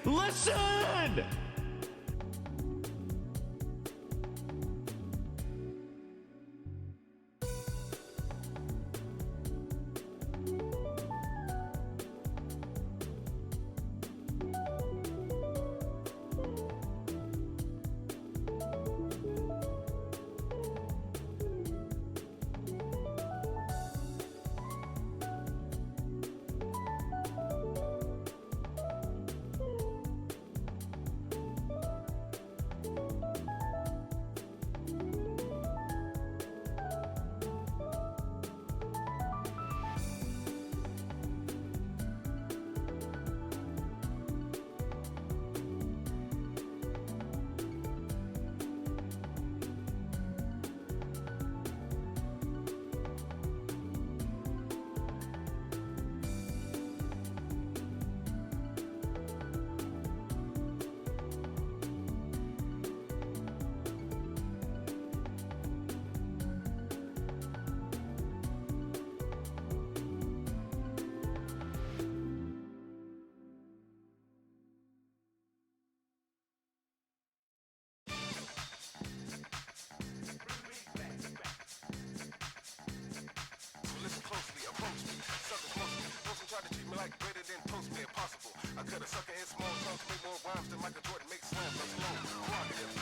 Listen! Listen closely, approach me, suckers mostly. Most try to treat me like greater than toast me impossible. I cut a sucker in small chunks, make more rhymes than Michael Jordan makes slams. That's alone, prerogative.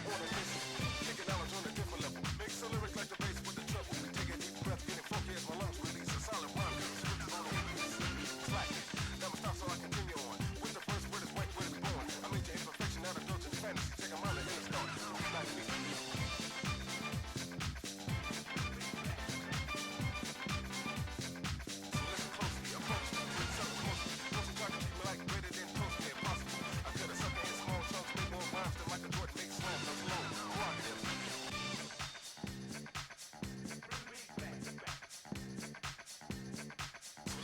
On a mission, kicking knowledge on a different level. Mix the lyrics like the bass with the treble. Take a deep breath, getting funky as my lungs release a solid rhyme. Slack it, never stop so I continue on. With the first word is white, word is born. I made your imperfection out of indulgent fantasy. Take a mind and then start. Like me. Listen closely, approach me, suckers mostly. Most try to treat me like greater than toast me impossible. I cut a sucker in small chunks, make more rhymes than Michael Jordan makes slams. That's alone, prerogative.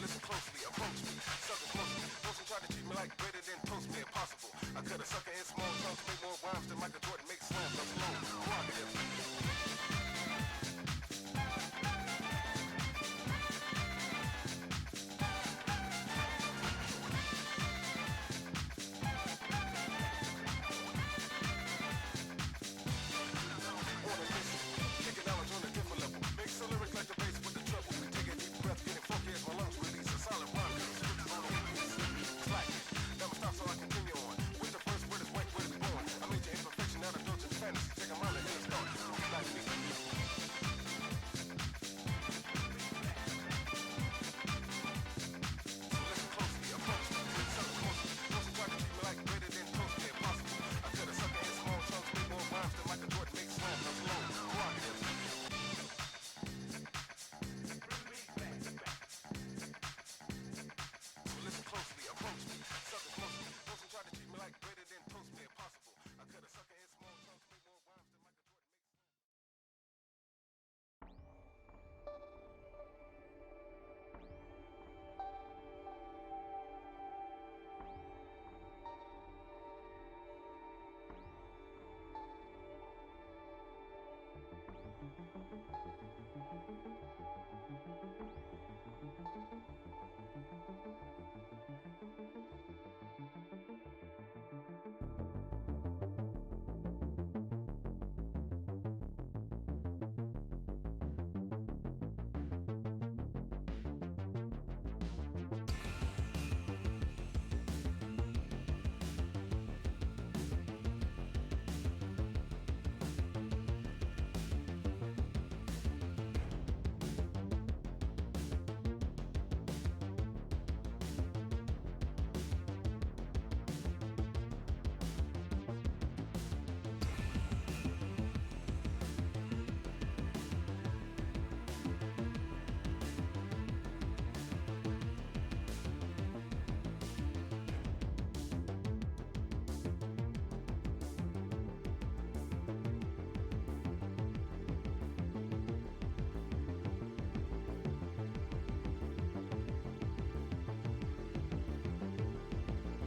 Listen closely, approach me, suckers mostly. Most try to treat me like greater than toast me impossible. I cut a sucker in small chunks, make more rhymes than Michael Jordan makes slams. That's alone, prerogative. On a mission, kicking knowledge on a different level. Mix the lyrics like the bass with the treble. Take a deep breath, getting funky as my lungs release a solid rhyme. Slack it, never stop so I continue on. With the first word is white, word is born. I made your imperfection out of indulgent fantasy. Take a mind and then start. Like me. Listen closely, approach me, suckers mostly. Most try to treat me like greater than toast me impossible. I cut a sucker in small chunks, make more rhymes than Michael Jordan makes slams. That's alone, prerogative. Listen closely, approach me, suckers mostly. Most try to treat me like greater than toast me impossible. I cut a sucker in small chunks, make more rhymes than Michael Jordan makes slams.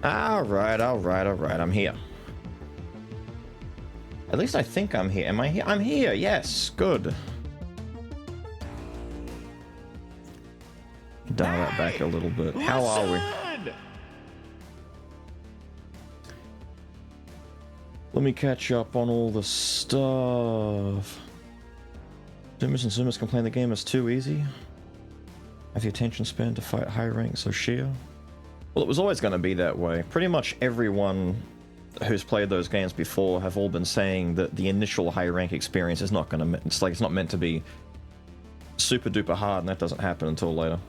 Alright, alright, alright, I'm here. At least I think I'm here. Am I here? I'm here, yes, good. Dial that back a little bit. How are we? Let me catch up on all the stuff. Zoomers and Zoomers complain the game is too easy. Have the attention span to fight high ranks so sheer. Well, it was always going to be that way. Pretty much everyone who's played those games before have all been saying that the initial high rank experience is not going to... it's not meant to be super duper hard, and that doesn't happen until later.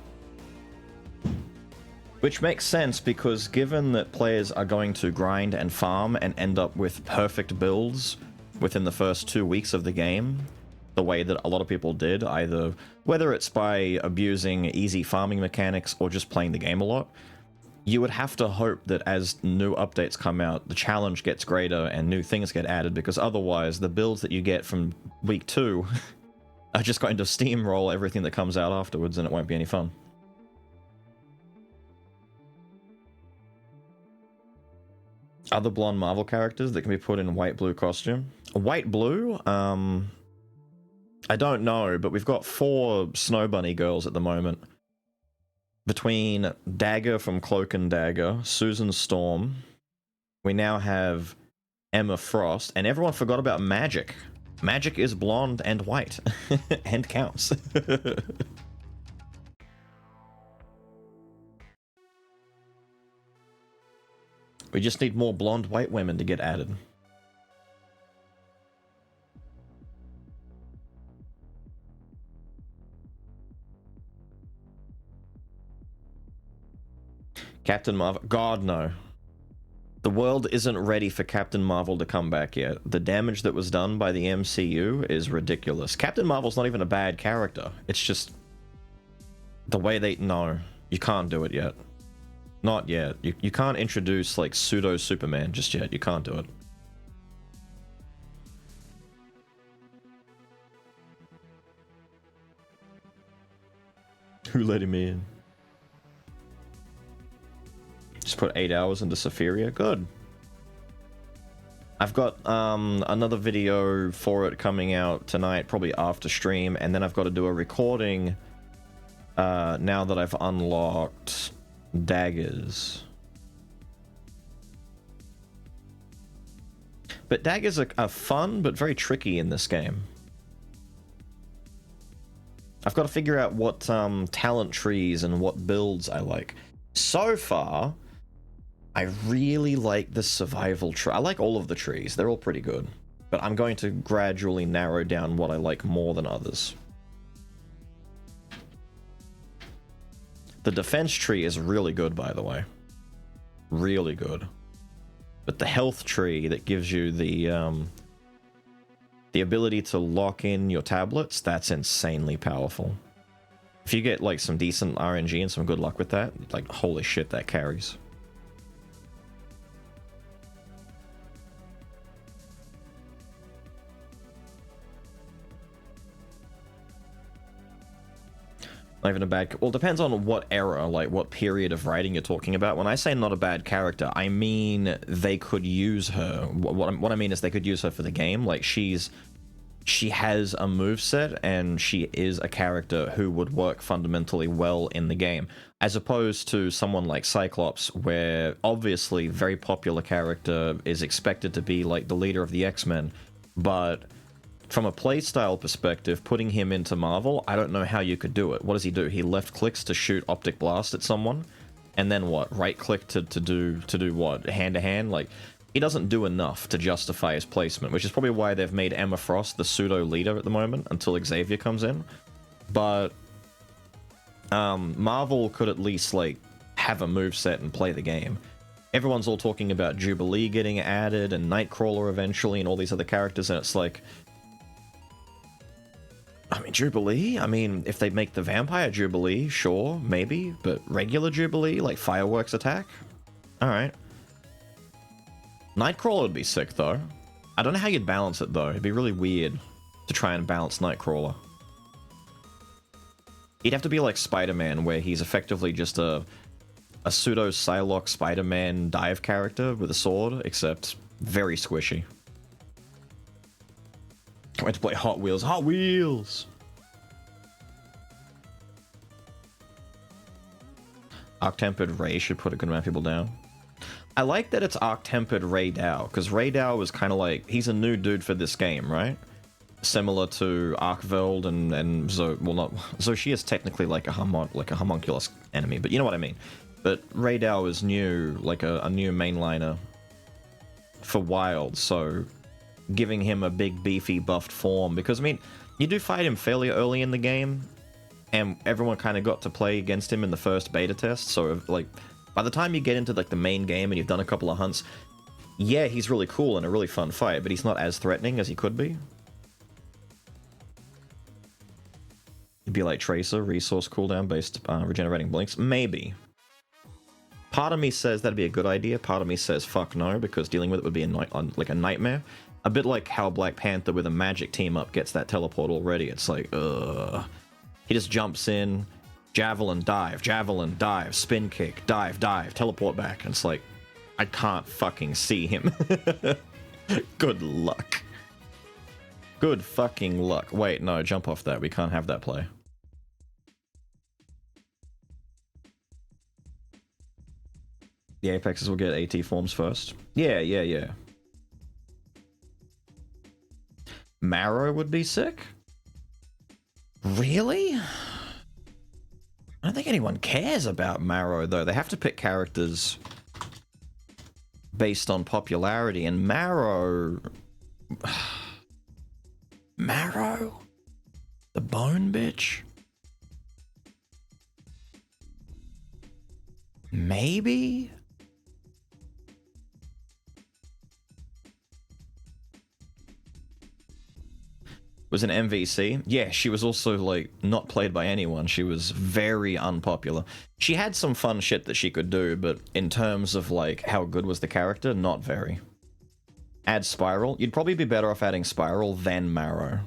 Which makes sense, because given that players are going to grind and farm and end up with perfect builds within the first 2 weeks of the game, the way that a lot of people did, either whether it's by abusing easy farming mechanics or just playing the game a lot, you would have to hope that as new updates come out, the challenge gets greater and new things get added, because otherwise the builds that you get from week 2 are just going to steamroll everything that comes out afterwards, and it won't be any fun. Other blonde Marvel characters that can be put in white-blue costume. White-blue? I don't know, but we've got 4 Snow Bunny girls at the moment. Between Dagger from Cloak and Dagger, Susan Storm, we now have Emma Frost, and everyone forgot about Magic. Magic is blonde and white, and counts. We just need more blonde white women to get added. Captain Marvel? God, no. The world isn't ready for Captain Marvel to come back yet. The damage that was done by the MCU is ridiculous. Captain Marvel's not even a bad character. It's just... the way they... no. You can't do it yet. Not yet. You can't introduce, like, pseudo-Superman just yet. You can't do it. Who let him in? Just put 8 hours into Safiria. Good. I've got another video for it coming out tonight, probably after stream, and then I've got to do a recording now that I've unlocked daggers. But daggers are fun, but very tricky in this game. I've got to figure out what talent trees and what builds I like. So far, I really like the survival tree. I like all of the trees. They're all pretty good. But I'm going to gradually narrow down what I like more than others. The defense tree is really good, by the way. Really good. But the health tree that gives you the ability to lock in your tablets, that's insanely powerful. If you get like some decent RNG and some good luck with that, like holy shit, that carries. Not even a bad... well, it depends on what era, like what period of writing you're talking about. When I say not a bad character, I mean they could use her. What I mean is they could use her for the game. Like she has a moveset and she is a character who would work fundamentally well in the game. As opposed to someone like Cyclops, where obviously very popular character is expected to be like the leader of the X-Men, but from a playstyle perspective, putting him into Marvel, I don't know how you could do it. What does he do? He left clicks to shoot optic blast at someone, and then what? Right click to do what? Hand to hand? Like, he doesn't do enough to justify his placement, which is probably why they've made Emma Frost the pseudo leader at the moment until Xavier comes in. But Marvel could at least like have a moveset and play the game. Everyone's all talking about Jubilee getting added and Nightcrawler eventually and all these other characters, and it's like, I mean, Jubilee? I mean, if they make the Vampire Jubilee, sure, maybe, but regular Jubilee, like fireworks attack? Alright. Nightcrawler would be sick, though. I don't know how you'd balance it, though. It'd be really weird to try and balance Nightcrawler. He'd have to be like Spider-Man, where he's effectively just a a pseudo Psylocke Spider-Man dive character with a sword, except very squishy. I went to play Hot Wheels. Hot Wheels! Arc-Tempered Ray should put a good amount of people down. I like that it's Arc-Tempered Ray Dow, because Ray Dow was kind of like, he's a new dude for this game, right? Similar to Arcveld and well, not Zoshi is technically like a homunculus enemy, but you know what I mean. But Ray Dow is new, like a new mainliner for Wild, so giving him a big beefy buffed form, because I mean, you do fight him fairly early in the game, and everyone kind of got to play against him in the first beta test, so like by the time you get into like the main game and you've done a couple of hunts, yeah, he's really cool and a really fun fight, but he's not as threatening as he could be. He'd be like Tracer, resource cooldown based regenerating blinks. Maybe. Part of me says that'd be a good idea. Part of me says fuck no, because dealing with it would be like a nightmare. A bit like how Black Panther with a magic team up gets that teleport already. It's like, he just jumps in, javelin, dive, spin kick, dive, teleport back. And it's like, I can't fucking see him. Good luck. Good fucking luck. Wait, no, jump off that. We can't have that play. The Apexes will get AT forms first. Yeah. Marrow would be sick? Really? I don't think anyone cares about Marrow, though. They have to pick characters based on popularity, and Marrow... Marrow? The bone bitch? Maybe? Was an MVC. Yeah, she was also, like, not played by anyone. She was very unpopular. She had some fun shit that she could do, but in terms of, like, how good was the character, not very. Add Spiral. You'd probably be better off adding Spiral than Marrow.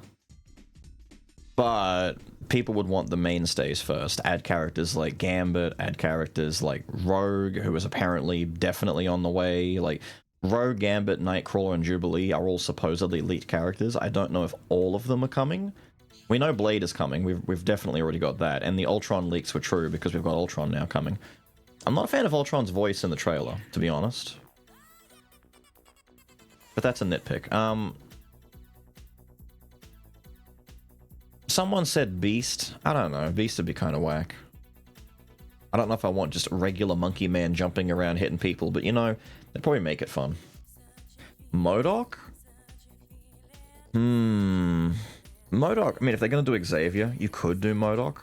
But people would want the mainstays first. Add characters like Gambit, add characters like Rogue, who is apparently definitely on the way. Like, Rogue, Gambit, Nightcrawler, and Jubilee are all supposedly elite characters. I don't know if all of them are coming. We know Blade is coming. We've definitely already got that. And the Ultron leaks were true because we've got Ultron now coming. I'm not a fan of Ultron's voice in the trailer, to be honest. But that's a nitpick. Someone said Beast. I don't know. Beast would be kind of whack. I don't know if I want just regular Monkey Man jumping around hitting people, but you know, they'd probably make it fun. MODOK? MODOK, I mean, if they're going to do Xavier, you could do MODOK.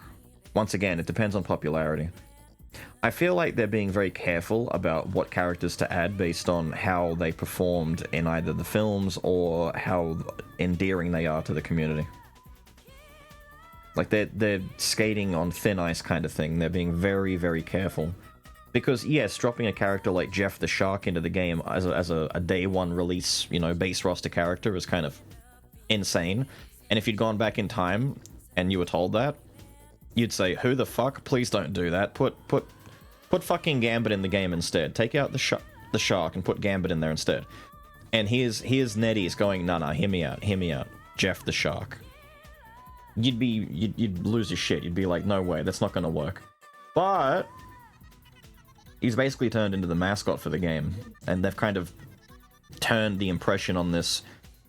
Once again, it depends on popularity. I feel like they're being very careful about what characters to add based on how they performed in either the films or how endearing they are to the community. Like, they're skating on thin ice kind of thing. They're being very, very careful. Because, yes, dropping a character like Jeff the Shark into the game as a day one release, you know, base roster character is kind of insane. And if you'd gone back in time and you were told that, you'd say, who the fuck? Please don't do that. Put fucking Gambit in the game instead. Take out the Shark and put Gambit in there instead. And here's NetEase going, nah, hear me out. Jeff the Shark. You'd lose your shit. You'd be like, no way, that's not gonna work. But he's basically turned into the mascot for the game, and they've kind of turned the impression on this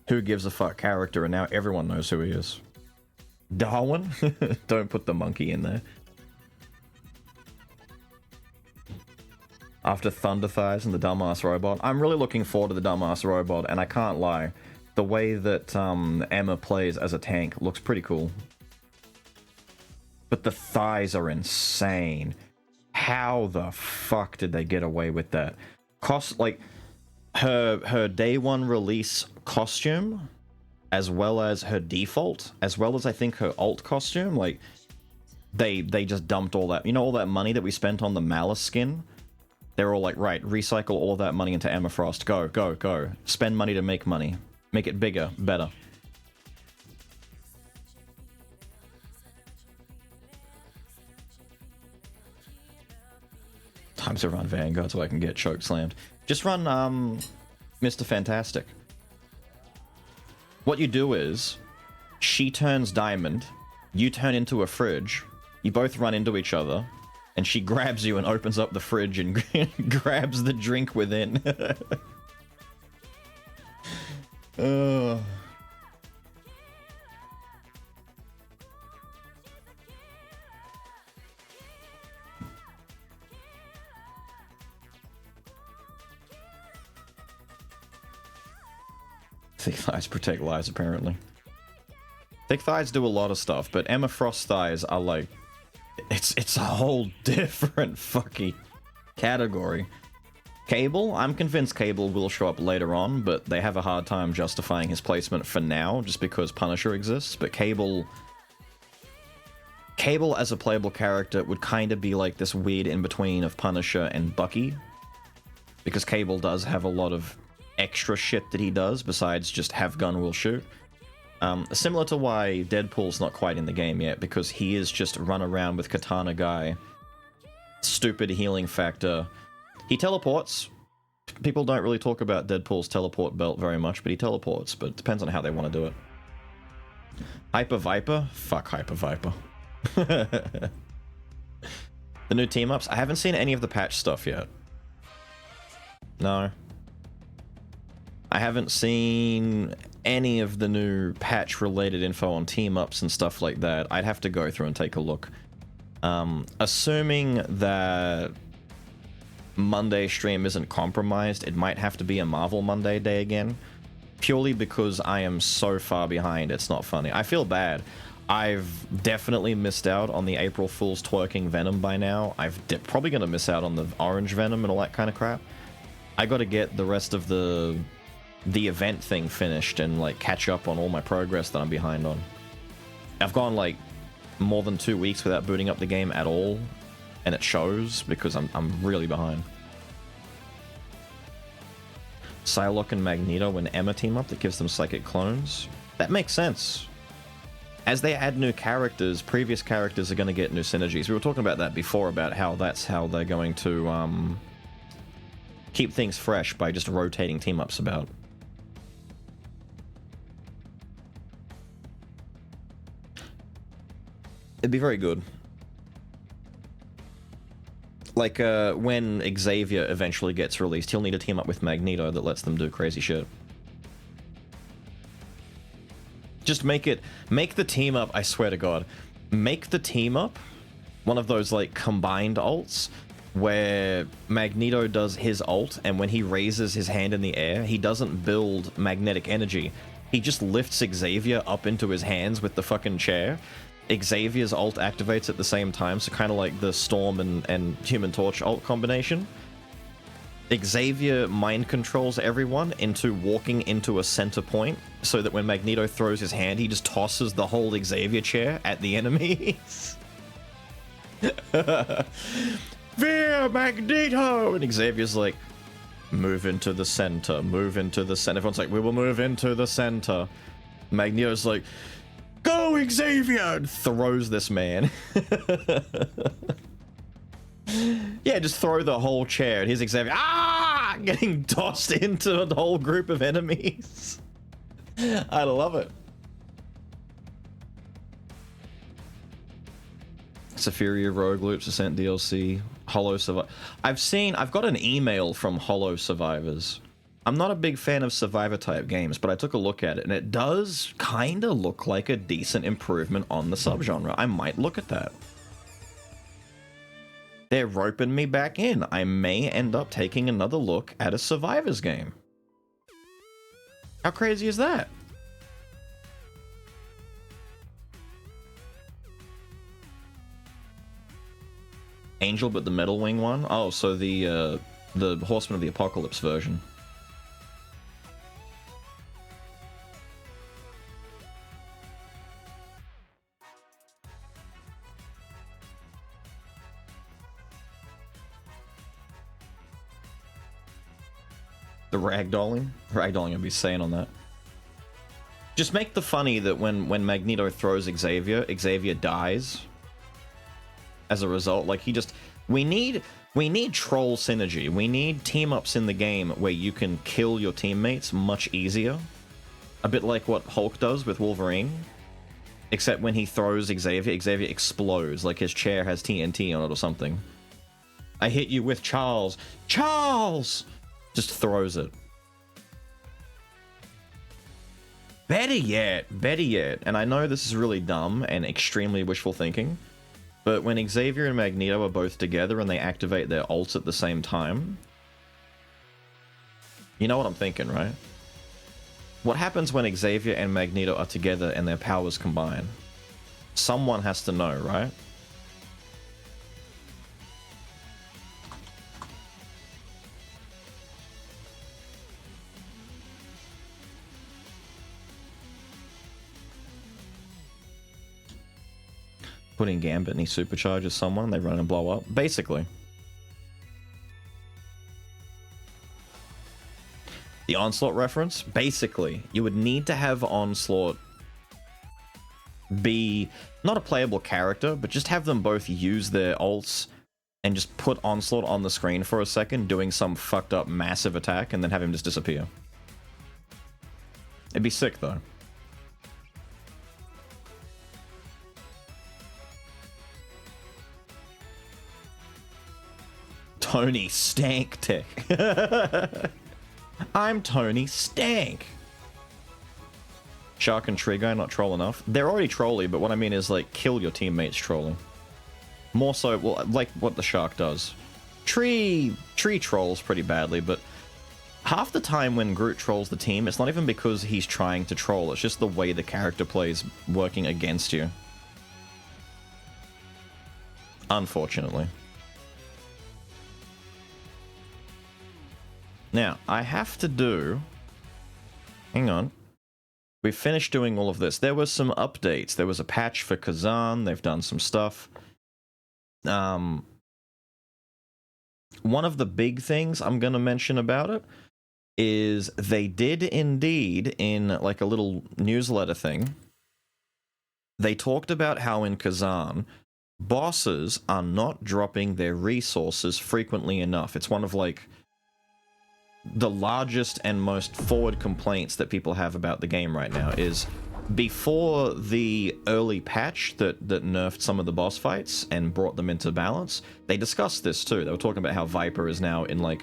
who gives a fuck character, and now everyone knows who he is. Darwin? Don't put the monkey in there. After Thunder Thighs and the dumbass robot. I'm really looking forward to the dumbass robot, and I can't lie. The way that Emma plays as a tank looks pretty cool. But the thighs are insane. How the fuck did they get away with that? Like, her day one release costume, as well as her default, as well as I think her alt costume, like, they just dumped all that. You know, all that money that we spent on the Malice skin? They're all like, right, recycle all that money into Emma Frost. Go. Spend money to make money. Make it bigger, better. times to run Vanguard so I can get choke slammed. Just run Mr. Fantastic. What you do is, she turns diamond, you turn into a fridge, you both run into each other, and she grabs you and opens up the fridge and grabs the drink within. Thick thighs protect lives, apparently. Thick thighs do a lot of stuff, but Emma Frost thighs are like... It's a whole different fucking category. Cable? I'm convinced Cable will show up later on, but they have a hard time justifying his placement for now, just because Punisher exists, but Cable as a playable character would kind of be like this weird in-between of Punisher and Bucky, because Cable does have a lot of extra shit that he does besides just have gun will shoot. Similar to why Deadpool's not quite in the game yet, because he is just run around with Katana Guy, stupid healing factor. He teleports. People don't really talk about Deadpool's teleport belt very much, but he teleports, but it depends on how they want to do it. Hyper Viper? Fuck Hyper Viper. The new team-ups? I haven't seen any of the patch stuff yet. No. I haven't seen any of the new patch-related info on team-ups and stuff like that. I'd have to go through and take a look. Assuming that Monday stream isn't compromised, it might have to be a Marvel Monday day again. Purely because I am so far behind, it's not funny. I feel bad. I've definitely missed out on the April Fool's twerking Venom by now. I've probably going to miss out on the orange Venom and all that kind of crap. I got to get the rest of the event thing finished and like catch up on all my progress that I'm behind on. I've gone like more than 2 weeks without booting up the game at all, and it shows because I'm really behind. Psylocke and Magneto and Emma team up that gives them psychic clones. That makes sense. As they add new characters, previous characters are going to get new synergies. We were talking about that before, about how that's how they're going to keep things fresh by just rotating team ups about. It'd be very good. Like, when Xavier eventually gets released, he'll need to team up with Magneto that lets them do crazy shit. Just make the team up, I swear to God, make the team up one of those, like, combined ults, where Magneto does his ult, and when he raises his hand in the air, he doesn't build magnetic energy. He just lifts Xavier up into his hands with the fucking chair. Xavier's ult activates at the same time, so kind of like the Storm and Human Torch ult combination. Xavier mind controls everyone into walking into a center point, so that when Magneto throws his hand, he just tosses the whole Xavier chair at the enemies. Via Magneto! And Xavier's like, move into the center, move into the center. Everyone's like, we will move into the center. Magneto's like, go Xavier! And throws this man. Yeah, just throw the whole chair, and here's Xavier, ah! Getting tossed into the whole group of enemies. I love it. Saphiria Rogue Loops, Ascent DLC, Hollow Survivor. I've got an email from Hollow Survivors. I'm not a big fan of Survivor type games, but I took a look at it, and it does kind of look like a decent improvement on the subgenre. I might look at that. They're roping me back in. I may end up taking another look at a Survivors game. How crazy is that? Angel, but the Metal Wing one? Oh, so the Horseman of the Apocalypse version. The ragdolling? Ragdolling, I'll be saying on that. Just make the funny that when Magneto throws Xavier, Xavier dies. As a result, like, we need We need troll synergy. We need team-ups in the game where you can kill your teammates much easier. A bit like what Hulk does with Wolverine. Except when he throws Xavier, Xavier explodes, like his chair has TNT on it or something. I hit you with Charles. Charles! Just throws it. Better yet, and I know this is really dumb and extremely wishful thinking, but when Xavier and Magneto are both together and they activate their ults at the same time, you know what I'm thinking, right? What happens when Xavier and Magneto are together and their powers combine? Someone has to know, right? Putting Gambit and he supercharges someone, they run and blow up. Basically. The Onslaught reference? Basically. You would need to have Onslaught be not a playable character, but just have them both use their ults and just put Onslaught on the screen for a second, doing some fucked up massive attack, and then have him just disappear. It'd be sick, though. Tony Stank Tech. I'm Tony Stank. Shark and Tree Guy not troll enough. They're already trolly, but what I mean is, like, kill your teammates trolling. More so, well, like what the Shark does. Tree trolls pretty badly, but half the time when Groot trolls the team, it's not even because he's trying to troll, it's just the way the character plays working against you. Unfortunately. Now, I have to do... Hang on. We finished doing all of this. There was some updates. There was a patch for Khazan. They've done some stuff. One of the big things I'm going to mention about it is they did indeed, in like a little newsletter thing, they talked about how in Khazan, bosses are not dropping their resources frequently enough. It's one of like the largest and most forward complaints that people have about the game right now is before the early patch that nerfed some of the boss fights and brought them into balance, they discussed this too. They were talking about how Viper is now in like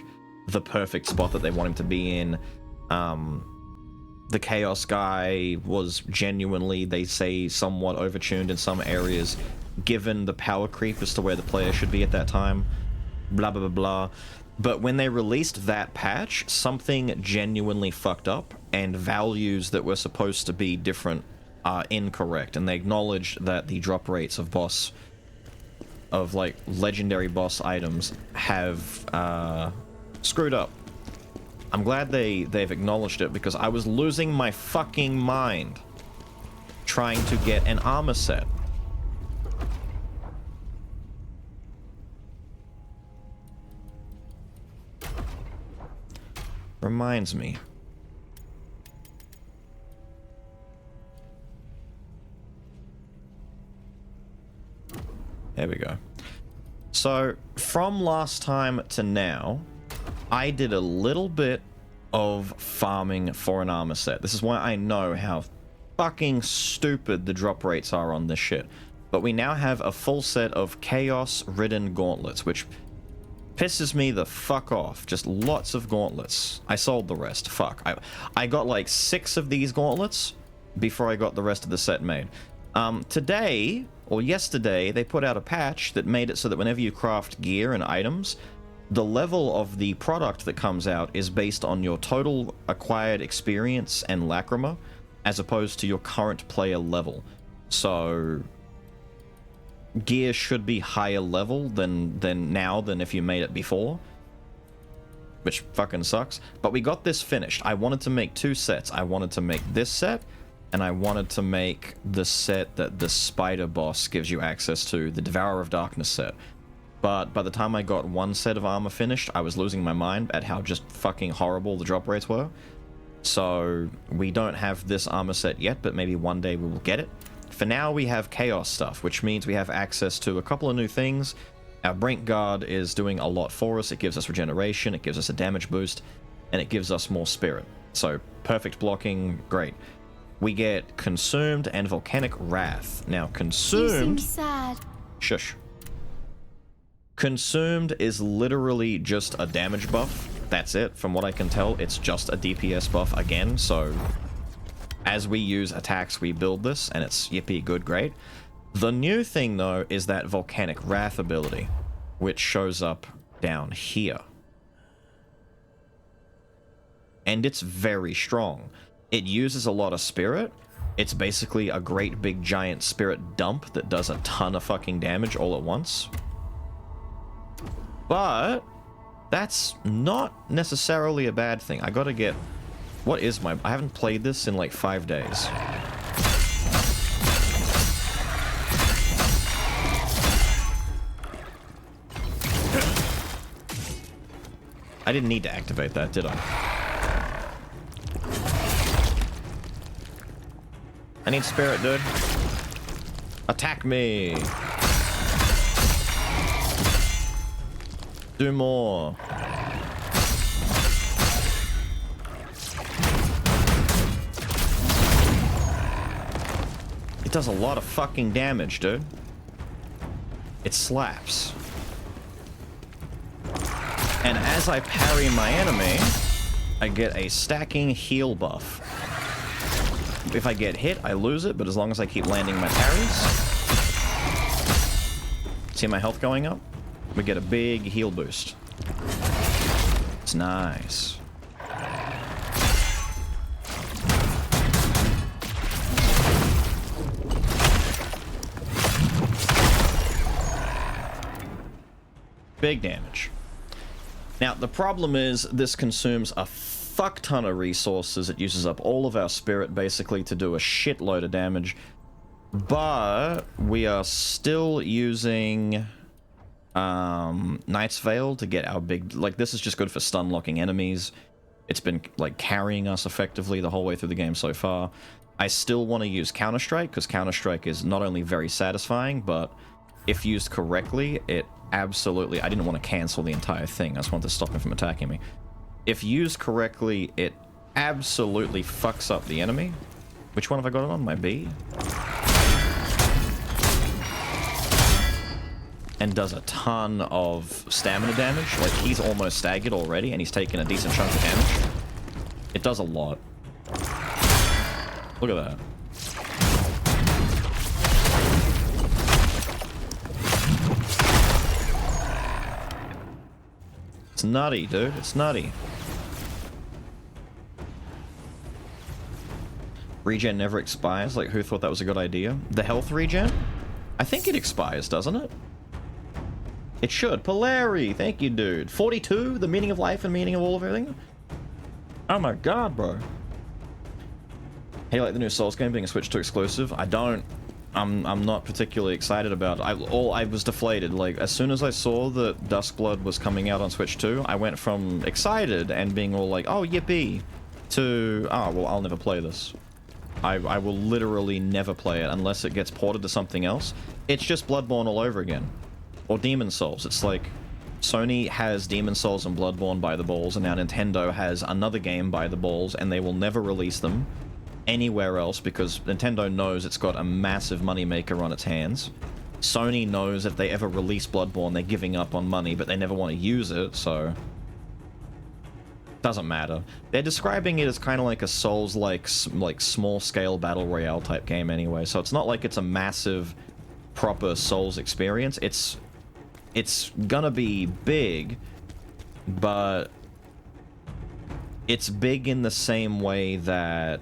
the perfect spot that they want him to be in. The Chaos guy was genuinely, they say, somewhat overtuned in some areas, given the power creep as to where the player should be at that time. Blah, blah, blah, blah. But when they released that patch, something genuinely fucked up, and values that were supposed to be different are incorrect. And they acknowledged that the drop rates of like legendary boss items have screwed up. I'm glad they've acknowledged it, because I was losing my fucking mind trying to get an armor set. Reminds me. There we go. So, from last time to now, I did a little bit of farming for an armor set. This is why I know how fucking stupid the drop rates are on this shit. But we now have a full set of chaos-ridden gauntlets, which pisses me the fuck off. Just lots of gauntlets. I sold the rest. Fuck. I got like 6 of these gauntlets before I got the rest of the set made. Today, or yesterday, they put out a patch that made it so that whenever you craft gear and items, the level of the product that comes out is based on your total acquired experience and lacrima, as opposed to your current player level. So gear should be higher level than if you made it before, which fucking sucks. But we got this finished. I wanted to make 2 sets. I wanted to make this set, and I wanted to make the set that the spider boss gives you access to, the Devourer of Darkness set. But by the time I got 1 set of armor finished, I was losing my mind at how just fucking horrible the drop rates were. So we don't have this armor set yet, but maybe one day we will get it. For now, we have chaos stuff, which means we have access to a couple of new things. Our Brink Guard is doing a lot for us. It gives us regeneration, it gives us a damage boost, and it gives us more spirit. So, perfect blocking, great. We get Consumed and Volcanic Wrath. Now, Consumed... You seem sad. Shush. Consumed is literally just a damage buff. That's it. From what I can tell, it's just a DPS buff again, so... As we use attacks, we build this, and it's yippee good, great. The new thing, though, is that Volcanic Wrath ability, which shows up down here. And it's very strong. It uses a lot of spirit. It's basically a great big giant spirit dump that does a ton of fucking damage all at once. But that's not necessarily a bad thing. I gotta get... What is my... I haven't played this in like 5 days. I didn't need to activate that, did I? I need spirit, dude. Attack me. Do more. It does a lot of fucking damage, dude. It slaps. And as I parry my enemy, I get a stacking heal buff. If I get hit, I lose it, but as long as I keep landing my parries... See my health going up? We get a big heal boost. It's nice. Big damage. Now, the problem is this consumes a fuck ton of resources. It uses up all of our spirit, basically, to do a shitload of damage. But we are still using Knight's Veil to get our big... Like, this is just good for stun-locking enemies. It's been, like, carrying us effectively the whole way through the game so far. I still want to use Counter-Strike, because Counter-Strike is not only very satisfying, but if used correctly, it absolutely... I didn't want to cancel the entire thing. I just wanted to stop him from attacking me. If used correctly, it absolutely fucks up the enemy. Which one have I got it on? My B? And does a ton of stamina damage. Like, he's almost staggered already, and he's taken a decent chunk of damage. It does a lot. Look at that. It's nutty, dude. It's nutty. Regen never expires. Like, who thought that was a good idea? The health regen? I think it expires, doesn't it? It should. Polari, thank you, dude. 42, the meaning of life and meaning of all of everything. Oh my god, bro. Hey, like the new Souls game being a Switch 2 exclusive? I don't. I'm not particularly excited about it. I was deflated. Like, as soon as I saw that Duskblood was coming out on Switch 2, I went from excited and being all like, oh, yippee, to, oh, well, I'll never play this. I will literally never play it unless it gets ported to something else. It's just Bloodborne all over again. Or Demon Souls. It's like, Sony has Demon Souls and Bloodborne by the balls, and now Nintendo has another game by the balls, and they will never release them anywhere else because Nintendo knows it's got a massive moneymaker on its hands. Sony knows if they ever release Bloodborne, they're giving up on money, but they never want to use it, so... Doesn't matter. They're describing it as kind of like a Souls-like, like, small-scale Battle Royale type game anyway, so it's not like it's a massive, proper Souls experience. It's gonna be big, but it's big in the same way that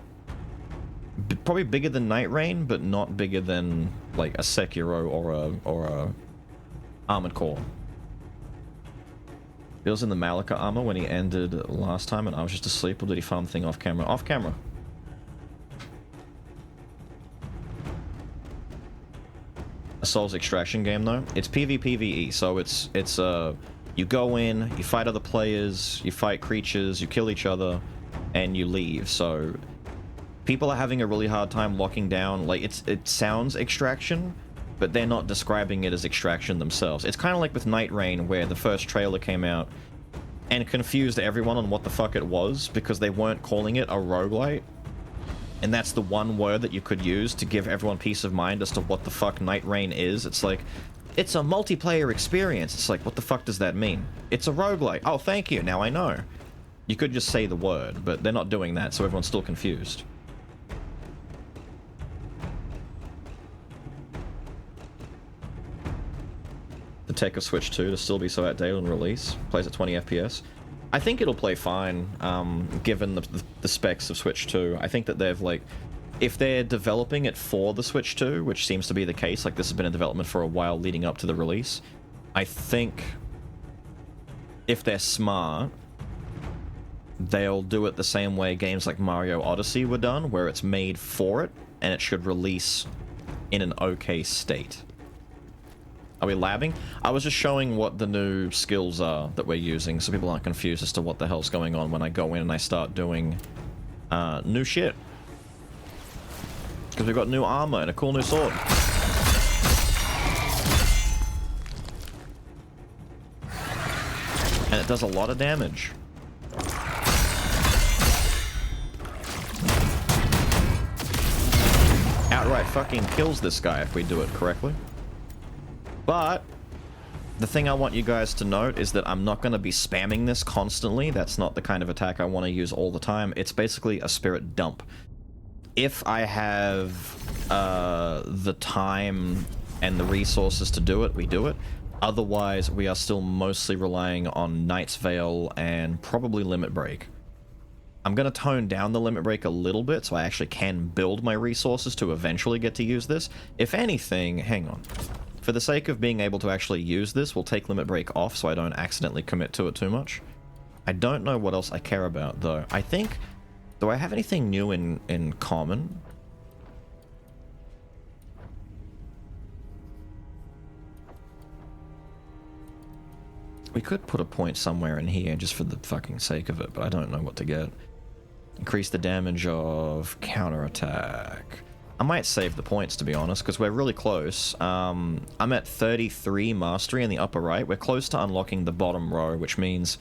probably bigger than Night Rain, but not bigger than like a Sekiro or a Armored Core. He was in the Malika armor when he ended last time, and I was just asleep. Or did he farm the thing off camera? Off camera. A Souls extraction game though. It's PvPvE, so it's you go in, you fight other players, you fight creatures, you kill each other, and you leave. So people are having a really hard time locking down. Like, it sounds extraction, but they're not describing it as extraction themselves. It's kind of like with Night Rain, where the first trailer came out and confused everyone on what the fuck it was because they weren't calling it a roguelite. And that's the one word that you could use to give everyone peace of mind as to what the fuck Night Rain is. It's like, it's a multiplayer experience. It's like, what the fuck does that mean? It's a roguelite. Oh, thank you. Now I know. You could just say the word, but they're not doing that, so everyone's still confused. The tech of Switch 2 to still be so outdated on release. Plays at 20 FPS. I think it'll play fine, given the specs of Switch 2. I think that they've, like, if they're developing it for the Switch 2, which seems to be the case, like this has been in development for a while leading up to the release, I think if they're smart, they'll do it the same way games like Mario Odyssey were done, where it's made for it, and it should release in an okay state. Are we labbing? I was just showing what the new skills are that we're using, so people aren't confused as to what the hell's going on when I go in and I start doing new shit. Because we've got new armor and a cool new sword. And it does a lot of damage. Outright fucking kills this guy if we do it correctly. But the thing I want you guys to note is that I'm not going to be spamming this constantly. That's not the kind of attack I want to use all the time. It's basically a spirit dump. If I have the time and the resources to do it, we do it. Otherwise, we are still mostly relying on Knight's Veil and probably Limit Break. I'm going to tone down the Limit Break a little bit so I actually can build my resources to eventually get to use this. If anything, hang on. For the sake of being able to actually use this, we'll take Limit Break off so I don't accidentally commit to it too much. I don't know what else I care about, though. I think... Do I have anything new in common? We could put a point somewhere in here just for the fucking sake of it, but I don't know what to get. Increase the damage of counterattack. I might save the points, to be honest, because we're really close. I'm at 33 mastery in the upper right. We're close to unlocking the bottom row, which means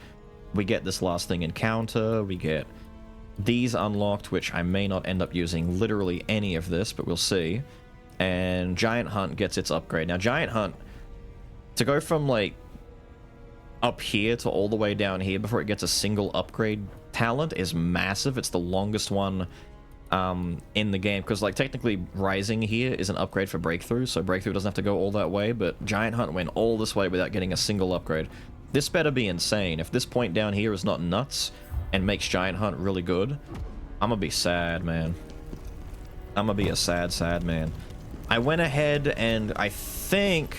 we get this last thing encounter, we get these unlocked, which I may not end up using literally any of this, but we'll see. And Giant Hunt gets its upgrade. Now, Giant Hunt, to go from, like, up here to all the way down here before it gets a single upgrade talent is massive. It's the longest one in the game, because, like, technically Rising here is an upgrade for Breakthrough, so Breakthrough doesn't have to go all that way, but Giant Hunt went all this way without getting a single upgrade. This better be insane. If this point down here is not nuts and makes Giant Hunt really good, I'm gonna be sad, man. I'm gonna be a sad, sad man. I went ahead and I think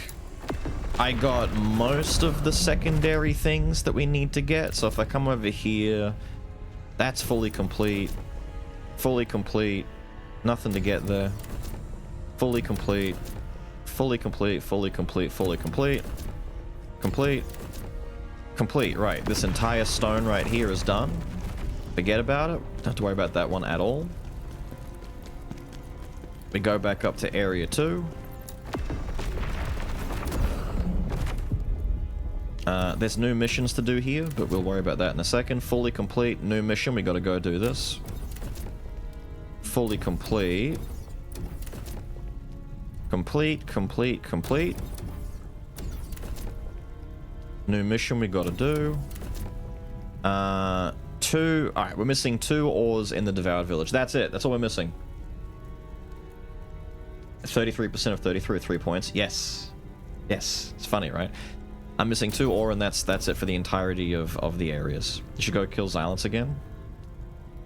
I got most of the secondary things that we need to get, so if I come over here, that's fully complete. Fully complete. Nothing to get there. Fully complete. Fully complete. Fully complete. Fully complete. Complete. Complete. Right. This entire stone right here is done. Forget about it. Don't have to worry about that one at all. We go back up to area 2. There's new missions to do here, but we'll worry about that in a second. Fully complete. New mission. We gotta go do this. Fully complete. Complete, complete, complete. New mission we gotta do. Alright, we're missing 2 ores in the Devoured Village. That's it. That's all we're missing. 33% of 33 with 3 points. Yes. Yes. It's funny, right? I'm missing 2 ore, and that's it for the entirety of the areas. You should go kill Xylence again.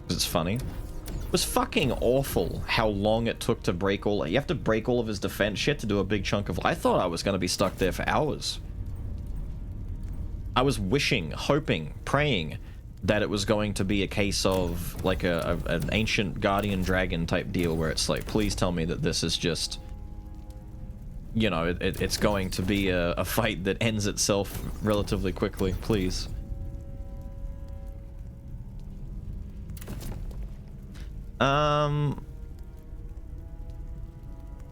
Because it's funny. It was fucking awful how long it took to break all... You have to break all of his defense shit to do a big chunk of... I thought I was going to be stuck there for hours. I was wishing, hoping, praying that it was going to be a case of like an ancient guardian dragon type deal where it's like, please tell me that this is just... You know, it's going to be a fight that ends itself relatively quickly, please.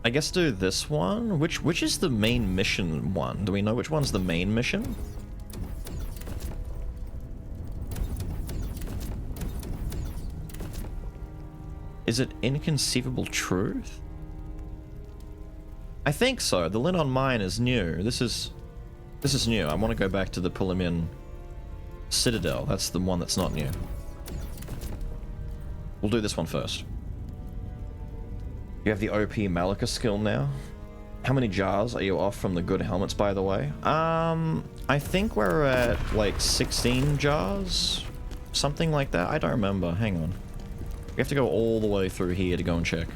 I guess do this one. Which is the main mission one? Do we know which one's the main mission? Is it Inconceivable Truth? I think so. The lid on mine is new. This is new. I want to go back to the Pulimian Citadel. That's the one that's not new. We'll do this one first. You have the OP Malika skill now. How many jars are you off from the good helmets, by the way? I think we're at like 16 jars, something like that. I don't remember. Hang on. We have to go all the way through here to go and check.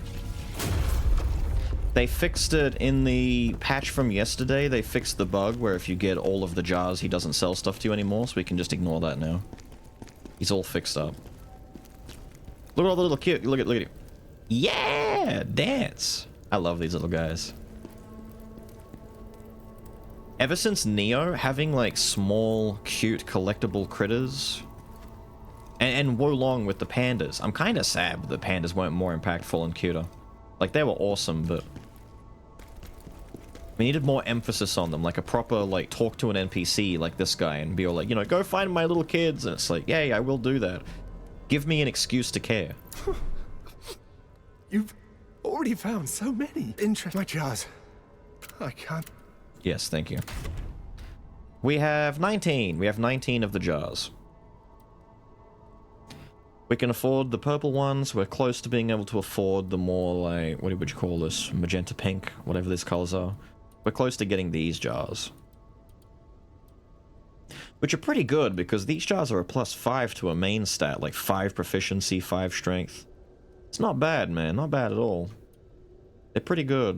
They fixed it in the patch from yesterday. They fixed the bug where if you get all of the jars, he doesn't sell stuff to you anymore, so we can just ignore that now. He's all fixed up. Look at all the little cute. Look at him. Yeah! Dance! I love these little guys. Ever since Neo, having like small, cute, collectible critters, and Wolong with the pandas. I'm kind of sad that the pandas weren't more impactful and cuter. Like, they were awesome, but we needed more emphasis on them. Like a proper, like, talk to an NPC like this guy and be all like, you know, go find my little kids. And it's like, yay, I will do that. Give me an excuse to care. You've already found so many. My jars. I can't. Yes, thank you. We have 19. We have 19 of the jars. We can afford the purple ones. We're close to being able to afford the more, like, what would you call this? Magenta pink, whatever these colors are. We're close to getting these jars. Which are pretty good, because these jars are a +5 to a main stat, like 5 proficiency, 5 strength. It's not bad, man. Not bad at all. They're pretty good.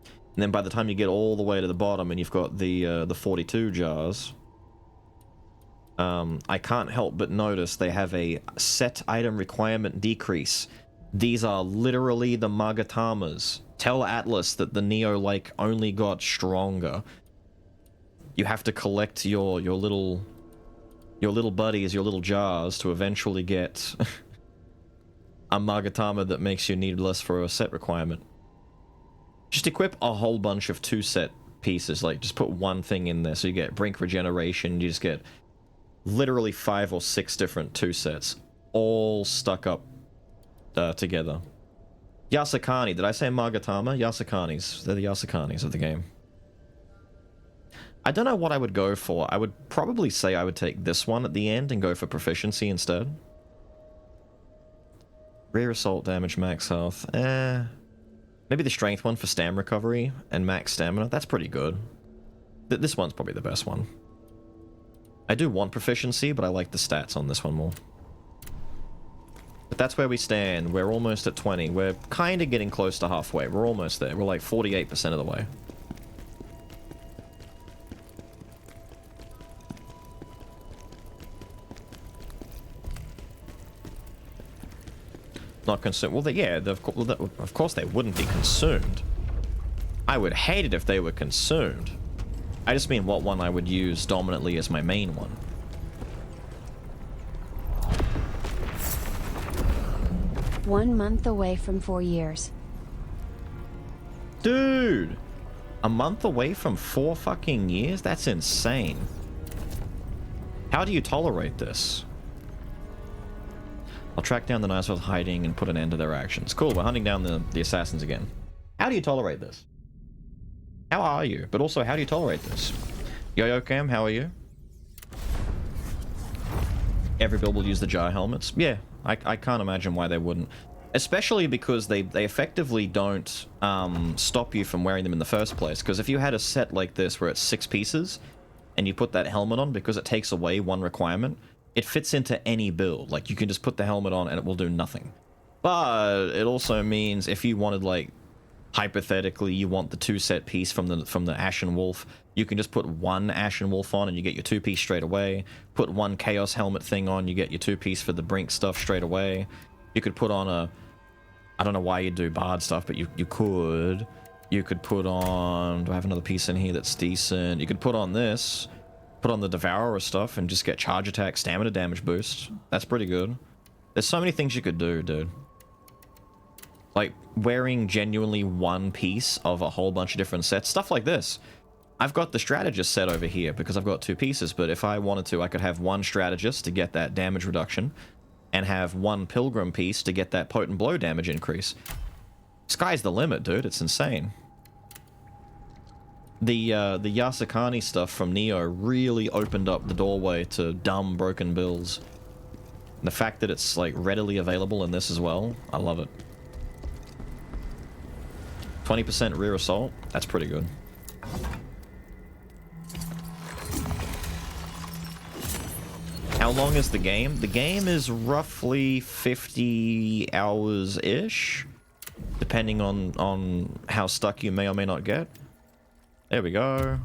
And then by the time you get all the way to the bottom and you've got the 42 jars, I can't help but notice they have a set item requirement decrease. These are literally the Magatamas. Tell Atlas that the Neo-like only got stronger. You have to collect your little buddies, your little jars, to eventually get a Magatama that makes you need less for a set requirement. Just equip a whole bunch of 2-set pieces, like just put one thing in there so you get Brink Regeneration, you just get literally 5 or 6 different 2-sets, all stuck up together. Yasakani, did I say Magatama? Yasakanis, they're the Yasakanis of the game. I don't know what I would go for. I would probably say I would take this one at the end and go for proficiency instead. Rear assault damage, max health. Maybe the strength one for stam recovery and max stamina. That's pretty good. This one's probably the best one. I do want proficiency, but I like the stats on this one more. But that's where we stand. We're almost at 20. We're kind of getting close to halfway. We're almost there. We're like 48% of the way. Not consumed. Well, of course they wouldn't be consumed. I would hate it if they were consumed. I just mean what one I would use dominantly as my main one. One month away from 4 years. Dude! A month away from 4 fucking years? That's insane. How do you tolerate this? I'll track down the knives with hiding and put an end to their actions. Cool, we're hunting down the assassins again. How do you tolerate this? How are you? But also, how do you tolerate this? Yo-Yo Cam, how are you? Every build will use the jar helmets. Yeah, I can't imagine why they wouldn't. Especially because they effectively don't stop you from wearing them in the first place. Because if you had a set like this where it's 6 pieces, and you put that helmet on because it takes away one requirement, it fits into any build. Like, you can just put the helmet on and it will do nothing. But it also means if you wanted, like, hypothetically, you want the 2-set piece from the Ashen Wolf, you can just put one Ashen Wolf on and you get your 2-piece straight away. Put one Chaos helmet thing on, you get your 2-piece for the Brink stuff straight away. You could put on a... I don't know why you'd do Bard stuff, but you could. You could put on... Do I have another piece in here that's decent? You could put on this... Put on the Devourer stuff and just get charge attack, stamina damage boost. That's pretty good. There's so many things you could do, dude. Like, wearing genuinely one piece of a whole bunch of different sets. Stuff like this. I've got the strategist set over here because I've got 2 pieces, but if I wanted to, I could have one strategist to get that damage reduction, and have one pilgrim piece to get that potent blow damage increase. Sky's the limit, dude. It's insane. The Yasakani stuff from Neo really opened up the doorway to dumb, broken builds. And the fact that it's, like, readily available in this as well, I love it. 20% rear assault, that's pretty good. How long is the game? The game is roughly 50 hours-ish, depending on how stuck you may or may not get. There we go.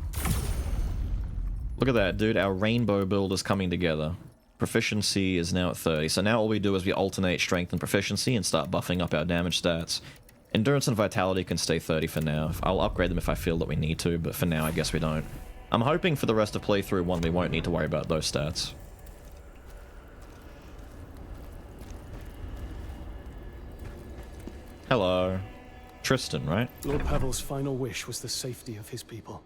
Look at that, dude. Our rainbow build is coming together. Proficiency is now at 30. So now all we do is we alternate strength and proficiency and start buffing up our damage stats. Endurance and vitality can stay 30 for now. I'll upgrade them if I feel that we need to, but for now I guess we don't. I'm hoping for the rest of playthrough 1 we won't need to worry about those stats. Hello. Tristan, right? Lord Pavel's final wish was the safety of his people.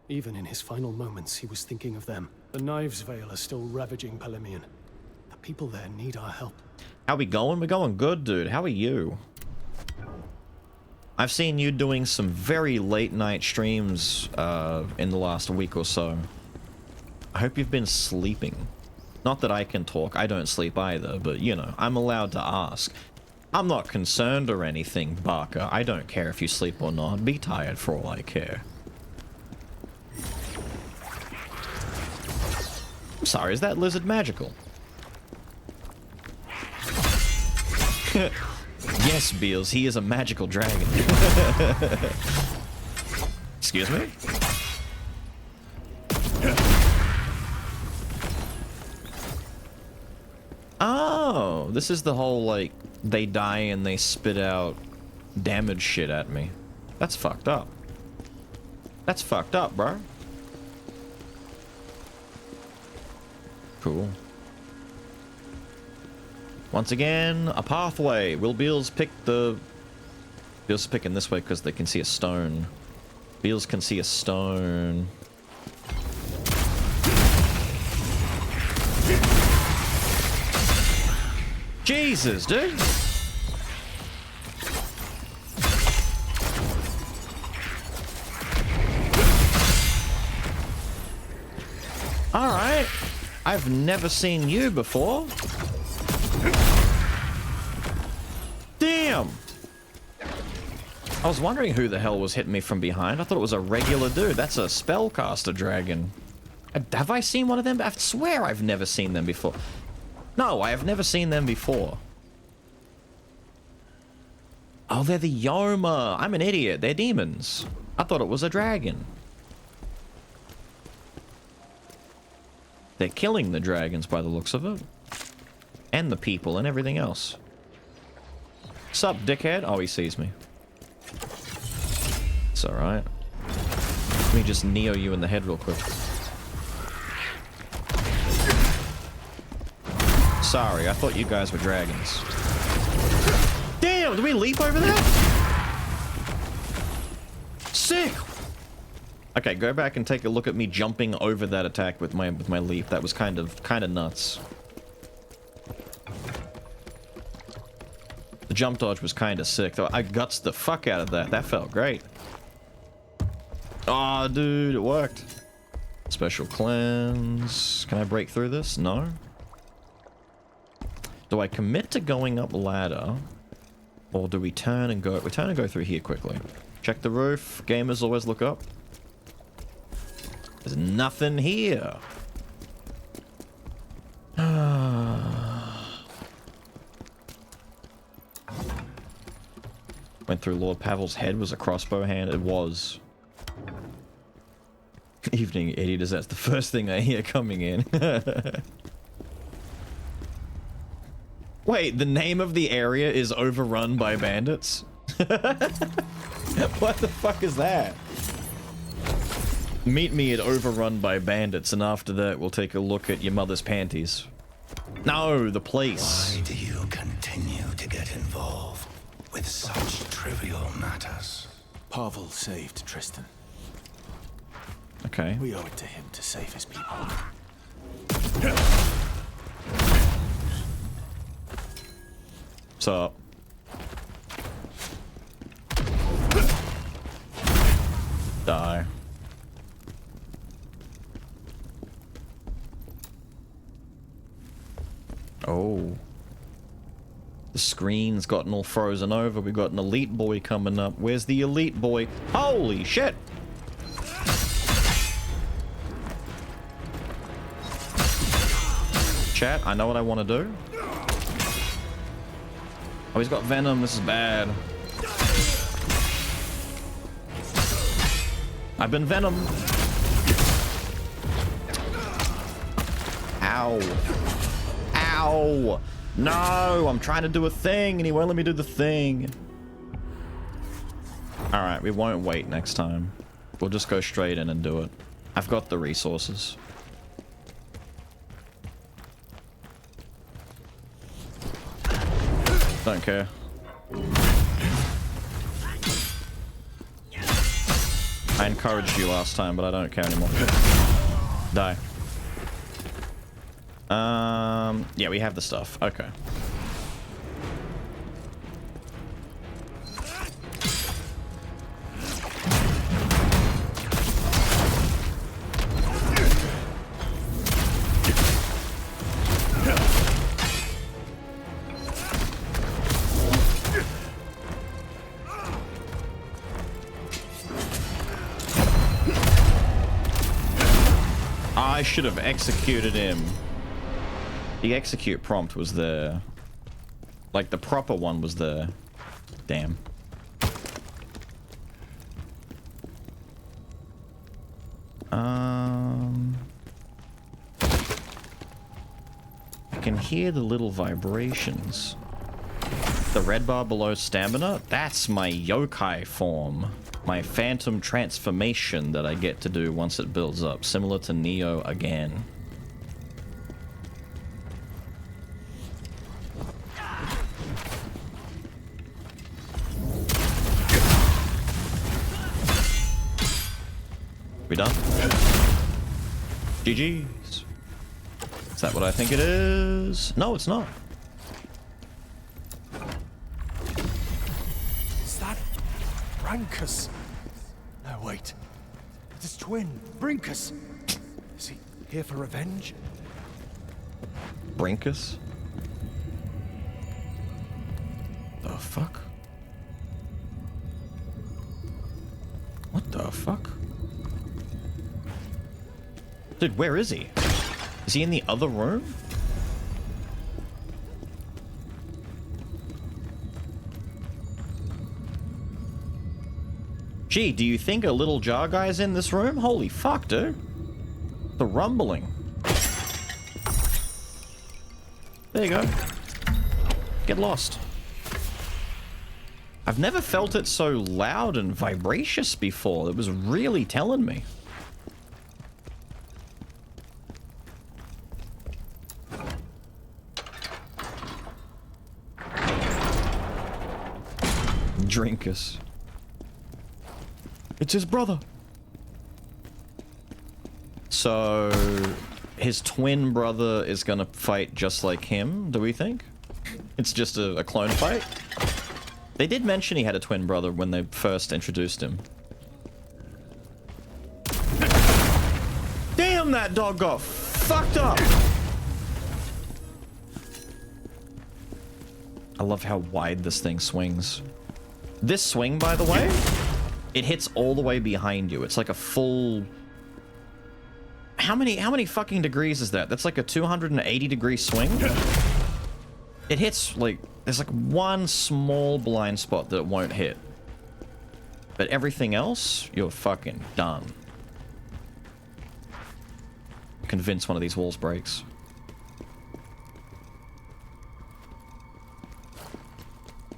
Even in his final moments, he was thinking of them. The Knives Vale are still ravaging Palemian. The people there need our help. How we going? We're going good, dude. How are you? I've seen you doing some very late night streams in the last week or so. I hope you've been sleeping. Not that I can talk. I don't sleep either, but, you know, I'm allowed to ask. I'm not concerned or anything, Barker. I don't care if you sleep or not. Be tired for all I care. I'm sorry, is that lizard magical? Yes, Beals, he is a magical dragon. Excuse me? Oh, this is the whole, like, they die and they spit out damage shit at me. That's fucked up. That's fucked up, bro. Cool. Once again, a pathway. Will Beals pick the... Beals picking this way because they can see a stone. Beals can see a stone. Jesus, dude! Alright. I've never seen you before. Damn! I was wondering who the hell was hitting me from behind. I thought it was a regular dude. That's a spellcaster dragon. Have I seen one of them? I swear I've never seen them before. No, I have never seen them before. Oh, they're the Yoma. I'm an idiot. They're demons. I thought it was a dragon. They're killing the dragons by the looks of it. And the people and everything else. Sup, dickhead? Oh, he sees me. It's alright. Let me just Neo you in the head real quick. Sorry, I thought you guys were dragons. Damn, did we leap over that? Sick! Okay, go back and take a look at me jumping over that attack with my leap. That was kind of nuts. The jump dodge was kind of sick, though. I gutsed the fuck out of that. That felt great. Aw, dude, it worked. Special cleanse. Can I break through this? No. Do I commit to going up ladder? Or do we turn and go? We turn and go through here quickly. Check the roof. Gamers always look up. There's nothing here. Went through Lord Pavel's head. Was a crossbow hand? It was. Evening, idiots. That's the first thing I hear coming in. Wait, the name of the area is overrun by bandits? What the fuck is that? Meet me at overrun by bandits, and after that we'll take a look at your mother's panties. No, the place. Why do you continue to get involved with with such trivial matters. Pavel saved Tristan. Okay. We owe it to him to save his people. What's up? Die. Oh. The screen's gotten all frozen over. We've got an elite boy coming up. Where's the elite boy? Holy shit! Chat, I know what I want to do. Oh, he's got venom. This is bad. I've been venom. Ow. Ow. No, I'm trying to do a thing and he won't let me do the thing. Alright, we won't wait next time. We'll just go straight in and do it. I've got the resources. Don't care. I encouraged you last time, but I don't care anymore. Die. Yeah, we have the stuff. Okay. I should have executed him. The execute prompt was there. Like, the proper one was there. Damn. I can hear the little vibrations. The red bar below stamina? That's my yokai form. My phantom transformation that I get to do once it builds up. Similar to Neo again. We done? GG's. Is that what I think it is? No, it's not. Is that Brankus? No, wait. It's his twin, Brinkus. Is he here for revenge? Brinkus? The fuck? What the fuck? Dude, where is he? Is he in the other room? Gee, do you think a little jar guy's in this room? Holy fuck, dude. The rumbling. There you go. Get lost. I've never felt it so loud and vibracious before. It was really telling me. Drinkus. It's his brother. So, his twin brother is gonna fight just like him, do we think? It's just a clone fight? They did mention he had a twin brother when they first introduced him. Damn, that dog got fucked up! I love how wide this thing swings. This swing, by the way, it hits all the way behind you. It's like a full... How many fucking degrees is that? That's like a 280 degree swing? It hits, like, there's like one small blind spot that it won't hit. But everything else, you're fucking done. Convinced one of these walls breaks.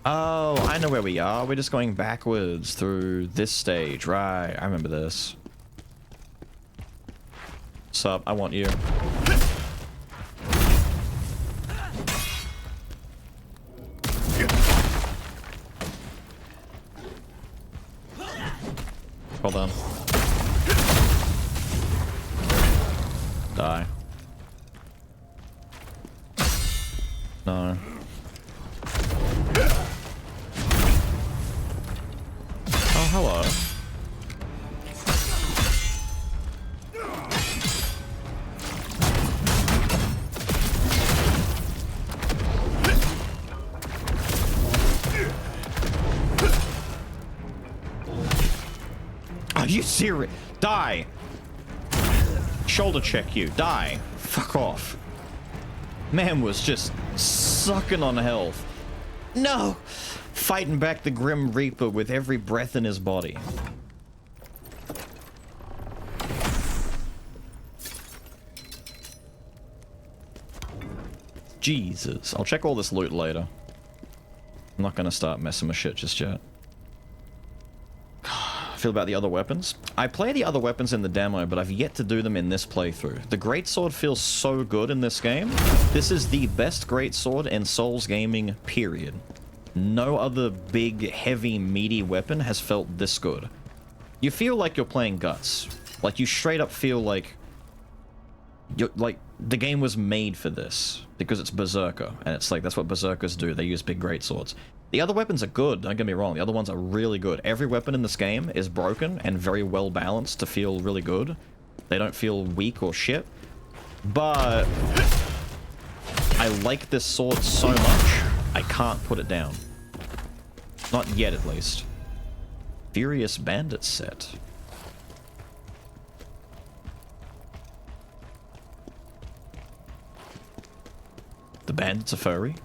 Oh, I know where we are. We're just going backwards through this stage. Right, I remember this. Sup, I want you. Well done. Die. No. Oh, hello. Are you serious? Die! Shoulder check you. Die. Fuck off. Man was just sucking on health. No! Fighting back the Grim Reaper with every breath in his body. Jesus. I'll check all this loot later. I'm not gonna start messing with shit just yet. Feel about the other weapons? I play the other weapons in the demo, but I've yet to do them in this playthrough. The greatsword feels so good in this game. This is the best greatsword in Souls gaming, period. No other big, heavy, meaty weapon has felt this good. You feel like you're playing Guts. Like, you straight up feel like... the game was made for this. Because it's Berserker, and it's like, that's what Berserkers do. They use big greatswords. The other weapons are good, don't get me wrong. The other ones are really good. Every weapon in this game is broken and very well balanced to feel really good. They don't feel weak or shit. But I like this sword so much, I can't put it down. Not yet, at least. Furious Bandit set. The bandits are furry.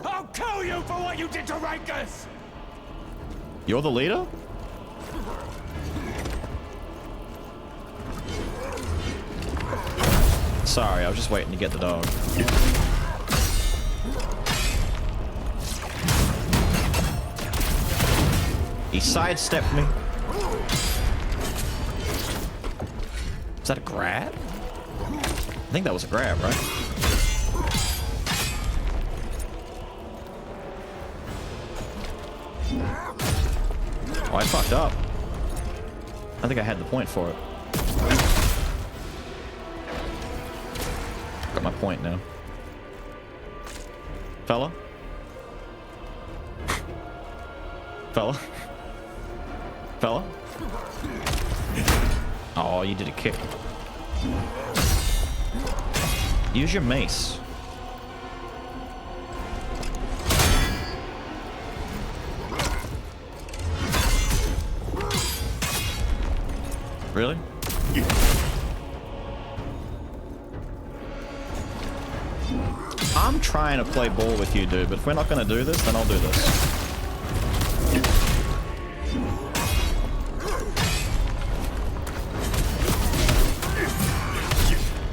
I'll kill you for what you did to Rankus! You're the leader? Sorry, I was just waiting to get the dog. He sidestepped me. Is that a grab? I think that was a grab, right? Oh, I fucked up. I think I had the point for it. Got my point now. Fella? Fella? Fella? Oh, you did a kick. Use your mace. Really? I'm trying to play ball with you, dude, but if we're not gonna do this, then I'll do this.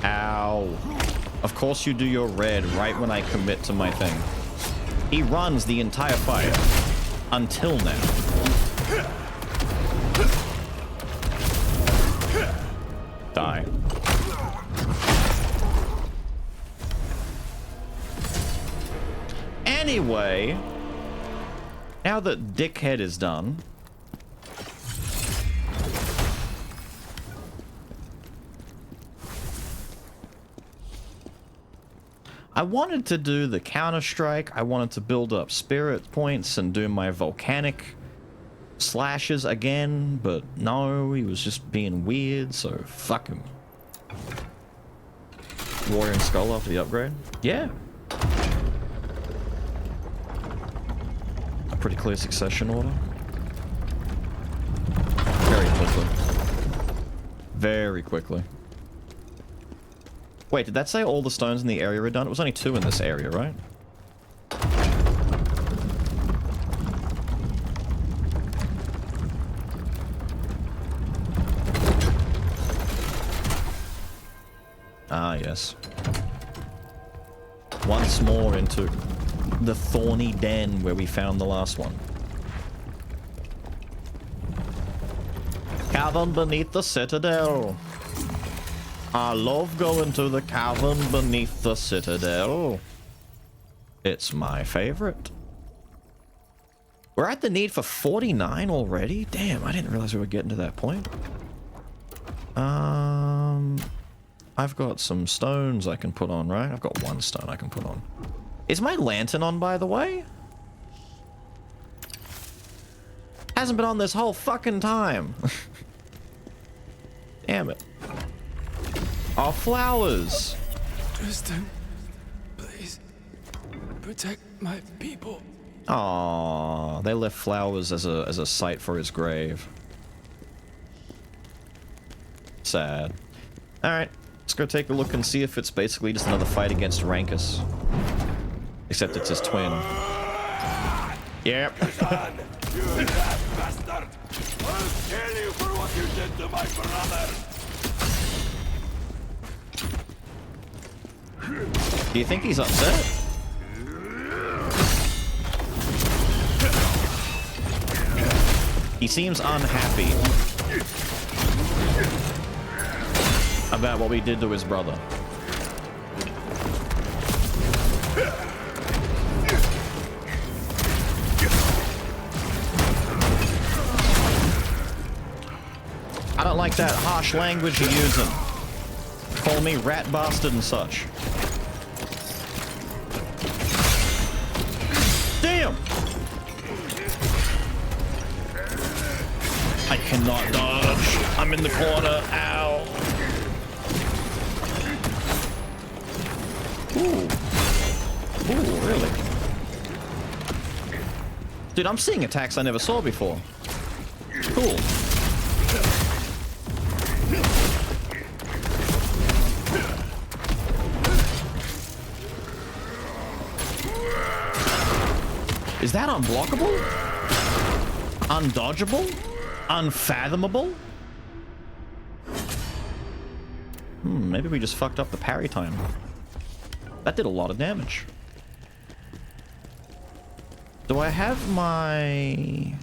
Ow. Of course you do your red right when I commit to my thing. He runs the entire fight. Until now. Die. Anyway, now that Dickhead is done, I wanted to do the Counter-Strike. I wanted to build up spirit points and do my volcanic slashes again, but no, he was just being weird, so fuck him. Warrior and Skull after the upgrade? Yeah. A pretty clear succession order. Very quickly. Very quickly. Wait, did that say all the stones in the area are done? It was only 2 in this area, right? Ah, yes. Once more into the thorny den where we found the last one. Cavern beneath the citadel. I love going to the cavern beneath the citadel. It's my favorite. We're at the need for 49 already? Damn, I didn't realize we were getting to that point. I've got some stones I can put on, right? I've got one stone I can put on. Is my lantern on, by the way? Hasn't been on this whole fucking time. Damn it. Oh, flowers. Tristan, please protect my people. Aww, they left flowers as a site for his grave. Sad. Alright, let's go take a look and see if it's basically just another fight against Rankus. Except it's his twin. Yep. Khazan, you rat bastard! I'll kill you for what you did to my brother! Do you think he's upset? He seems unhappy about what we did to his brother. I don't like that harsh language you're using. Call me rat bastard and such. Damn! I cannot dodge. I'm in the corner. Ow. Ooh. Ooh, really? Dude, I'm seeing attacks I never saw before. Cool. Is that unblockable? Undodgeable? Unfathomable? Maybe we just fucked up the parry time. That did a lot of damage. Do I have my... I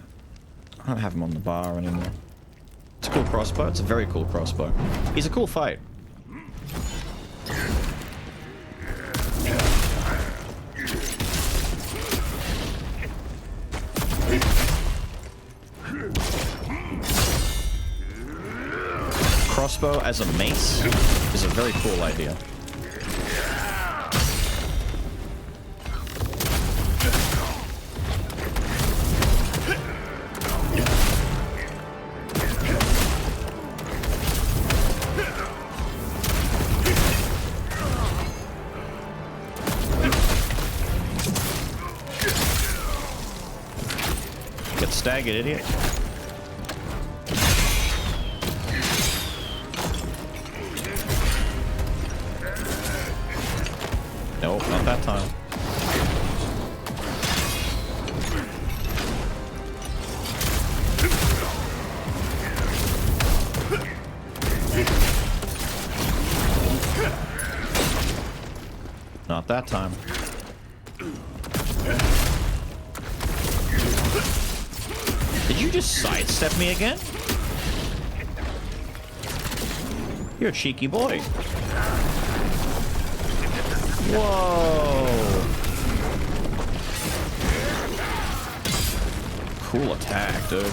don't have him on the bar anymore. It's a cool crossbow. It's a very cool crossbow. He's a cool fight. Crossbow as a mace is a very cool idea. Get staggered, idiot. Nope, not that time. Not that time. Did you just sidestep me again? You're a cheeky boy. Whoa. Cool attack, dude.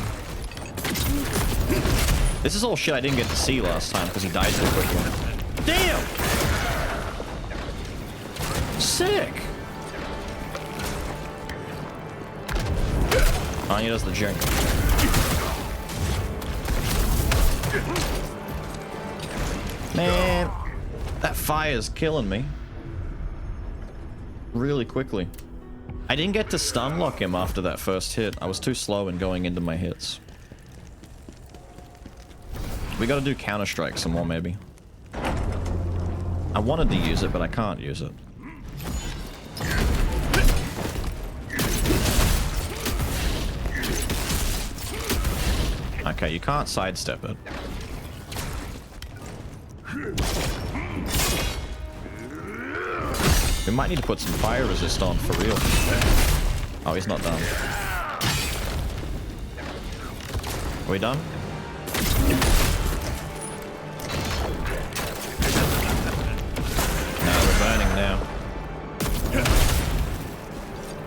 This is all shit I didn't get to see last time because he died so quickly. Damn! Sick! Oh, he does the jerk. Man, that fire's killing me. Really quickly. I didn't get to stun lock him after that first hit. I was too slow in going into my hits. We gotta do Counter-Strike some more, maybe. I wanted to use it, but I can't use it. Okay, you can't sidestep it. We might need to put some fire resist on for real. Oh, he's not done. Are we done? No, we're burning now.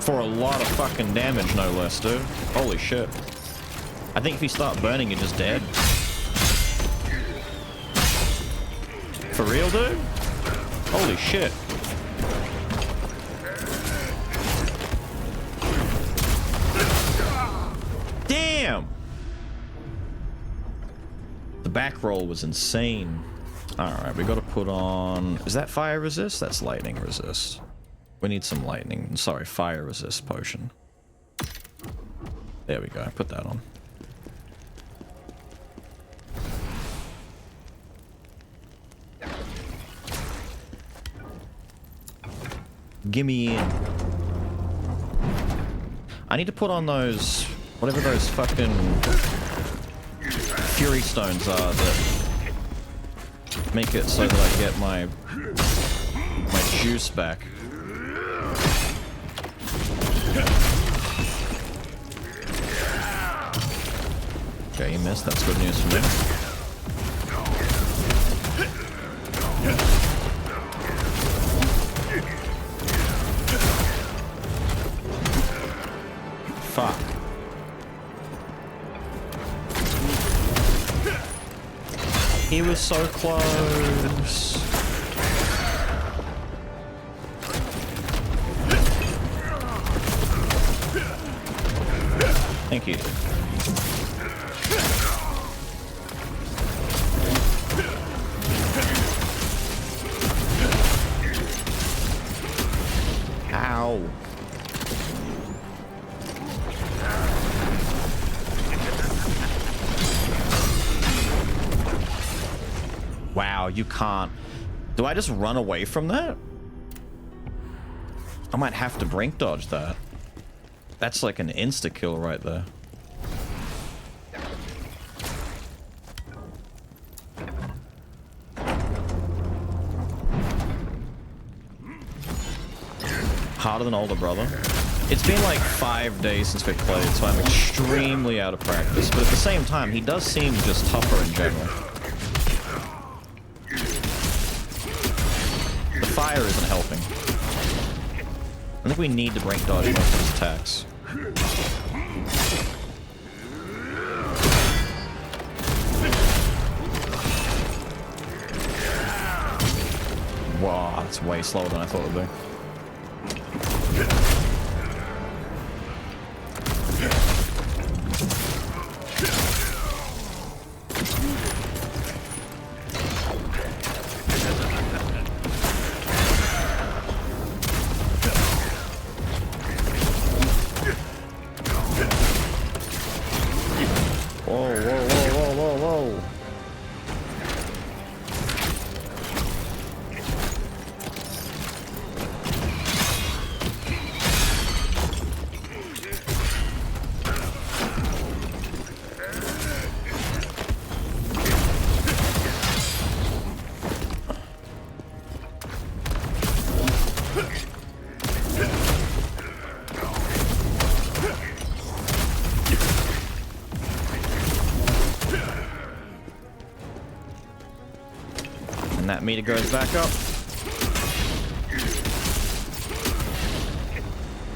For a lot of fucking damage, no less, dude. Holy shit. I think if you start burning, you're just dead. For real, dude? Holy shit. Damn! The back roll was insane. Alright, we gotta put on... Is that fire resist? That's lightning resist. We need some lightning. Sorry, fire resist potion. There we go. Put that on. Gimme in. I need to put on those... Whatever those fucking... Fury stones are that... Make it so that I get my juice back. Okay, you missed. That's good news for me. Fuck. He was so close. Thank you. Ow. Wow, you can't. Do I just run away from that? I might have to brink dodge that. That's like an insta-kill right there. Harder than older brother. It's been like 5 days since we played, so I'm extremely out of practice. But at the same time, he does seem just tougher in general. The fire isn't helping. I think we need to brink dodge most of his attacks. Wow, that's way slower than I thought it would be. That meter goes back up.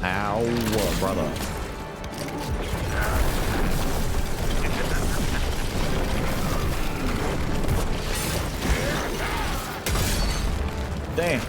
Ow, brother. Damn.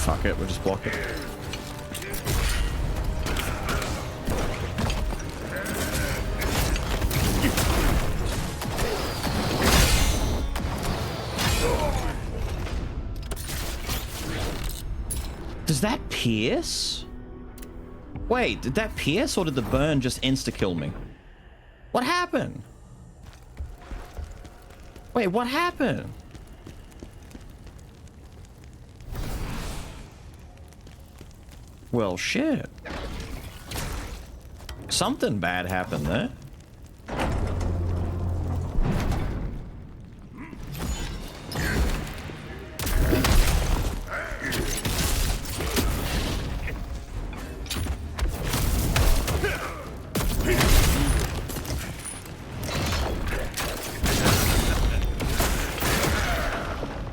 Fuck it, we'll just block it. Does that pierce? Wait, did that pierce or did the burn just insta-kill me? What happened? Wait, what happened? Well, shit. Something bad happened there.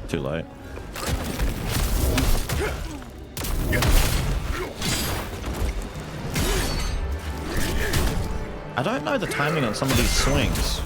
Too late. I don't know the timing on some of these swings.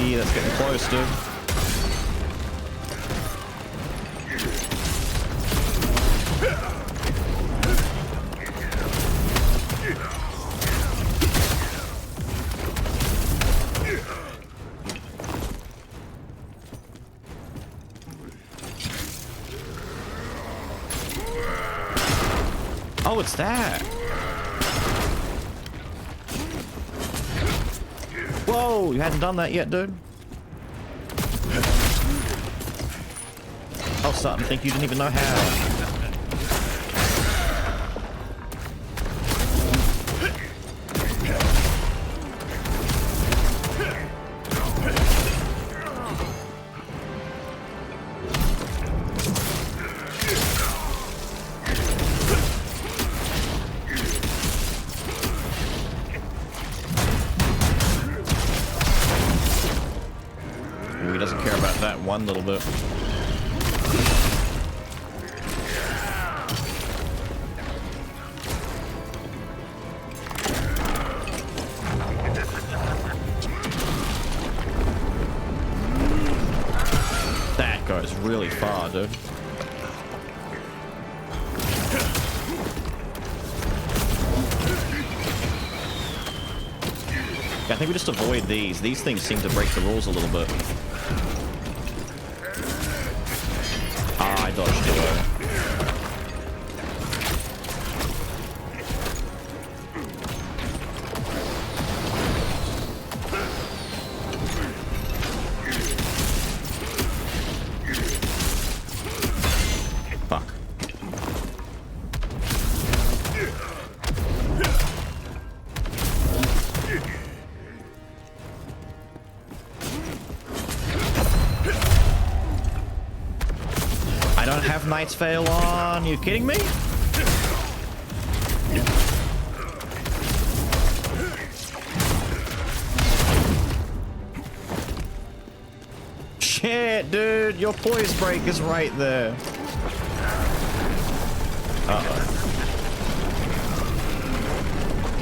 Yeah, that's getting close, dude. Oh, it's that. Whoa, you hadn't done that yet, dude? I was starting to think you didn't even know how. He doesn't care about that one little bit. That goes really far, dude. I think we just avoid these. These things seem to break the rules a little bit. Ah, I dodged it. Fuck. I don't have Knight's Veil on. You kidding me? Shit, dude. Your poise break is right there. Uh-oh.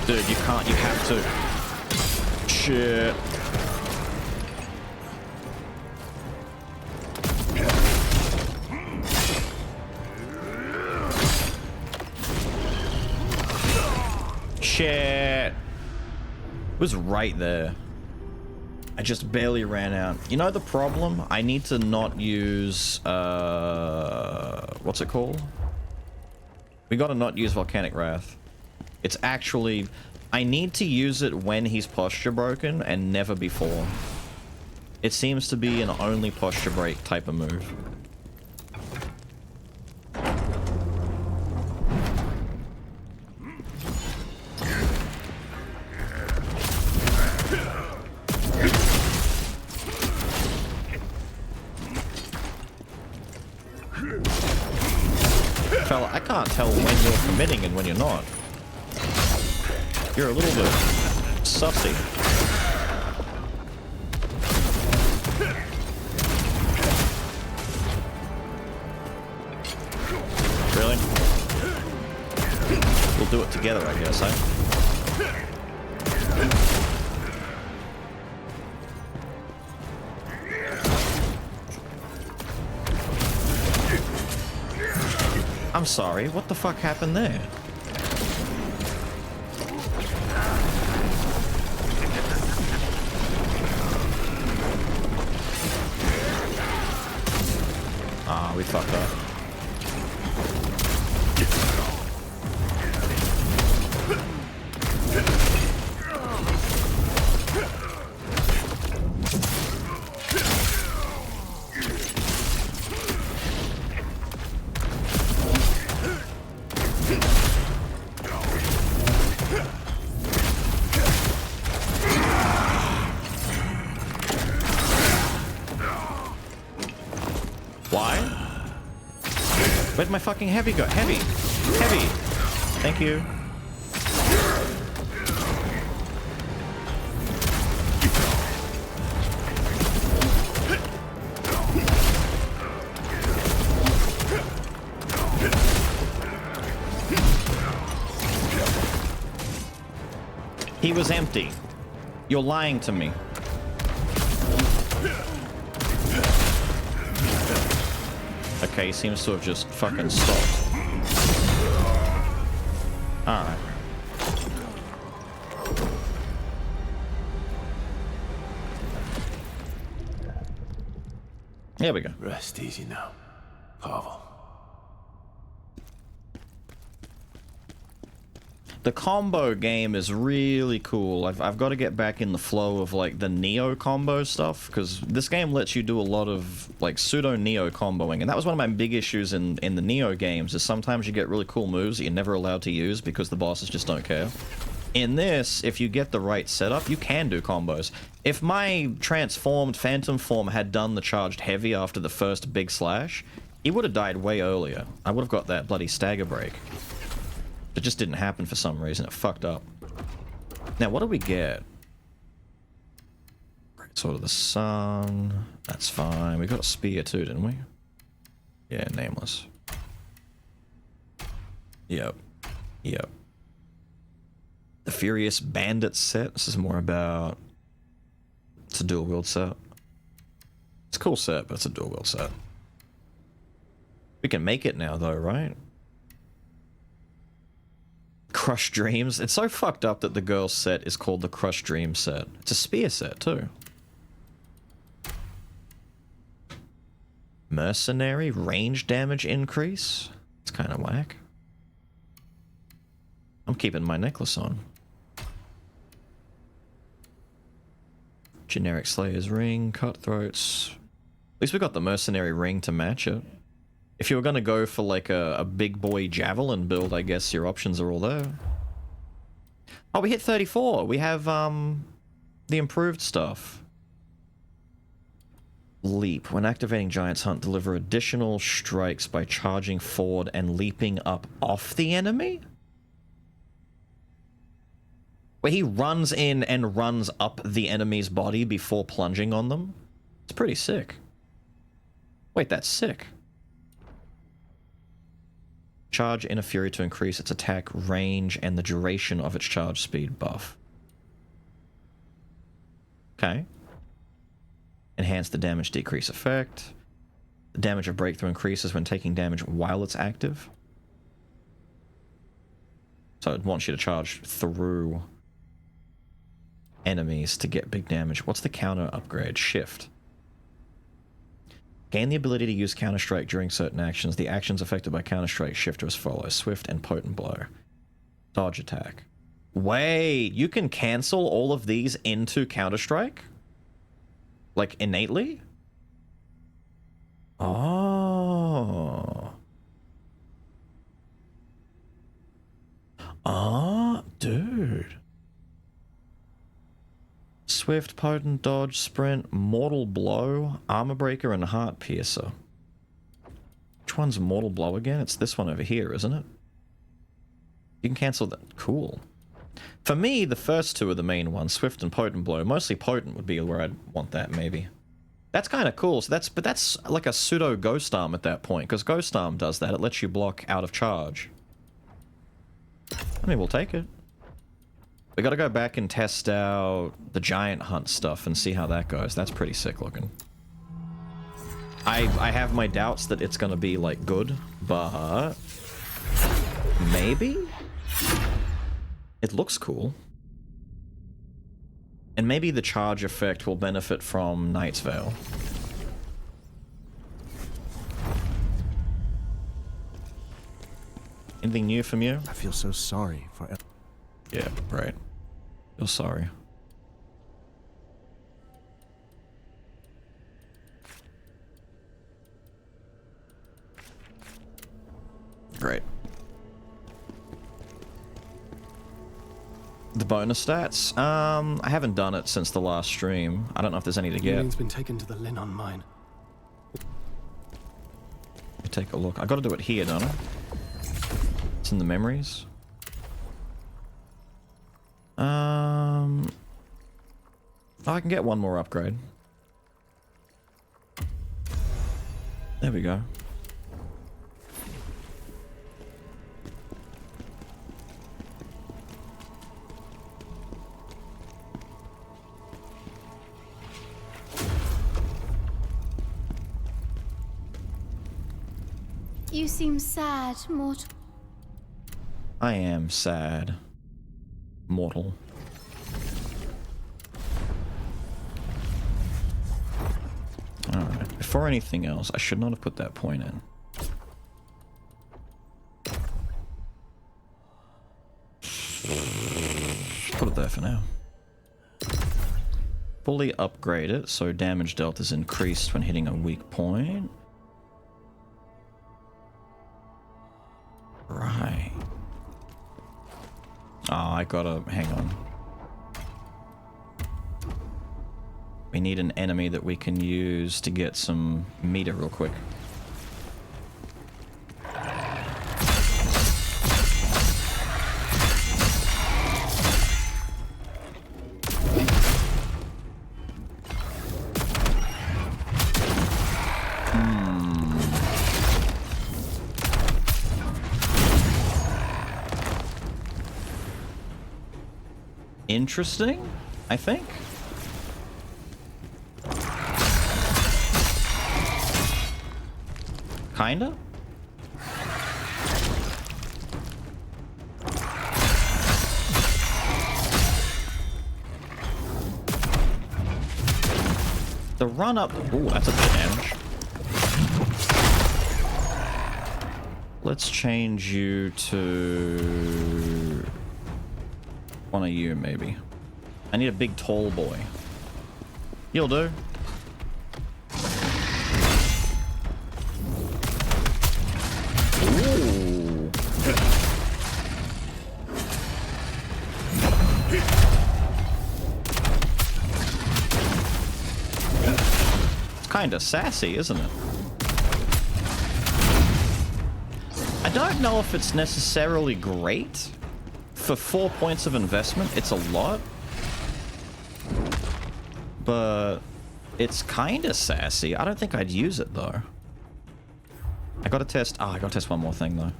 Dude, you can't. You have to. Shit. Shit. It was right there. I just barely ran out. You know the problem? I need to not use, what's it called? We gotta not use Volcanic Wrath. It's actually... I need to use it when he's posture broken and never before. It seems to be an only posture break type of move. Fella, I can't tell when you're committing and when you're not. You're a little bit sussy. Really? We'll do it together, I guess, eh? I'm sorry, what the fuck happened there? Ah, we fucked up. Why? Where'd my fucking heavy go? Heavy! Heavy! Thank you. He was empty. You're lying to me. Okay, he seems to have just fucking stopped. Alright. There we go. Rest easy now, Pavel. The combo game is really cool. I've got to get back in the flow of like the Neo combo stuff, because this game lets you do a lot of like pseudo Neo comboing, and that was one of my big issues in the Neo games, is sometimes you get really cool moves that you're never allowed to use because the bosses just don't care. In this, if you get the right setup, you can do combos. If my transformed phantom form had done the charged heavy after the first big slash, he would have died way earlier. I would have got that bloody stagger break. It just didn't happen for some reason. It fucked up. Now, what do we get? Great Sword of the Sun. That's fine. We got a spear too, didn't we? Yeah, nameless. Yep. Yep. The Furious Bandit set. This is more about... It's a dual wield set. It's a cool set, but it's a dual wield set. We can make it now though, right? Crush Dreams. It's so fucked up that the girl's set is called the Crush Dreams set. It's a spear set too. Mercenary range damage increase. It's kind of whack. I'm keeping my necklace on. Generic Slayer's ring, cutthroats. At least we got the mercenary ring to match it. If you were going to go for like a big boy javelin build, I guess your options are all there. Oh, we hit 34. We have the improved stuff. Leap. When activating Giant's Hunt, deliver additional strikes by charging forward and leaping up off the enemy? Where he runs in and runs up the enemy's body before plunging on them? It's pretty sick. Wait, that's sick. Charge Inner Fury to increase its attack range and the duration of its charge speed buff. Okay. Enhance the damage decrease effect. The damage of breakthrough increases when taking damage while it's active. So it wants you to charge through enemies to get big damage. What's the counter upgrade? Shift. Gain the ability to use Counter-Strike during certain actions. The actions affected by Counter-Strike shift are as follows. Swift and Potent Blow. Dodge attack. Wait, you can cancel all of these into Counter-Strike? Like, innately? Oh. Ah, dude. Swift, Potent, Dodge, Sprint, Mortal Blow, Armor Breaker, and Heart Piercer. Which one's Mortal Blow again? It's this one over here, isn't it? You can cancel that. Cool. For me, the first two are the main ones, Swift and Potent Blow. Mostly Potent would be where I'd want that, maybe. That's kind of cool. So but that's like a pseudo Ghost Arm at that point, because Ghost Arm does that. It lets you block out of charge. I mean, we'll take it. We gotta go back and test out the Giant Hunt stuff and see how that goes. That's pretty sick looking. I have my doubts that it's gonna be, like, good, but... maybe? It looks cool. And maybe the charge effect will benefit from Knight's Veil. Anything new from you? I feel so sorry for... Yeah, right. Feel sorry. Great. The bonus stats? I haven't done it since the last stream. I don't know if there's any to get. Eileen's been taken to the Linnon mine. Let me take a look. I gotta do it here, don't I? It's in the memories. Oh, I can get one more upgrade. There we go. You seem sad, mortal. I am sad. Mortal. Alright, before anything else, I should not have put that point in. Put it there for now. Fully upgrade it, so damage dealt is increased when hitting a weak point. Right. Oh, I gotta... hang on. We need an enemy that we can use to get some meter real quick. Interesting, I think. Kinda? The run up... Ooh, that's a bit of damage. Let's change you to... one of you, maybe. I need a big, tall boy. You'll do. Ooh. It's kinda sassy, isn't it? I don't know if it's necessarily great. For 4 points of investment, it's a lot. But it's kinda sassy. I don't think I'd use it, though. I gotta test... I gotta test one more thing, though.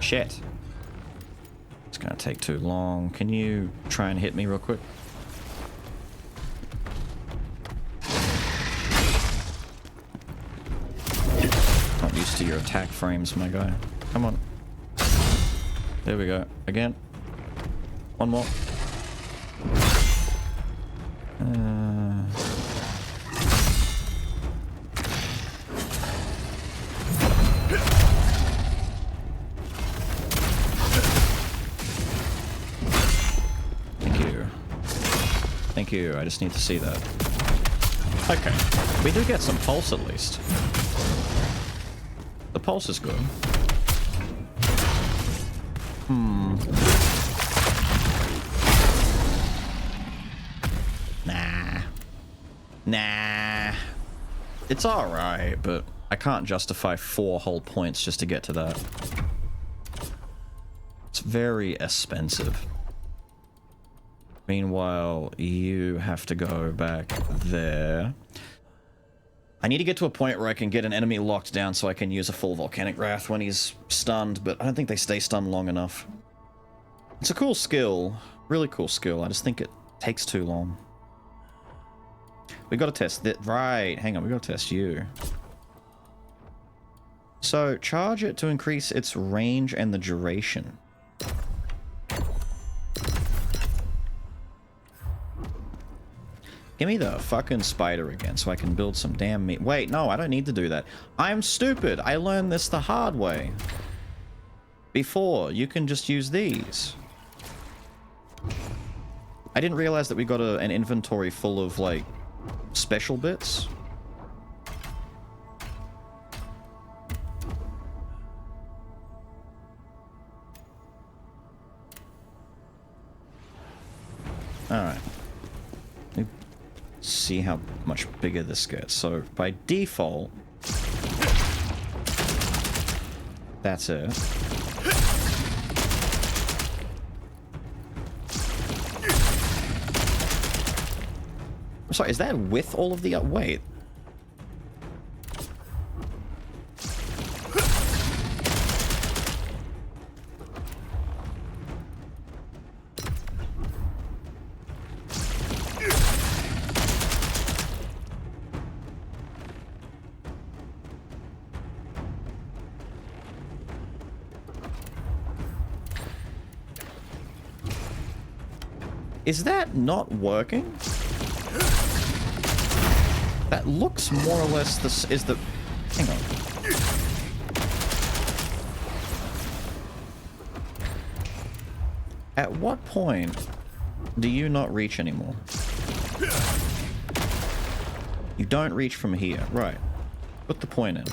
Shit. It's gonna take too long. Can you try and hit me real quick? Not used to your attack frames, my guy. Come on. There we go. Again. One more. Thank you. Thank you. I just need to see that. Okay. We do get some pulse at least. The pulse is good. Nah. It's alright, but I can't justify 4 whole points just to get to that. It's very expensive. Meanwhile, you have to go back there. I need to get to a point where I can get an enemy locked down so I can use a full Volcanic Wrath when he's stunned, but I don't think they stay stunned long enough. It's a cool skill. Really cool skill. I just think it takes too long. We gotta test that. Right, hang on, we gotta test you. So, charge it to increase its range and the duration. Give me the fucking spider again so I can build some damn meat. Wait, no, I don't need to do that. I'm stupid. I learned this the hard way. Before, you can just use these. I didn't realize that we got an inventory full of, like, special bits. Alright. Let me see how much bigger this gets. So, by default... That's it. I'm sorry, is that with all of the... wait. Is that not working? That looks more or less this is the... Hang on. At what point do you not reach anymore? You don't reach from here. Right. Put the point in.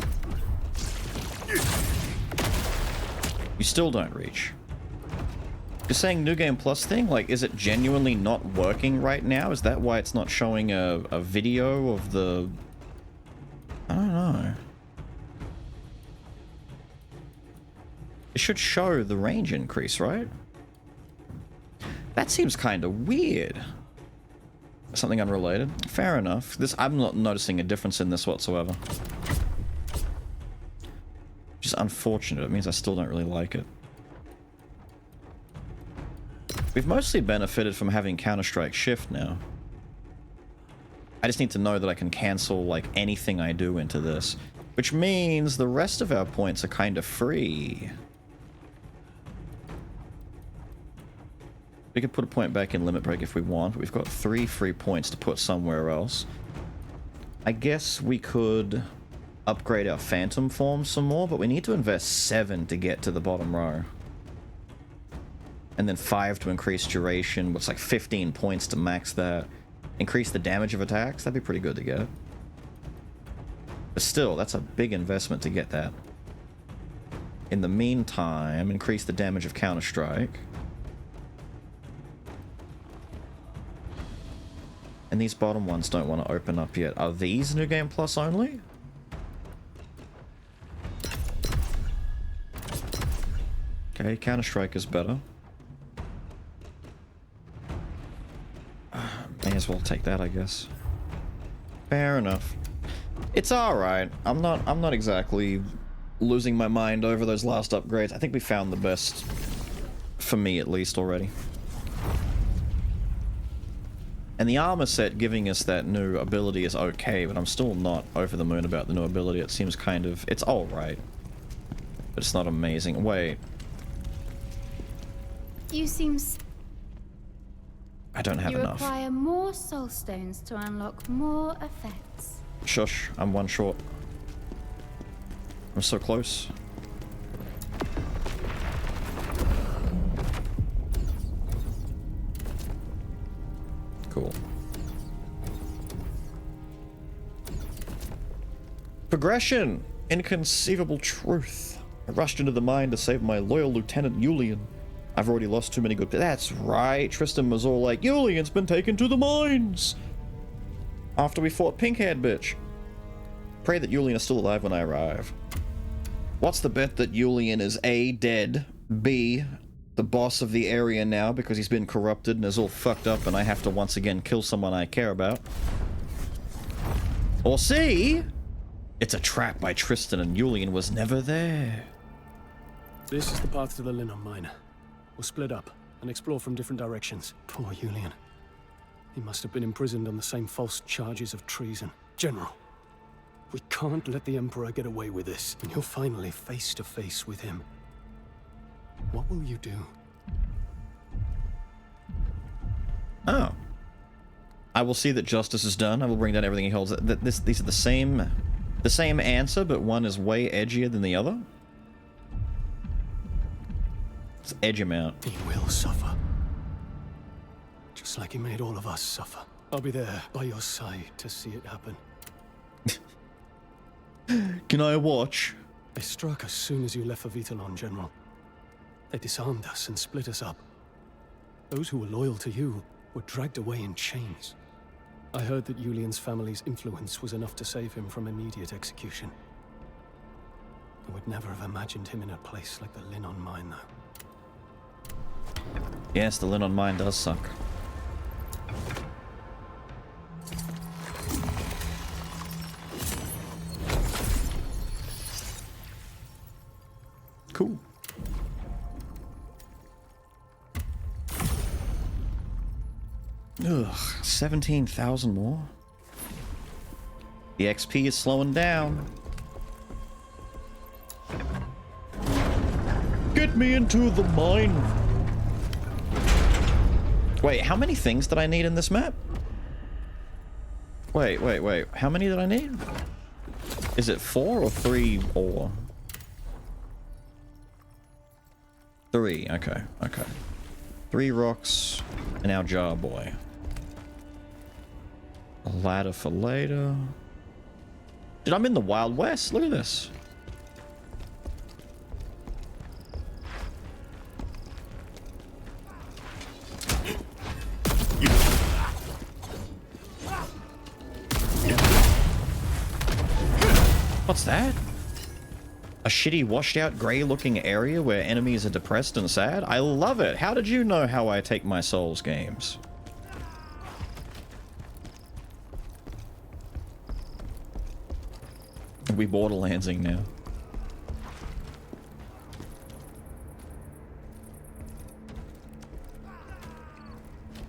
You still don't reach. You're saying New Game Plus thing? Like, is it genuinely not working right now? Is that why it's not showing a video of the... I don't know. It should show the range increase, right? That seems kind of weird. Something unrelated. Fair enough. I'm not noticing a difference in this whatsoever. Just unfortunate. It means I still don't really like it. We've mostly benefited from having Counter-Strike Shift now. I just need to know that I can cancel, like, anything I do into this. Which means the rest of our points are kind of free. We could put a point back in Limit Break if we want, but we've got 3 free points to put somewhere else. I guess we could upgrade our Phantom form some more, but we need to invest 7 to get to the bottom row. And then 5 to increase duration. What's like 15 points to max that. Increase the damage of attacks. That'd be pretty good to get. But still, that's a big investment to get that. In the meantime, increase the damage of Counter-Strike. And these bottom ones don't want to open up yet. Are these New Game Plus only? Okay, Counter-Strike is better. May as well take that, I guess. Fair enough. It's alright. I'm not exactly losing my mind over those last upgrades. I think we found the best, for me at least, already. And the armor set giving us that new ability is okay, but I'm still not over the moon about the new ability. It seems kind of... It's alright. But it's not amazing. Wait. You seem... I don't have enough. You require more soul stones to unlock more effects. Shush, I'm one short. I'm so close. Cool. Progression! Inconceivable truth. I rushed into the mine to save my loyal Lieutenant Julian. I've already lost too many good... That's right. Tristan was all like, Julian's been taken to the mines! After we fought Pink-haired bitch. Pray that Julian is still alive when I arrive. What's the bet that Julian is A, dead, B, the boss of the area now because he's been corrupted and is all fucked up and I have to once again kill someone I care about? Or C, it's a trap by Tristan and Julian was never there. This is the path to the Linnon mine. We'll split up and explore from different directions. Poor Julian. He must have been imprisoned on the same false charges of treason. General, we can't let the Emperor get away with this, and you're finally face to face with him. What will you do? Oh. I will see that justice is done. I will bring down everything he holds. These are the same answer, but one is way edgier than the other. Let's edge him out. He will suffer. Just like he made all of us suffer. I'll be there by your side to see it happen. Can I watch? They struck as soon as you left for Vitalon, General. They disarmed us and split us up. Those who were loyal to you were dragged away in chains. I heard that Julian's family's influence was enough to save him from immediate execution. I would never have imagined him in a place like the Linnon mine, though. Yes, the Linnon mine does suck. Cool. Ugh, 17,000 more? The XP is slowing down. Get me into the mine! Wait, how many things did I need in this map? Wait. How many did I need? Is it 4 or 3 ore? 3, okay. 3 rocks and our jar boy. A ladder for later. Dude, I'm in the Wild West. Look at this. What's that? A shitty, washed-out, grey-looking area where enemies are depressed and sad? I love it! How did you know how I take my Souls games? Are we Borderlandsing now?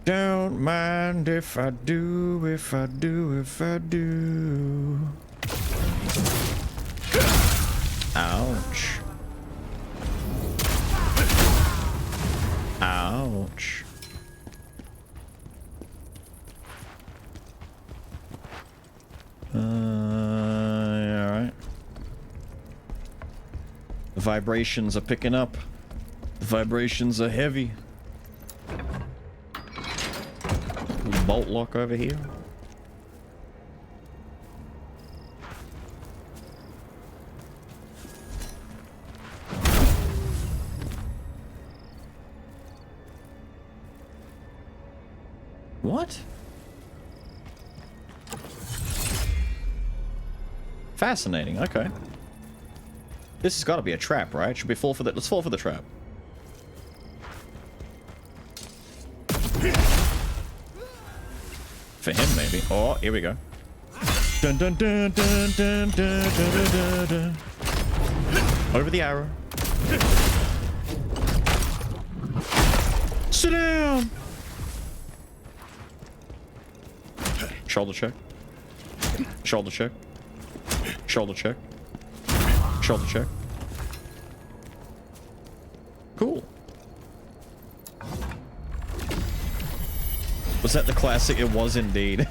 Don't mind if I do, if I do, if I do. Ouch. Ouch. Alright. The vibrations are picking up. The vibrations are heavy. Bolt lock over here. What? Fascinating, okay. This has got to be a trap, right? Should we fall for the... Let's fall for the trap. For him, maybe. Oh, here we go. Dun dun dun dun dun dun dun dun dun. Over the arrow. Sit down! Shoulder check. Shoulder check. Shoulder check. Shoulder check. Cool. Was that the classic? It was indeed.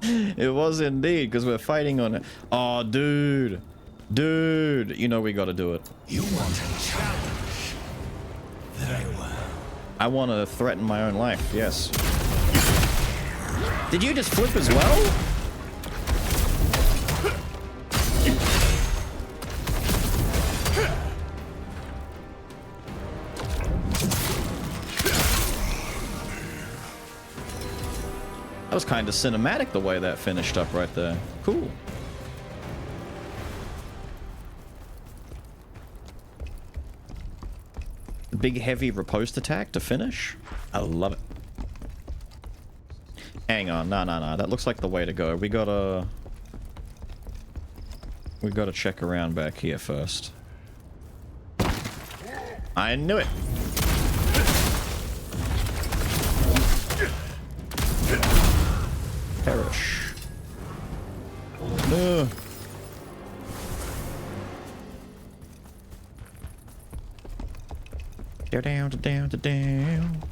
It was indeed, because we're fighting on it. Oh, dude. Dude. You know we gotta do it. You want a challenge? Very well. I want to threaten my own life, yes. Did you just flip as well? That was kind of cinematic the way that finished up right there. Cool. The big heavy riposte attack to finish. I love it. Hang on, no. That looks like the way to go. We gotta check around back here first. I knew it. Perish. No. Down.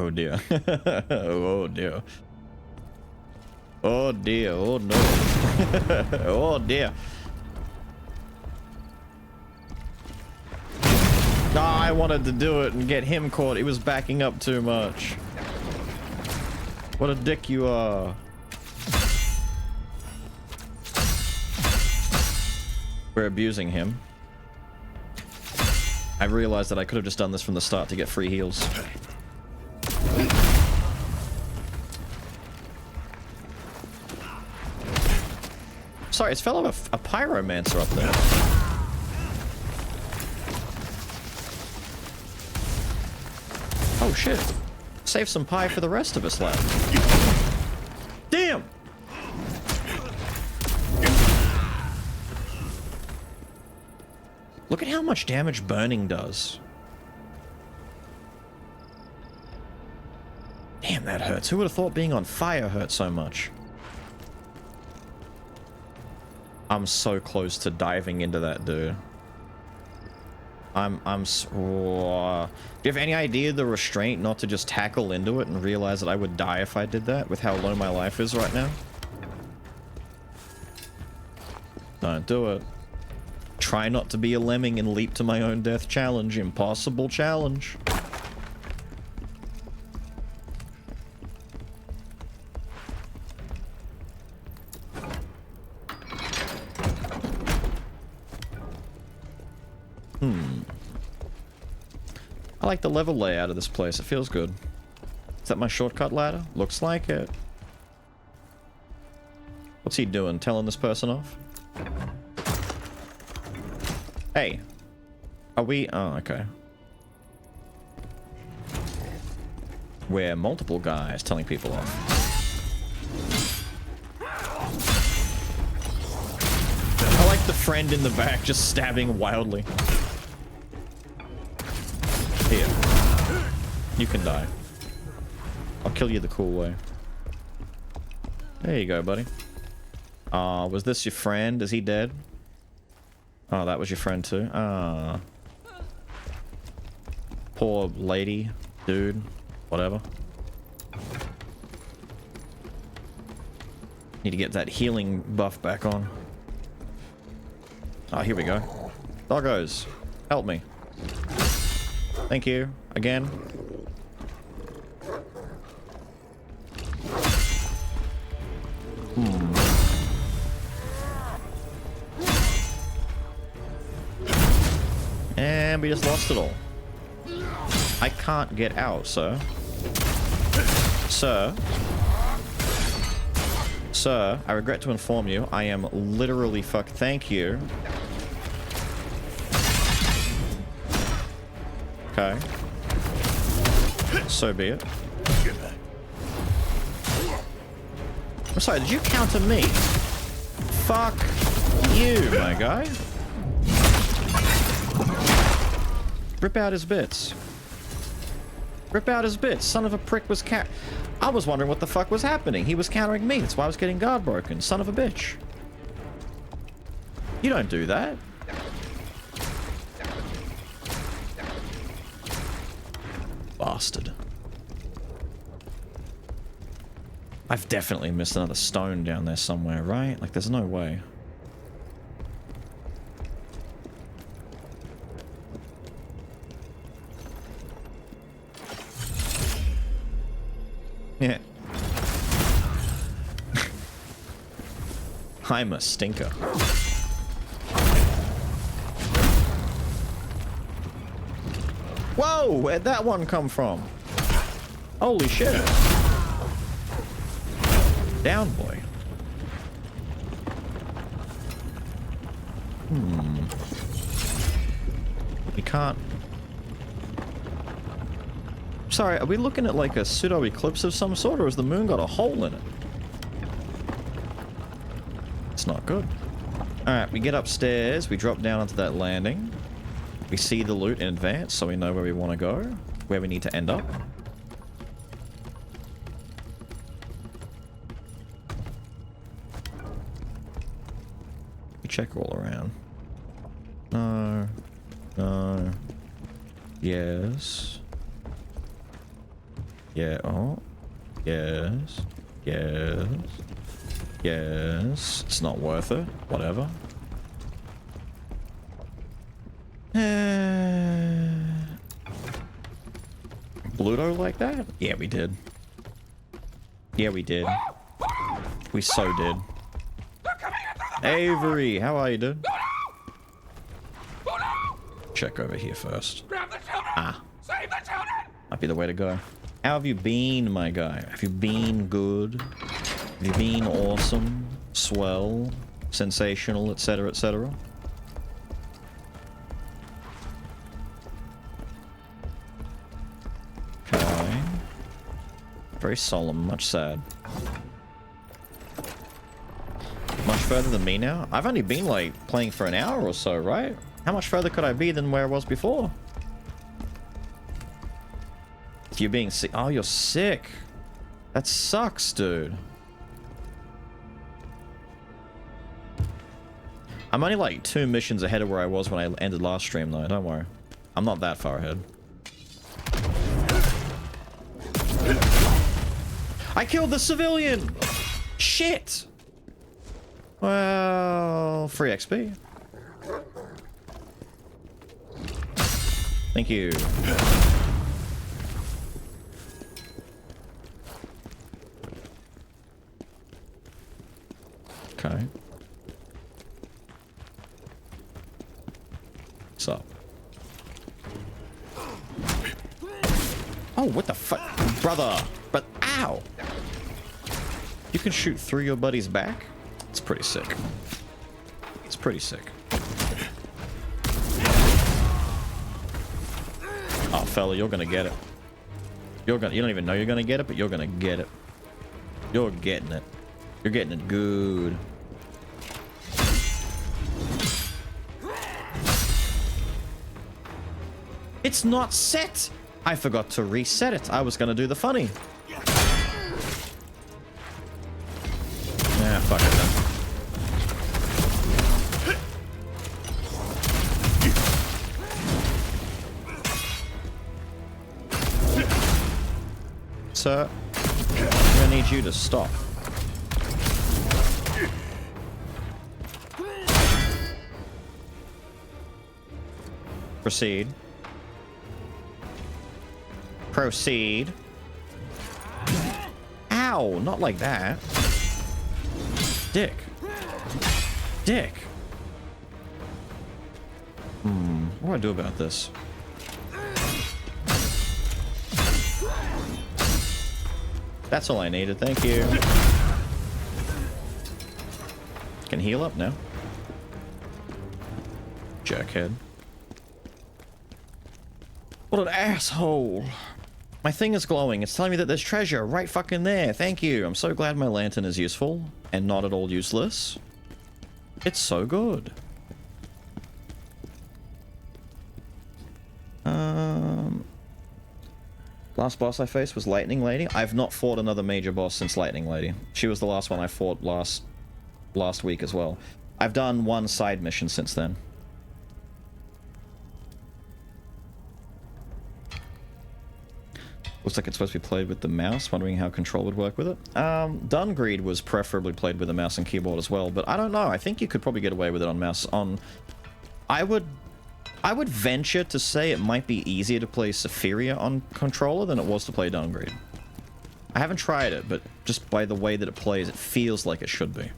Oh dear. Oh dear. Oh dear. Oh no. Oh dear. Ah, I wanted to do it and get him caught. He was backing up too much. What a dick you are. We're abusing him. I realized that I could have just done this from the start to get free heals. Sorry, it's fellow a pyromancer up there. Oh shit. Save some pie for the rest of us, lad. Damn! Look at how much damage burning does. Damn, that hurts. Who would have thought being on fire hurt so much? I'm so close to diving into that, dude. Do you have any idea the restraint not to just tackle into it and realize that I would die if I did that with how low my life is right now? Don't do it. Try not to be a lemming and leap to my own death challenge. Impossible challenge. I like the level layout of this place. It feels good. Is that my shortcut ladder? Looks like it. What's he doing? Telling this person off? Hey. Are we... Oh, okay. We're multiple guys telling people off. I like the friend in the back just stabbing wildly. Here. You can die. I'll kill you the cool way. There you go, buddy. Was this your friend? Is he dead? Oh, that was your friend too? Ah. Poor lady, dude, whatever. Need to get that healing buff back on. Oh, here we go. Doggos, help me. Thank you. Again. And we just lost it all. I can't get out, sir. Sir. Sir, I regret to inform you, I am literally thank you. Okay. So be it. I'm sorry, did you counter me? Fuck you, my guy. Rip out his bits. Rip out his bits. Son of a prick was I was wondering what the fuck was happening. He was countering me. That's why I was getting guard broken. Son of a bitch. You don't do that. Bastard. I've definitely missed another stone down there somewhere, right? Like, there's no way. Yeah. I'm a stinker. Whoa! Where'd that one come from? Holy shit. Down, boy. You can't... Sorry, are we looking at like a pseudo eclipse of some sort, or has the moon got a hole in it? It's not good. Alright, we get upstairs, we drop down onto that landing. We see the loot in advance, so we know where we want to go, where we need to end up. We check all around. No. No. Yes. Yeah. Oh. Yes. Yes. Yes. It's not worth it. Whatever. Bluto like that? Yeah, we did. Yeah, we did. We so did. Avery, how are you, dude? Check over here first. Ah. Might be the way to go. How have you been, my guy? Have you been good? Have you been awesome? Swell? Sensational, etc., etc.? Okay. Very solemn, much sad. Much further than me now? I've only been, like, playing for an hour or so, right? How much further could I be than where I was before? You're being sick. Oh, you're sick. That sucks, dude. I'm only like 2 missions ahead of where I was when I ended last stream, though. Don't worry. I'm not that far ahead. I killed the civilian! Shit! Well, free XP. Thank you. Okay. What's up? Oh, what the fuck? Brother! But ow! You can shoot through your buddy's back? It's pretty sick. It's pretty sick. Oh, fella, you're gonna get it. You don't even know you're gonna get it, but you're gonna get it. You're getting it. You're getting it good. It's not set! I forgot to reset it. I was gonna do the funny. Ah, fuck it then. Sir, I'm gonna need you to stop. Proceed. Proceed. Ow, not like that. Dick. Dick. What do I do about this? That's all I needed, thank you. Can heal up now. Jerkhead. What an asshole. My thing is glowing. It's telling me that there's treasure right fucking there. Thank you. I'm so glad my lantern is useful and not at all useless. It's so good. Last boss I faced was Lightning Lady. I've not fought another major boss since Lightning Lady. She was the last one I fought last week as well. I've done one side mission since then. Looks like it's supposed to be played with the mouse, wondering how control would work with it. Dungreed was preferably played with a mouse and keyboard as well, but I don't know. I think you could probably get away with it on mouse. I would venture to say it might be easier to play Sephiria on controller than it was to play Dungreed. I haven't tried it, but just by the way that it plays, it feels like it should be.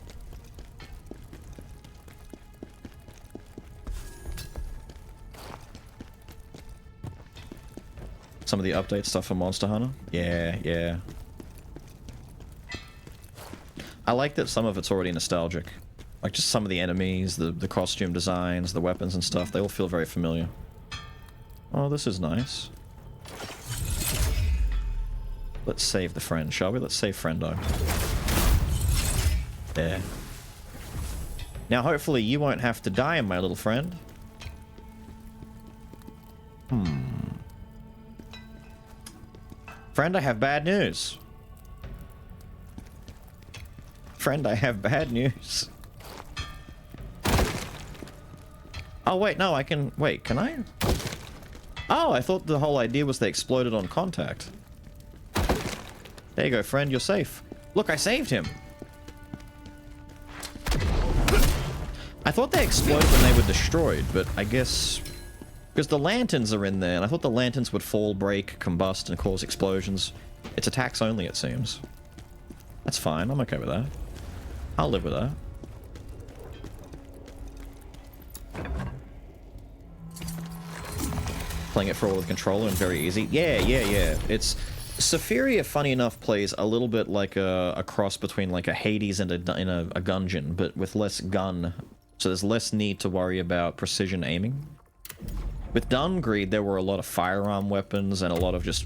Some of the update stuff for Monster Hunter? Yeah. I like that some of it's already nostalgic. Like, just some of the enemies, the costume designs, the weapons and stuff, they all feel very familiar. Oh, this is nice. Let's save the friend, shall we? Let's save Friendo. There. Now, hopefully you won't have to die, my little friend. Friend, I have bad news. Friend, I have bad news. Oh, wait, no, I can... Wait, can I? Oh, I thought the whole idea was they exploded on contact. There you go, friend. You're safe. Look, I saved him. I thought they exploded when they were destroyed, but I guess... Because the lanterns are in there, and I thought the lanterns would fall, break, combust, and cause explosions. It's attacks only, it seems. That's fine. I'm okay with that. I'll live with that. Playing it for all with controller and very easy. Yeah. It's... Sephiria, funny enough, plays a little bit like a cross between like a Hades and a Gungeon, but with less gun. So there's less need to worry about precision aiming. With Dungreed, there were a lot of firearm weapons and a lot of just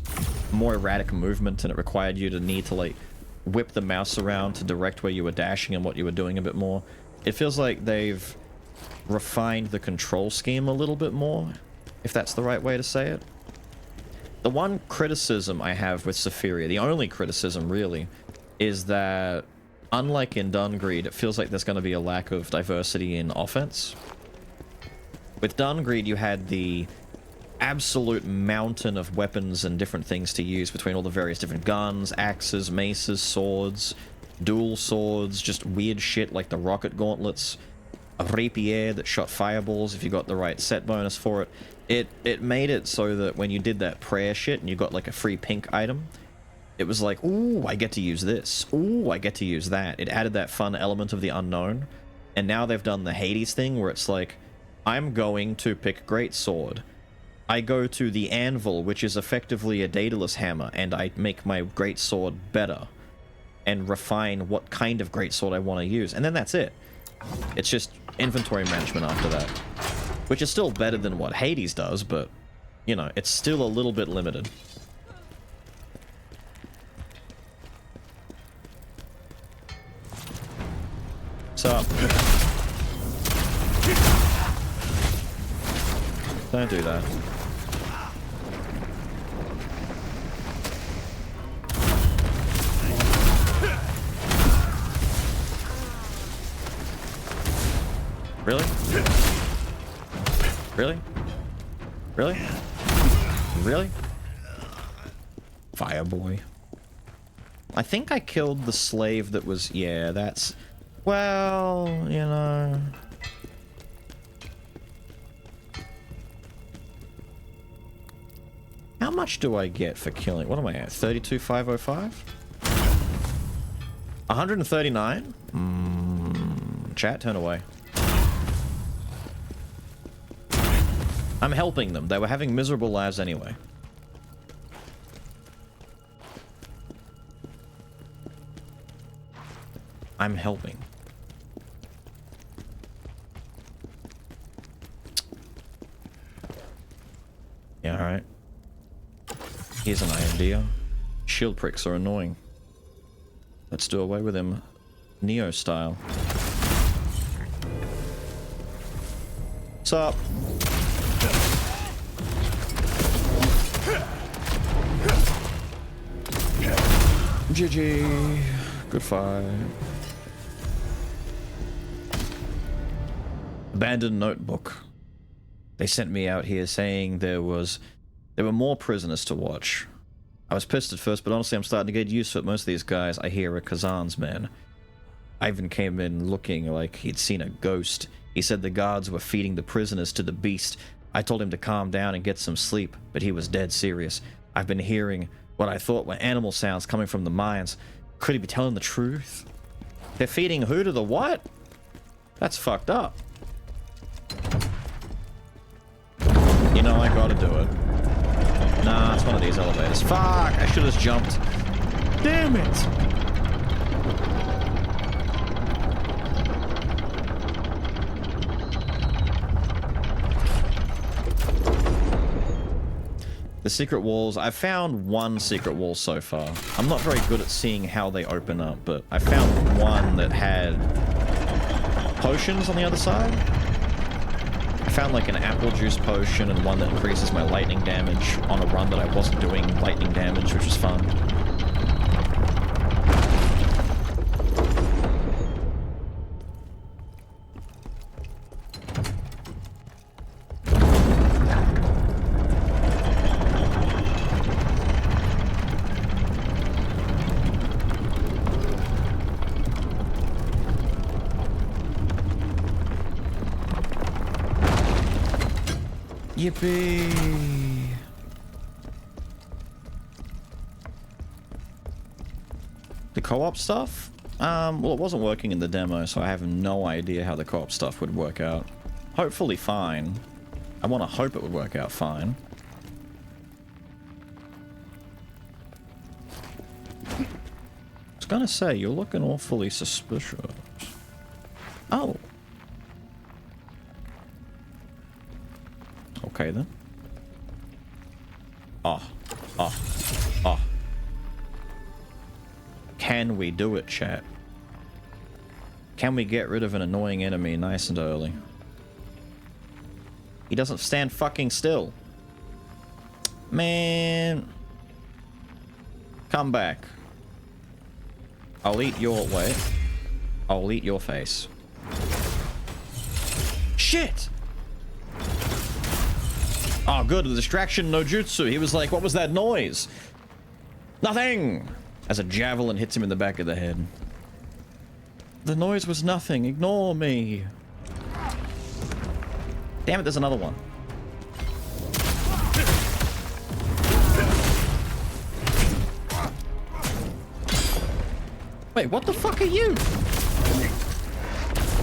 more erratic movement, and it required you to need to like whip the mouse around to direct where you were dashing and what you were doing a bit more. It feels like they've refined the control scheme a little bit more, if that's the right way to say it. The one criticism I have with Sephiria, the only criticism really, is that unlike in Dungreed, it feels like there's going to be a lack of diversity in offense. With Dungreed, you had the absolute mountain of weapons and different things to use between all the various different guns, axes, maces, swords, dual swords, just weird shit like the rocket gauntlets, a rapier that shot fireballs if you got the right set bonus for it. It made it so that when you did that prayer shit and you got like a free pink item, it was like, ooh, I get to use this. Ooh, I get to use that. It added that fun element of the unknown. And now they've done the Hades thing where it's like, I'm going to pick Greatsword. I go to the Anvil, which is effectively a Daedalus hammer, and I make my Greatsword better. And refine what kind of Greatsword I want to use. And then that's it. It's just inventory management after that. Which is still better than what Hades does, but, you know, it's still a little bit limited. So... Don't do that. Really? Really? Really? Really? Fireboy. I think I killed the slave that was... Yeah, that's... Well, you know... How much do I get for killing? What am I at? 32,505? 139? Chat, turn away. I'm helping them. They were having miserable lives anyway. I'm helping. Yeah, alright. Here's an idea. Shield pricks are annoying. Let's do away with him. Neo style. What's up? GG. Good fight. Abandoned notebook. They sent me out here saying there were more prisoners to watch. I was pissed at first, but honestly I'm starting to get used to it. Most of these guys I hear are Khazan's men. Ivan came in looking like he'd seen a ghost. He said the guards were feeding the prisoners to the beast. I told him to calm down and get some sleep, but he was dead serious. I've been hearing what I thought were animal sounds coming from the mines. Could he be telling the truth? They're feeding who to the what? That's fucked up. You know, I gotta do it. Nah, it's one of these elevators. Fuck! I should have just jumped. Damn it! The secret walls, I've found one secret wall so far. I'm not very good at seeing how they open up, but I found one that had potions on the other side. I found like an apple juice potion and one that increases my lightning damage on a run that I wasn't doing lightning damage, which was fun. Yippee! The co-op stuff? Well, it wasn't working in the demo, so I have no idea how the co-op stuff would work out. Hopefully fine. I want to hope it would work out fine. I was gonna say, you're looking awfully suspicious. Oh. Okay then. Oh. Oh. Oh. Can we do it, chat? Can we get rid of an annoying enemy nice and early? He doesn't stand fucking still. Man. Come back. I'll eat your... Wait. I'll eat your face. Shit! Oh, good. The distraction no jutsu. He was like, what was that noise? Nothing! As a javelin hits him in the back of the head. The noise was nothing. Ignore me. Damn it, there's another one. Wait, what the fuck are you?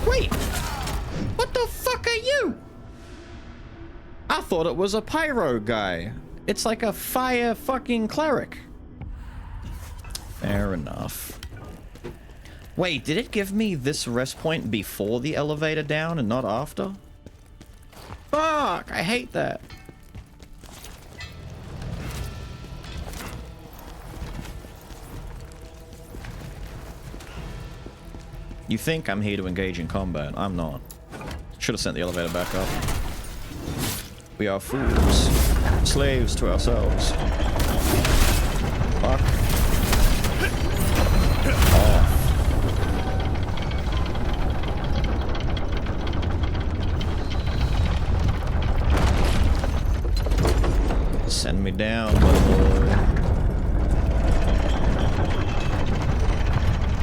Wait! What the fuck are you? I thought it was a pyro guy. It's like a fire fucking cleric. Fair enough. Wait, did it give me this rest point before the elevator down and not after? Fuck, I hate that. You think I'm here to engage in combat. I'm not. Should have sent the elevator back up. We are fools. Slaves to ourselves. Fuck. Off. Send me down, my boy.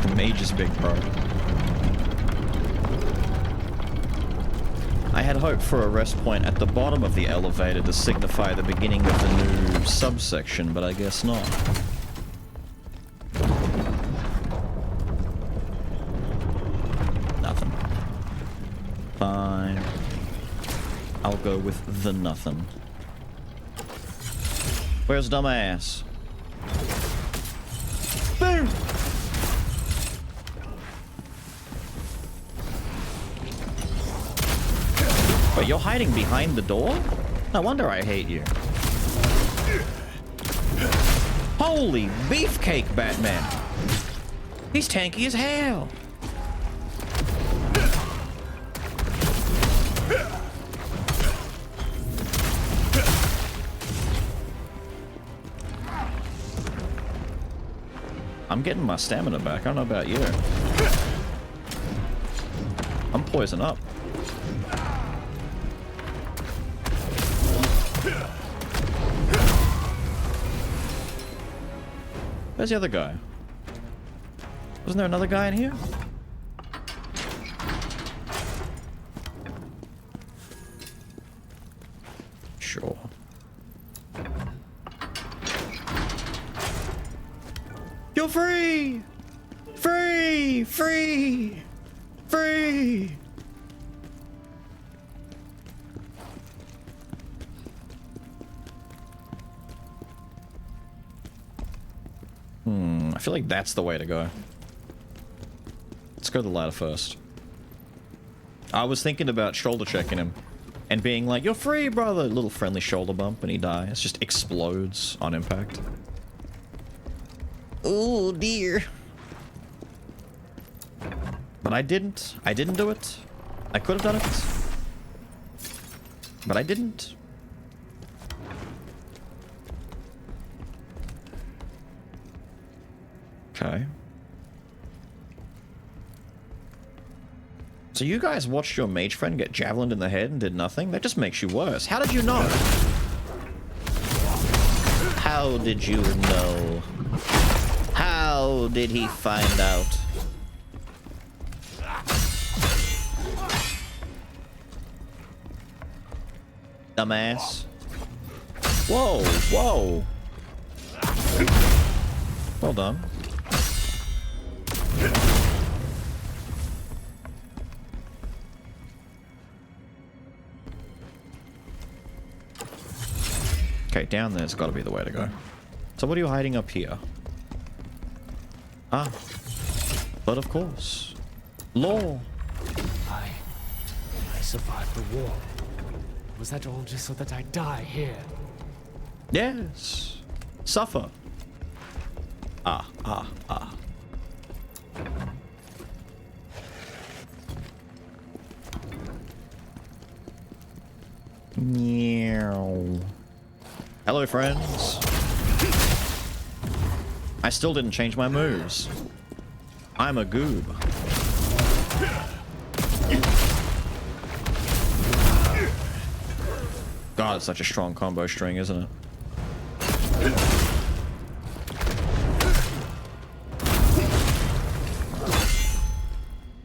The mage is big, bro. I had hoped for a rest point at the bottom of the elevator to signify the beginning of the new subsection, but I guess not. Nothing. Fine. I'll go with the nothing. Where's dumbass? Boom! Wait, you're hiding behind the door? No wonder I hate you. Holy beefcake, Batman! He's tanky as hell! I'm getting my stamina back. I don't know about you. I'm poison up. Where's the other guy? Wasn't there another guy in here? Sure. You're free! Free! Free! Free! I feel like that's the way to go. Let's go to the ladder first. I was thinking about shoulder checking him and being like, you're free, brother! Little friendly shoulder bump and he dies. Just explodes on impact. Oh dear. But I didn't. I didn't do it. I could have done it. But I didn't. Okay. So you guys watched your mage friend get javelined in the head and did nothing? That just makes you worse. How did you know? How did you know? How did he find out? Dumbass. Whoa, whoa. Well done. Okay, down there's got to be the way to go. So what are you hiding up here? Ah, but of course. Law. I survived the war. Was that all just so that I die here? Yes. Suffer. Ah. Meow. Hello, friends. I still didn't change my moves. I'm a goob. God, it's such a strong combo string, isn't it?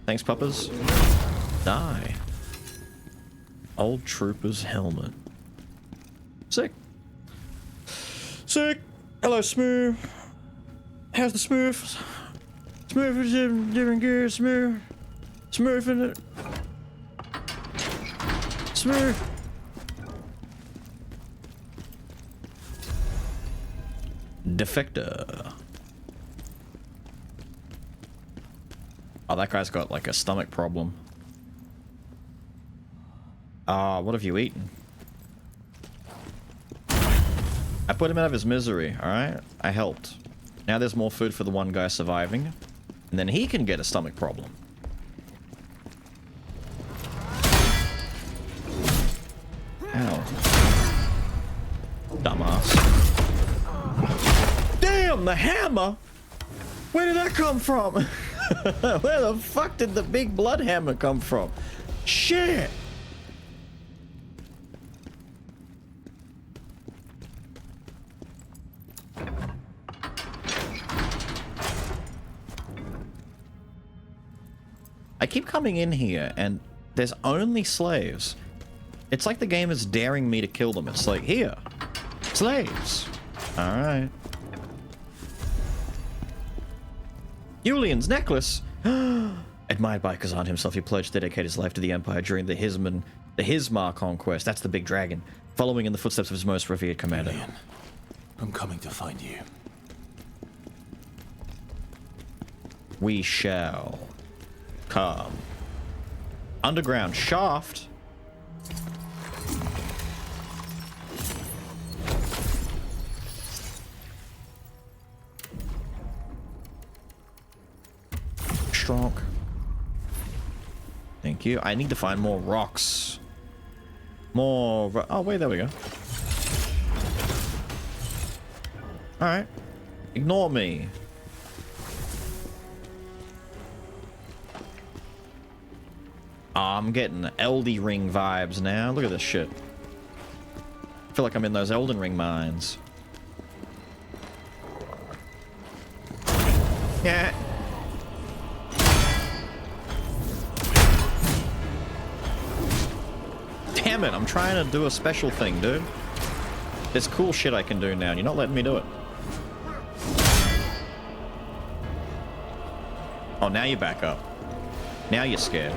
Thanks, puppers. Die. Old Trooper's helmet. Sick. Sick. Hello, Smooth. How's the Smooth? Smooth is doing good. Smooth. Smooth in it. Smooth. Defector. Oh, that guy's got like a stomach problem. Ah, what have you eaten? I put him out of his misery, alright? I helped. Now there's more food for the one guy surviving. And then he can get a stomach problem. Ow. Dumbass. Damn, the hammer! Where did that come from? Where the fuck did the big blood hammer come from? Shit! I keep coming in here and there's only slaves. It's like the game is daring me to kill them. It's like, here, slaves. Alright. Julian's necklace! Admired by Khazan himself, he pledged to dedicate his life to the Empire during the Hismar conquest. That's the big dragon. Following in the footsteps of his most revered commander. Julian, I'm coming to find you. We shall come. Underground shaft? Strong. Thank you. I need to find more rocks. Oh, wait, there we go. Alright. Ignore me. Oh, I'm getting Elden Ring vibes now. Look at this shit. I feel like I'm in those Elden Ring mines. Yeah. Damn it, I'm trying to do a special thing, dude. There's cool shit I can do now, and you're not letting me do it. Oh, now you back up. Now you're scared.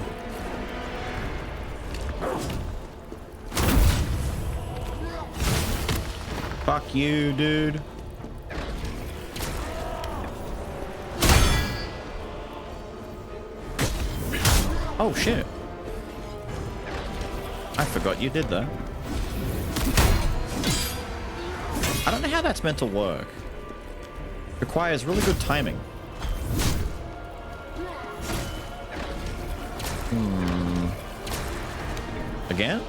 Fuck you, dude. Oh, shit. I forgot you did that. I don't know how that's meant to work. Requires really good timing. Again?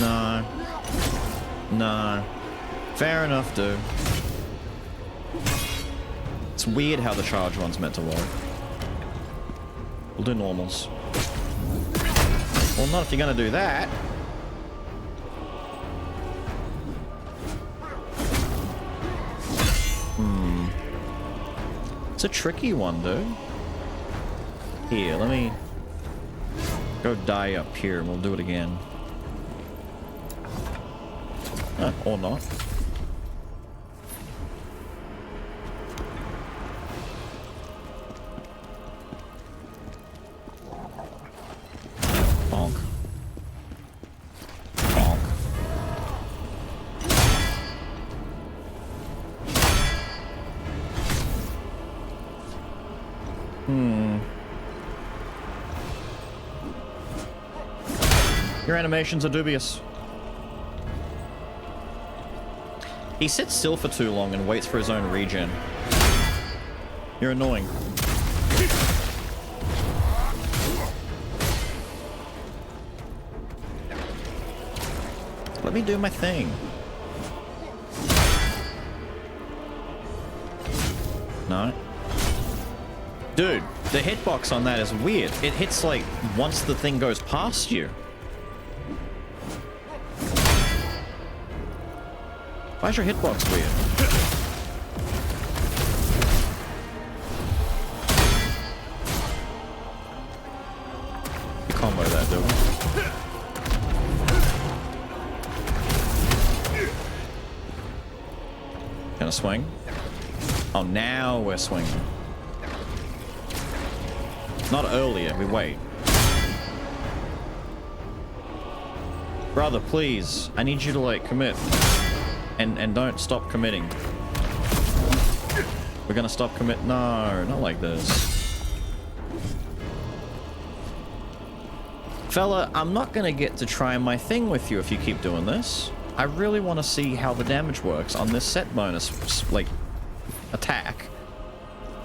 No. No. Fair enough, dude. It's weird how the charge one's meant to work. We'll do normals. Well, not if you're gonna do that. It's a tricky one, dude. Here, let me Go die up here and we'll do it again. Or not. Bonk. Bonk. Your animations are dubious. He sits still for too long and waits for his own regen. You're annoying. Let me do my thing. No. Dude, the hitbox on that is weird. It hits like once the thing goes past you. Why is your hitbox weird? You combo that, dude. Gonna swing? Oh, now we're swinging. Not earlier, we wait. Brother, please. I need you to, like, commit. And don't stop committing. We're gonna stop commit. No, not like this. Fella, I'm not gonna get to try my thing with you if you keep doing this. I really want to see how the damage works on this set bonus, like, attack.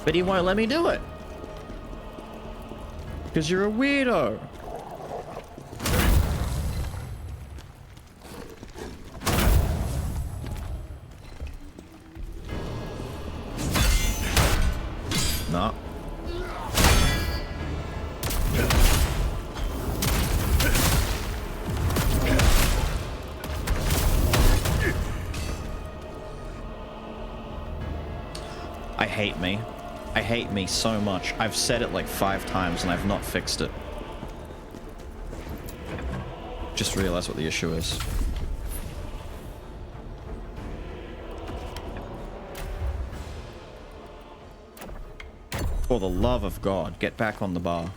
But he won't let me do it. Because you're a weirdo. No. I hate me. I hate me so much. I've said it like 5 times and I've not fixed it. Just realized what the issue is. For the love of God, get back on the bar.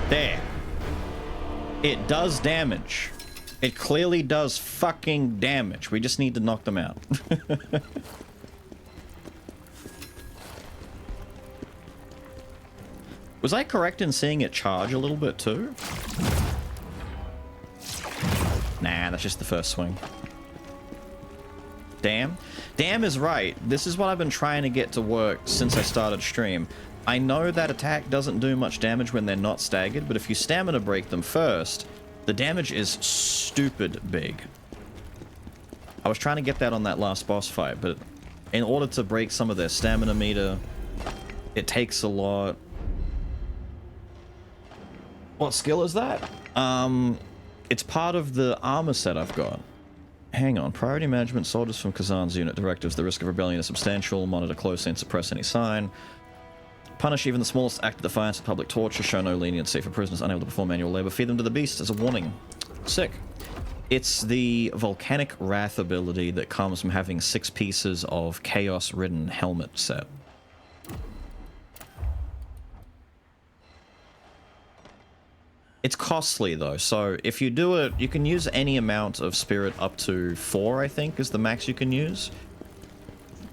There. It does damage. It clearly does fucking damage. We just need to knock them out. Was I correct in seeing it charge a little bit too? Nah, that's just the first swing. Damn. Damn is right. This is what I've been trying to get to work since I started stream. I know that attack doesn't do much damage when they're not staggered, but if you stamina break them first, the damage is stupid big. I was trying to get that on that last boss fight, but in order to break some of their stamina meter, it takes a lot. What skill is that? It's part of the armor set I've got. Hang on. Priority management. Soldiers from Khazan's unit directives. The risk of rebellion is substantial. Monitor closely and suppress any sign. Punish even the smallest act of defiance with public torture. Show no leniency for prisoners unable to perform manual labor. Feed them to the beast as a warning. Sick. It's the Volcanic Wrath ability that comes from having 6 pieces of chaos-ridden helmet set. It's costly though, so if you do it, you can use any amount of spirit up to 4, I think, is the max you can use.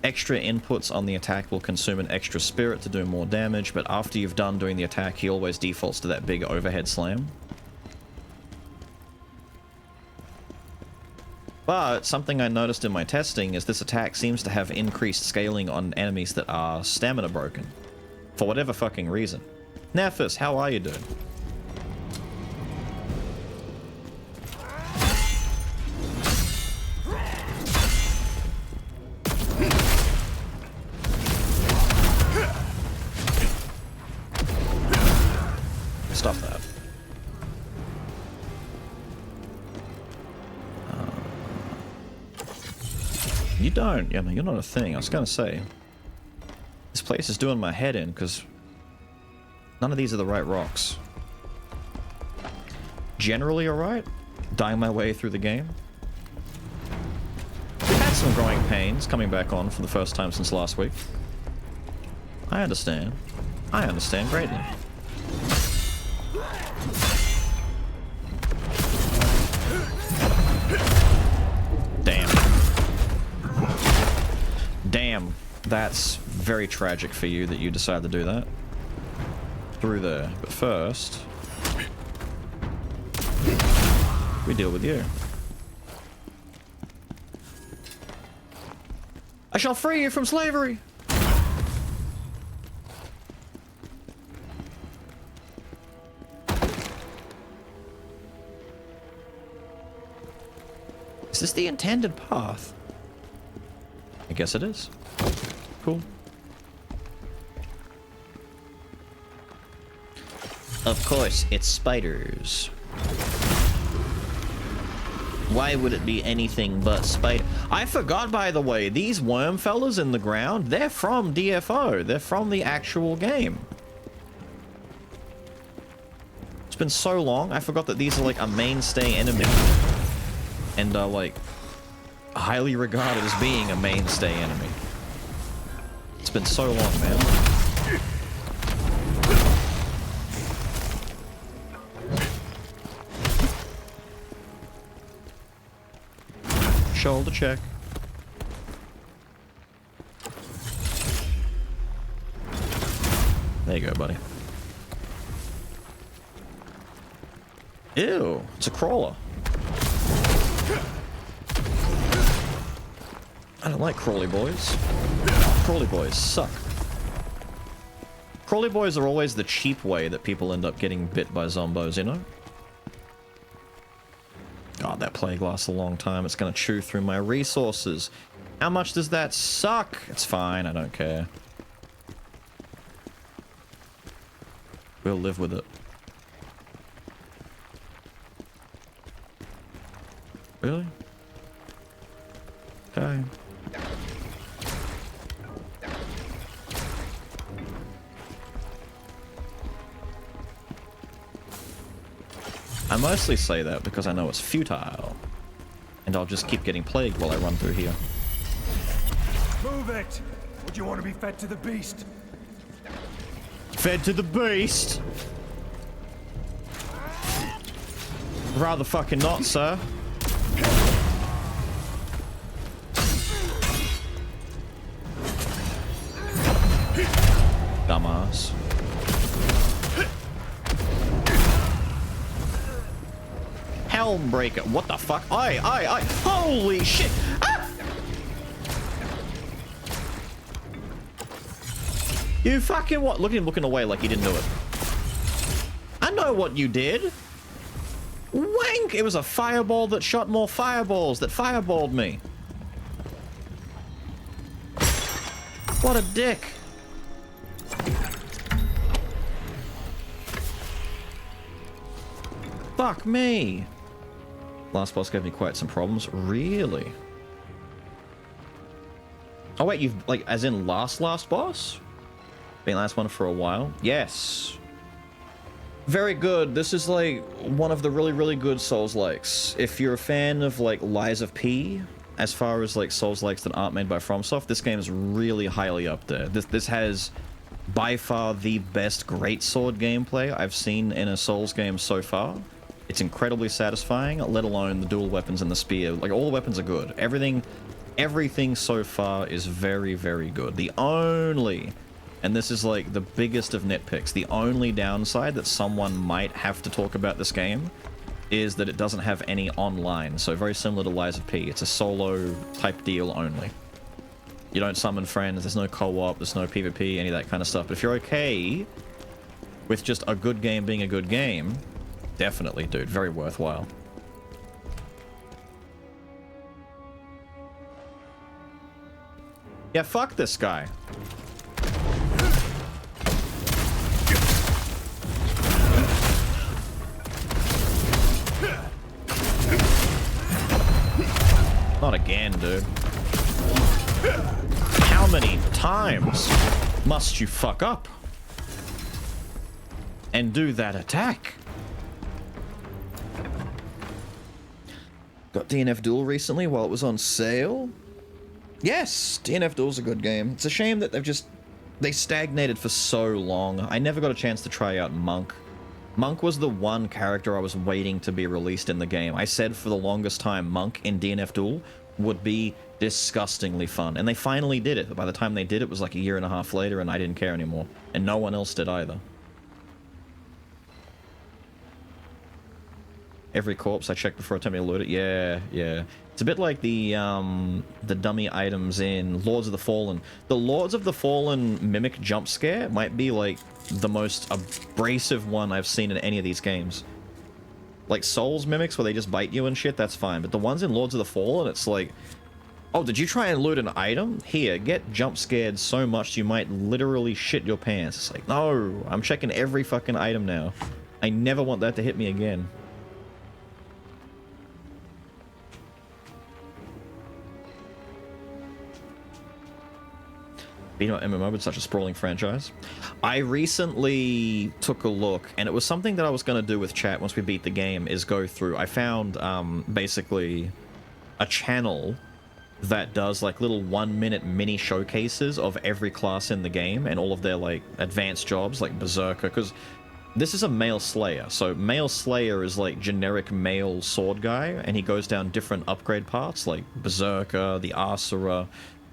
Extra inputs on the attack will consume an extra spirit to do more damage, but after you've done doing the attack, he always defaults to that big overhead slam. But something I noticed in my testing is this attack seems to have increased scaling on enemies that are stamina broken. For whatever fucking reason. Nephis, how are you doing? You don't. Yeah, man, you're not a thing. I was gonna say. This place is doing my head in, because none of these are the right rocks. Generally alright. Dying my way through the game. We've had some growing pains coming back on for the first time since last week. I understand. I understand greatly. Damn. Damn. That's very tragic for you that you decided to do that. Through there. But first, we deal with you. I shall free you from slavery! Is this the intended path? I guess it is. Cool. Of course, it's spiders. Why would it be anything but spider? I forgot, by the way, these worm fellas in the ground, they're from DFO. They're from the actual game. It's been so long, I forgot that these are like a mainstay enemy. And are like highly regarded as being a mainstay enemy. It's been so long, man. Shoulder check. There you go, buddy. Ew, it's a crawler. I don't like crawly boys. Crawly boys suck. Crawly boys are always the cheap way that people end up getting bit by zombos, you know? God, that plague lasts a long time. It's gonna chew through my resources. How much does that suck? It's fine, I don't care. We'll live with it. Really? Okay. I mostly say that because I know it's futile. And I'll just keep getting plagued while I run through here. Move it! Would you want to be fed to the beast? Fed to the beast? Rather fucking not, sir. Dumbass. Helmbreaker. What the fuck? I. Holy shit! Ah! You fucking what? Look at him looking away like he didn't do it. I know what you did. Wank! It was a fireball that shot more fireballs that fireballed me. What a dick. Fuck me. Last boss gave me quite some problems. Really? Oh wait, you've like as in last boss? Been last one for a while? Yes. Very good. This is like one of the really good Souls-likes. If you're a fan of like Lies of P, as far as like Souls-likes that aren't made by FromSoft, this game is really highly up there. This has by far the best greatsword gameplay I've seen in a Souls game so far. It's incredibly satisfying, let alone the dual weapons and the spear. Like, all the weapons are good. Everything so far is very good. The only, and this is like the biggest of nitpicks, the only downside that someone might have to talk about this game is that it doesn't have any online. So very similar to Lies of P. It's a solo type deal only. You don't summon friends, there's no co-op, there's no PvP, any of that kind of stuff. But if you're okay with just a good game being a good game, definitely, dude. Very worthwhile. Yeah, fuck this guy. Not again, dude. How many times must you fuck up and do that attack? Got DNF Duel recently while it was on sale. Yes, DNF Duel's a good game. It's a shame that they stagnated for so long. I never got a chance to try out Monk. Monk was the one character I was waiting to be released in the game. I said for the longest time Monk in DNF Duel would be disgustingly fun, and they finally did it. But by the time they did, it was like a year and a half later, and I didn't care anymore. And no one else did either. Every corpse I check before attempting to loot it. Yeah, yeah. It's a bit like the dummy items in Lords of the Fallen. The Lords of the Fallen mimic jump scare might be like the most abrasive one I've seen in any of these games. Like Souls mimics where they just bite you and shit, that's fine. But the ones in Lords of the Fallen, it's like, oh, did you try and loot an item? Here, get jump scared so much you might literally shit your pants. It's like, no, I'm checking every fucking item now. I never want that to hit me again. You know, MMO with such a sprawling franchise. I recently took a look, and it was something that I was going to do with chat once we beat the game, is go through. I found basically a channel that does like little 1-minute mini showcases of every class in the game and all of their like advanced jobs, like Berserker, because this is a male slayer. So male slayer is like generic male sword guy, and he goes down different upgrade paths like Berserker, the Arcerer,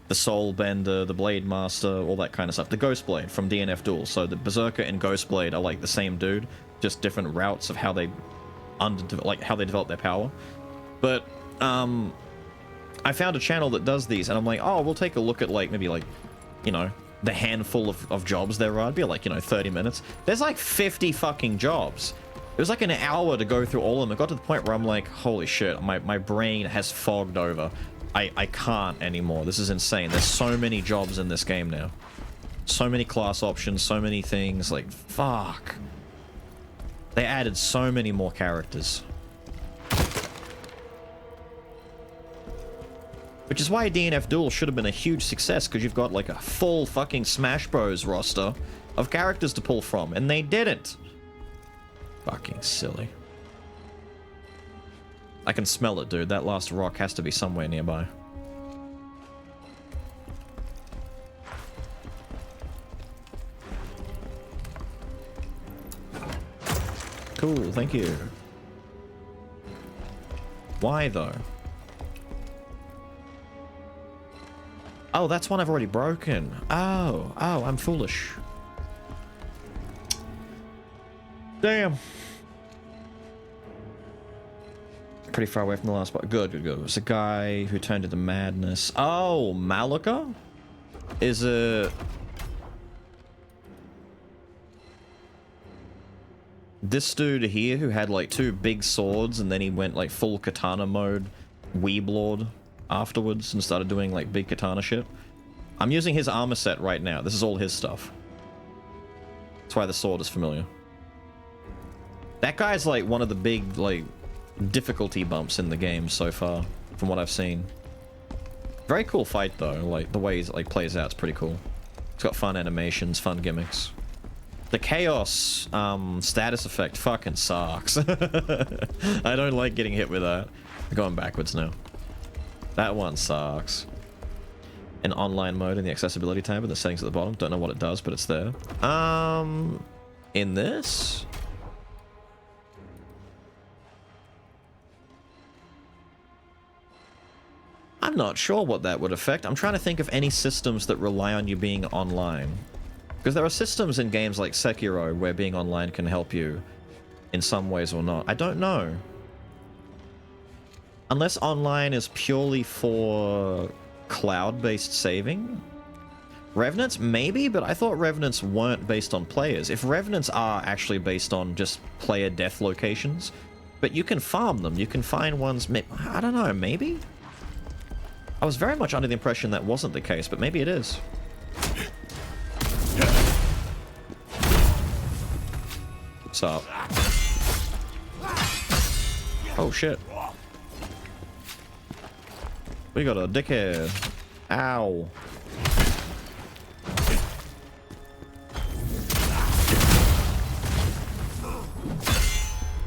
the Soul Bender, the Blade Master, all that kind of stuff. The Ghost Blade from DNF Duel. So the Berserker and Ghost Blade are like the same dude, just different routes of how they develop their power. But I found a channel that does these, and I'm like, oh, we'll take a look at like maybe like, you know, the handful of jobs there are. It'd be like, you know, 30 minutes. There's like 50 fucking jobs. It was like an hour to go through all of them. It got to the point where I'm like, holy shit, my brain has fogged over. I can't anymore. This is insane. There's so many jobs in this game now. So many class options, so many things. Like, fuck. They added so many more characters. Which is why DNF Duel should have been a huge success, because you've got like a full fucking Smash Bros roster of characters to pull from, and they didn't. Fucking silly. I can smell it, dude. That last rock has to be somewhere nearby. Cool, thank you. Why, though? Oh, that's one I've already broken. Oh, I'm foolish. Damn. Pretty far away from the last spot. Good. It was a guy who turned into madness. Oh, Malika? Is it... This dude here who had like 2 big swords, and then he went like full katana mode, Weeblord, afterwards, and started doing like big katana shit. I'm using his armor set right now. This is all his stuff. That's why the sword is familiar. That guy's like one of the big like difficulty bumps in the game so far, from what I've seen. Very cool fight though. Like the way he like plays out is pretty cool. It's got fun animations, fun gimmicks. The chaos status effect fucking sucks. I don't like getting hit with that. I'm going backwards now. That one sucks. In online mode in the accessibility tab and the settings at the bottom. Don't know what it does, but it's there. In this? I'm not sure what that would affect. I'm trying to think of any systems that rely on you being online. Because there are systems in games like Sekiro where being online can help you in some ways or not. I don't know. Unless online is purely for cloud-based saving. Revenants, maybe, but I thought Revenants weren't based on players. If Revenants are actually based on just player death locations, but you can farm them, you can find ones, I don't know, maybe? I was very much under the impression that wasn't the case, but maybe it is. What's up? Oh shit. We got a dickhead. Ow.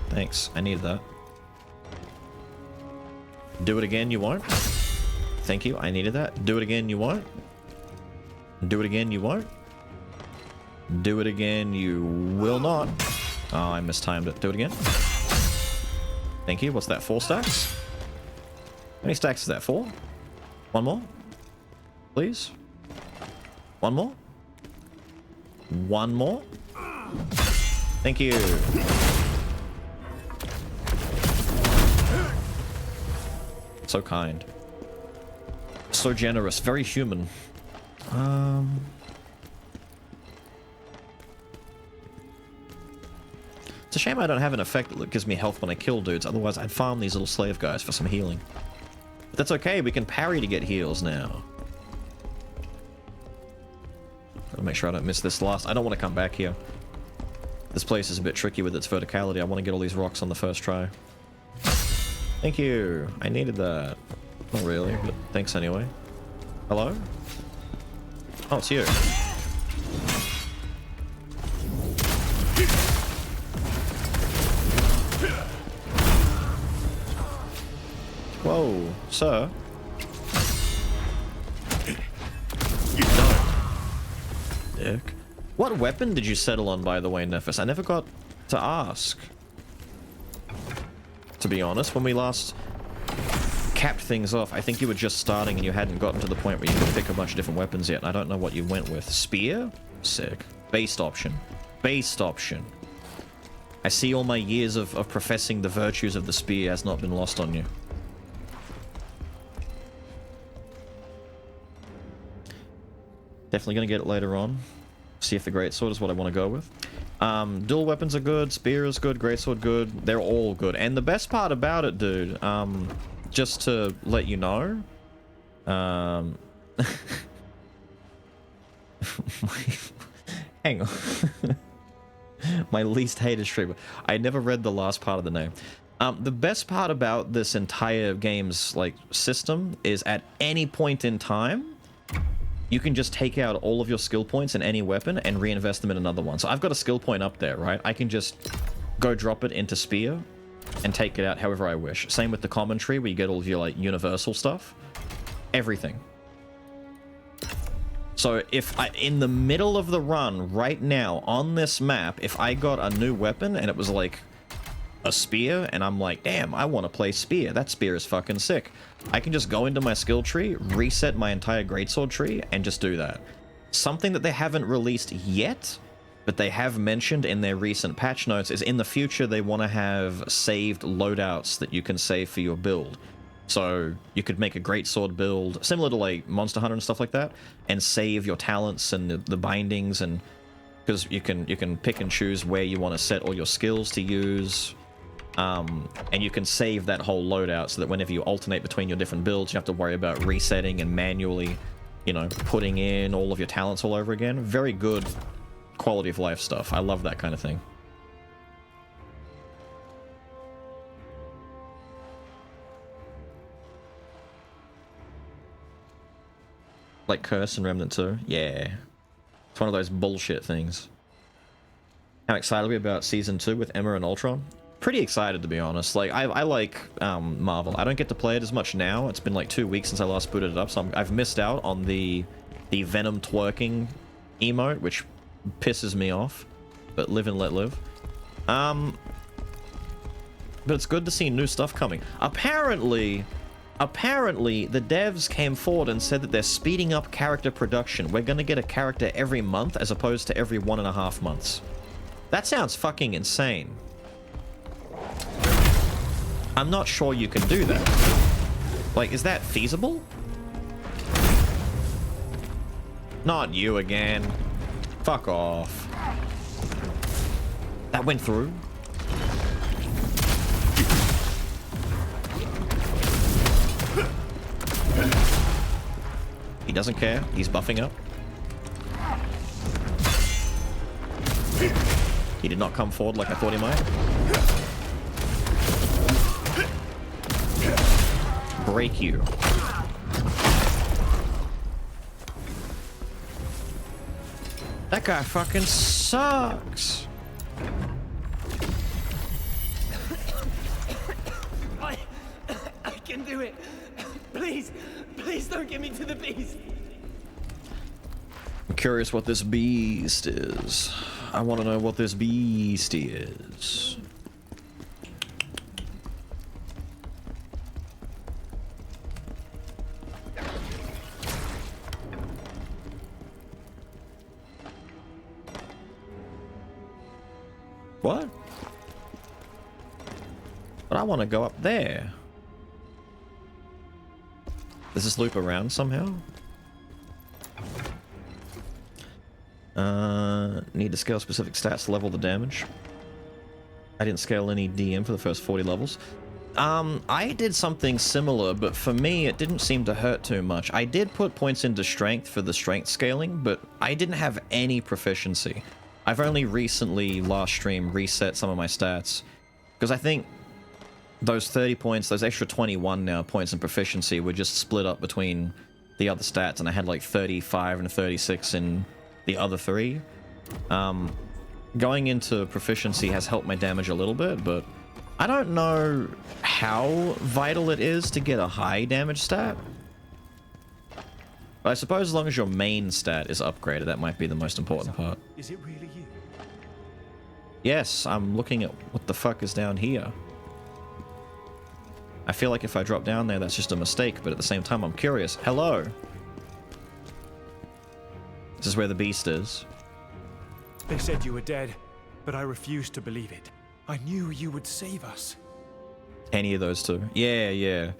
Thanks, I needed that. Do it again, you won't. Thank you, I needed that. Do it again, you won't. Do it again, you won't. Do it again, you will not. Oh, I mistimed it. Do it again. Thank you. What's that? 4 stacks? How many stacks is that? 4? One more? Please? One more? One more? Thank you. So kind. So generous. Very human. It's a shame I don't have an effect that gives me health when I kill dudes, otherwise I'd farm these little slave guys for some healing. But that's okay, we can parry to get heals now. Gotta make sure I don't miss this last. I don't want to come back here. This place is a bit tricky with its verticality. I want to get all these rocks on the first try. Thank you. I needed that. Not really, but thanks anyway. Hello? Oh, it's you. Whoa, sir. No. Dick. What weapon did you settle on, by the way, Nephis? I never got to ask. To be honest, when we last capped things off, I think you were just starting and you hadn't gotten to the point where you could pick a bunch of different weapons yet. I don't know what you went with. Spear? Sick. Based option. Based option. I see all my years of professing the virtues of the spear has not been lost on you. Definitely gonna get it later on. See if the greatsword is what I want to go with. Dual weapons are good, spear is good, greatsword good. They're all good. And the best part about it, dude, just to let you know, hang on. My least hated streamer. I never read the last part of the name. The best part about this entire game's like system is at any point in time, you can just take out all of your skill points in any weapon and reinvest them in another one. So I've got a skill point up there, right? I can just go drop it into spear and take it out however I wish. Same with the commentary where you get all of your like universal stuff. Everything. So if I, in the middle of the run right now on this map, if I got a new weapon and it was like a spear and I'm like, damn, I want to play spear. That spear is fucking sick. I can just go into my skill tree, reset my entire greatsword tree, and just do that. Something that they haven't released yet, but they have mentioned in their recent patch notes is in the future they want to have saved loadouts that you can save for your build. So you could make a greatsword build, similar to like Monster Hunter and stuff like that, and save your talents and the bindings, and because you can pick and choose where you want to set all your skills to use. And you can save that whole loadout so that whenever you alternate between your different builds, you have to worry about resetting and manually, you know, putting in all of your talents all over again. Very good quality of life stuff. I love that kind of thing. Like Curse and Remnant 2? Yeah. It's one of those bullshit things. How excited are we about Season 2 with Emma and Ultron? Pretty excited, to be honest. Like, I like Marvel. I don't get to play it as much now. It's been like 2 weeks since I last booted it up, so I've missed out on the Venom twerking emote, which pisses me off. But live and let live. But it's good to see new stuff coming. Apparently, the devs came forward and said that they're speeding up character production. We're gonna get a character every month as opposed to every 1.5 months. That sounds fucking insane. I'm not sure you can do that. Like, is that feasible? Not you again. Fuck off. That went through. He doesn't care. He's buffing up. He did not come forward like I thought he might. Break you. That guy fucking sucks. I can do it. Please, please don't get me to the beast. I'm curious what this beast is. I want to know what this beast is. What? But I want to go up there. Does this loop around somehow? Need to scale specific stats to level the damage. I didn't scale any DM for the first 40 levels. I did something similar, but for me, it didn't seem to hurt too much. I did put points into strength for the strength scaling, but I didn't have any proficiency. I've only recently, last stream, reset some of my stats. Because I think those 30 points, those extra 21 now points in proficiency were just split up between the other stats, and I had like 35 and 36 in the other three. Going into proficiency has helped my damage a little bit, but I don't know how vital it is to get a high damage stat. But I suppose as long as your main stat is upgraded, that might be the most important part. Is it really you? Yes, I'm looking at what the fuck is down here. I feel like if I drop down there, that's just a mistake, but at the same time, I'm curious. Hello? This is where the beast is. They said you were dead, but I refused to believe it. I knew you would save us. Any of those two. Yeah, yeah.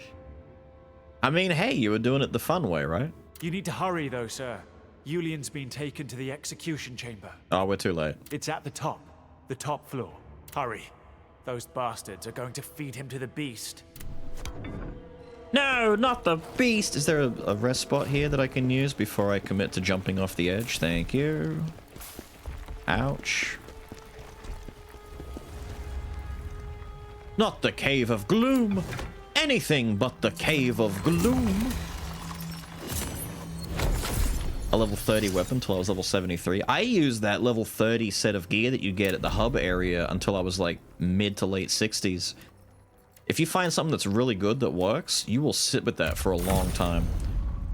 I mean, hey, you were doing it the fun way, right? You need to hurry, though, sir. Julian's been taken to the execution chamber. Oh, we're too late. It's at the top floor. Hurry. Those bastards are going to feed him to the beast. No, not the beast! Is there a rest spot here that I can use before I commit to jumping off the edge? Thank you. Ouch. Not the Cave of Gloom! Anything but the Cave of Gloom! A level 30 weapon till I was level 73. I used that level 30 set of gear that you get at the hub area until I was like mid to late 60s. If you find something that's really good that works, you will sit with that for a long time.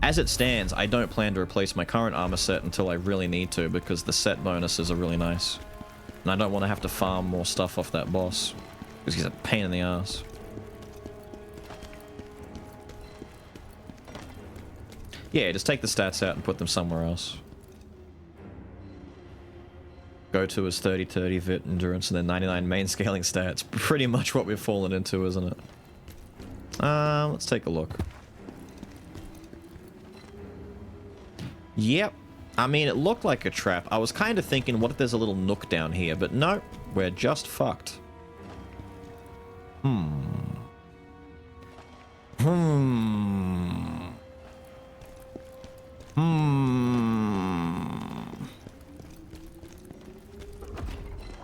As it stands, I don't plan to replace my current armor set until I really need to, because the set bonuses are really nice. And I don't want to have to farm more stuff off that boss, because he's a pain in the ass. Yeah, just take the stats out and put them somewhere else. Go to is 30, 30 vit, endurance, and then 99 main scaling stats. Pretty much what we've fallen into, isn't it? Let's take a look. Yep. I mean, it looked like a trap. I was kind of thinking, what if there's a little nook down here? But no, we're just fucked.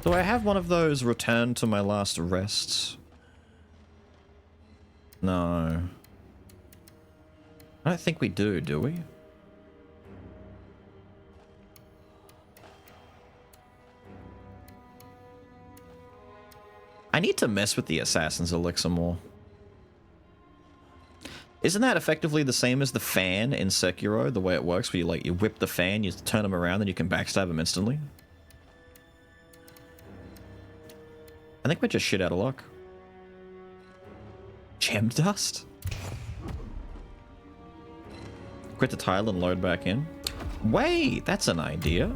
Do I have one of those return to my last rests? No. I don't think we do we? I need to mess with the Assassin's Elixir more. Isn't that effectively the same as the fan in Sekiro, the way it works, where you whip the fan, you turn them around, and you can backstab them instantly? I think we're just shit out of luck. Gem dust? Quit the tile and load back in. Wait, that's an idea.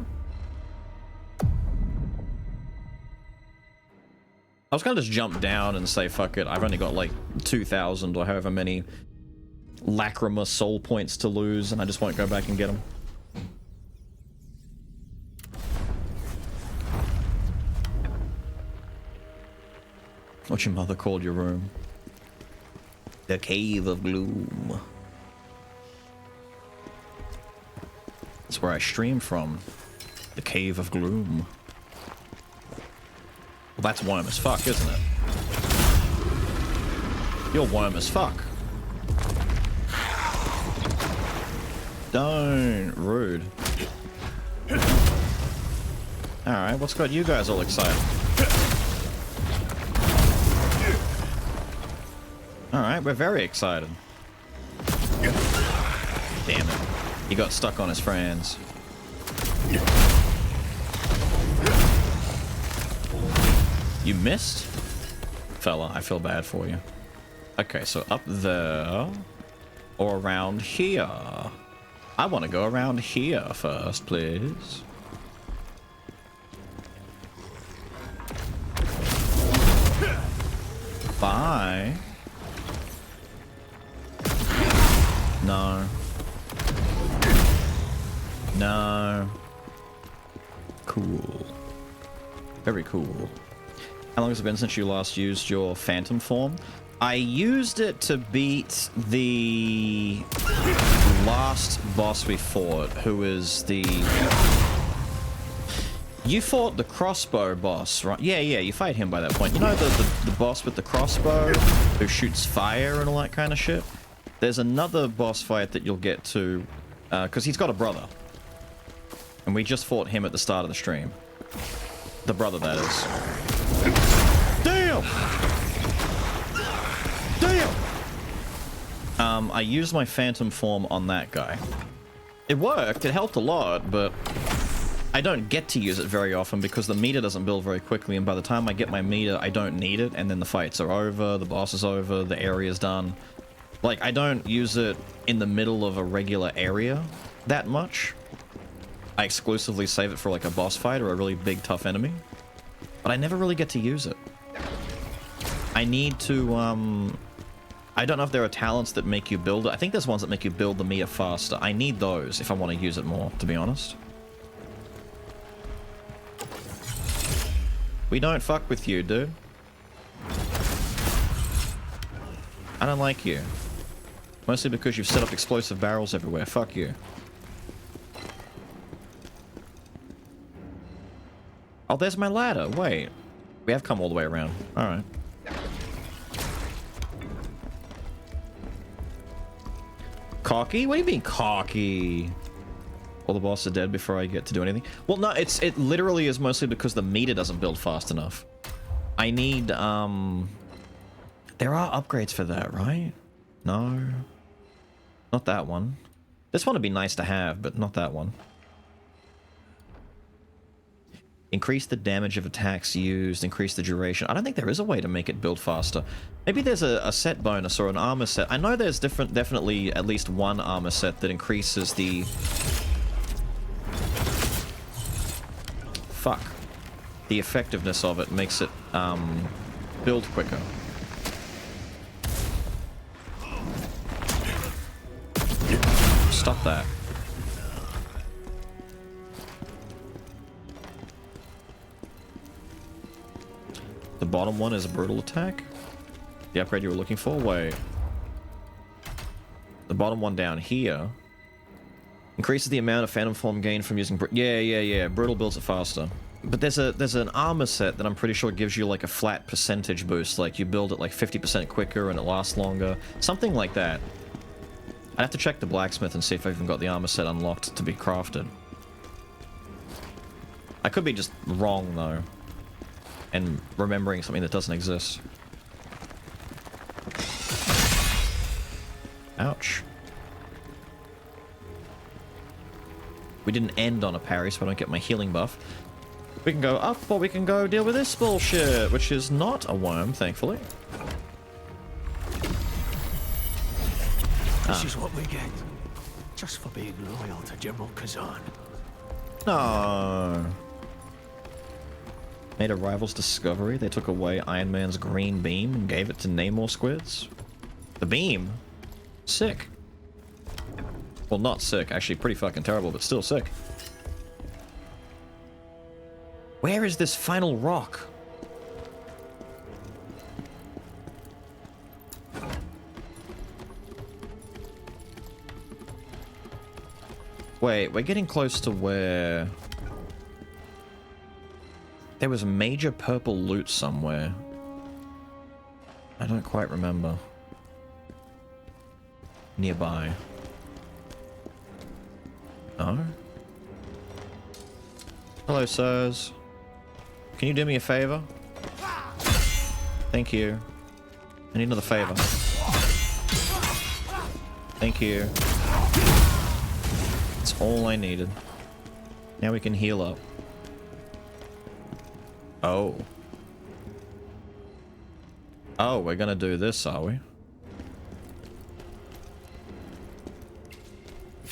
I was gonna just jump down and say, fuck it, I've only got like 2,000 or however many Lacrima soul points to lose, and I just won't go back and get them. What your mother called your room? The Cave of Gloom. That's where I stream from. The Cave of Gloom. Well, that's worm as fuck, isn't it? You're worm as fuck. Don't. Rude. Alright, what's got you guys all excited? Alright, we're very excited. Damn it. He got stuck on his friends. You missed? Fella, I feel bad for you. Okay, so up there. Or around here. I want to go around here first, please. Bye. No. No. Cool. Very cool. How long has it been since you last used your phantom form? I used it to beat the last boss we fought, who is the... You fought the crossbow boss, right? Yeah, you fight him by that point. You know the boss with the crossbow who shoots fire and all that kind of shit? There's another boss fight that you'll get to, because he's got a brother. And we just fought him at the start of the stream. The brother, that is. Damn! Damn! I used my phantom form on that guy. It worked, it helped a lot, but I don't get to use it very often because the meter doesn't build very quickly, and by the time I get my meter, I don't need it, and then the fights are over, the boss is over, the area's done. Like, I don't use it in the middle of a regular area that much. I exclusively save it for like a boss fight or a really big tough enemy. But I never really get to use it. I need to, I don't know if there are talents that make you build it. I think there's ones that make you build the meter faster. I need those if I want to use it more, to be honest. We don't fuck with you, dude. I don't like you. Mostly because you've set up explosive barrels everywhere. Fuck you. Oh, there's my ladder. Wait. We have come all the way around. Alright. Cocky? What do you mean cocky? All the bosses are dead before I get to do anything. Well, no, it literally is mostly because the meter doesn't build fast enough. I need, there are upgrades for that, right? No. Not that one. This one would be nice to have, but not that one. Increase the damage of attacks used, increase the duration. I don't think there is a way to make it build faster. Maybe there's a set bonus or an armor set. I know there's definitely at least one armor set that increases the... Fuck. The effectiveness of it makes it, build quicker. Stop that. The bottom one is a brutal attack. The upgrade you were looking for? Wait. The bottom one down here increases the amount of phantom form gained from using... Yeah. Brutal builds it faster. But there's an armor set that I'm pretty sure gives you like a flat percentage boost. Like you build it like 50% quicker and it lasts longer. Something like that. I'd have to check the blacksmith and see if I've even got the armor set unlocked to be crafted. I could be just wrong though. And remembering something that doesn't exist. Ouch. We didn't end on a parry, so I don't get my healing buff. We can go up, or we can go deal with this bullshit, which is not a worm, thankfully. This is what we get. Just for being loyal to General Khazan. No. Made a rival's discovery. They took away Iron Man's green beam and gave it to Namor squids. The beam? Sick. Well, not sick. Actually, pretty fucking terrible, but still sick. Where is this final rock? Wait, we're getting close to where... There was major purple loot somewhere. I don't quite remember. Nearby. No? Hello, sirs. Can you do me a favor? Thank you. I need another favor. Thank you. That's all I needed. Now we can heal up. Oh. Oh, we're gonna do this, are we?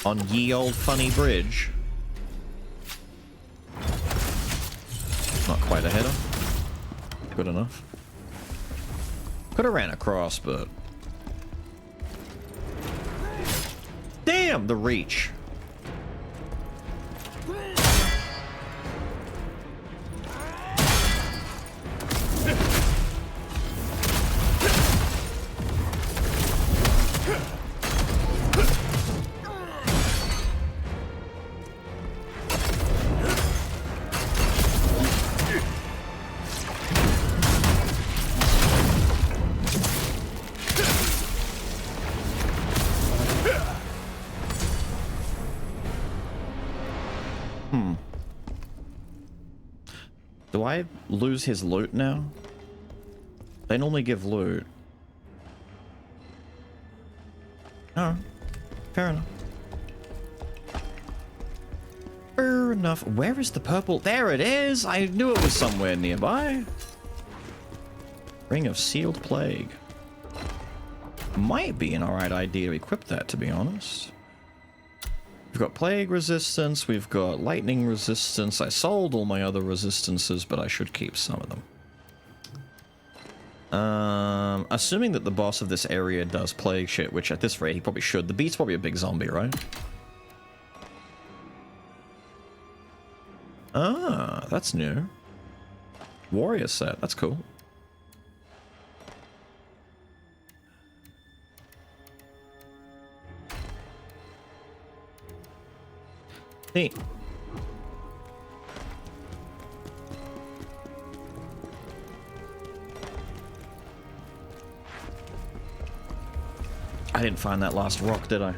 On ye old funny bridge. Not quite a header. Good enough. Could have ran across, but... Damn, the reach. Do I lose his loot now? They normally give loot. Oh, fair enough. Fair enough. Where is the purple? There it is! I knew it was somewhere nearby. Ring of Sealed Plague. Might be an alright idea to equip that, to be honest. We've got plague resistance, we've got lightning resistance. I sold all my other resistances, but I should keep some of them. Assuming that the boss of this area does plague shit, which at this rate he probably should. The beast's probably a big zombie, right? Ah, that's new. Warrior set, that's cool. Hey. I didn't find that last rock, did I?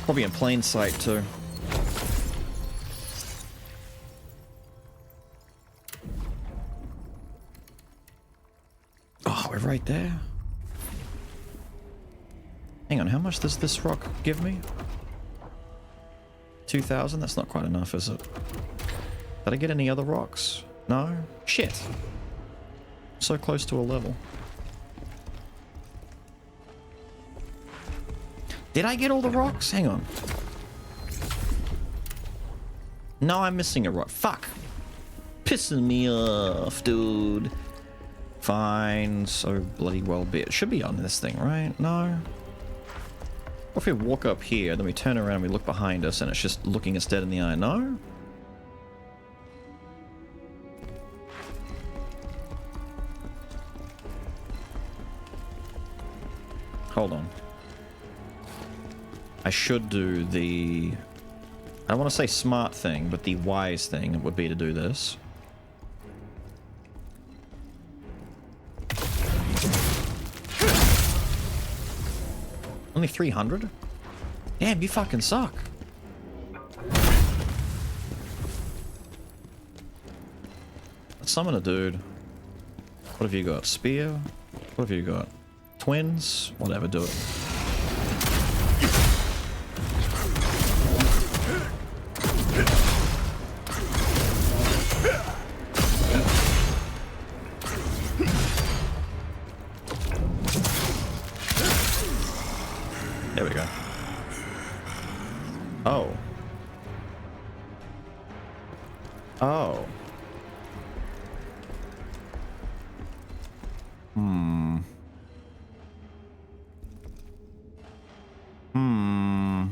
Probably in plain sight, too. Oh, we're right there. Hang on, how much does this rock give me? 2,000? That's not quite enough, is it? Did I get any other rocks? No? Shit. So close to a level. Did I get all the rocks? Hang on. No, I'm missing a rock. Fuck. Pissing me off, dude. Fine. So bloody well be. It should be on this thing, right? No? What if we walk up here, then we turn around and we look behind us and it's just looking us dead in the eye? No? Hold on. I should do the... I don't want to say smart thing, but the wise thing would be to do this. Only 300? Damn, you fucking suck. Let's summon a dude. What have you got? Spear? What have you got? Twins? Whatever, do it. There we go. Oh. Oh. Hmm. Hmm.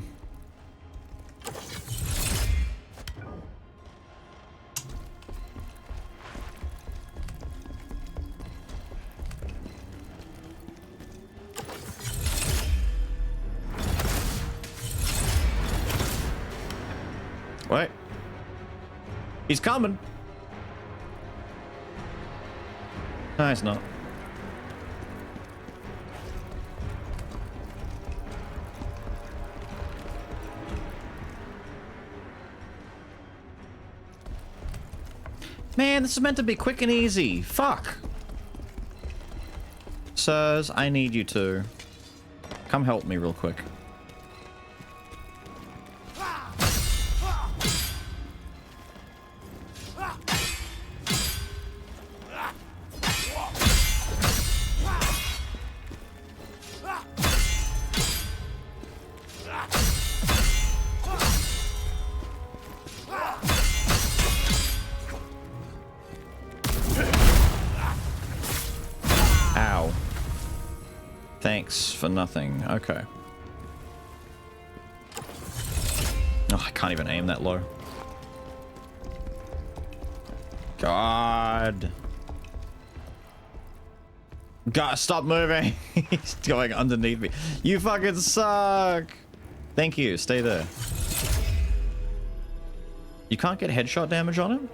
Wait. He's coming. No, he's not. Man, this is meant to be quick and easy. Fuck. Sirs, I need you to come help me real quick. Ow. Thanks for nothing. Okay. Oh, I can't even aim that low. God. God, stop moving. He's going underneath me. You fucking suck. Thank you. Stay there. You can't get headshot damage on him?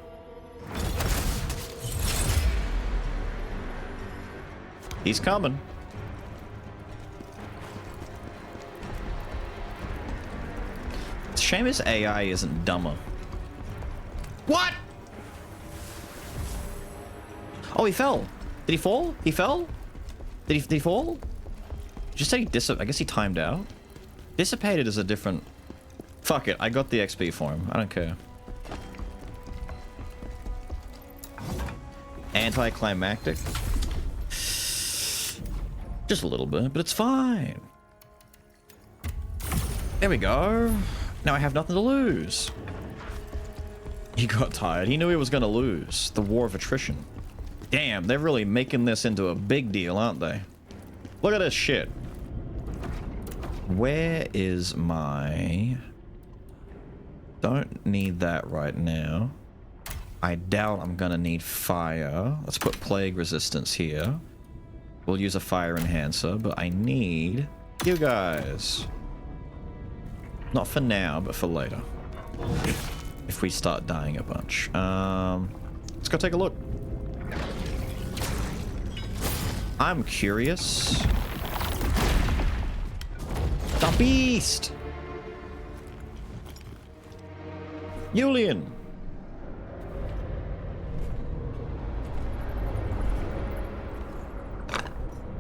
He's coming. It's a shame his AI isn't dumber. What? Oh, he fell. Did he fall? He fell? Did he fall? Just say I guess he timed out. Dissipated is a different... Fuck it. I got the XP for him. I don't care. Anticlimactic. Just a little bit, but it's fine. There we go. Now I have nothing to lose. He got tired. He knew he was going to lose. The war of attrition. Damn, they're really making this into a big deal, aren't they? Look at this shit. Where is my... Don't need that right now. I doubt I'm going to need fire. Let's put plague resistance here. We'll use a fire enhancer, but I need you guys. Not for now, but for later. If we start dying a bunch. Let's go take a look. I'm curious. The beast! Julian!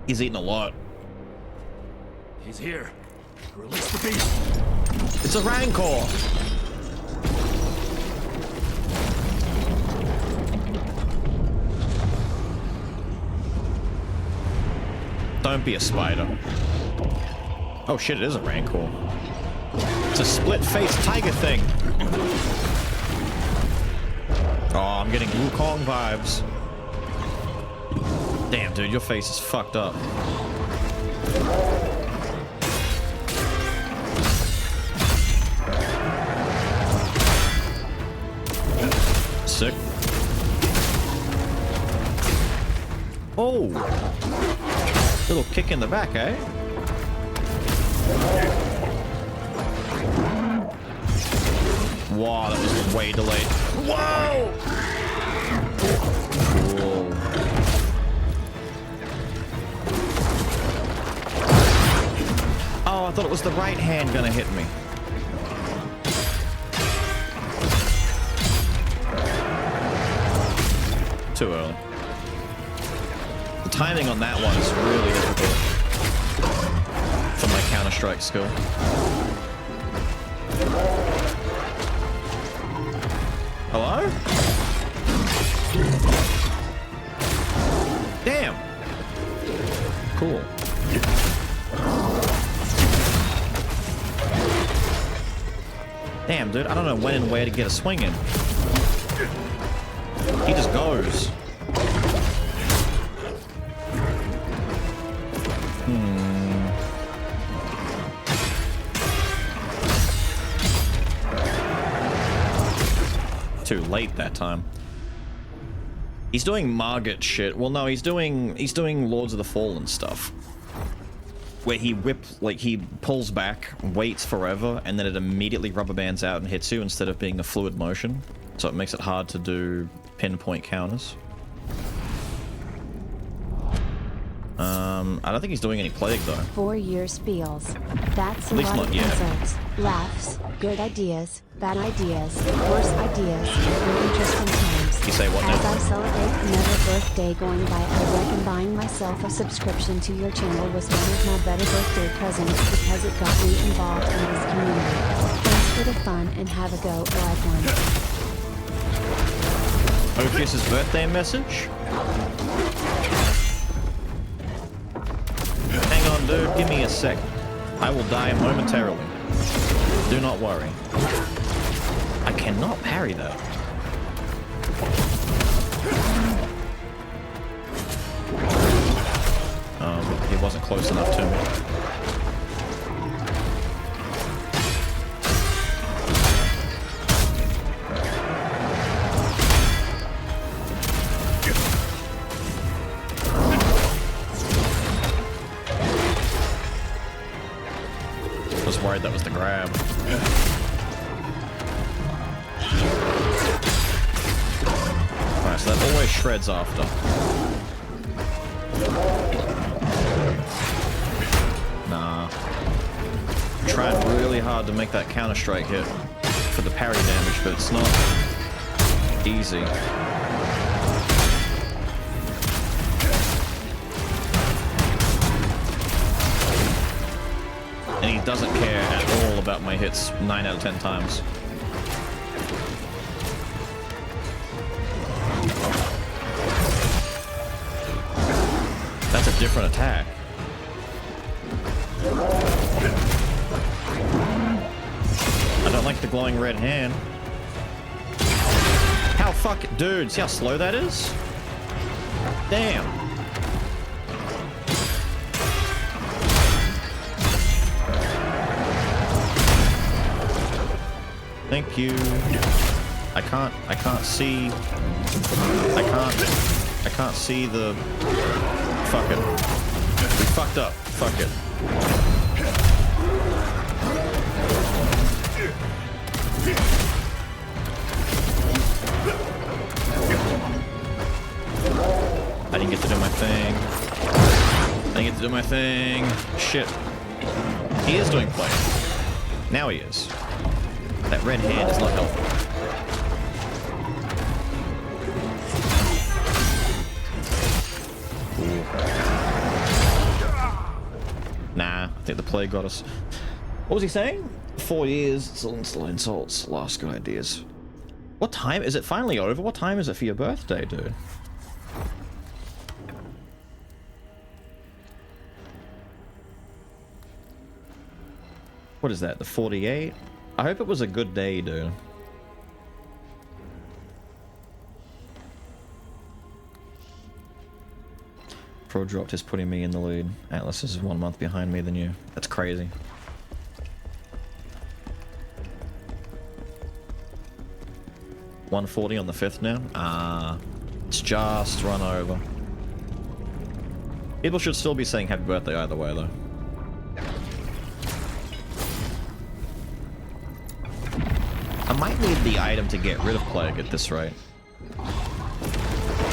He's eating a lot. He's here. Release the beast. It's a rancor. Don't be a spider. Oh shit, it is a rancor. It's a split-faced tiger thing. Oh, I'm getting Wukong vibes. Damn, dude, your face is fucked up. Sick. Oh! Little kick in the back, eh? Wow, that was way delayed. Whoa! Cool. Oh, I thought it was the right hand gonna hit me. Too early. The timing on that one is really difficult for my Counter-Strike skill. Hello? Damn. Cool. Damn, dude, I don't know when and where to get a swing in. He just goes. Too late that time. He's doing Margit shit. Well, no, he's doing Lords of the Fallen stuff. Where he he pulls back, waits forever, and then it immediately rubber bands out and hits you instead of being a fluid motion. So it makes it hard to do pinpoint counters. I don't think he's doing any plague though. 4 years feels. That's a At least lot not of yet. insults, laughs, good ideas, bad ideas, worse ideas, really interesting times. You say what As now? I celebrate another birthday going by, I reckon buying myself a subscription to your channel was one of my better birthday presents because it got me involved in this community. Thanks for the fun and have a go, Lifeline. Ophius's birthday message? Hang on, dude. Give me a sec. I will die momentarily. Do not worry. I cannot parry that. He wasn't close enough to me. I was worried that was the grab. Alright, so that always shreds after. Nah. Tried really hard to make that counter strike hit for the parry damage, but it's not easy. And he doesn't care at all about my hits 9 out of 10 times. That's a different attack. I don't like the glowing red hand. How fuck... Dude, see how slow that is? Damn. Thank you. I can't see... I can't see the... Fuck it. We fucked up. Fuck it. I didn't get to do my thing. I didn't get to do my thing. Shit. He is doing play. Now he is. That red hand is not helpful. Nah, I think the plague got us. What was he saying? 4 years, still insults, last good ideas. What time? Is it finally over? What time is it for your birthday, dude? What is that, the 48? I hope it was a good day, dude. Pro dropped is putting me in the lead. Atlas is 1 month behind me than you. That's crazy. $140 on the 5th now? Ah, it's just run over. People should still be saying happy birthday either way, though. I might need the item to get rid of Plague at this rate.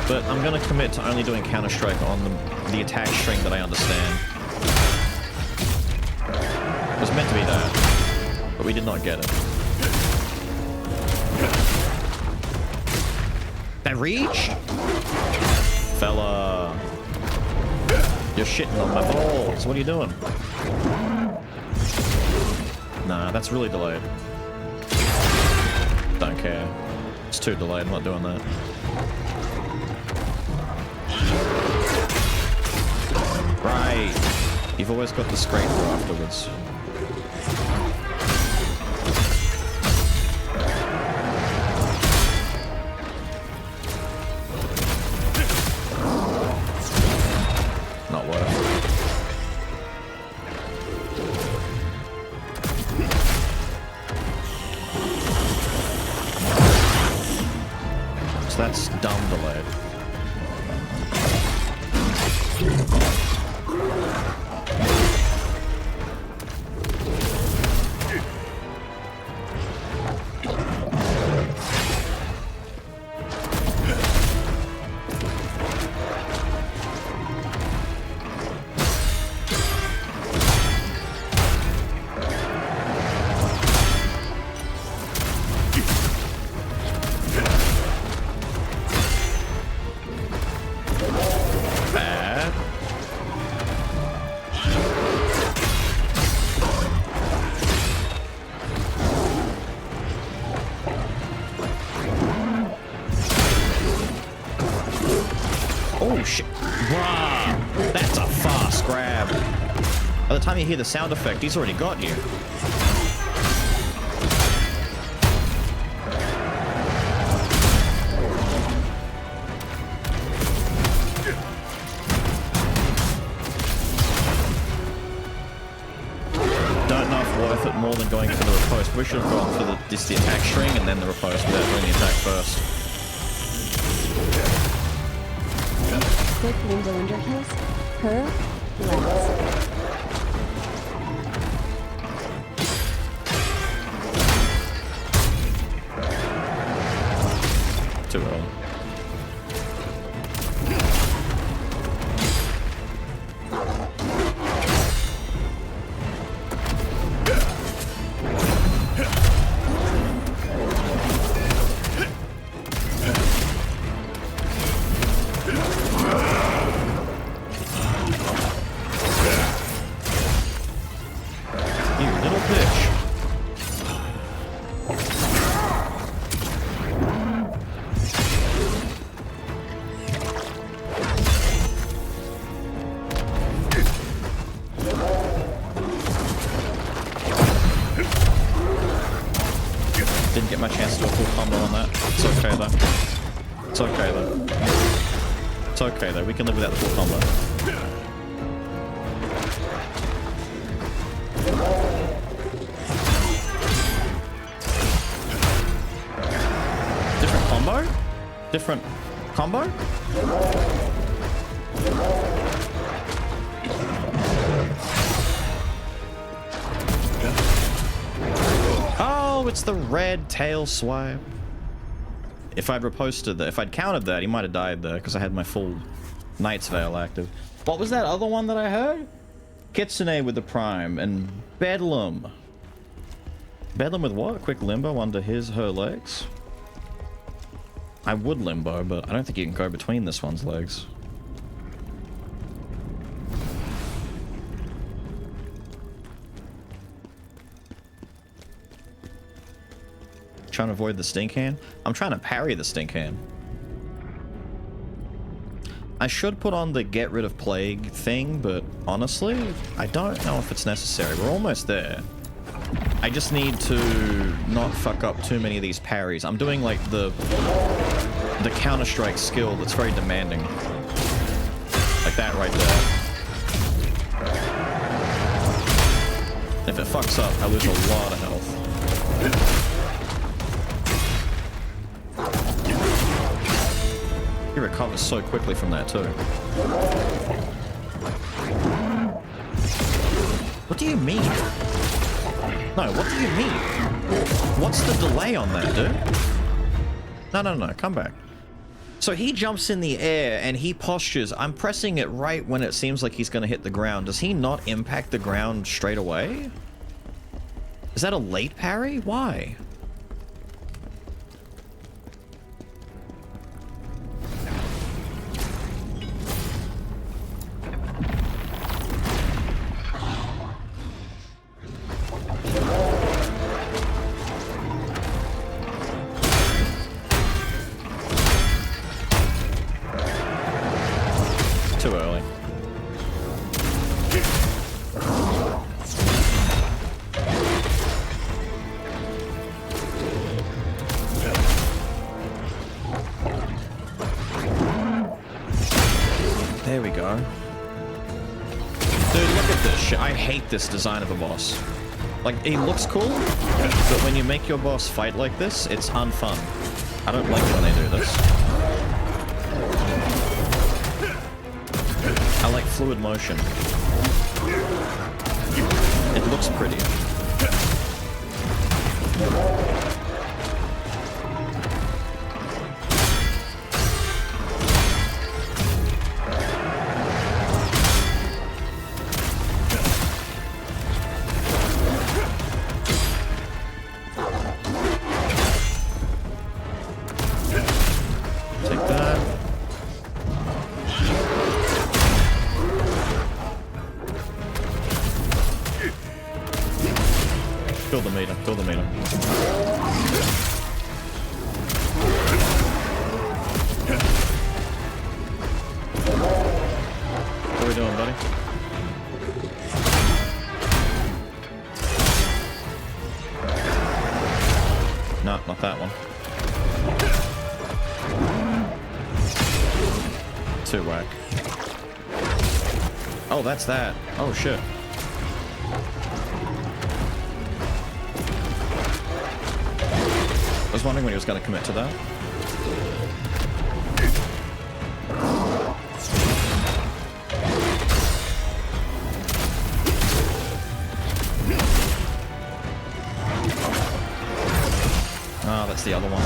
But I'm gonna commit to only doing Counter-Strike on the attack string that I understand. It was meant to be that, but we did not get it. That reach? Fella. You're shitting on my balls. What are you doing? Nah, that's really delayed. Don't care. It's too delayed. I'm not doing that. Right. You've always got the scraper afterwards. Not worth it. So that's dumb delayed. shit. Bruh, that's a fast grab. By the time you hear the sound effect, he's already got you. Don't know if worth it more than going for the riposte. We should have gone for the attack string and then the riposte without doing the attack first. Quick limbo under his, her, legs. Too early. You little bitch. Didn't get my chance to do a full combo on that. It's okay though. It's okay though. It's okay though. We can live without the full combo. Different combo? Different combo? Oh, it's the red tail swipe. If I'd riposted that, if I'd countered that, he might have died there because I had my full Knight's Veil active. What was that other one that I heard? Kitsune with the Prime and Bedlam. Bedlam with what? Quick limbo under her legs? I would limbo, but I don't think you can go between this one's legs. Trying to avoid the stink hand? I'm trying to parry the stink hand. I should put on the get rid of plague thing, but honestly, I don't know if it's necessary. We're almost there. I just need to not fuck up too many of these parries. I'm doing like the Counter-Strike skill that's very demanding. Like that right there. If it fucks up, I lose a lot of health. He recovers so quickly from that too. What do you mean? No, what do you mean? What's the delay on that, dude? No, come back. So he jumps in the air and he postures. I'm pressing it right when it seems like he's gonna hit the ground. Does he not impact the ground straight away? Is that a late parry? Why? Too early. There we go. Dude, look at this shit. I hate this design of a boss. Like, he looks cool, but when you make your boss fight like this, it's unfun. I don't like when they do this. I like fluid motion. It looks pretty. Take that. Kill the meter, kill the meter. are we doing, buddy? No, not that one. Too whack. Oh, that's that. Oh, shit. I was wondering when he was going to commit to that. Ah, that's the other one.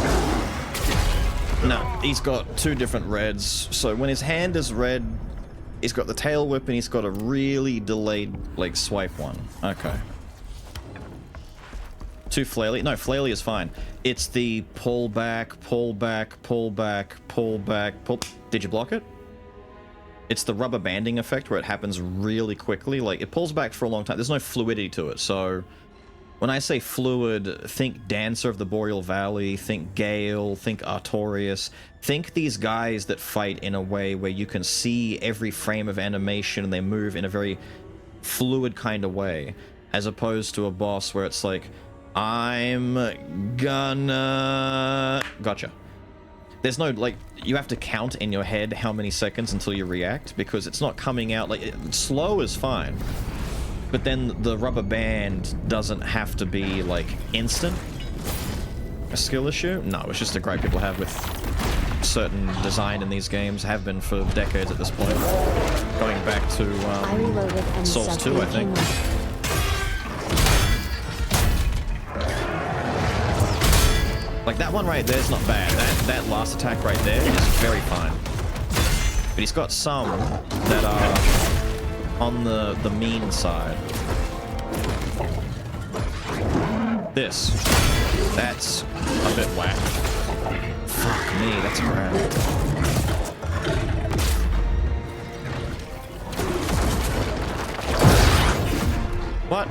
No, he's got two different reds. So when his hand is red, he's got the tail whip and he's got a really delayed, like, swipe one. Okay. Too flaily? No, flaily is fine. It's the pull back, pull back, pull back, pull back, pull... Did you block it? It's the rubber banding effect where it happens really quickly. Like, it pulls back for a long time. There's no fluidity to it, so... When I say fluid, think Dancer of the Boreal Valley, think Gale, think Artorias. Think these guys that fight in a way where you can see every frame of animation and they move in a very fluid kind of way. As opposed to a boss where it's like, I'm gonna... Gotcha. There's no, like, you have to count in your head how many seconds until you react, because it's not coming out, like, slow is fine. But then the rubber band doesn't have to be, like, instant. A skill issue? No, it's just a gripe people have with certain design in these games, have been for decades at this point. Going back to, I reloaded and Souls 2, I think. Like, that one right there is not bad. That last attack right there is very fine. But he's got some that are on the mean side. That's a bit whack. Fuck me, that's a grab. What?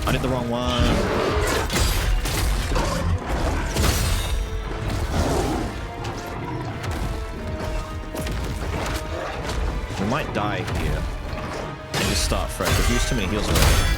I did the wrong one. We might die here. And just start fresh. We've used too many heals already.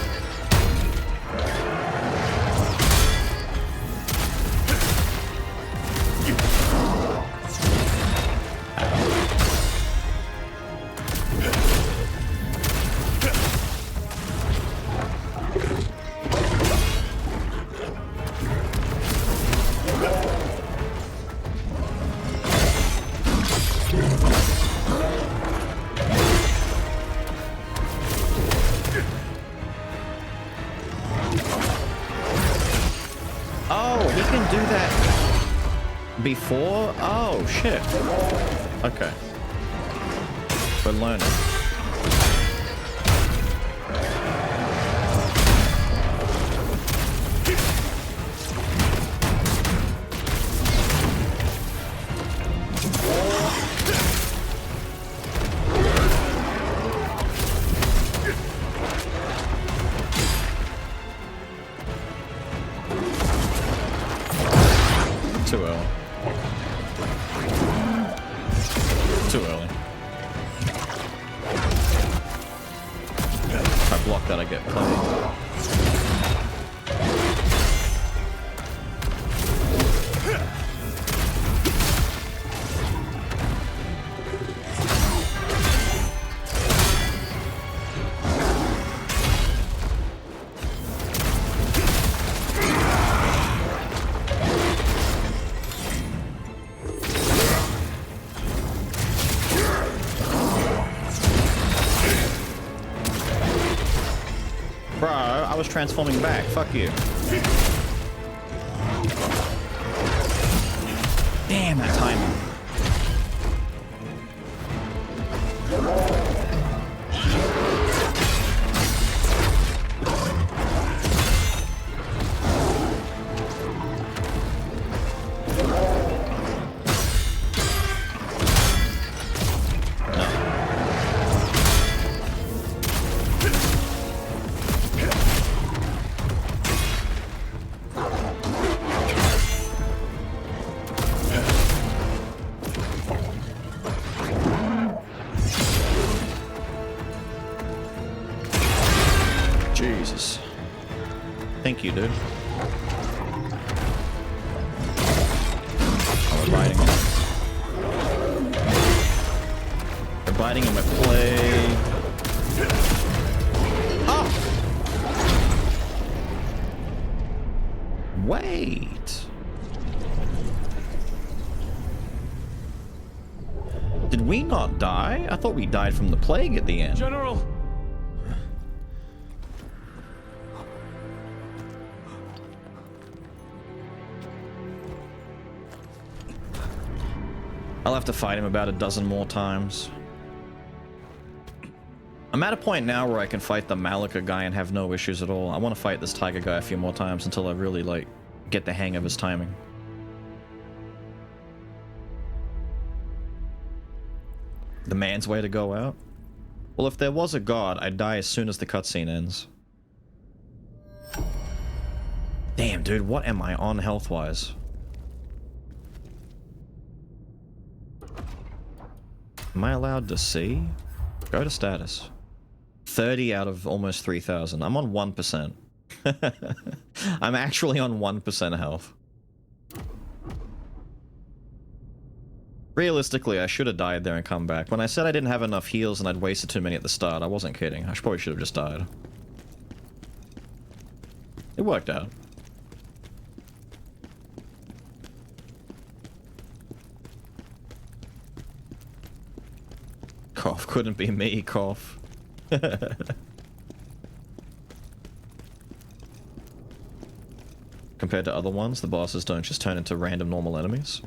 Before? Oh, shit. Okay. We're learning. Too early. Too early. If I block that, I get plenty. I was transforming back. Fuck you. Damn, that timing. Thank you, dude. Oh, we're biting him. They're biting him at play. Oh! Wait. Did we not die? I thought we died from the plague at the end. General! I'll have to fight him about a dozen more times. I'm at a point now where I can fight the Malika guy and have no issues at all. I want to fight this tiger guy a few more times until I really, like, get the hang of his timing. The man's way to go out? Well, if there was a god, I'd die as soon as the cutscene ends. Damn, dude, what am I on health-wise? Am I allowed to see? Go to status. 30 out of almost 3,000. I'm on 1%. I'm actually on 1% health. Realistically, I should have died there and come back. When I said I didn't have enough heals and I'd wasted too many at the start, I wasn't kidding. I probably should have just died. It worked out. Cough, couldn't be me, cough. Compared to other ones, the bosses don't just turn into random normal enemies.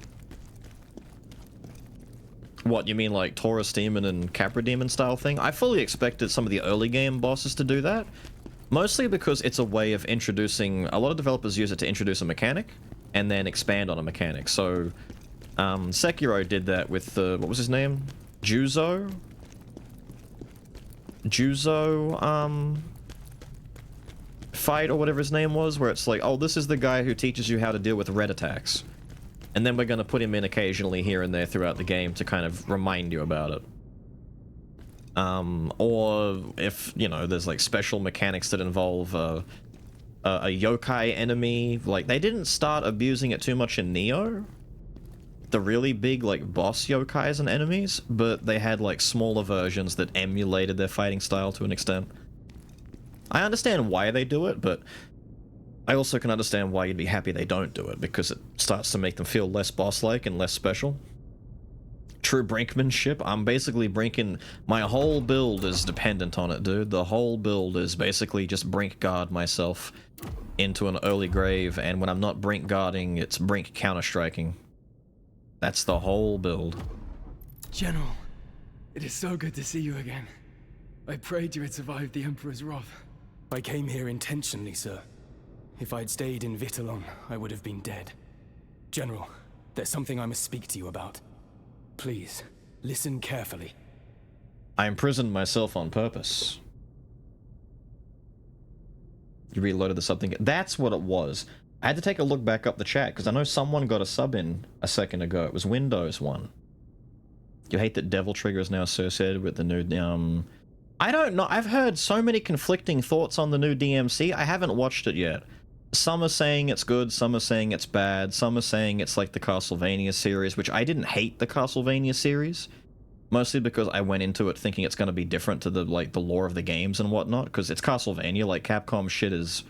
What, you mean like Taurus Demon and Capra Demon style thing? I fully expected some of the early game bosses to do that. Mostly because it's a way of introducing... A lot of developers use it to introduce a mechanic and then expand on a mechanic. So, Sekiro did that with the... What was his name? Juzo, fight or whatever his name was, where it's like, oh, this is the guy who teaches you how to deal with red attacks. And then we're going to put him in occasionally here and there throughout the game to kind of remind you about it. Or if, you know, there's like special mechanics that involve a yokai enemy. Like, they didn't start abusing it too much in Neo, the really big, like, boss yokais and enemies, but they had, like, smaller versions that emulated their fighting style to an extent. I understand why they do it, but I also can understand why you'd be happy they don't do it, because it starts to make them feel less boss-like and less special. True brinkmanship. I'm basically brinking... My whole build is dependent on it, dude. The whole build is basically just brink guard myself into an early grave, and when I'm not brink guarding, it's brink counter-striking. That's the whole build. General, it is so good to see you again. I prayed you had survived the Emperor's wrath. I came here intentionally, sir. If I'd stayed in Vitalon, I would have been dead. General, there's something I must speak to you about. Please, listen carefully. I imprisoned myself on purpose. You reloaded the something. That's what it was. I had to take a look back up the chat, because I know someone got a sub in a second ago. It was Windows 1. You hate that Devil Trigger is now associated with the new, I don't know. I've heard so many conflicting thoughts on the new DMC. I haven't watched it yet. Some are saying it's good, some are saying it's bad, some are saying it's like the Castlevania series, which I didn't hate the Castlevania series. Mostly because I went into it thinking it's going to be different to the, like, the lore of the games and whatnot, because it's Castlevania. Like, Capcom shit is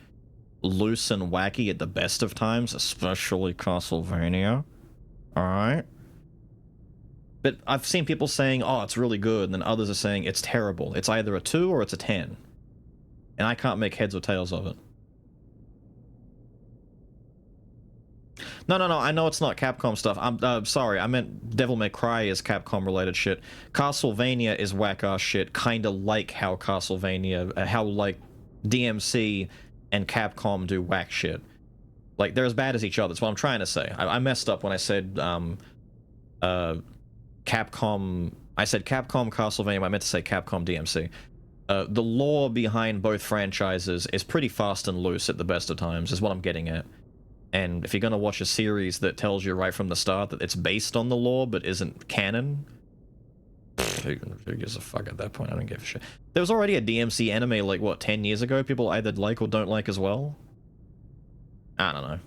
loose and wacky at the best of times, especially Castlevania. Alright? But I've seen people saying, oh, it's really good, and then others are saying it's terrible. It's either a 2 or it's a 10. And I can't make heads or tails of it. No, I know it's not Capcom stuff. I'm sorry, I meant Devil May Cry is Capcom-related shit. Castlevania is whack-ass shit, kinda like how Castlevania, how, like, DMC and Capcom do whack shit. Like, they're as bad as each other, that's what I'm trying to say. I messed up when I said, Capcom... I said Capcom Castlevania, I meant to say Capcom DMC. The lore behind both franchises is pretty fast and loose at the best of times, is what I'm getting at. And if you're going to watch a series that tells you right from the start that it's based on the lore but isn't canon, who gives a fuck at that point? I don't give a shit. There was already a DMC anime, like, what, 10 years ago people either like or don't like as well? I don't know.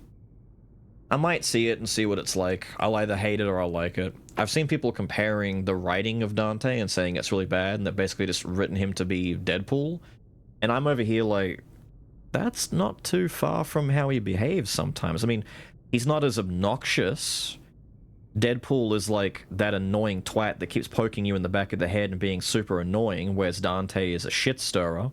I might see it and see what it's like. I'll either hate it or I'll like it. I've seen people comparing the writing of Dante and saying it's really bad and they've basically just written him to be Deadpool. And I'm over here like, that's not too far from how he behaves sometimes. I mean, he's not as obnoxious. Deadpool is like that annoying twat that keeps poking you in the back of the head and being super annoying, whereas Dante is a shit stirrer,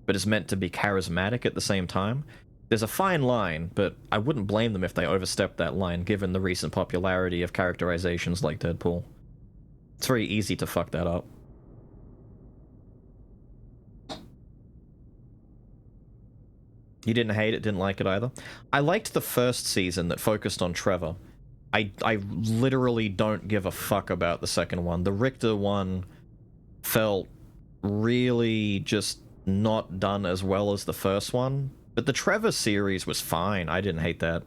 but is meant to be charismatic at the same time. There's a fine line, but I wouldn't blame them if they overstepped that line, given the recent popularity of characterizations like Deadpool. It's very easy to fuck that up. You didn't hate it, didn't like it either? I liked the first season that focused on Trevor. I literally don't give a fuck about the second one. The Richter one felt really just not done as well as the first one. But the Trevor series was fine. I didn't hate that.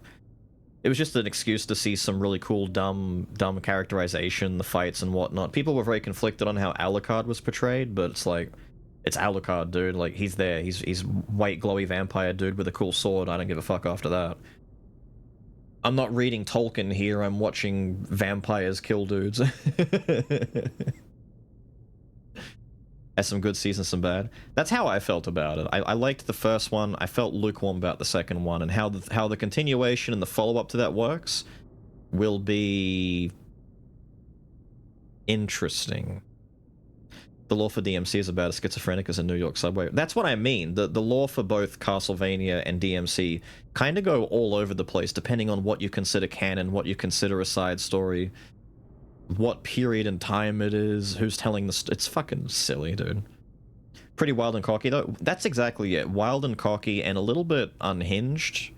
It was just an excuse to see some really cool dumb characterization, the fights and whatnot. People were very conflicted on how Alucard was portrayed, but it's like, it's Alucard, dude. Like, he's there. He's white, glowy vampire dude with a cool sword. I don't give a fuck after that. I'm not reading Tolkien here. I'm watching vampires kill dudes. Has some good seasons, some bad. That's how I felt about it. I liked the first one. I felt lukewarm about the second one, and how the continuation and the follow-up to that works will be interesting. The lore for DMC is about a schizophrenic as a New York subway. That's what I mean. The lore for both Castlevania and DMC kind of go all over the place, depending on what you consider canon, what you consider a side story, what period in time it is, who's telling the it's fucking silly, dude. Pretty wild and cocky, though. That's exactly it. Wild and cocky and a little bit unhinged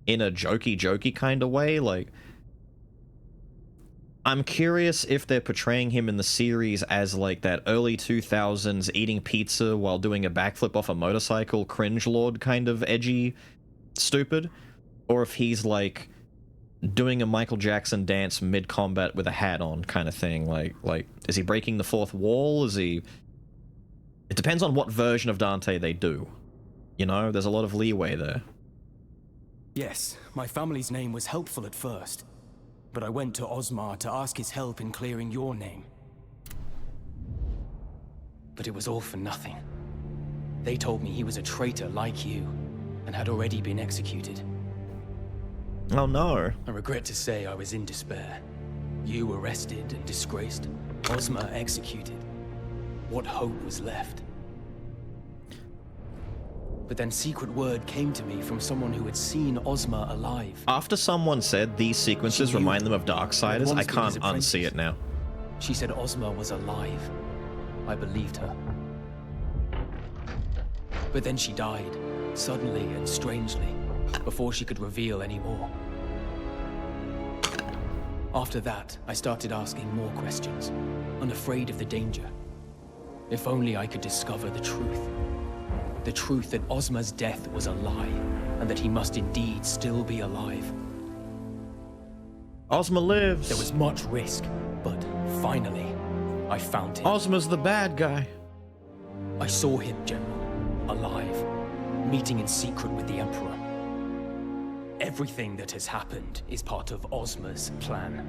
in a jokey kind of way. Like, I'm curious if they're portraying him in the series as like that early 2000s eating pizza while doing a backflip off a motorcycle, cringe lord kind of edgy, stupid, or if he's like doing a Michael Jackson dance mid-combat with a hat on kind of thing. Like, is he breaking the fourth wall? Is he... It depends on what version of Dante they do. You know, there's a lot of leeway there. Yes, my family's name was helpful at first, but I went to Osmar to ask his help in clearing your name. But it was all for nothing. They told me he was a traitor like you, and had already been executed. Oh no. I regret to say I was in despair. You arrested and disgraced, Osmar executed. What hope was left? But then secret word came to me from someone who had seen Osmar alive. After someone said these sequences remind them of Darksiders, I can't unsee it now. She said Osmar was alive. I believed her. But then she died, suddenly and strangely, before she could reveal any more. After that, I started asking more questions, unafraid of the danger. If only I could discover the truth. The truth that Osmar's death was a lie, and that he must indeed still be alive. Ozma lives. There was much risk, but finally, I found him. Ozma's the bad guy. I saw him, General, alive, meeting in secret with the Emperor. Everything that has happened is part of Ozma's plan.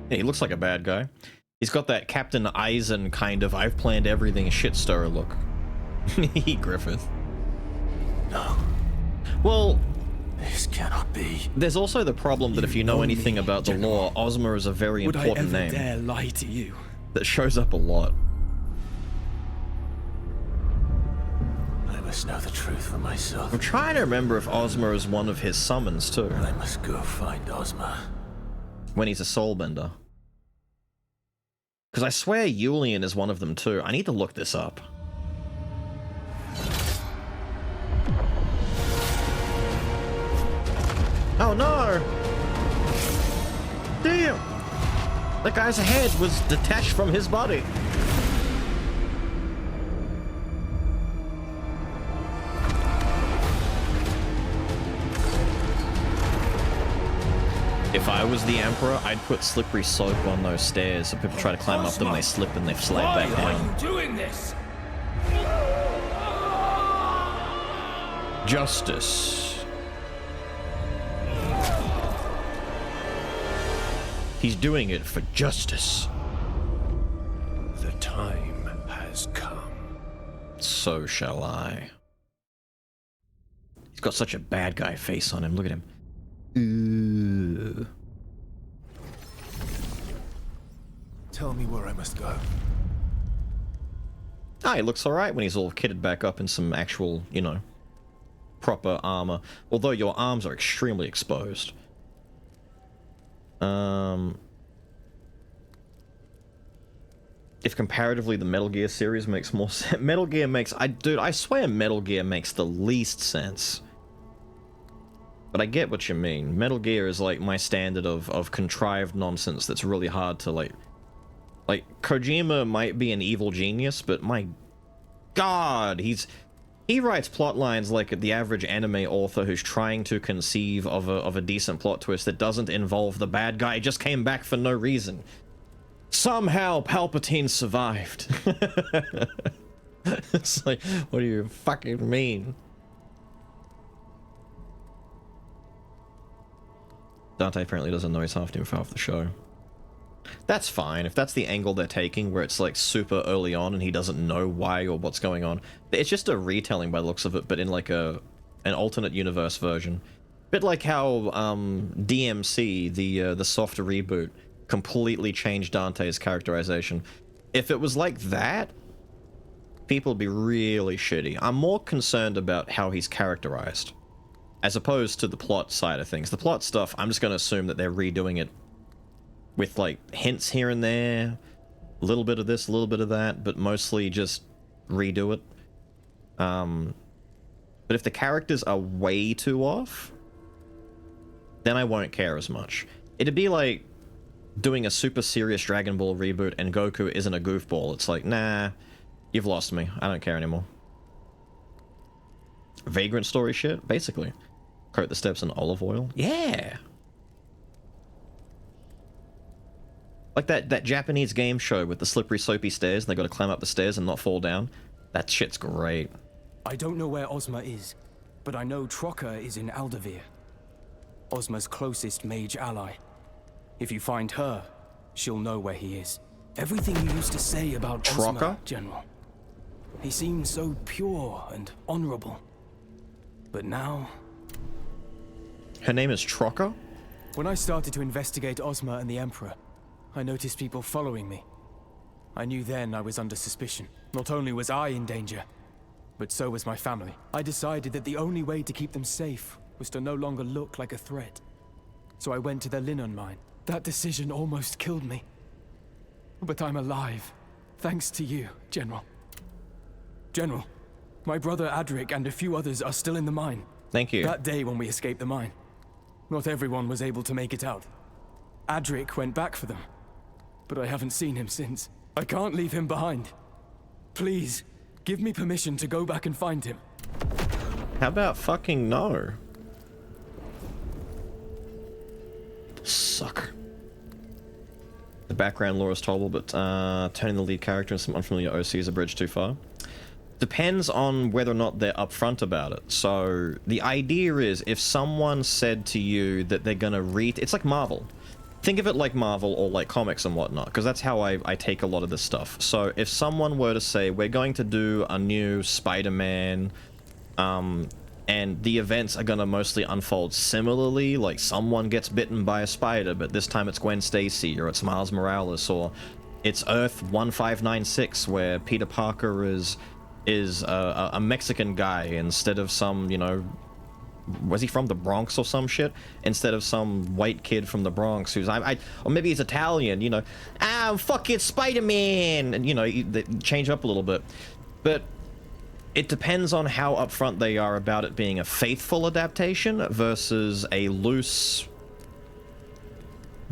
Yeah, he looks like a bad guy. He's got that Captain Eisen kind of I've planned everything shit stirrer look. Griffith. No. Well, This cannot be. there's also the problem that if you know anything about the lore, Ozma is a very important name dare lie to you? that shows up a lot. I must know the truth for myself. I'm trying to remember if Ozma is one of his summons too, I must go find Ozma. when he's a soulbender. Because I swear Julian is one of them too. I need to look this up. Oh no! Damn! That guy's head was detached from his body. If I was the Emperor, I'd put slippery soap on those stairs so people try to climb up them, they slip and they slide back down. Doing this? Justice. He's doing it for justice. The time has come. So shall I. He's got such a bad guy face on him. Look at him. Ooh. Tell me where I must go. Ah, he looks alright when he's all kitted back up in some actual, you know, proper armor. Although your arms are extremely exposed. If comparatively the Metal Gear series makes more sense. Metal Gear makes... Dude, I swear Metal Gear makes the least sense. But I get what you mean. Metal Gear is like my standard of contrived nonsense that's really hard to like... Like, Kojima might be an evil genius, but my god, he writes plot lines like the average anime author who's trying to conceive of a decent plot twist that doesn't involve the bad guy just came back for no reason. Somehow Palpatine survived. It's like, what do you fucking mean? Dante apparently doesn't know he's half the info of the show. That's fine, if that's the angle they're taking, where it's like super early on and he doesn't know why or what's going on. It's just a retelling by the looks of it, but in like an alternate universe version. Bit like how DMC, the soft reboot, completely changed Dante's characterization. If it was like that, people would be really shitty. I'm more concerned about how he's characterized, as opposed to the plot side of things. The plot stuff, I'm just going to assume that they're redoing it with like hints here and there, a little bit of this, a little bit of that, but mostly just redo it. But if the characters are way too off, then I won't care as much. It'd be like doing a super serious Dragon Ball reboot and Goku isn't a goofball. It's like, nah, you've lost me. I don't care anymore. Vagrant story shit, basically. Coat the steps in olive oil. Yeah. Like that Japanese game show with the slippery, soapy stairs, and they got to climb up the stairs and not fall down. That shit's great. I don't know where Ozma is, but I know Trocker is in Aldavir, Ozma's closest mage ally. If you find her, she'll know where he is. Everything you used to say about Trocker? Ozma, General. He seemed so pure and honorable. But now... Her name is Trocker? When I started to investigate Ozma and the Emperor, I noticed people following me. I knew then I was under suspicion. Not only was I in danger, but so was my family. I decided that the only way to keep them safe was to no longer look like a threat. So I went to the Linon mine. That decision almost killed me. But I'm alive, thanks to you, General. General, my brother Adric and a few others are still in the mine. Thank you. That day when we escaped the mine, not everyone was able to make it out. Adric went back for them, but I haven't seen him since. I can't leave him behind. Please, give me permission to go back and find him. How about fucking no? Suck. The background lore is tolerable, but turning the lead character in some unfamiliar OC is a bridge too far. Depends on whether or not they're upfront about it. So the idea is, if someone said to you that they're gonna read, it's like Marvel. Think of it like Marvel or like comics and whatnot, because that's how I take a lot of this stuff. So if someone were to say, we're going to do a new Spider-Man, and the events are going to mostly unfold similarly, like someone gets bitten by a spider, but this time it's Gwen Stacy, or it's Miles Morales, or it's Earth 1596, where Peter Parker is a Mexican guy instead of some, you know, was he from the Bronx or some shit? Instead of some white kid from the Bronx who's, or maybe he's Italian, you know, fuck it, Spider-Man, and, you know, they change up a little bit. But it depends on how upfront they are about it being a faithful adaptation versus a loose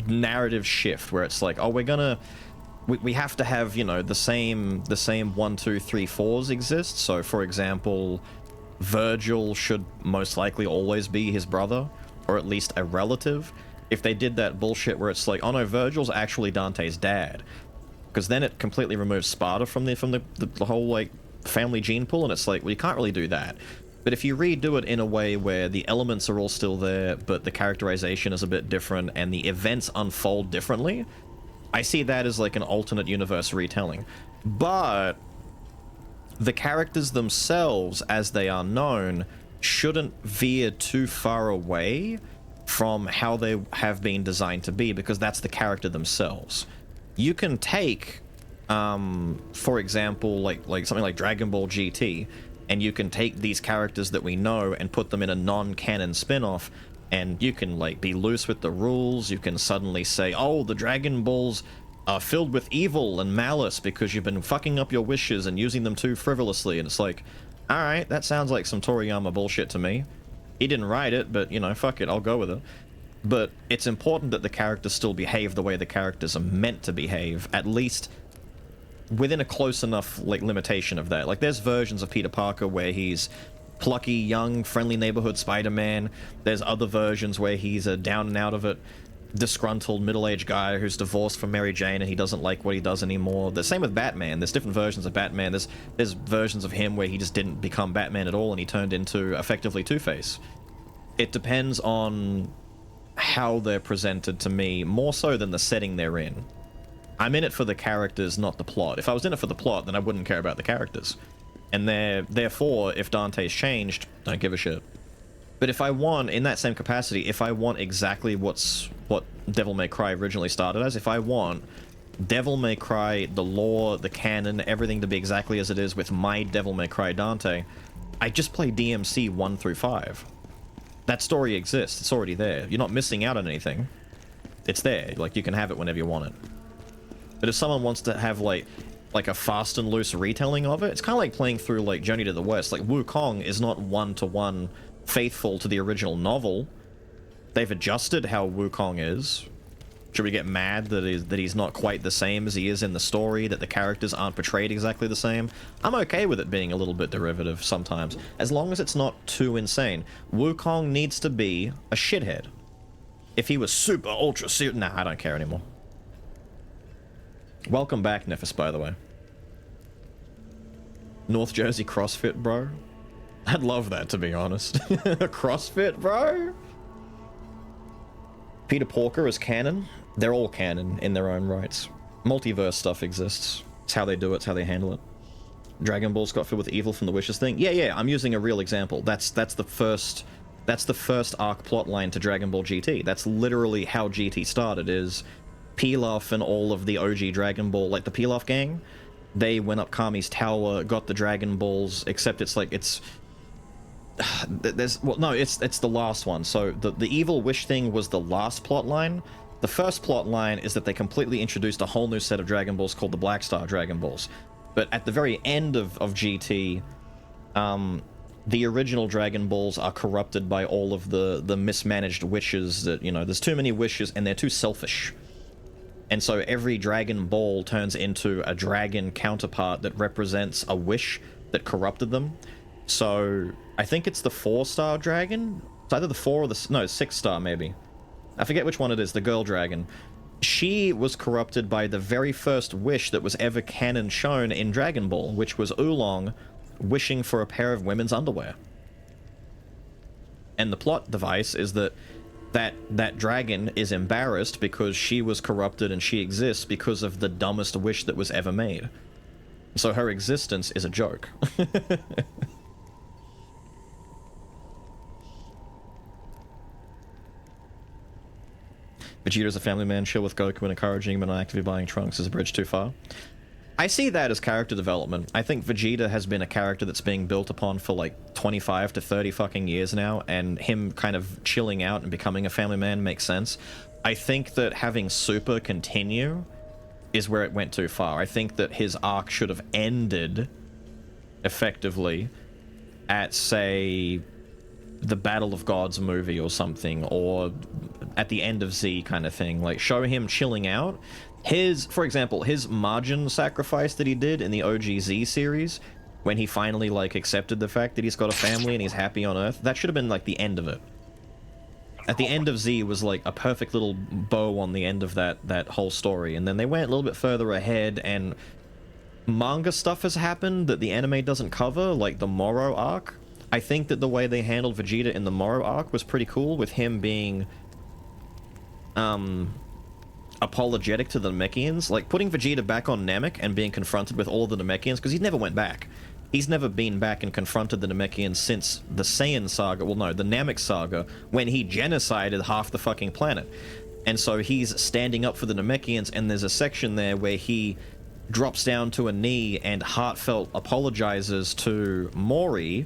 narrative shift where it's like, oh, we have to have, you know, the same 1, 2, 3, 4s exist. So for example, Virgil should most likely always be his brother, or at least a relative. If they did that bullshit where it's like, oh no, Virgil's actually Dante's dad, because then it completely removes Sparta from the whole like family gene pool, and it's like, well, you can't really do that. But if you redo it in a way where the elements are all still there, but the characterization is a bit different and the events unfold differently, I see that as like an alternate universe retelling. But the characters themselves, as they are known, shouldn't veer too far away from how they have been designed to be, because that's the character themselves. You can take, for example, like something like Dragon Ball GT, and you can take these characters that we know and put them in a non-canon spin-off, and you can like be loose with the rules. You can suddenly say, oh, the Dragon Balls are filled with evil and malice because you've been fucking up your wishes and using them too frivolously. And it's like, alright, that sounds like some Toriyama bullshit to me. He didn't write it, but, you know, fuck it, I'll go with it. But it's important that the characters still behave the way the characters are meant to behave, at least within a close enough, like, limitation of that. Like, there's versions of Peter Parker where he's plucky, young, friendly neighborhood Spider-Man. There's other versions where he's a down and out of it, disgruntled middle-aged guy who's divorced from Mary Jane and he doesn't like what he does anymore. The same with Batman. There's different versions of Batman. There's versions of him where he just didn't become Batman at all and he turned into effectively Two-Face. It depends on how they're presented to me, more so than the setting they're in. I'm in it for the characters, not the plot. If I was in it for the plot, then I wouldn't care about the characters. And therefore, if Dante's changed, don't give a shit. But if I want, in that same capacity, if I want exactly what Devil May Cry originally started as, if I want Devil May Cry, the lore, the canon, everything to be exactly as it is with my Devil May Cry Dante, I just play DMC 1 through 5. That story exists. It's already there. You're not missing out on anything. It's there. Like, you can have it whenever you want it. But if someone wants to have, like a fast and loose retelling of it, it's kind of like playing through, like, Journey to the West. Like, Wukong is not one-to-one faithful to the original novel. They've adjusted how Wukong is. Should we get mad that he's not quite the same as he is in the story, that the characters aren't portrayed exactly the same? I'm okay with it being a little bit derivative sometimes, as long as it's not too insane. Wukong needs to be a shithead. If he was super ultra suit, nah, I don't care anymore. Welcome back, Nephis, by the way. North Jersey CrossFit, bro. I'd love that, to be honest. CrossFit, bro? Peter Porker is canon. They're all canon in their own rights. Multiverse stuff exists. It's how they do it, it's how they handle it. Dragon Ball's got filled with evil from the wishes thing. Yeah, I'm using a real example. That's the first arc plotline to Dragon Ball GT. That's literally how GT started, is Pilaf and all of the OG Dragon Ball, like the Pilaf gang, they went up Kami's tower, got the Dragon Balls, except it's like, it's the last one. So the evil wish thing was the last plot line. The first plot line is that they completely introduced a whole new set of Dragon Balls called the Black Star Dragon Balls. But at the very end of GT, the original Dragon Balls are corrupted by all of the mismanaged wishes that, you know, there's too many wishes and they're too selfish. And so every Dragon Ball turns into a dragon counterpart that represents a wish that corrupted them. So I think it's the 4-star dragon. It's either the 4 or the 6-star maybe. I forget which one it is. The girl dragon. She was corrupted by the very first wish that was ever canon shown in Dragon Ball, which was Oolong wishing for a pair of women's underwear. And the plot device is that dragon is embarrassed because she was corrupted and she exists because of the dumbest wish that was ever made. So her existence is a joke. Vegeta's a family man, chill with Goku and encouraging him and not actively buying Trunks is a bridge too far. I see that as character development. I think Vegeta has been a character that's being built upon for like 25 to 30 fucking years now, and him kind of chilling out and becoming a family man makes sense. I think that having Super continue is where it went too far. I think that his arc should have ended effectively at, say, the Battle of Gods movie or something, or at the end of Z kind of thing. Like, show him chilling out. For example, his margin sacrifice that he did in the OG Z series, when he finally, like, accepted the fact that he's got a family and he's happy on Earth, that should have been, like, the end of it. At the end of Z was, like, a perfect little bow on the end of that whole story, and then they went a little bit further ahead, and manga stuff has happened that the anime doesn't cover, like the Moro arc. I think that the way they handled Vegeta in the Moro arc was pretty cool, with him being apologetic to the Namekians, like putting Vegeta back on Namek and being confronted with all of the Namekians, because he never went back. He's never been back and confronted the Namekians since the Saiyan saga, well no, the Namek saga, when he genocided half the fucking planet. And so he's standing up for the Namekians, and there's a section there where he drops down to a knee and heartfelt apologizes to Mori,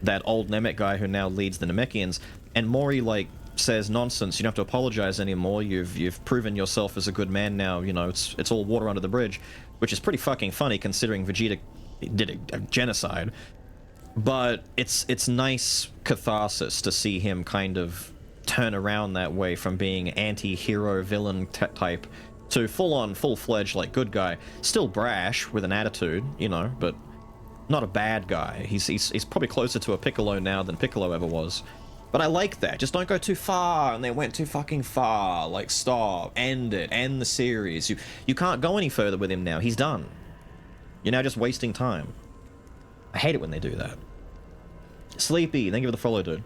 that old Namek guy who now leads the Namekians, and Mori, like, says, nonsense, you don't have to apologize anymore, you've proven yourself as a good man now, you know, it's all water under the bridge, which is pretty fucking funny considering Vegeta did a genocide. But it's nice catharsis to see him kind of turn around that way from being anti-hero villain type to full-on, full-fledged, like, good guy. Still brash with an attitude, you know, but not a bad guy. He's probably closer to a Piccolo now than Piccolo ever was. But I like that. Just don't go too far, and they went too fucking far. Like, stop. End it. End the series. You can't go any further with him now. He's done. You're now just wasting time. I hate it when they do that. Sleepy, thank you for the follow, dude.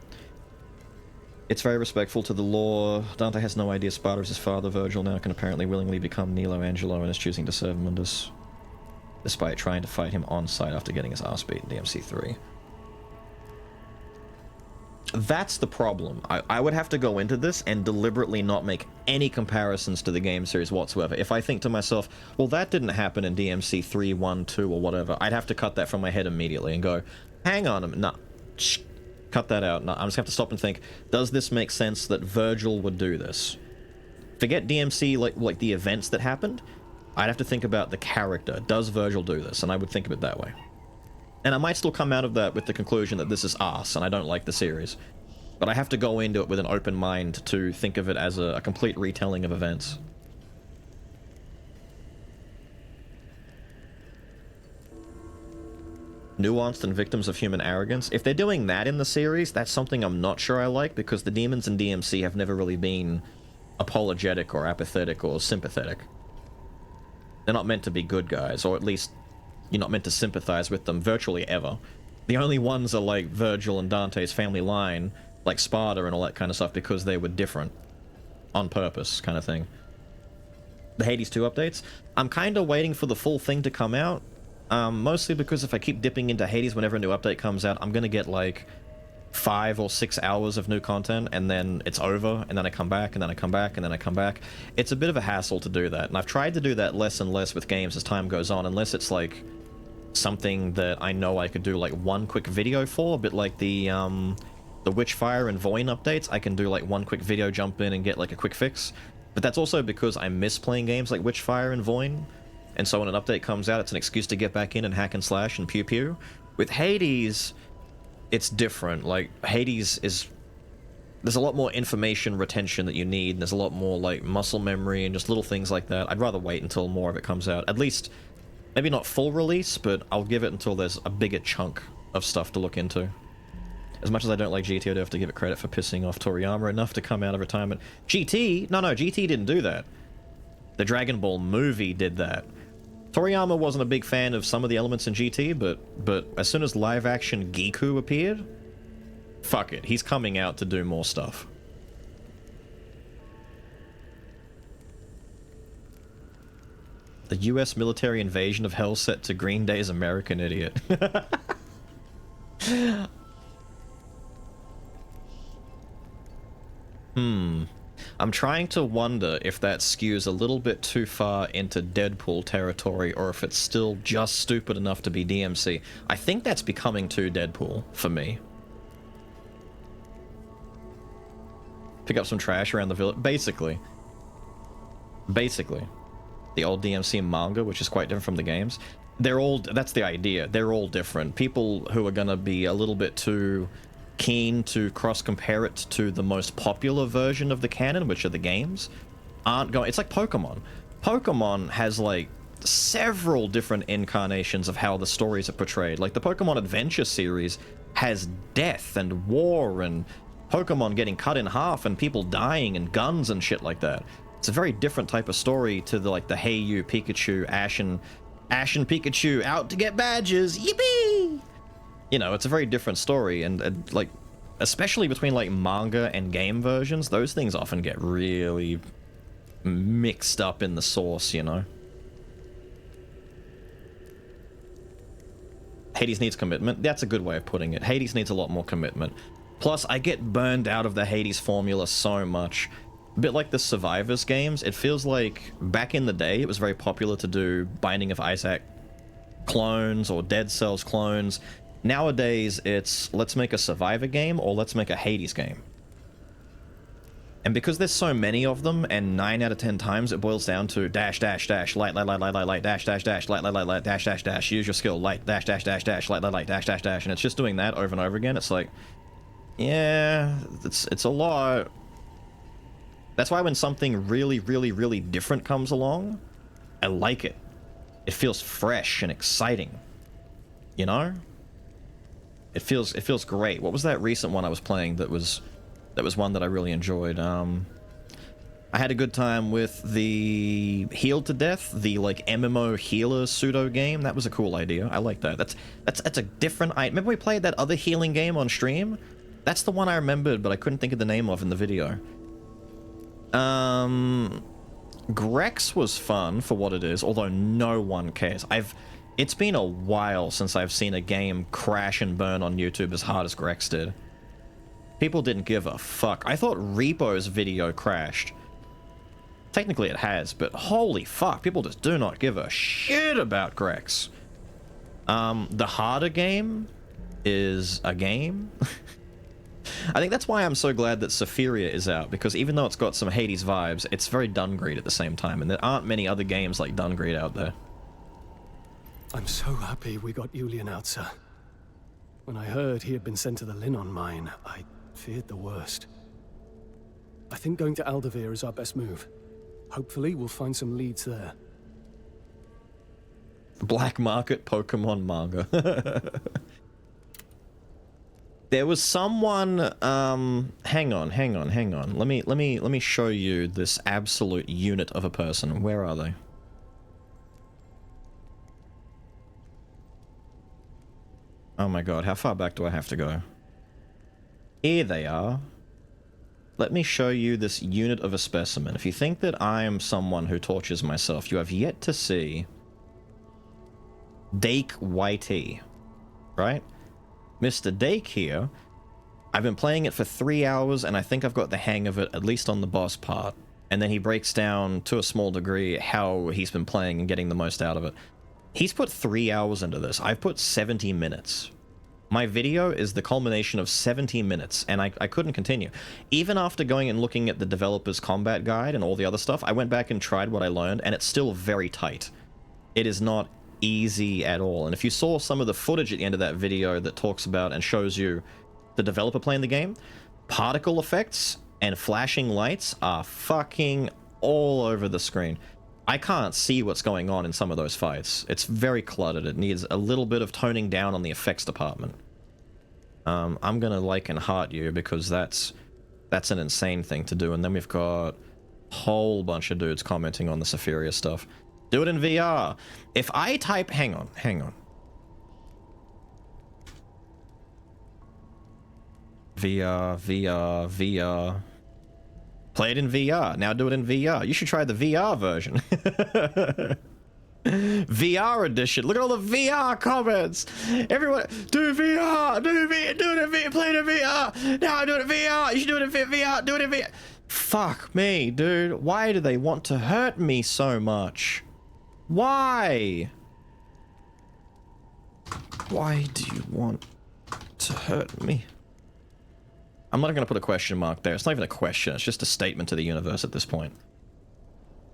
It's very respectful to the law. Dante has no idea Sparta is his father. Virgil now can apparently willingly become Nilo Angelo and is choosing to serve Mundus, despite trying to fight him on site after getting his ass beat in DMC3. That's the problem. I would have to go into this and deliberately not make any comparisons to the game series whatsoever. If I think to myself, well, that didn't happen in DMC 3, 1, 2, or whatever, I'd have to cut that from my head immediately and go, hang on a minute, nah, cut that out. No, I'm just going to have to stop and think, does this make sense that Virgil would do this? Forget DMC, like the events that happened. I'd have to think about the character. Does Virgil do this? And I would think of it that way. And I might still come out of that with the conclusion that this is arse and I don't like the series. But I have to go into it with an open mind to think of it as a complete retelling of events. Nuanced and victims of human arrogance. If they're doing that in the series, that's something I'm not sure I like, because the demons in DMC have never really been apologetic or apathetic or sympathetic. They're not meant to be good guys, or at least you're not meant to sympathize with them virtually ever. The only ones are like Virgil and Dante's family line, like Sparta and all that kind of stuff, because they were different. On purpose, kind of thing. The Hades 2 updates? I'm kind of waiting for the full thing to come out. Mostly because if I keep dipping into Hades whenever a new update comes out, I'm gonna get like 5 or 6 hours of new content, and then it's over, and then I come back, and then I come back, and then I come back. It's a bit of a hassle to do that, and I've tried to do that less and less with games as time goes on, unless it's like something that I know I could do like one quick video for, a bit like the Witchfire and Void updates. I can do like one quick video, jump in and get like a quick fix. But that's also because I miss playing games like Witchfire and Void, and so when an update comes out, it's an excuse to get back in and hack and slash and pew pew. With Hades, it's different. Like, Hades is... there's a lot more information retention that you need, and there's a lot more like muscle memory and just little things like that. I'd rather wait until more of it comes out. At least, maybe not full release, but I'll give it until there's a bigger chunk of stuff to look into. As much as I don't like GT, I do have to give it credit for pissing off Toriyama enough to come out of retirement. GT? No, GT didn't do that. The Dragon Ball movie did that. Toriyama wasn't a big fan of some of the elements in GT, but as soon as live-action Giku appeared, fuck it, he's coming out to do more stuff. The US military invasion of Hell set to Green Day's American Idiot. I'm trying to wonder if that skews a little bit too far into Deadpool territory, or if it's still just stupid enough to be DMC. I think that's becoming too Deadpool for me. Pick up some trash around the village. Basically. The old DMC manga, which is quite different from the games. They're all... that's the idea. They're all different. People who are gonna be a little bit too keen to cross-compare it to the most popular version of the canon, which are the games, aren't going... it's like Pokemon. Pokemon has, like, several different incarnations of how the stories are portrayed. Like, the Pokemon Adventure series has death and war and Pokemon getting cut in half and people dying and guns and shit like that. It's a very different type of story to the, like, the Hey You, Pikachu, Ash and Pikachu out to get badges, yippee! you know, it's a very different story, and like, especially between like manga and game versions, those things often get really mixed up in the source, you know. Hades needs commitment. That's a good way of putting it. Hades needs a lot more commitment. Plus, I get burned out of the Hades formula so much. A bit like the Survivors games, it feels like back in the day it was very popular to do Binding of Isaac clones or Dead Cells clones. Nowadays, it's let's make a Survivor game or let's make a Hades game. And because there's so many of them, and 9 out of 10 times it boils down to dash, dash, dash, light, light, light, light, light, light, dash, dash, dash, light, light, light, light, dash, dash, dash, use your skill, light, dash, dash, dash, dash, light, light, light, dash, dash, dash, and it's just doing that over and over again. It's like, yeah, it's a lot. That's why when something really, really, really different comes along, I like it. It feels fresh and exciting. You know? It feels great. What was that recent one I was playing that was one that I really enjoyed? I had a good time with the Heal to Death, the like MMO healer pseudo game. That was a cool idea. I like that. That's a different. I remember we played that other healing game on stream. That's the one I remembered, but I couldn't think of the name of in the video. Grex was fun for what it is, although no one cares. It's been a while since I've seen a game crash and burn on YouTube as hard as Grex did. People didn't give a fuck. I thought Repo's video crashed. Technically it has, but holy fuck, people just do not give a shit about Grex. The harder game is a game. I think that's why I'm so glad that Saphiria is out, because even though it's got some Hades vibes, it's very Dungreed at the same time, and there aren't many other games like Dungreed out there. I'm so happy we got Julian out, sir. When I heard he had been sent to the Linnon mine, I feared the worst. I think going to Aldavir is our best move. Hopefully we'll find some leads there. Black market Pokemon manga. There was someone, hang on. Let me show you this absolute unit of a person. Where are they? Oh my god, how far back do I have to go? Here they are. Let me show you this unit of a specimen. If you think that I am someone who tortures myself, you have yet to see Dake YT, right? Mr. Dake here, I've been playing it for 3 hours and I think I've got the hang of it, at least on the boss part. And then he breaks down to a small degree how he's been playing and getting the most out of it. He's put 3 hours into this. I've put 70 minutes. My video is the culmination of 70 minutes, and I couldn't continue. Even after going and looking at the developer's combat guide and all the other stuff, I went back and tried what I learned, and it's still very tight. It is not easy at all. And if you saw some of the footage at the end of that video that talks about and shows you the developer playing the game, particle effects and flashing lights are fucking all over the screen. I can't see what's going on in some of those fights. It's very cluttered. It needs a little bit of toning down on the effects department. I'm gonna like and heart you because that's an insane thing to do. And then we've got a whole bunch of dudes commenting on the Saphiria stuff. Do it in VR. If I type, hang on. VR. Play it in VR. Now do it in VR. You should try the VR version. VR edition. Look at all the VR comments. Everyone, do VR, do it in VR, play it in VR. Now do it in VR. You should do it in VR. Do it in VR. Fuck me, dude. Why do they want to hurt me so much? Why? Why do you want to hurt me? I'm not going to put a question mark there. It's not even a question. It's just a statement to the universe at this point.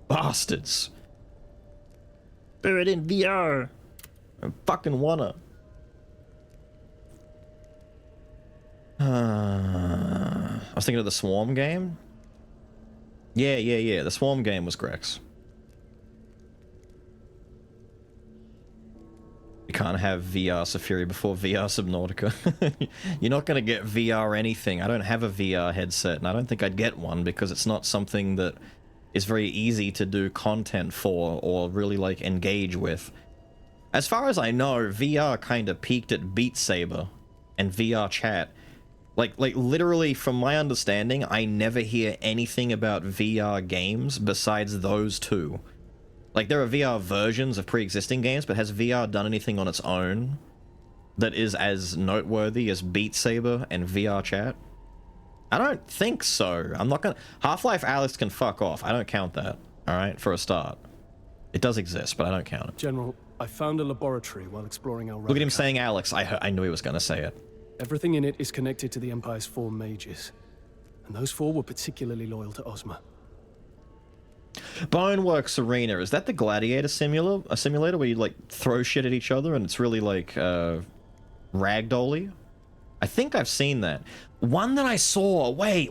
Bastards. Do it in VR. I fucking wanna. I was thinking of the Swarm game. Yeah. The Swarm game was Grex. You can't have VR Saphiria before VR Subnautica. You're not going to get VR anything. I don't have a VR headset, and I don't think I'd get one because it's not something that is very easy to do content for or really, like, engage with. As far as I know, VR kind of peaked at Beat Saber and VR chat. Like literally, from my understanding, I never hear anything about VR games besides those two. Like, there are VR versions of pre-existing games, but has VR done anything on its own that is as noteworthy as Beat Saber and VR chat? I don't think so. I'm not gonna... Half-Life Alyx can fuck off. I don't count that, alright, for a start. It does exist, but I don't count it. General, I found a laboratory while exploring our... Look at him saying Alex. I knew he was gonna say it. Everything in it is connected to the Empire's 4 mages. And those 4 were particularly loyal to Ozma. Boneworks Arena, is that the gladiator simulator where you like throw shit at each other and it's really like ragdolly? I think I've seen that. One that I saw, wait,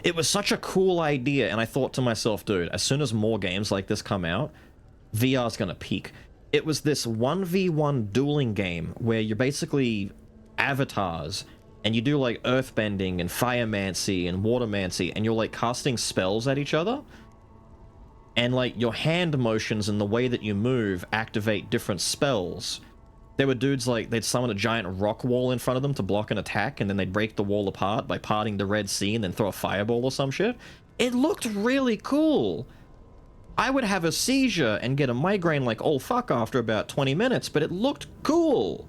it was such a cool idea, and I thought to myself, dude, as soon as more games like this come out, VR's gonna peak. It was this 1v1 dueling game where you're basically avatars and you do like earthbending and firemancy and watermancy, and you're like casting spells at each other. And like your hand motions and the way that you move activate different spells. There were dudes like, they'd summon a giant rock wall in front of them to block an attack, and then they'd break the wall apart by parting the Red Sea and then throw a fireball or some shit. It looked really cool. I would have a seizure and get a migraine like oh fuck after about 20 minutes, but it looked cool.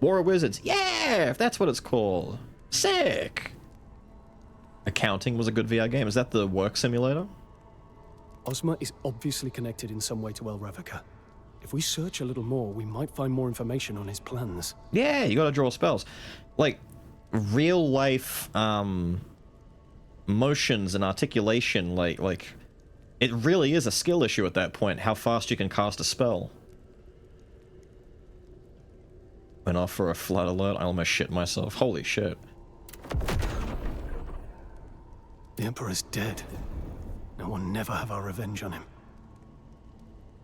War of Wizards, yeah, if that's what it's called. Sick. Accounting was a good VR game. Is that the work simulator? Ozma is obviously connected in some way to El Revoca. If we search a little more, we might find more information on his plans. Yeah, you gotta draw spells. Like, real life, motions and articulation, like, it really is a skill issue at that point, how fast you can cast a spell. Went off for a flood alert, I almost shit myself. Holy shit. The Emperor's dead. Now we'll never have our revenge on him.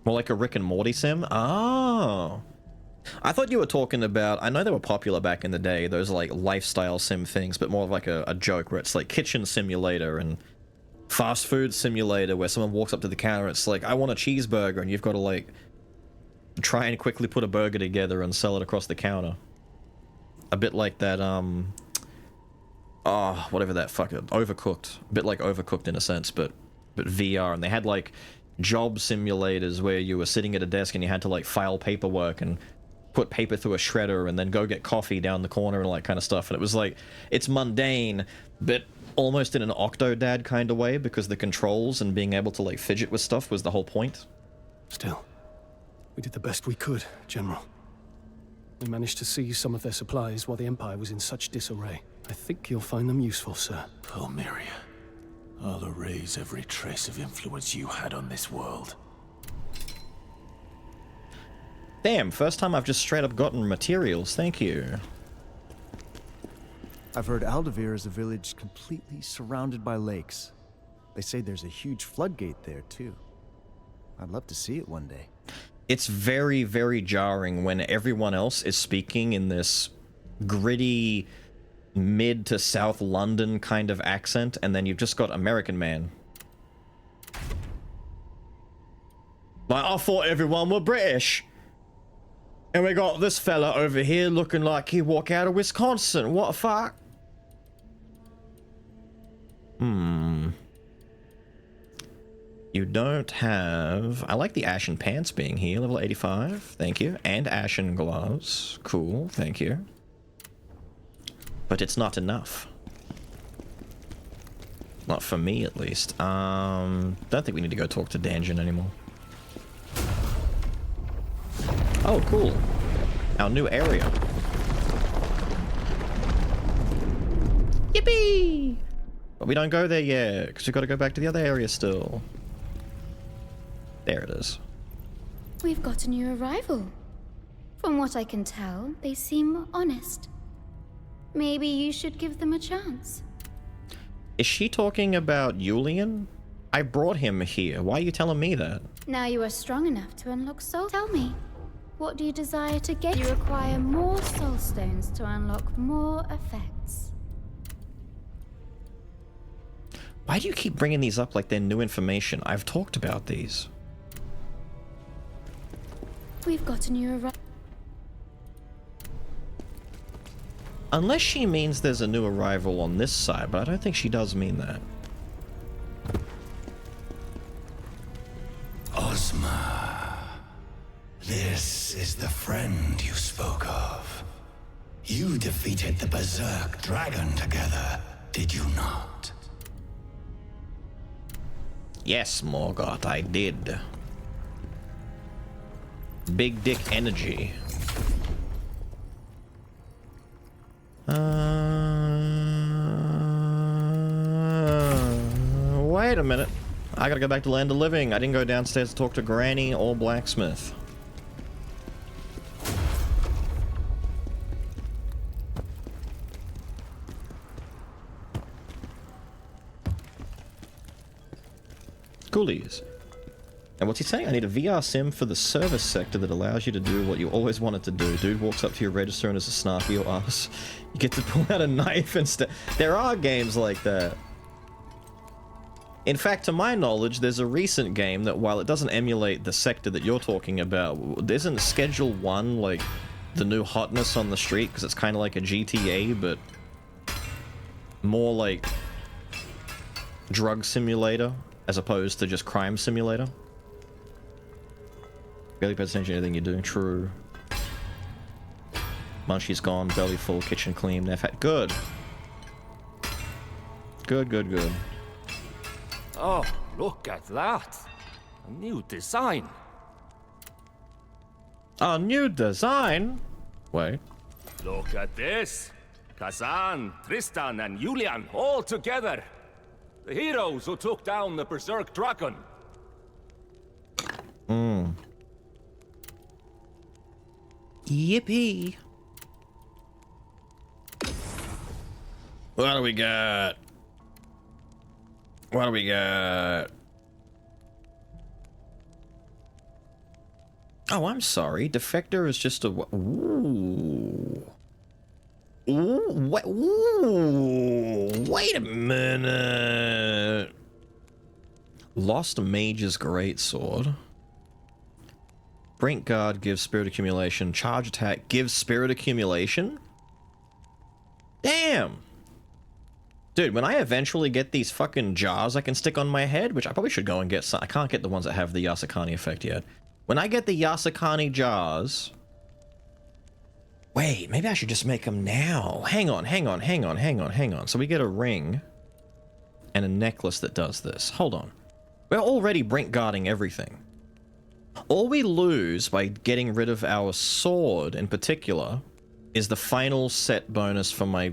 More like a Rick and Morty sim? Oh. I thought you were talking about, I know they were popular back in the day, those like lifestyle sim things, but more of like a joke where it's like kitchen simulator and fast food simulator where someone walks up to the counter and it's like, I want a cheeseburger, and you've got to like try and quickly put a burger together and sell it across the counter. A bit like that, whatever that fucker, Overcooked. A bit like Overcooked in a sense, but VR, and they had like job simulators where you were sitting at a desk and you had to like file paperwork and put paper through a shredder and then go get coffee down the corner and all that kind of stuff. And it was like, it's mundane, but almost in an Octodad kind of way, because the controls and being able to like fidget with stuff was the whole point. Still, we did the best we could, General. We managed to seize some of their supplies while the Empire was in such disarray. I think you'll find them useful, sir. Palmyria, I'll erase every trace of influence you had on this world. Damn, first time I've just straight up gotten materials, thank you. I've heard Aldavir is a village completely surrounded by lakes. They say there's a huge floodgate there, too. I'd love to see it one day. It's very, very jarring when everyone else is speaking in this gritty mid to South London kind of accent, and then you've just got American man. Like, I thought everyone were British. And we got this fella over here looking like he walked out of Wisconsin. What the fuck? You don't have... I like the Ashen Pants being here, level 85. Thank you. And Ashen Gloves. Cool, thank you. But it's not enough. Not for me, at least. Don't think we need to go talk to Danjin anymore. Oh, cool. Our new area. Yippee! But we don't go there yet, because we've got to go back to the other area still. There it is. We've got a new arrival. From what I can tell, they seem honest. Maybe you should give them a chance. Is she talking about Julian? I brought him here. Why are you telling me that? Now you are strong enough to unlock soul. Tell me, what do you desire to get? You require more soul stones to unlock more effects. Why do you keep bringing these up like they're new information? I've talked about these. We've got a new arrival. Unless she means there's a new arrival on this side, but I don't think she does mean that. Ozma, this is the friend you spoke of. You defeated the Berserk Dragon together, did you not? Yes, Morgoth, I did. Big dick energy. Wait a minute. I gotta go back to Land of Living. I didn't go downstairs to talk to Granny or Blacksmith. Coolies. And what's he saying? I need a VR sim for the service sector that allows you to do what you always wanted to do. Dude walks up to your register and is a snarky your ass. You get to pull out a knife instead. There are games like that. In fact, to my knowledge, there's a recent game that, while it doesn't emulate the sector that you're talking about, isn't Schedule 1 like the new hotness on the street? Because it's kind of like a GTA, but more like drug simulator as opposed to just crime simulator. Barely pays attention to anything you're doing. True. Munchie's gone, belly full, kitchen clean. Good. Good, good, good. Oh, look at that. A new design. A new design? Wait. Look at this. Khazan, Tristan, and Julian all together. The heroes who took down the Berserk Dragon. Yippee. What do we got? What do we got? Oh, I'm sorry. Defector is just a... Ooh. Ooh, wait a minute. Lost Mage's Greatsword. Brink Guard gives Spirit Accumulation. Charge Attack gives Spirit Accumulation? Damn! Dude, when I eventually get these fucking jars I can stick on my head, which I probably should go and get some... I can't get the ones that have the Yasakani effect yet. When I get the Yasakani jars... Wait, maybe I should just make them now. Hang on. So we get a ring and a necklace that does this. Hold on. We're already Brink Guarding everything. All we lose by getting rid of our sword in particular is the final set bonus for my...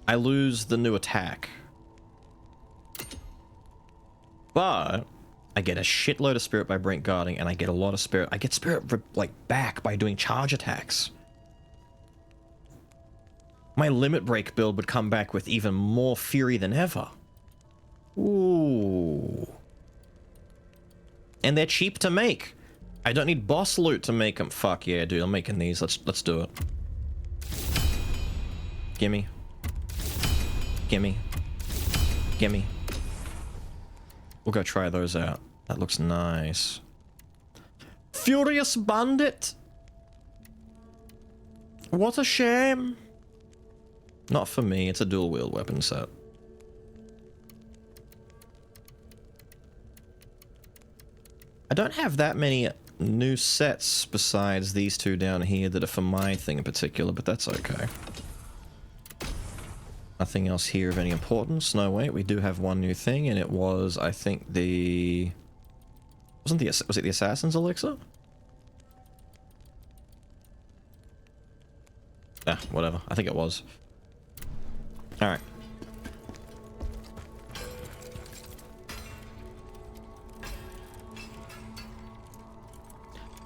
I lose the new attack. But I get a shitload of spirit by Brink Guarding, and I get a lot of spirit. I get spirit, like, back by doing charge attacks. My limit break build would come back with even more fury than ever. Ooh. And they're cheap to make. I don't need boss loot to make them. Fuck yeah, dude. I'm making these. Let's do it. Gimme. Gimme. Gimme. We'll go try those out. That looks nice. Furious Bandit! What a shame. Not for me, it's a dual wield weapon set. I don't have that many new sets besides these two down here that are for my thing in particular, but that's okay. Nothing else here of any importance. No, wait, we do have one new thing, and it was, I think, the... Was it the Assassin's Elixir? Ah, whatever. I think it was. Alright.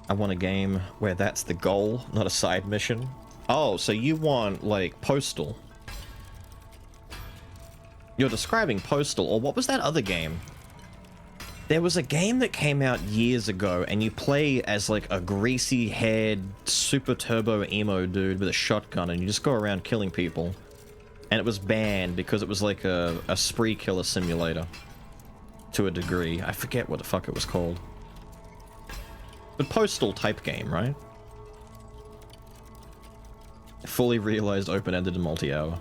I want a game where that's the goal, not a side mission. Oh, so you want, like, Postal. You're describing Postal, or what was that other game? There was a game that came out years ago, and you play as, like, a greasy-haired, super turbo emo dude with a shotgun, and you just go around killing people. And it was banned because it was like a spree killer simulator. To a degree. I forget what the fuck it was called. But postal type game, right? Fully realized, open-ended, and multi-hour.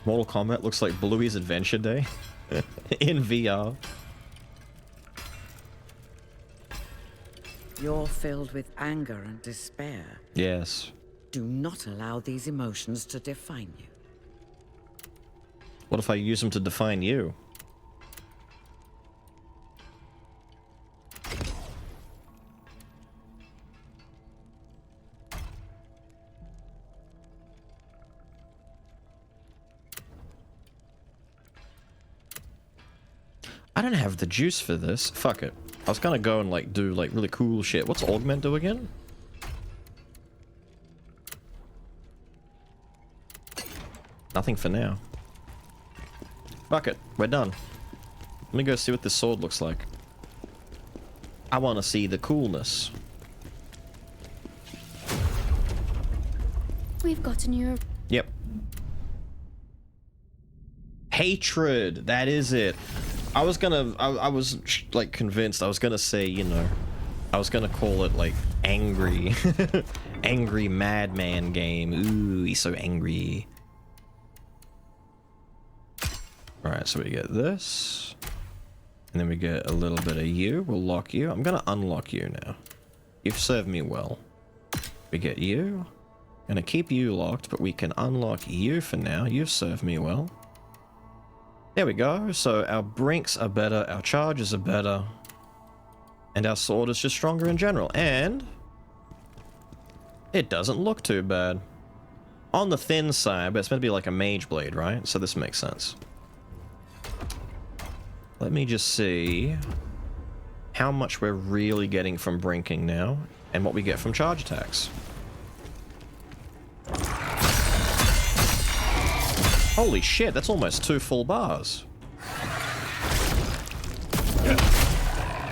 Mortal Kombat looks like Bluey's Adventure Day in VR. You're filled with anger and despair. Yes. Do not allow these emotions to define you. What if I use them to define you? I don't have the juice for this. Fuck it. I was gonna go and like do like really cool shit. What's augment do again? Nothing for now. Fuck it. We're done. Let me go see what this sword looks like. I want to see the coolness. We've got a new... Yep. Hatred. That is it. I was gonna... I was like convinced. I was gonna say, you know... I was gonna call it like angry. Angry madman game. Ooh, he's so angry. Alright, so we get this. And then we get a little bit of you. We'll lock you. I'm gonna unlock you now. You've served me well. We get you. Gonna keep you locked, but we can unlock you for now. You've served me well. There we go. So our brinks are better, our charges are better, and our sword is just stronger in general. And it doesn't look too bad. On the thin side, but it's meant to be like a mage blade, right? So this makes sense. Let me just see how much we're really getting from brinking now, and what we get from charge attacks. Holy shit, that's almost 2 full bars.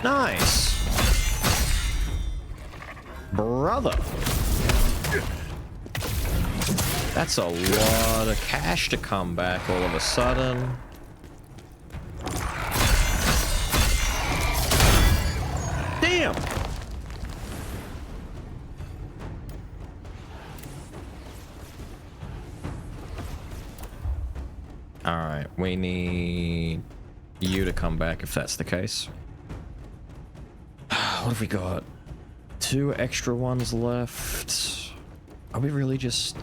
Nice. Brother. That's a lot of cash to come back all of a sudden. Damn. Alright, we need you to come back if that's the case. What have we got? 2 extra ones left. Are we really just...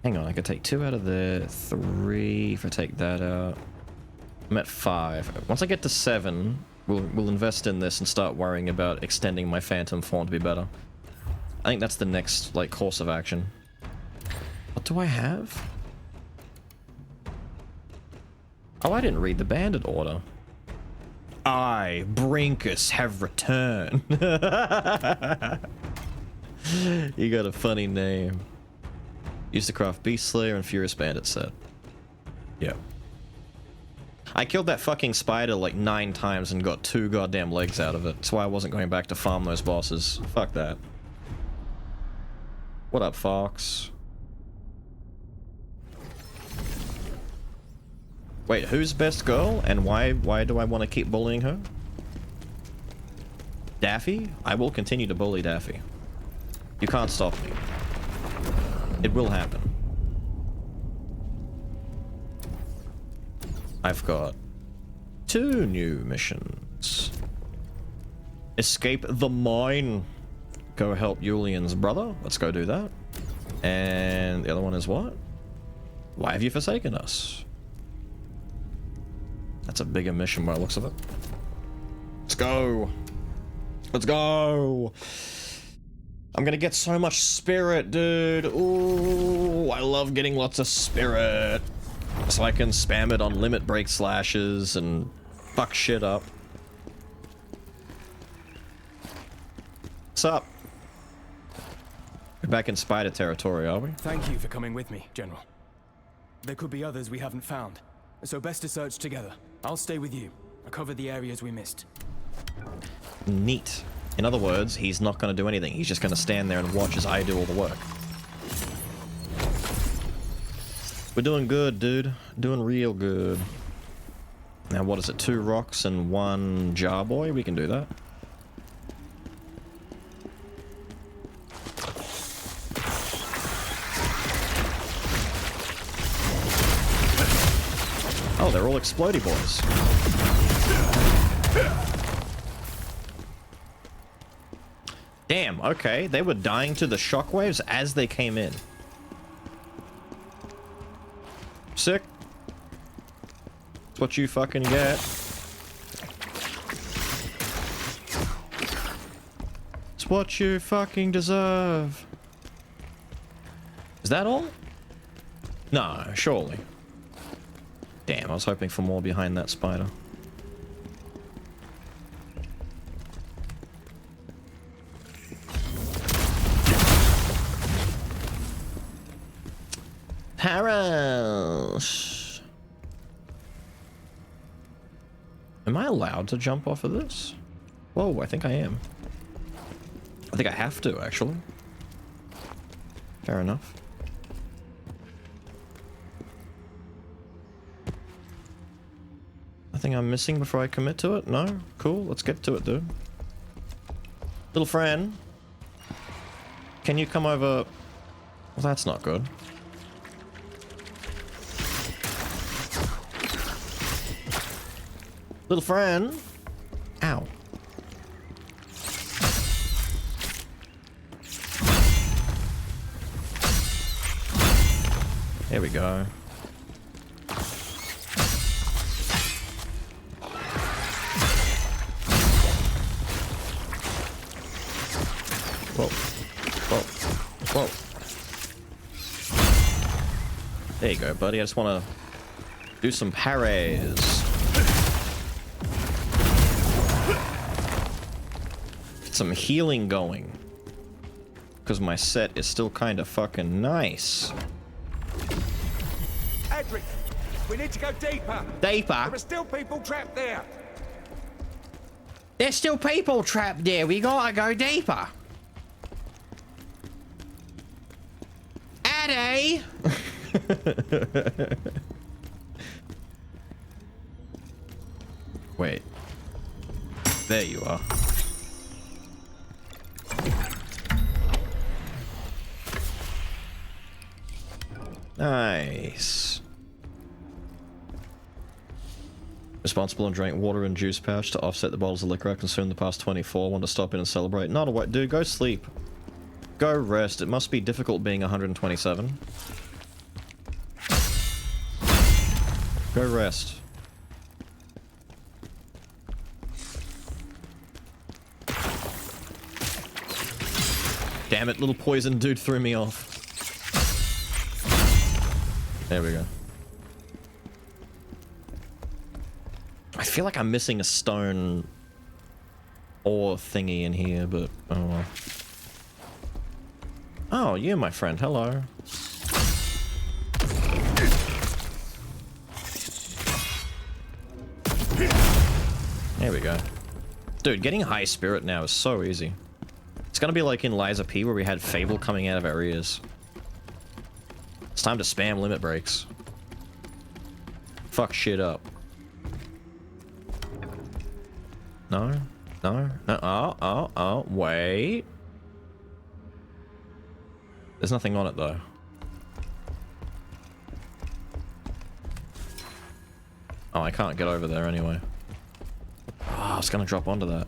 Hang on, I could take 2 out of there. 3 if I take that out. I'm at 5. Once I get to 7, we'll invest in this and start worrying about extending my phantom form to be better. I think that's the next, like, course of action. What do I have? Oh, I didn't read the bandit order. I, Brinkus, have returned. You got a funny name. Used to craft Beast Slayer and Furious Bandit set. Yeah. I killed that fucking spider like 9 times and got 2 goddamn legs out of it. That's why I wasn't going back to farm those bosses. Fuck that. What up, Fox? Wait, who's best girl, and why do I want to keep bullying her? Daffy? I will continue to bully Daffy. You can't stop me. It will happen. I've got 2 new missions. Escape the mine. Go help Julian's brother. Let's go do that. And the other one is what? Why have you forsaken us? That's a bigger mission by the looks of it. Let's go. Let's go. I'm gonna get so much spirit, dude. Ooh, I love getting lots of spirit. So I can spam it on limit break slashes and fuck shit up. What's up? We're back in spider territory, are we? Thank you for coming with me, General. There could be others we haven't found, so best to search together. I'll stay with you. I'll cover the areas we missed. Neat. In other words, he's not going to do anything. He's just going to stand there and watch as I do all the work. We're doing good, dude. Doing real good. Now, what is it? 2 rocks and 1 jar boy? We can do that. Oh, they're all explodey boys. Damn, okay. They were dying to the shockwaves as they came in. Sick. That's what you fucking get. It's what you fucking deserve. Is that all? No, surely. Damn, I was hoping for more behind that spider. Paris. Am I allowed to jump off of this? Whoa, I think I am. I think I have to, actually. Fair enough. Nothing I'm missing before I commit to it? No? Cool, let's get to it, dude. Little friend. Can you come over? Well, that's not good. Little friend. Ow. There we go. Whoa. Whoa. Whoa. There you go, buddy. I just want to do some parries. Get some healing going. Because my set is still kind of fucking nice. Edric, we need to go deeper. Deeper? There are still people trapped there. There's still people trapped there. We gotta go deeper. Addy! Wait. There you are. Nice. Responsible and drank water and juice pouch to offset the bottles of liquor I consumed the past 24. Want to stop in and celebrate? Not a what, dude. Go sleep. Go rest. It must be difficult being 127. Go rest. Damn it, little poison dude threw me off. There we go. I feel like I'm missing a stone ore thingy in here, but oh well. Oh, you, my friend. Hello. There we go. Dude, getting high spirit now is so easy. It's gonna be like in Liza P where we had Fable coming out of our ears. It's time to spam limit breaks. Fuck shit up. No? No? No? Oh, wait. There's nothing on it, though. Oh, I can't get over there anyway. Oh, I was gonna drop onto that.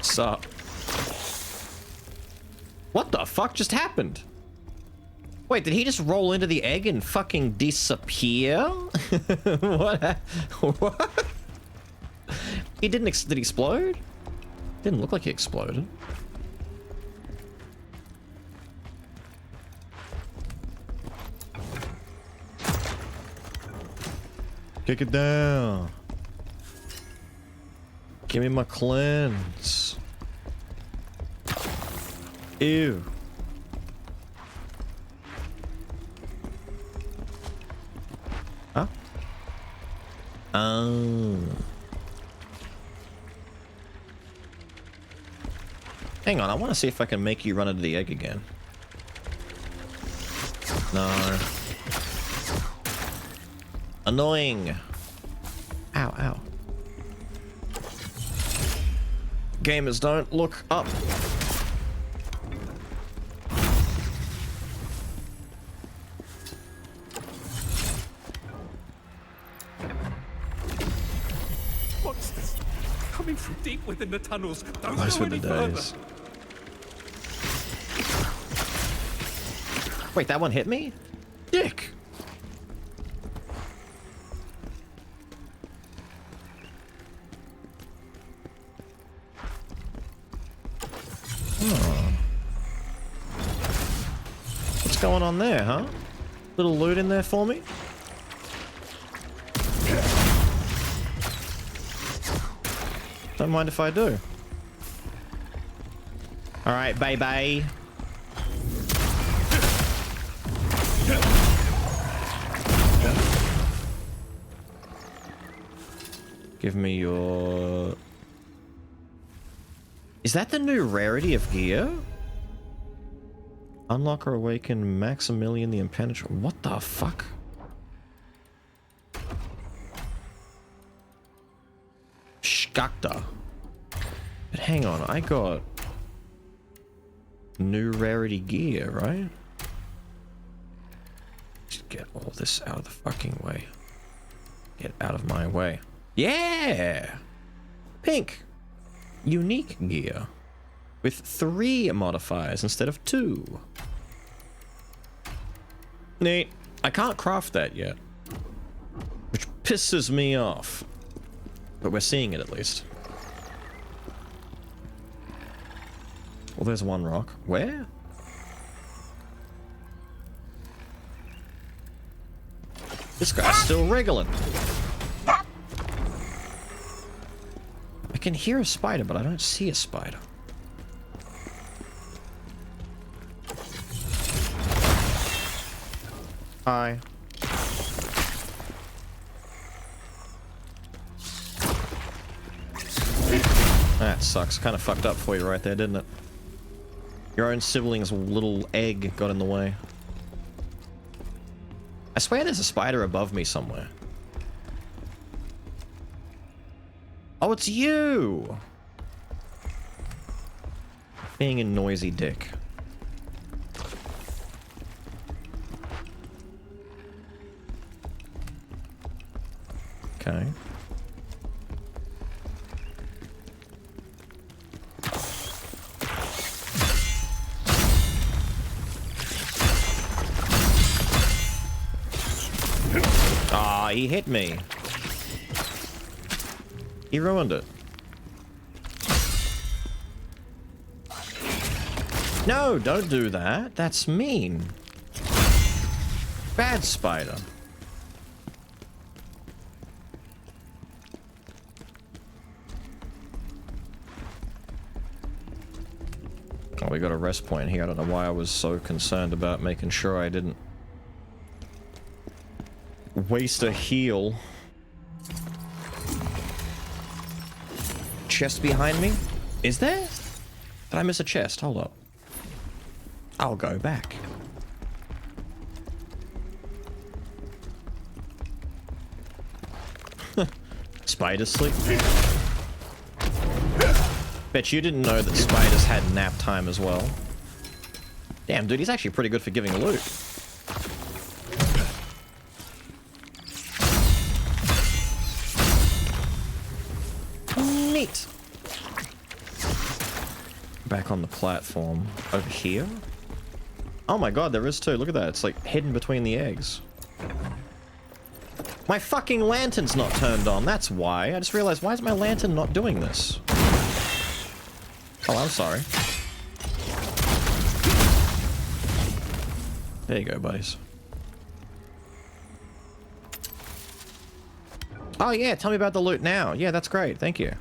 Sup? What the fuck just happened? Wait, did he just roll into the egg and fucking disappear? What? What? He didn't did he explode? Didn't look like he exploded. Kick it down. Give me my cleanse. Ew. Huh? Oh. Hang on, I want to see if I can make you run into the egg again. No. Annoying. Ow, ow. Gamers, don't look up. Monsters coming from deep within the tunnels. Don't Those go were the any further. days. Wait, that one hit me? Dick! Oh. What's going on there, huh? Little loot in there for me? Don't mind if I do. Alright, bye-bye. Give me your... Is that the new rarity of gear? Unlock or awaken Maximilian the Impenetrable. What the fuck? Skakta. But hang on, I got new rarity gear, right? Just get all this out of the fucking way. Get out of my way. Yeah! Pink. Unique gear. With 3 modifiers instead of 2. Neat. I can't craft that yet. Which pisses me off. But we're seeing it at least. Well, there's one rock. Where? This guy's still wriggling. I can hear a spider, but I don't see a spider. Hi. That sucks. Kind of fucked up for you right there, didn't it? Your own sibling's little egg got in the way. I swear there's a spider above me somewhere. Oh, it's you! Being a noisy dick. Okay. Ah, he hit me. He ruined it. No, don't do that. That's mean. Bad spider. Oh, we got a rest point here. I don't know why I was so concerned about making sure I didn't waste a heal. Chest behind me? Is there? Did I miss a chest? Hold up. I'll go back. Spider sleep. Bet you didn't know that spiders had nap time as well. Damn, dude, he's actually pretty good for giving loot. Neat. Back on the platform. Over here? Oh my god, there is too. Look at that. It's like hidden between the eggs. My fucking lantern's not turned on. That's why. I just realized, why is my lantern not doing this? Oh, I'm sorry. There you go, buddies. Oh yeah, tell me about the loot now. Yeah, that's great. Thank you.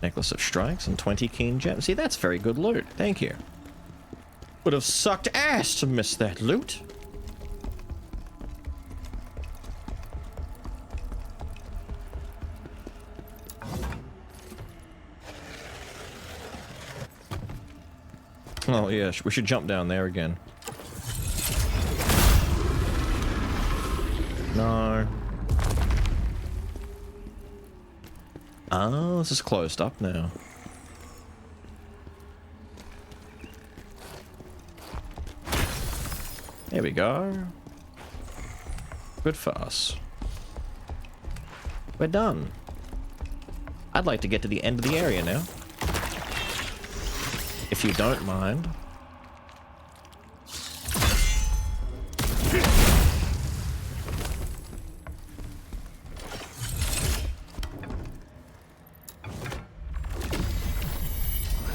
Necklace of Strikes and 20 keen gems. See, that's very good loot. Thank you. Would have sucked ass to miss that loot. Oh yeah, we should jump down there again. Oh, this is closed up now. There we go. Good for us. We're done. I'd like to get to the end of the area now. If you don't mind.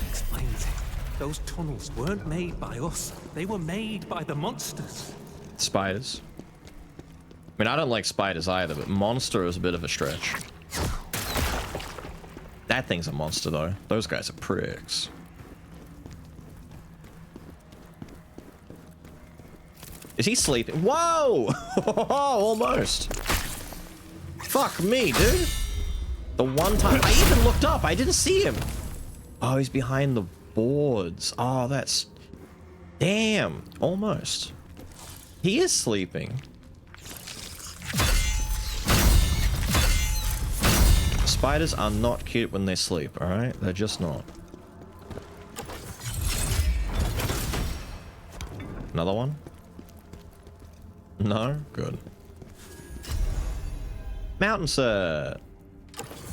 Explains it. Those tunnels weren't made by us. They were made by the monsters. Spiders. I mean, I don't like spiders either, but monster is a bit of a stretch. That thing's a monster, though. Those guys are pricks. Is he sleeping? Whoa! Almost. Fuck me, dude. The one time I even looked up, I didn't see him. Oh, he's behind the boards. Oh, that's... Damn. Almost. He is sleeping. Spiders are not cute when they sleep, alright? They're just not. Another one? No? Good. Mountain set!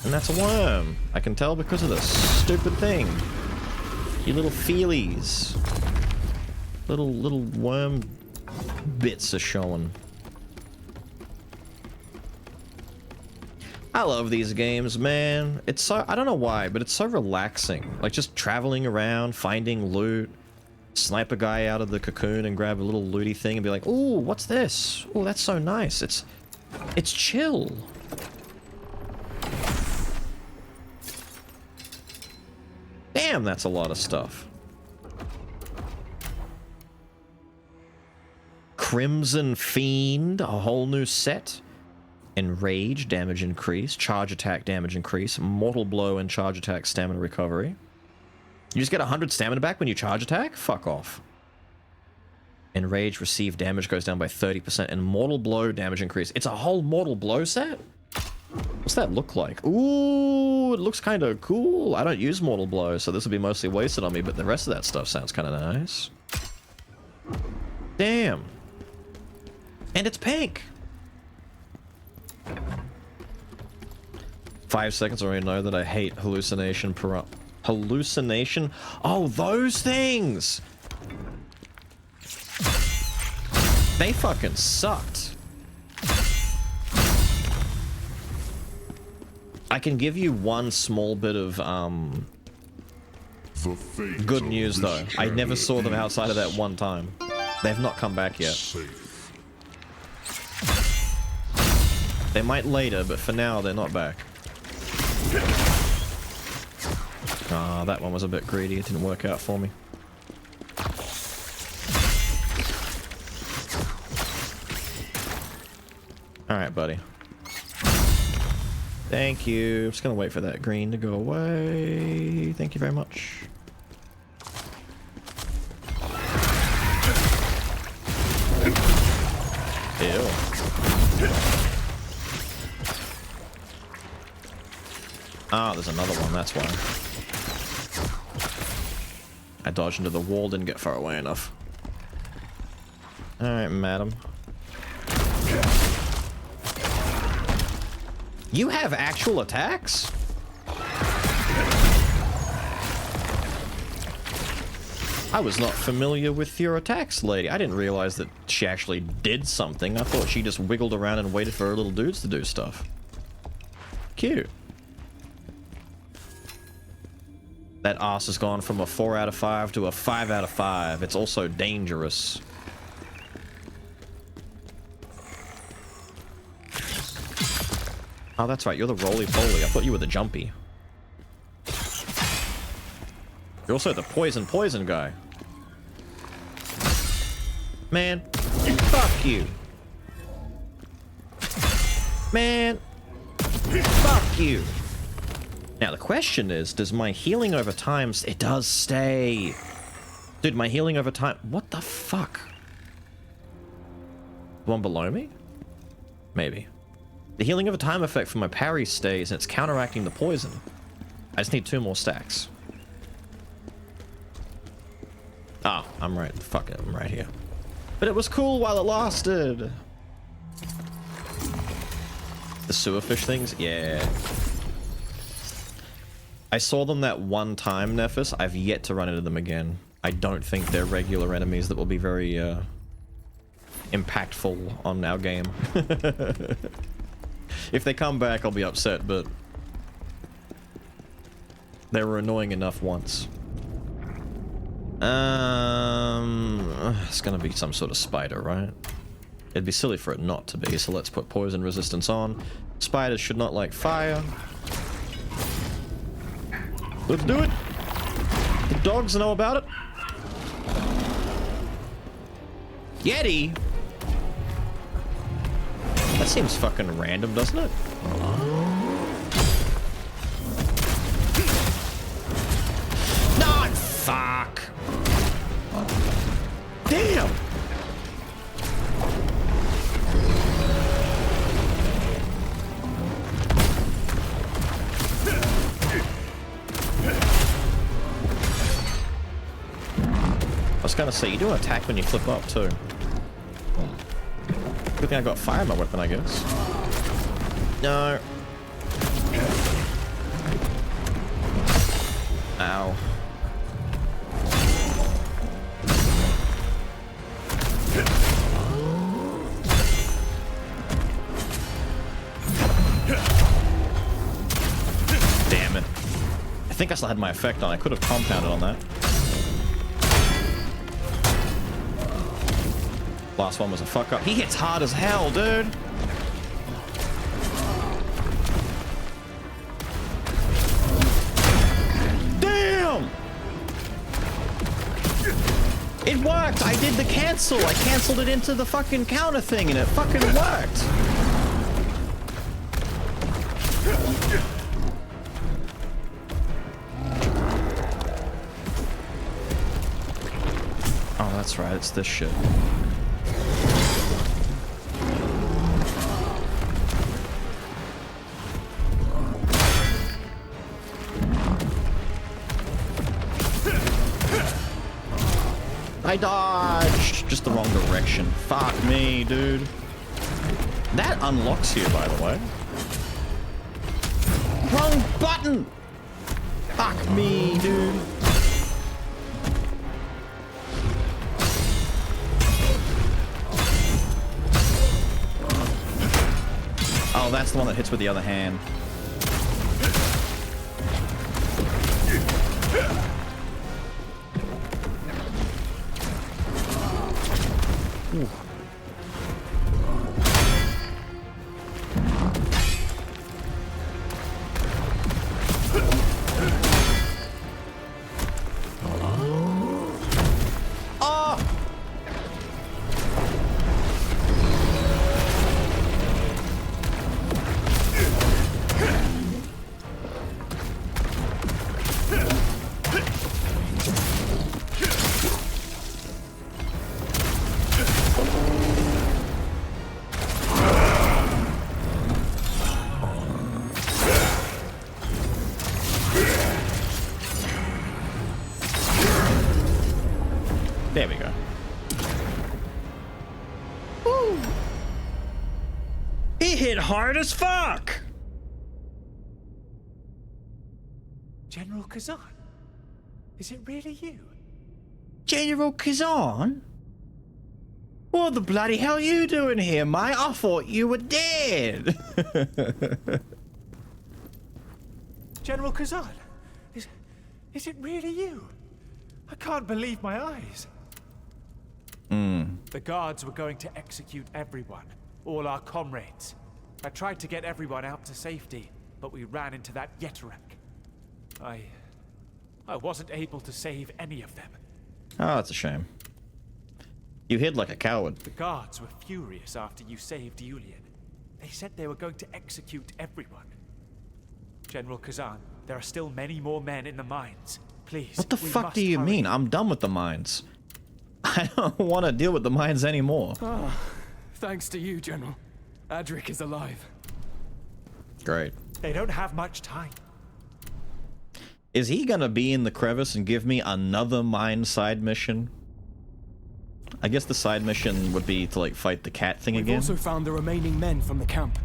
And that's a worm. I can tell because of this stupid thing. You little feelies. Little worm bits are showing. I love these games, man. It's so, I don't know why, but it's so relaxing. Like just traveling around, finding loot, snipe a guy out of the cocoon and grab a little looty thing and be like, ooh, what's this? Oh, that's so nice. It's chill. Damn, that's a lot of stuff. Crimson Fiend, a whole new set. Enrage, damage increase. Charge attack, damage increase. Mortal blow and charge attack, stamina recovery. You just get 100 stamina back when you charge attack? Fuck off. Enrage, receive damage goes down by 30%. And mortal blow, damage increase. It's a whole mortal blow set? What's that look like? Ooh, it looks kind of cool. I don't use mortal blow, so this will be mostly wasted on me, but the rest of that stuff sounds kind of nice. Damn. And it's pink. 5 seconds, I already know that I hate hallucination. Hallucination? Oh, those things! They fucking sucked. I can give you one small bit of, good news, though. I never saw them outside of that one time. They've not come back yet. They might later, but for now, they're not back. Ah, that one was a bit greedy. It didn't work out for me. Alright, buddy. Thank you. I'm just gonna wait for that green to go away. Thank you very much. Ew. Ah, there's another one, that's why. I dodged into the wall, didn't get far away enough. Alright, madam. You have actual attacks? I was not familiar with your attacks, lady. I didn't realize that she actually did something. I thought she just wiggled around and waited for her little dudes to do stuff. Cute. That ass has gone from a 4 out of 5 to a 5 out of 5. It's also dangerous. Oh, that's right. You're the roly-poly. I thought you were the jumpy. You're also the poison guy. Man, fuck you. Man, fuck you. Now, the question is, does my healing over time... It does stay. Dude, my healing over time... What the fuck? The one below me? Maybe. The healing of a time effect for my parry stays, and it's counteracting the poison. I just need 2 more stacks. Ah, I'm right. Fuck it, I'm right here. But it was cool while it lasted. The sewer fish things? Yeah. I saw them that one time, Nephis. I've yet to run into them again. I don't think they're regular enemies that will be very, impactful on our game. If they come back, I'll be upset, but they were annoying enough once. It's gonna be some sort of spider, right? It'd be silly for it not to be, so let's put poison resistance on. Spiders should not like fire. Let's do it! The dogs know about it. Yeti? That seems fucking random, doesn't it? No, fuck! Damn! I was gonna say, you do an attack when you flip up, too. Good thing I got fire in my weapon, I guess. No. Ow. Damn it. I think I still had my effect on. I could have compounded on that. Last one was a fuck up. He hits hard as hell, dude. Damn! It worked! I did the cancel! I canceled it into the fucking counter thing and it fucking worked! Oh, that's right, it's this shit. I dodged! Just the wrong direction. Fuck me, dude. That unlocks you, by the way. Wrong button! Fuck me, dude. Oh, that's the one that hits with the other hand. Ooh. There we go. Woo. He hit hard as fuck! General Khazan? Is it really you? General Khazan? What the bloody hell are you doing here, mate? I thought you were dead! General Khazan? Is it really you? I can't believe my eyes. The guards were going to execute everyone, all our comrades. I tried to get everyone out to safety, but we ran into that Yetterek. I wasn't able to save any of them. Oh, that's a shame. You hid like a coward. The guards were furious after you saved Julian. They said they were going to execute everyone. General Khazan, there are still many more men in the mines. Please, what the fuck do you mean? I'm done with the mines. I don't want to deal with the mines anymore. Ah, thanks to you, General. Adric is alive. Great. They don't have much time. Is he gonna be in the crevice and give me another mine side mission? I guess the side mission would be to, like, fight the cat thing We've again. also found the remaining men from the camp.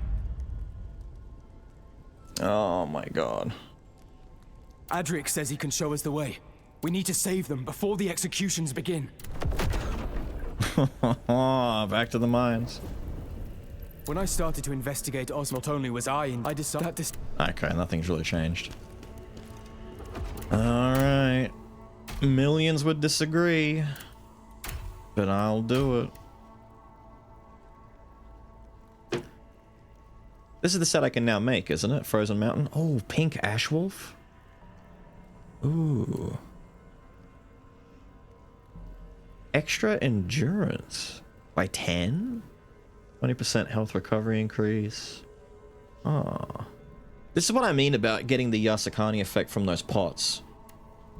Oh my god. Adric says he can show us the way. We need to save them before the executions begin. Back to the mines. When I started to investigate Oz, not only was I decided that this... Okay, nothing's really changed. Alright. Millions would disagree. But I'll do it. This is the set I can now make, isn't it? Frozen Mountain. Oh, pink ash wolf. Ooh. Extra endurance. By 10? 20% health recovery increase. Ah. This is what I mean about getting the Yasakani effect from those pots.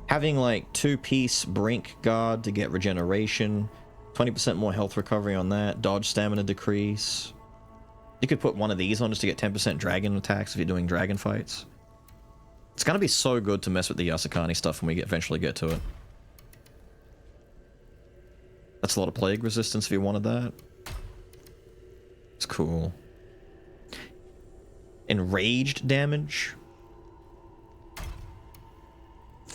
Having like 2-piece brink guard to get regeneration. 20% more health recovery on that. Dodge stamina decrease. You could put one of these on just to get 10% dragon attacks if you're doing dragon fights. It's gonna be so good to mess with the Yasakani stuff when we eventually get to it. That's a lot of plague resistance if you wanted that. It's cool. Enraged damage?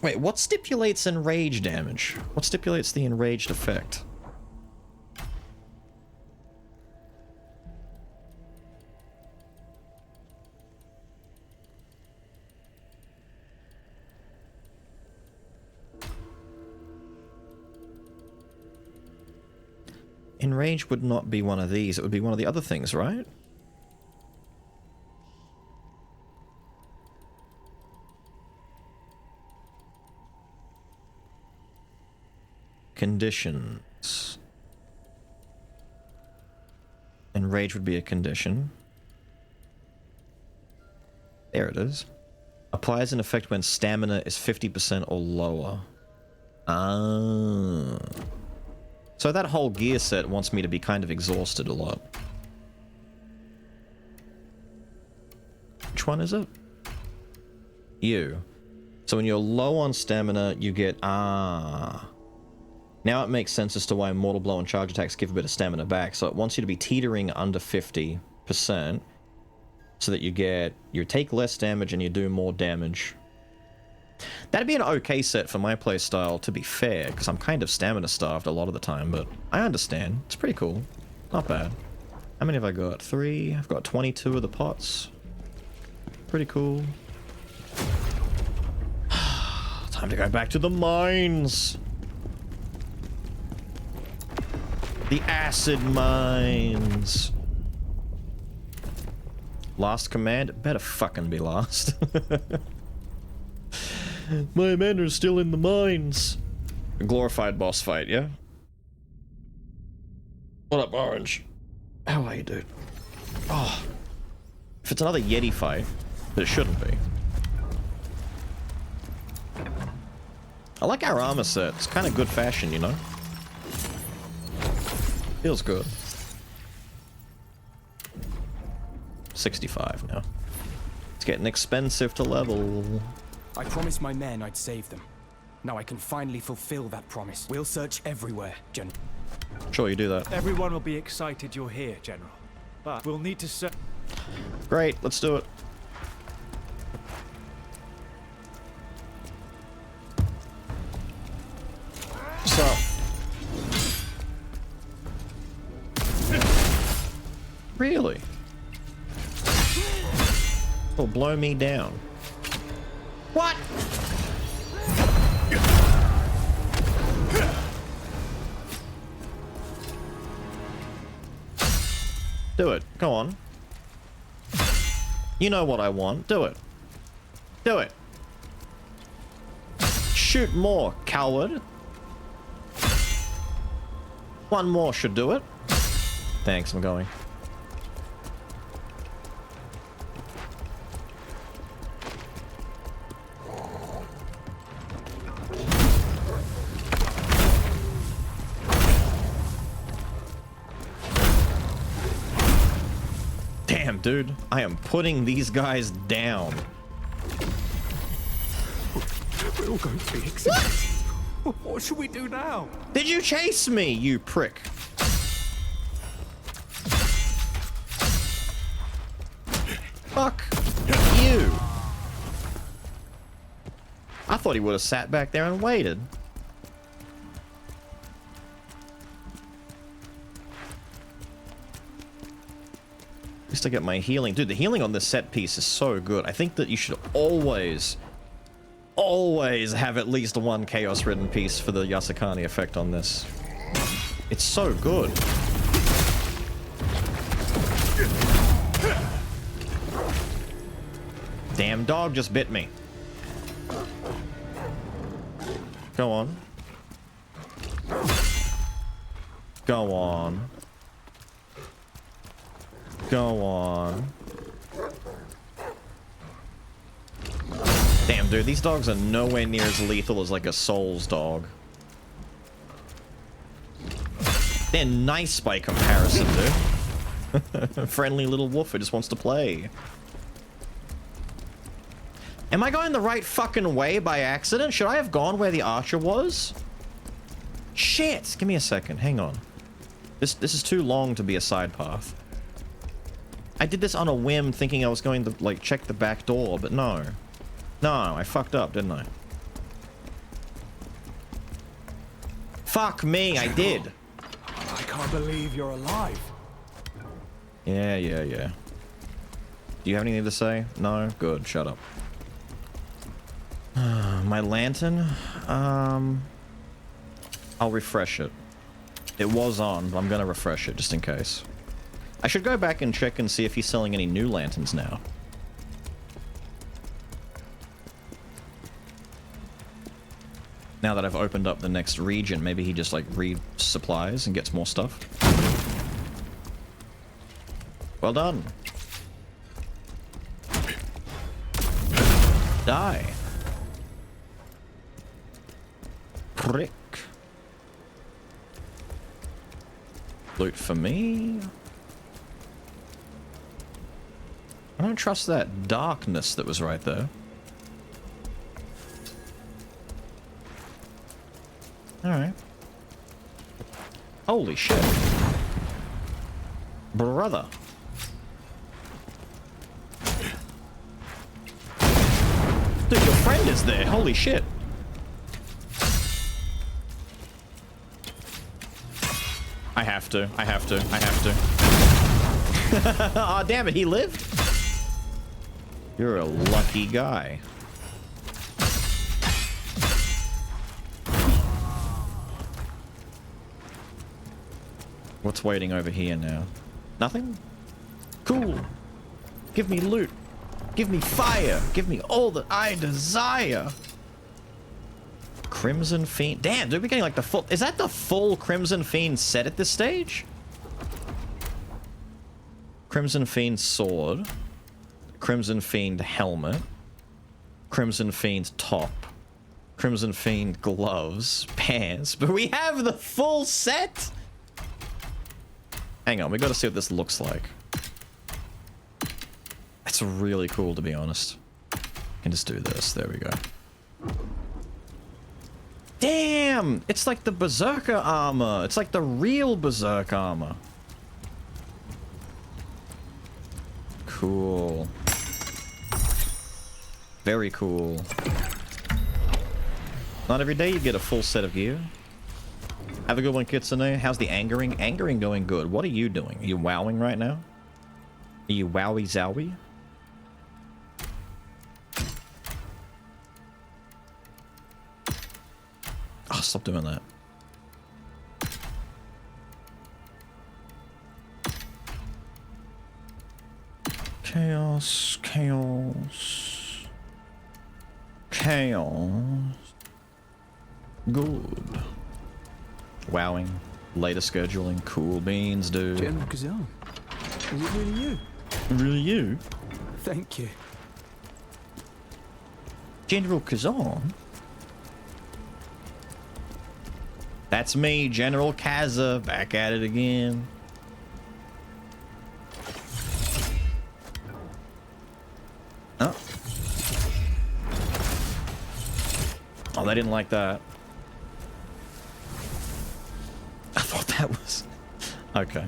Wait, what stipulates enraged damage? What stipulates the enraged effect? Enraged would not be one of these, it would be one of the other things, right? Conditions. Enrage would be a condition. There it is. Applies an effect when stamina is 50% or lower. Ah. So that whole gear set wants me to be kind of exhausted a lot. Which one is it? You. So when you're low on stamina, you get... Ah. Now it makes sense as to why Mortal Blow and charge attacks give a bit of stamina back. So it wants you to be teetering under 50%. So that you take less damage and you do more damage. That'd be an okay set for my playstyle, to be fair, because I'm kind of stamina starved a lot of the time, but I understand. It's pretty cool. Not bad. How many have I got? 3? I've got 22 of the pots. Pretty cool. Time to go back to the mines. The acid mines. Last command? Better fucking be last. My men are still in the mines. A glorified boss fight, yeah? What up, Orange? How are you, dude? Oh. If it's another Yeti fight, but it shouldn't be. I like our armor set. It's kind of good fashion, you know? Feels good. 65 now. It's getting expensive to level. I promised my men I'd save them. Now I can finally fulfill that promise. We'll search everywhere, General. Sure, you do that. Everyone will be excited you're here, General. But we'll need to search... Great, let's do it. So... Really? Will blow me down. What? Do it. Go on. You know what I want. Do it. Do it. Shoot more, coward. One more should do it. Thanks, I'm going. dude. I am putting these guys down. We're all going to be executed. What should we do now? Did you chase me, you prick? Fuck you. I thought he would have sat back there and waited. At least I get my healing. Dude, the healing on this set piece is so good. I think that you should always have at least one chaos-ridden piece for the Yasakani effect on this. It's so good. Damn dog just bit me. Go on. Go on. Go on. Damn, dude, these dogs are nowhere near as lethal as like a Souls dog. They're nice by comparison, dude. Friendly little wolf who just wants to play. Am I going the right fucking way by accident? Should I have gone where the archer was? Shit! Give me a second. Hang on. This is too long to be a side path. I did this on a whim thinking I was going to, like, check the back door, but no. No, I fucked up, didn't I? Fuck me, I did. I can't believe you're alive. Yeah. Do you have anything to say? No? Good, shut up. My lantern? I'll refresh it. It was on, but I'm gonna refresh it just in case. I should go back and check and see if he's selling any new lanterns now. Now that I've opened up the next region, maybe he just like resupplies and gets more stuff. Well done. Die. Prick. Loot for me. I don't trust that darkness that was right there. Alright. Holy shit. Brother. Dude, your friend is there. Holy shit. I have to. Aw, damn it, he lived? You're a lucky guy. What's waiting over here now? Nothing? Cool. Give me loot. Give me fire. Give me all that I desire. Crimson Fiend. Damn, dude, we're getting like the full... Is that the full Crimson Fiend set at this stage? Crimson Fiend sword. Crimson Fiend helmet. Crimson Fiend top. Crimson Fiend gloves. Pants. But we have the full set? Hang on, we gotta see what this looks like. That's really cool, to be honest. Can just do this. There we go. Damn! It's like the Berserker armor. It's like the real Berserk armor. Cool. Very cool. Not every day you get a full set of gear. Have a good one, Kitsune. How's the angering? Angering going good. What are you doing? Are you wowing right now? Are you wowie zowie? Oh, stop doing that. Chaos, chaos, chaos. Good. Wowing. Later scheduling. Cool beans, dude. General Khazan. Is it really you? Really you? Thank you. General Khazan? That's me, General Khaza, back at it again. they didn't like that. I thought that was... Okay.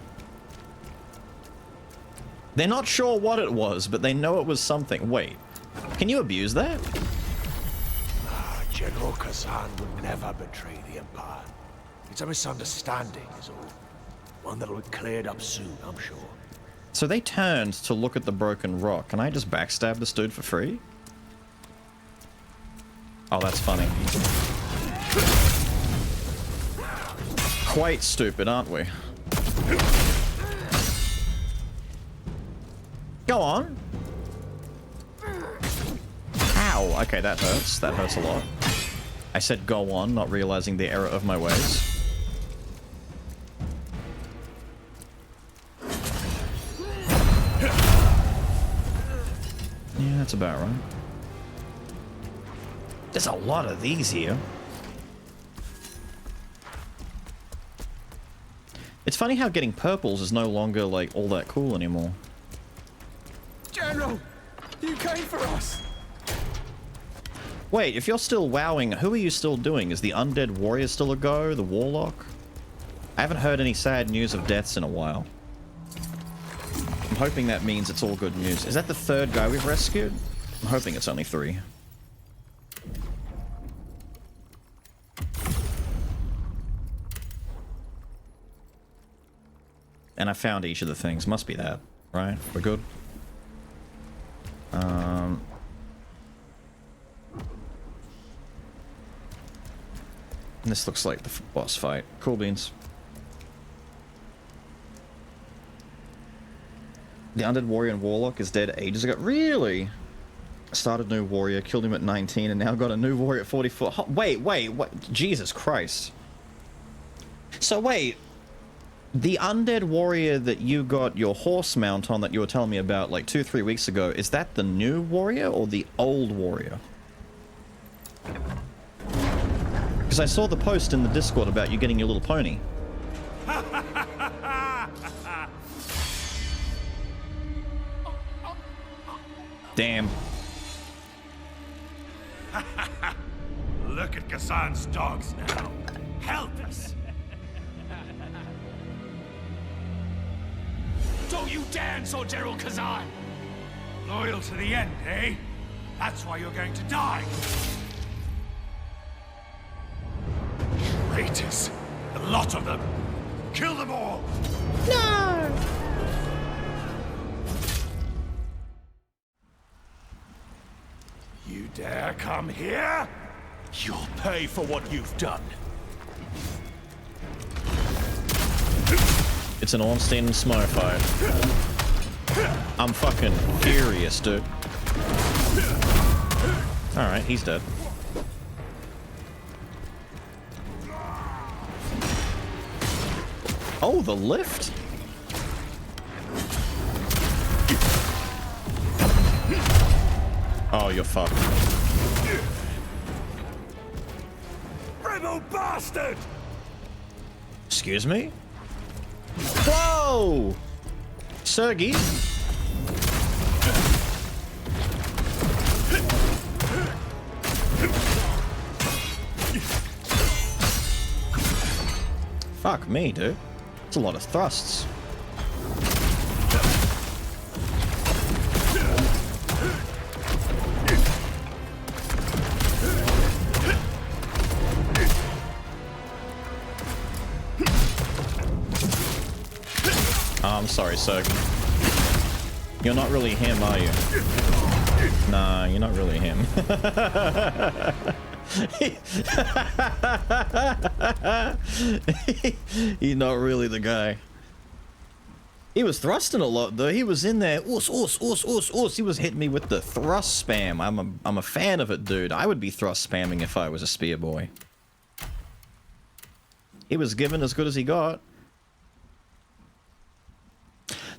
They're not sure what it was, but they know it was something. Wait. Can you abuse that? General Khazan would never betray the Empire. It's a misunderstanding, is all. One that'll be cleared up soon, I'm sure. So they turned to look at the broken rock. Can I just backstab this dude for free? Oh, that's funny. Quite stupid, aren't we? Go on. Ow. Okay, that hurts. That hurts a lot. I said go on, not realizing the error of my ways. Yeah, that's about right. There's a lot of these here. It's funny how getting purples is no longer, like, all that cool anymore. General! You came for us! Wait, if you're still wowing, who are you still doing? Is the undead warrior still a go? The warlock? I haven't heard any sad news of deaths in a while. I'm hoping that means it's all good news. Is that the third guy we've rescued? I'm hoping it's only 3. And I found each of the things. Must be that, right? We're good. This looks like the boss fight. Cool beans. The undead warrior and warlock is dead ages ago. Really? Started new warrior, killed him at 19, and now got a new warrior at 44. Wait. Jesus Christ. So wait. The undead warrior that you got your horse mount on that you were telling me about like 2-3 weeks ago, is that the new warrior or the old warrior? Because I saw the post in the Discord about you getting your little pony. Damn. Look at Khazan's dogs now. Helpless. Don't you dance on General Khazan! Loyal to the end, eh? That's why you're going to die. Traitors. A lot of them. Kill them all! No! You dare come here? You'll pay for what you've done. It's an Ornstein and Smough fight. I'm fucking furious, dude. Alright, he's dead. Oh, the lift? Oh, you're fucked. Rebel bastard! Excuse me? Whoa! Sergey? Fuck me, dude. It's a lot of thrusts. Oh, I'm sorry, Sergey. You're not really him, are you? Nah, you're not really him. You're not really the guy. He was thrusting a lot, though. He was in there. Oos, oos, oos, oos, oos. He was hitting me with the thrust spam. I'm a fan of it, dude. I would be thrust spamming if I was a spear boy. He was given as good as he got.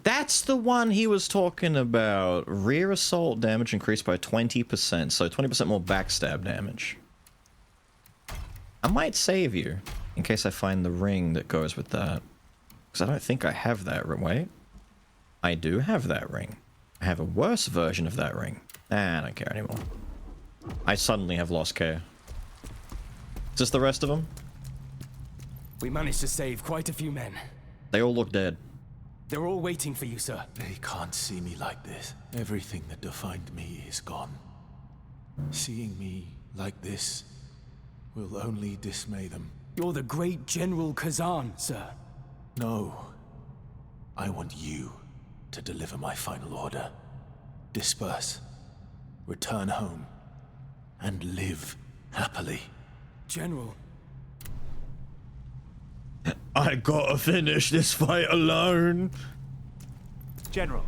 That's the one he was talking about. Rear assault damage increased by 20%, so 20% more backstab damage. I might save you, in case I find the ring that goes with that. Because I don't think I have that ring. Wait. I do have that ring. I have a worse version of that ring. Nah, I don't care anymore. I suddenly have lost care. Is this the rest of them? We managed to save quite a few men. They all look dead. They're all waiting for you, sir. They can't see me like this. Everything that defined me is gone. Seeing me like this will only dismay them. You're the great General Khazan, sir. No. I want you to deliver my final order. Disperse. Return home. And live happily. General. I gotta finish this fight alone. General,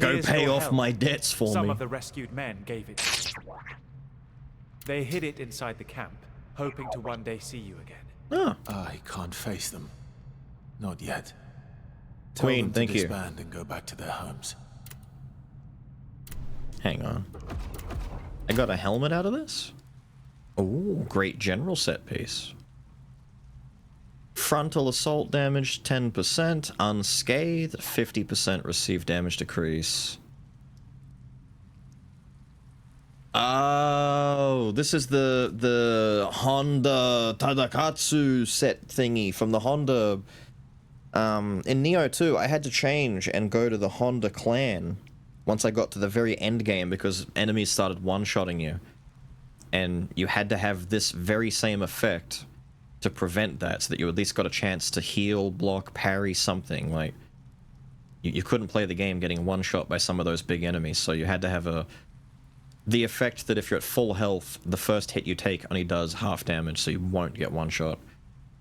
Go here's pay your off help. my debts for Some me. of the rescued men gave it. They hid it inside the camp, hoping to one day see you again. Ah. I can't face them. Not yet. Tell Queen, them to thank you. disband and go back to their homes. Hang on. I got a helmet out of this? Ooh, great general set piece. Frontal assault damage 10%, unscathed, 50% received damage decrease. Oh, this is the Honda Tadakatsu set thingy from the Honda. In Neo 2, I had to change and go to the Honda clan once I got to the very end game because enemies started one-shotting you. And you had to have this very same effect to prevent that, so that you at least got a chance to heal, block, parry something. Like, you couldn't play the game getting one-shot by some of those big enemies, so you had to have the effect that if you're at full health, the first hit you take only does half damage, so you won't get one-shot.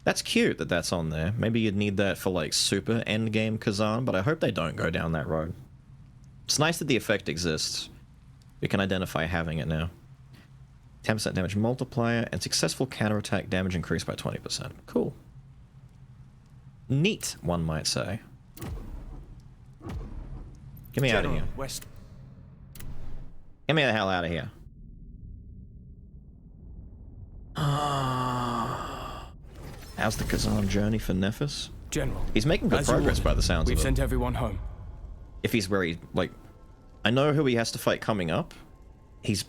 That's cute that that's on there. Maybe you'd need that for, like, super endgame Khazan, but I hope they don't go down that road. It's nice that the effect exists. We can identify having it now. 10% damage multiplier, and successful counterattack damage increased by 20%. Cool. Neat, one might say. Get me out of here. West. Get me the hell out of here. How's the Khazan journey for Nephis? General. He's making good as you progress ordered, by the sounds of it. We've sent everyone home. If he's where he, like... I know who he has to fight coming up. He's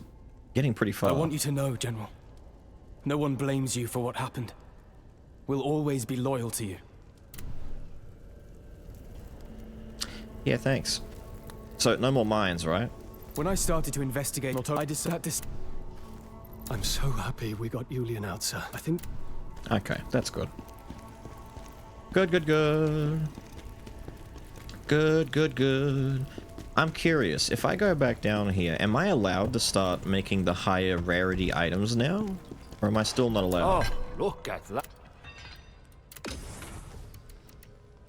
getting pretty far. I want you to know, General. No one blames you for what happened. We'll always be loyal to you. Yeah, thanks. So, no more mines, right? When I started to investigate, I decided this. I'm so happy we got Julian out, sir. I think... Okay, that's good. Good, good, good. Good, good, good. I'm curious, if I go back down here, am I allowed to start making the higher rarity items now? Or am I still not allowed? Oh, look at that.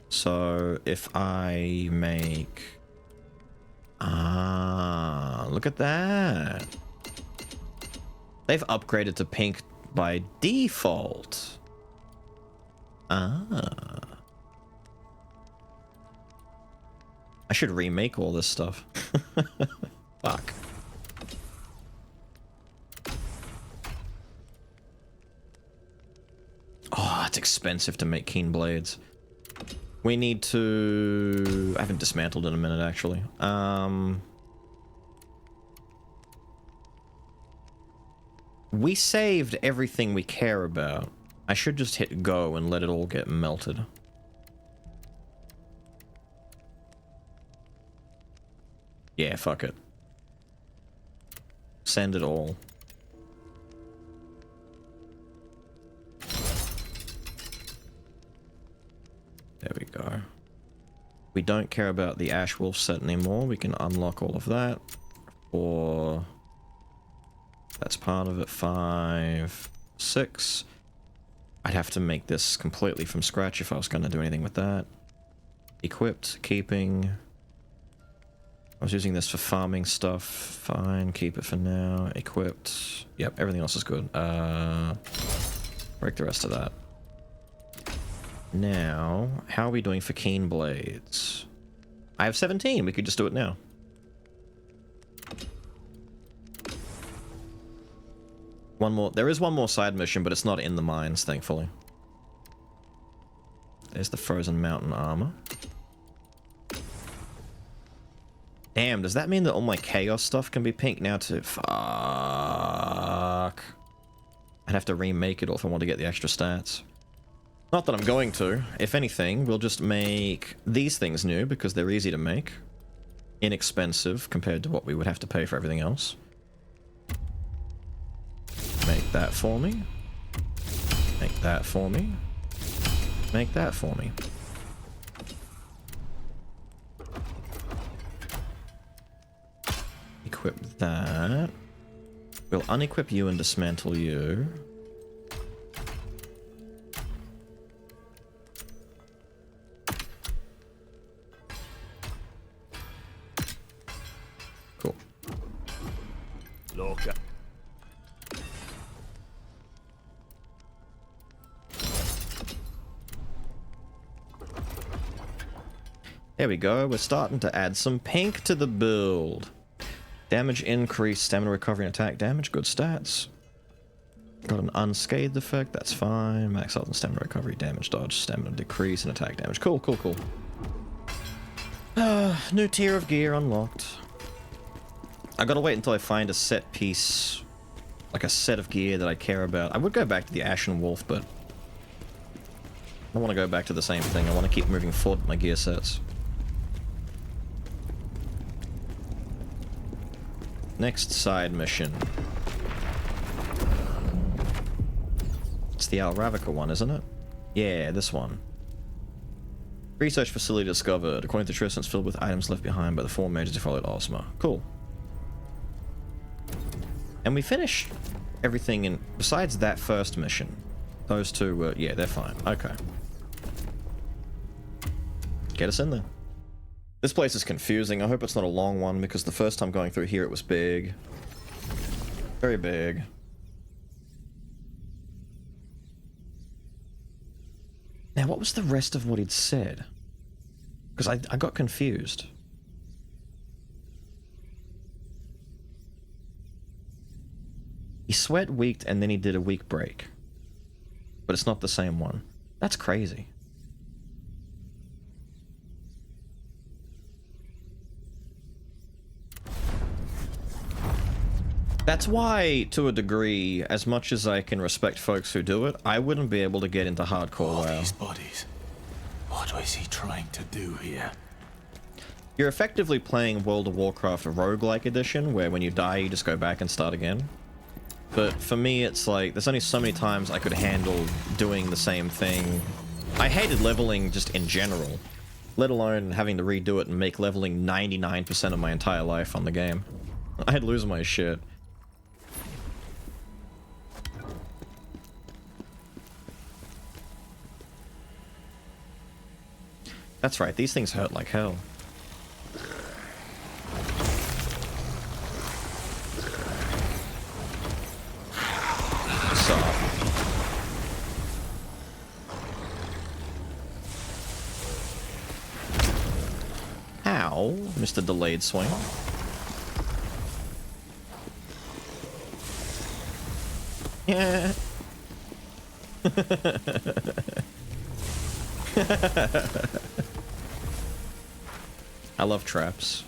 So, if I make... Ah, look at that. They've upgraded to pink by default. Ah. I should remake all this stuff. Fuck. Oh, it's expensive to make keen blades. We need to... I haven't dismantled in a minute, actually. We saved everything we care about. I should just hit go and let it all get melted. Yeah, fuck it. Send it all. There we go. We don't care about the Ash Wolf set anymore. We can unlock all of that. Or... that's part of it. 5, 6. I'd have to make this completely from scratch if I was going to do anything with that. Equipped, keeping... I was using this for farming stuff. Fine, keep it for now. Equipped. Yep, everything else is good. Break the rest of that. Now, how are we doing for keen blades? I have 17. We could just do it now. One more. There is one more side mission, but it's not in the mines, thankfully. There's the frozen mountain armor. Damn, does that mean that all my chaos stuff can be pink now too? Fuck. I'd have to remake it all if I want to get the extra stats. Not that I'm going to. If anything, we'll just make these things new because they're easy to make. Inexpensive compared to what we would have to pay for everything else. Make that for me. Make that for me. Make that for me. Equip that. We'll unequip you and dismantle you. Cool. Look. There we go. We're starting to add some pink to the build. Damage increase, stamina recovery and attack damage. Good stats. Got an unscathed effect. That's fine. Max health and stamina recovery, damage dodge, stamina decrease, and attack damage. Cool, cool, cool. New tier of gear unlocked. I gotta wait until I find a set piece, like a set of gear that I care about. I would go back to the Ashen Wolf, but I don't want to go back to the same thing. I want to keep moving forward with my gear sets. Next side mission. It's the Al Ravnica one, isn't it? Yeah, this one. Research facility discovered. According to Tristan, it's filled with items left behind by the four majors who followed Ozma. Cool. And we finished everything in... Besides that first mission. Those two were... Yeah, they're fine. Okay. Get us in there. This place is confusing. I hope it's not a long one, because the first time going through here it was big. Very big. Now, what was the rest of what he'd said? Because I got confused. He sweat weaked and then he did a weak break. But it's not the same one. That's crazy. That's why, to a degree, as much as I can respect folks who do it, I wouldn't be able to get into hardcore WoW. These bodies. What is he trying to do here? You're effectively playing World of Warcraft Roguelike Edition, where when you die, you just go back and start again. But for me, it's like, there's only so many times I could handle doing the same thing. I hated leveling just in general, let alone having to redo it and make leveling 99% of my entire life on the game. I'd lose my shit. That's right, these things hurt like hell. What's up? How, Mr. Delayed Swing? Yeah. I love traps.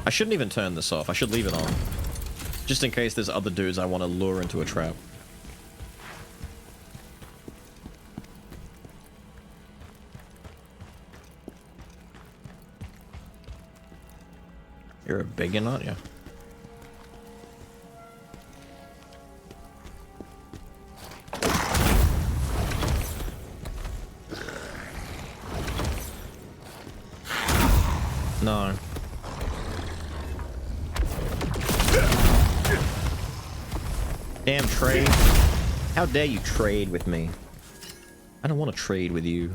I shouldn't even turn this off. I should leave it on. Just in case there's other dudes I want to lure into a trap. You're a biggin', aren't you? No. Damn trade. How dare you trade with me? I don't want to trade with you.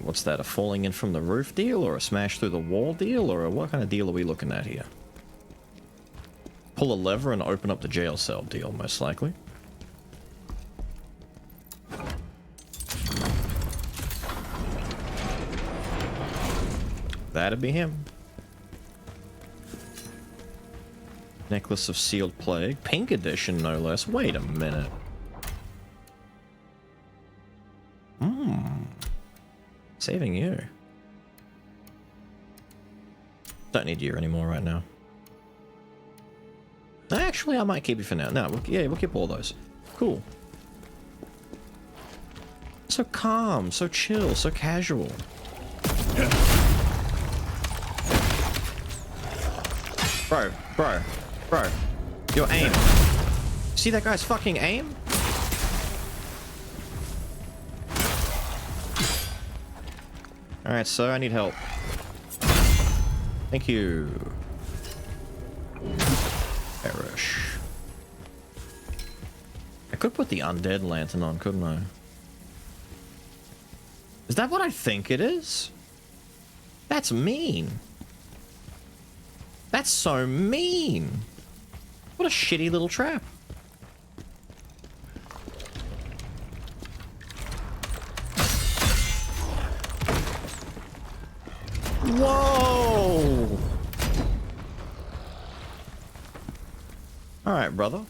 What's that? A falling in from the roof deal? Or a smash through the wall deal? Or what kind of deal are we looking at here? Pull a lever and open up the jail cell deal, most likely. That'd be him. Necklace of Sealed Plague. Pink edition, no less. Wait a minute. Saving you. Don't need you anymore right now. Actually, I might keep it for now. No, we'll keep all those. Cool. So calm, so chill, so casual. Bro. Your aim. See that guy's fucking aim? Alright, sir, I need help. Thank you. Perish. I could put the undead lantern on, couldn't I? Is that what I think it is? That's mean. That's so mean. What a shitty little trap. Whoa! Alright, brother.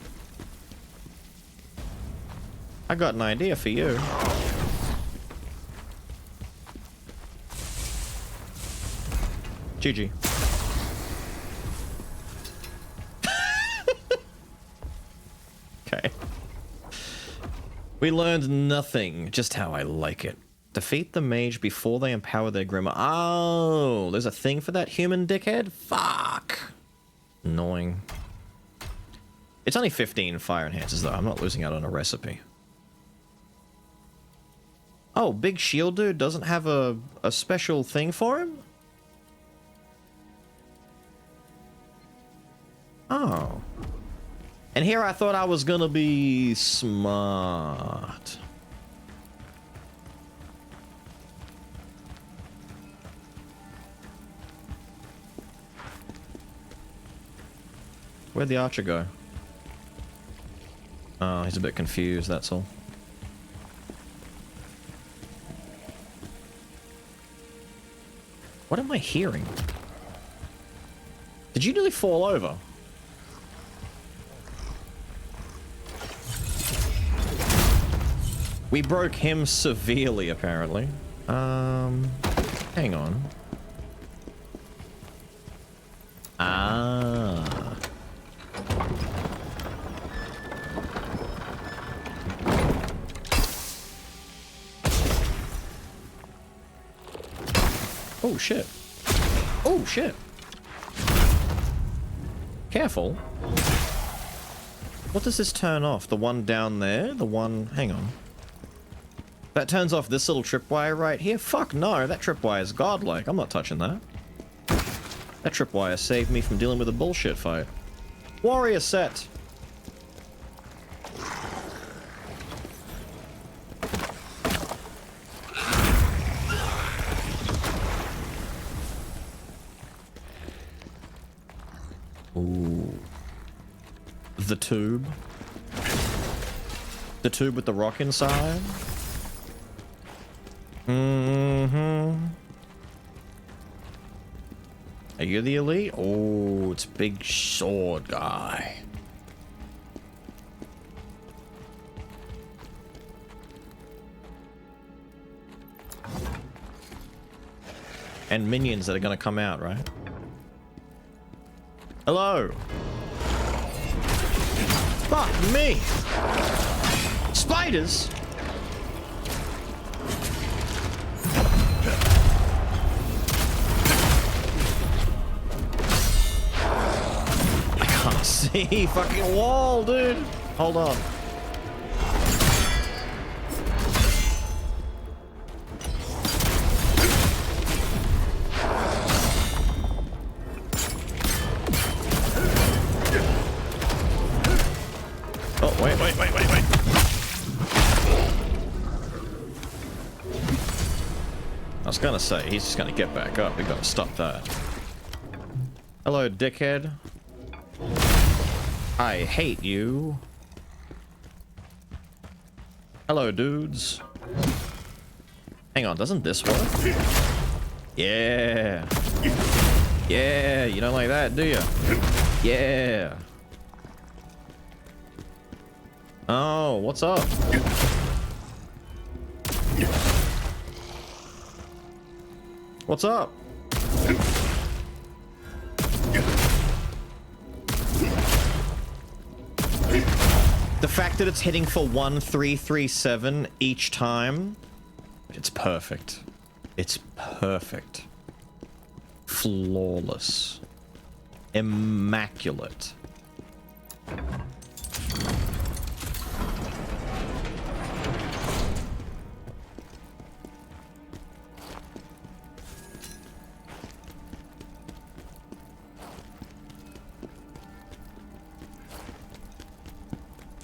I got an idea for you. GG. Okay. We learned nothing, just how I like it. Defeat the mage before they empower their grimoire. Oh, there's a thing for that, human dickhead? Fuck. Annoying. It's only 15 fire enhancers though. I'm not losing out on a recipe. Oh, big shield dude doesn't have a special thing for him? Oh. And here I thought I was gonna be smart. Where'd the archer go? Oh, he's a bit confused, that's all. What am I hearing? Did you nearly fall over? We broke him severely, apparently. Hang on. Ah. Oh, shit. Oh, shit. Careful. What does this turn off? The one down there? The one... Hang on. That turns off this little tripwire right here? Fuck no, that tripwire is godlike. I'm not touching that. That tripwire saved me from dealing with a bullshit fight. Warrior set! Ooh. The tube. The tube with the rock inside. Mm-hmm. Are you the elite? Oh, it's big sword guy. And minions that are gonna come out, right? Hello. Fuck me. Spiders. See, fucking wall, dude. Hold on. Oh, wait. I was gonna say, he's just gonna get back up. We gotta stop that. Hello, dickhead. I hate you. Hello, dudes. Hang on, doesn't this work? Yeah. Yeah, you don't like that, do you? Yeah. Oh, what's up? What's up? The fact that it's hitting for 1337 each time, it's perfect. It's perfect. Flawless. Immaculate.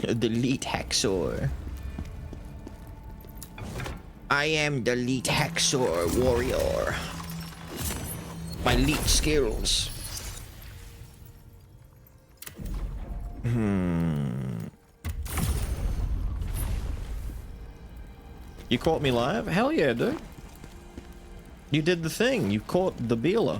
The lead hacksaw. I am the lead hacksaw warrior. My lead skills. You caught me live? Hell yeah, dude. You did the thing. You caught the Beeler.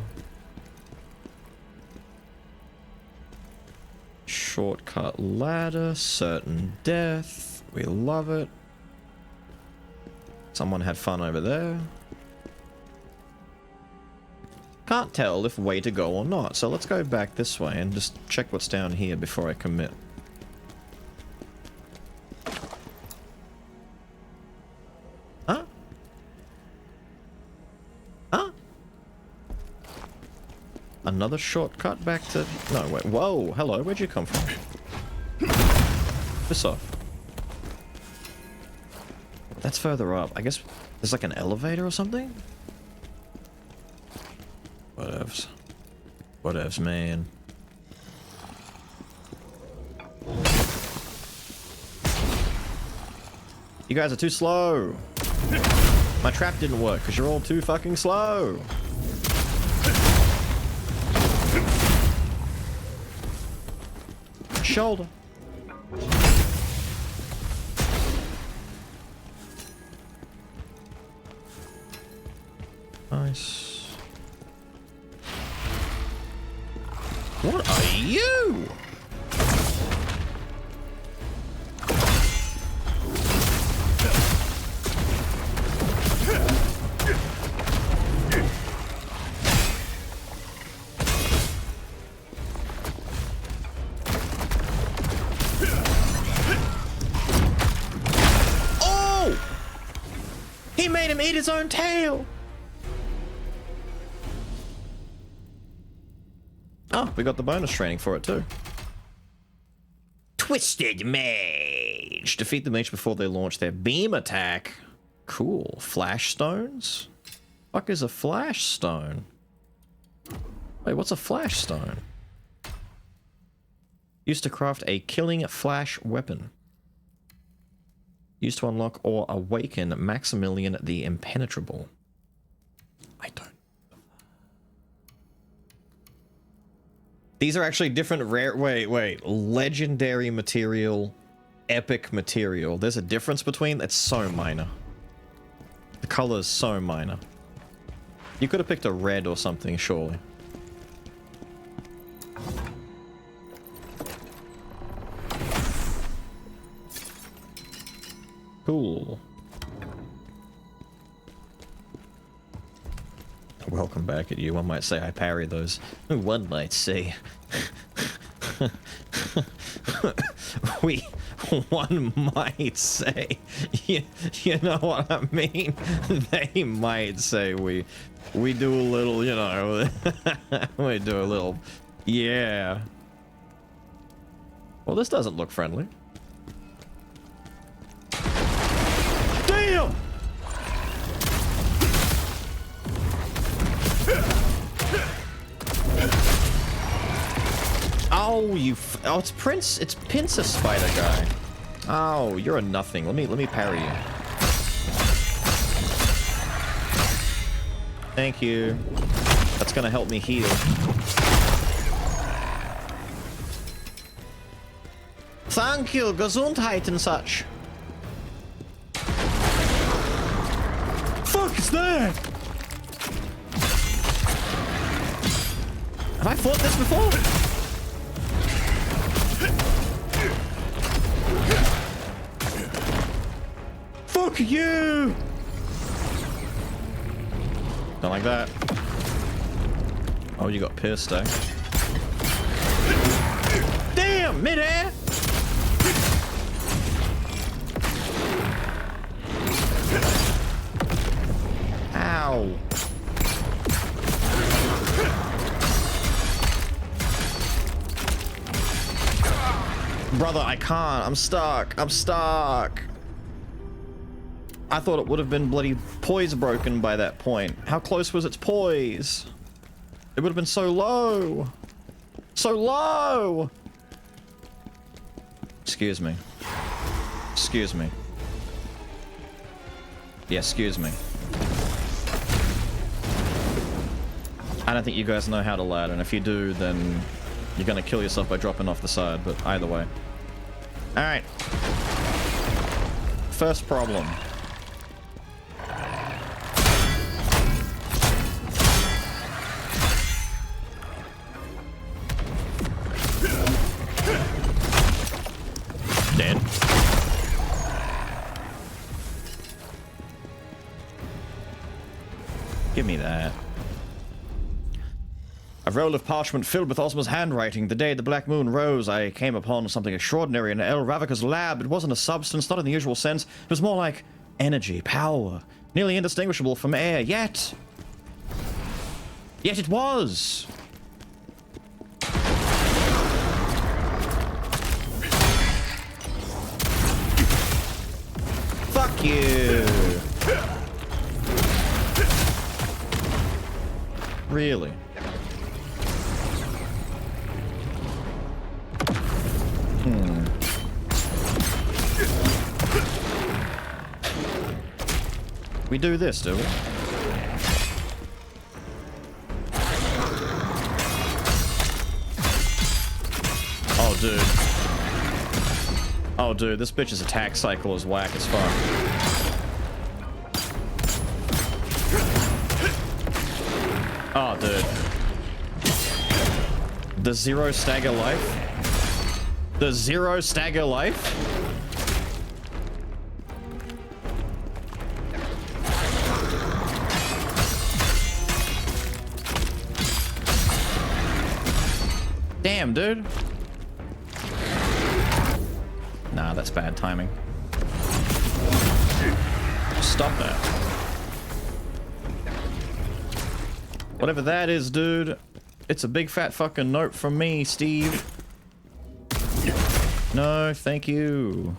Shortcut ladder, certain death. We love it. Someone had fun over there. Can't tell if way to go or not, so let's go back this way and just check what's down here before I commit. Huh? Huh? Another shortcut back to... No, wait. Whoa, hello, where'd you come from? Piss off. That's further up. I guess there's like an elevator or something? Whatevs. Whatevs, man. You guys are too slow. My trap didn't work because you're all too fucking slow. Shoulder. Nice. What are you? Oh! He made him eat his own tail. Oh, we got the bonus training for it too. Twisted Mage. Defeat the mage before they launch their beam attack. Cool. Flash stones? Fuck is a flash stone? Wait, what's a flash stone? Used to craft a killing flash weapon. Used to unlock or awaken Maximilian the Impenetrable. I don't. These are actually different rare... Wait. Legendary material, epic material. There's a difference between... It's so minor. The color is so minor. You could have picked a red or something, surely. Cool. Welcome back at you. One might say I parry those. One might say. One might say. You know what I mean? They might say we do a little, you know, we do a little, yeah. Well, this doesn't look friendly. Damn! Oh, oh, it's Pincer Spider guy. Oh, you're a nothing. Let me parry you. Thank you. That's gonna help me heal. Thank you, Gesundheit and such. Fuck is that? Have I fought this before? Fuck you! Don't like that. Oh, you got pierced, eh? Damn! Mid-air! Brother, I can't. I'm stuck. I'm stuck. I thought it would have been bloody poise broken by that point. How close was its poise? It would have been so low. So low. Excuse me. Excuse me. Yeah, excuse me. I don't think you guys know how to ladder, and if you do, then you're gonna kill yourself by dropping off the side, but either way. Alright. First problem. Dead. Give me that. A roll of parchment filled with Ozma's handwriting. The day the Black Moon rose, I came upon something extraordinary in El Ravika's lab. It wasn't a substance, not in the usual sense. It was more like energy, power, nearly indistinguishable from air, yet it was. Fuck you. Really? We do this, do we? Oh, dude. Oh, dude, this bitch's attack cycle is whack as fuck. Oh, dude. The zero stagger life? The zero stagger life? Damn, dude. Nah, that's bad timing. Stop that. Whatever that is, dude. It's a big fat fucking note from me, Steve. No, thank you.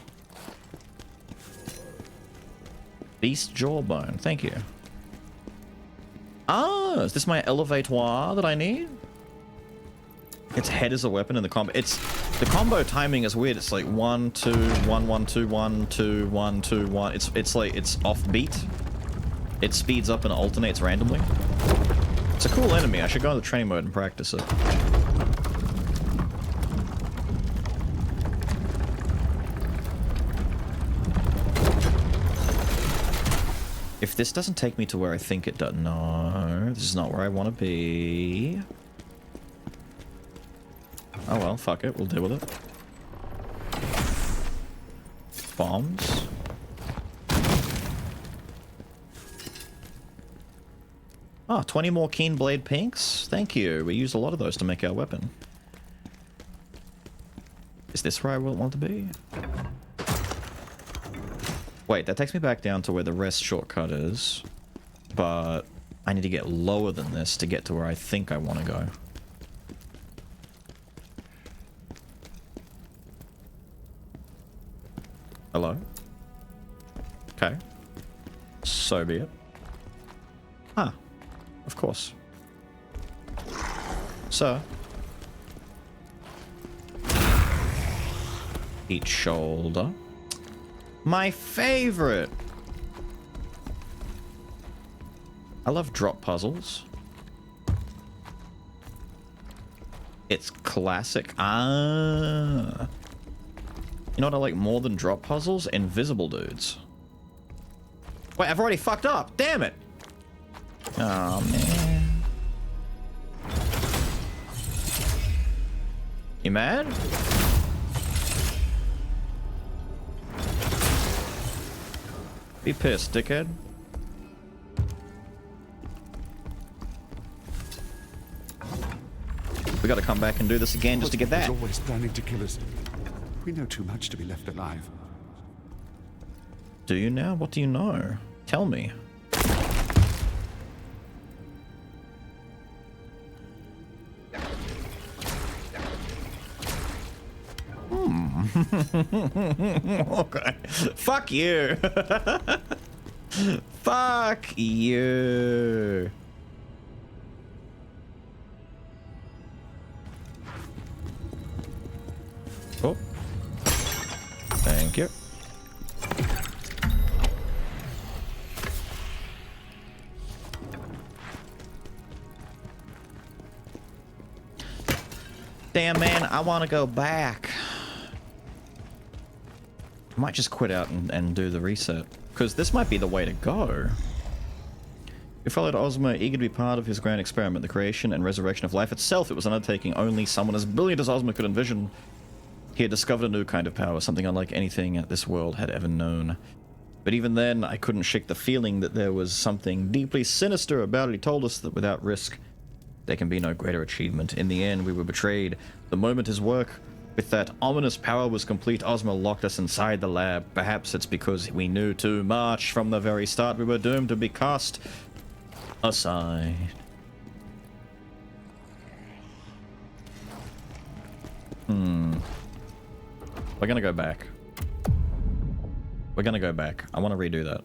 Beast jawbone, thank you. Ah, is this my elevatoire that I need? Its head is a weapon in the combo. It's the combo timing is weird. It's like 1 2 1 1 2 1 2 1 2 1. It's like it's offbeat. It speeds up and alternates randomly. It's a cool enemy. I should go into training mode and practice it. If this doesn't take me to where I think it does, no, this is not where I want to be. Oh well, fuck it, we'll deal with it. Bombs. Ah, 20 more keen blade pinks. Thank you. We used a lot of those to make our weapon. Is this where I want to be? Wait, that takes me back down to where the rest shortcut is. But I need to get lower than this to get to where I think I want to go. Hello? Okay. So be it. Ah. Of course. So. Each shoulder. My favorite! I love drop puzzles. It's classic. Ah. You know what I like more than drop puzzles? Invisible dudes. Wait, I've already fucked up. Damn it. Oh, man. You mad? Be pissed, dickhead. We gotta come back and do this again just to get that. He's always planning to kill us. We know too much to be left alive. Do you now? What do you know? Tell me. Hmm. Okay. Fuck you. Fuck you. Oh. Thank you. Damn, man, I want to go back. I might just quit out and do the reset, because this might be the way to go. We followed Ozma, eager to be part of his grand experiment, the creation and resurrection of life itself. It was an undertaking only someone as brilliant as Ozma could envision. He had discovered a new kind of power, something unlike anything this world had ever known. But even then, I couldn't shake the feeling that there was something deeply sinister about it. He told us that without risk, there can be no greater achievement. In the end, we were betrayed. The moment his work with that ominous power was complete, Ozma locked us inside the lab. Perhaps it's because we knew too much. From the very start, we were doomed to be cast aside. We're gonna go back. We're gonna go back. I want to redo that.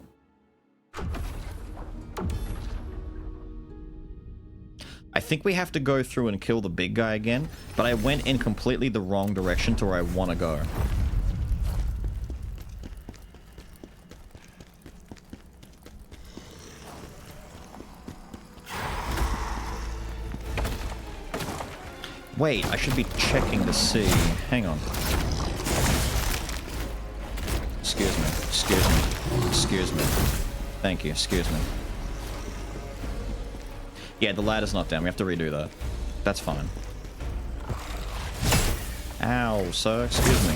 I think we have to go through and kill the big guy again, but I went in completely the wrong direction to where I want to go. Wait, I should be checking to see. Hang on. Excuse me. Excuse me. Excuse me. Thank you. Excuse me. Yeah, the ladder's not down. We have to redo that. That's fine. Ow, sir. Excuse me.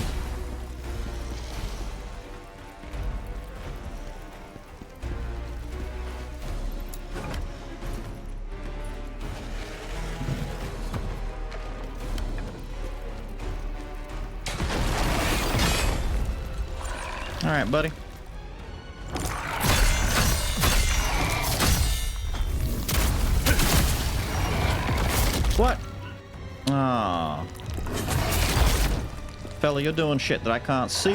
All right, buddy. What? Ah. Fella, you're doing shit that I can't see.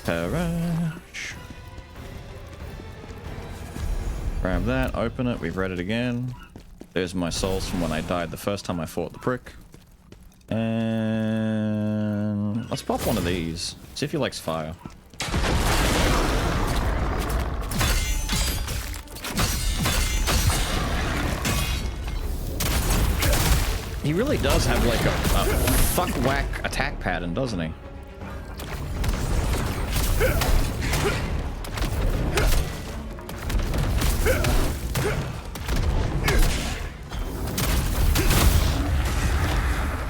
Perish. Grab that, open it, we've read it again. There's my souls from when I died the first time I fought the prick. And let's pop one of these. See if he likes fire. He really does have like a fuck whack attack pattern, doesn't he?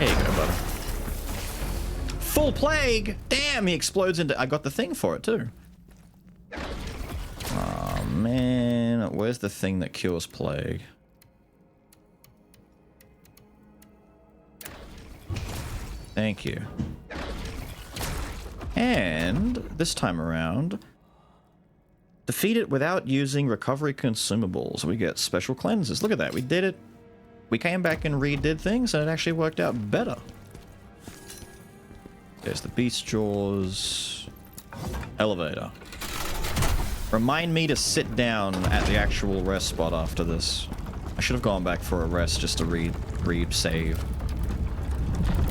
There you go, buddy. Full plague! Damn, he explodes into... I got the thing for it, too. Oh, man. Where's the thing that cures plague? Thank you. And this time around, defeat it without using recovery consumables. We get special cleanses. Look at that. We did it. We came back and redid things, and it actually worked out better. There's the beast jaws. Elevator. Remind me to sit down at the actual rest spot after this. I should have gone back for a rest just to re-save.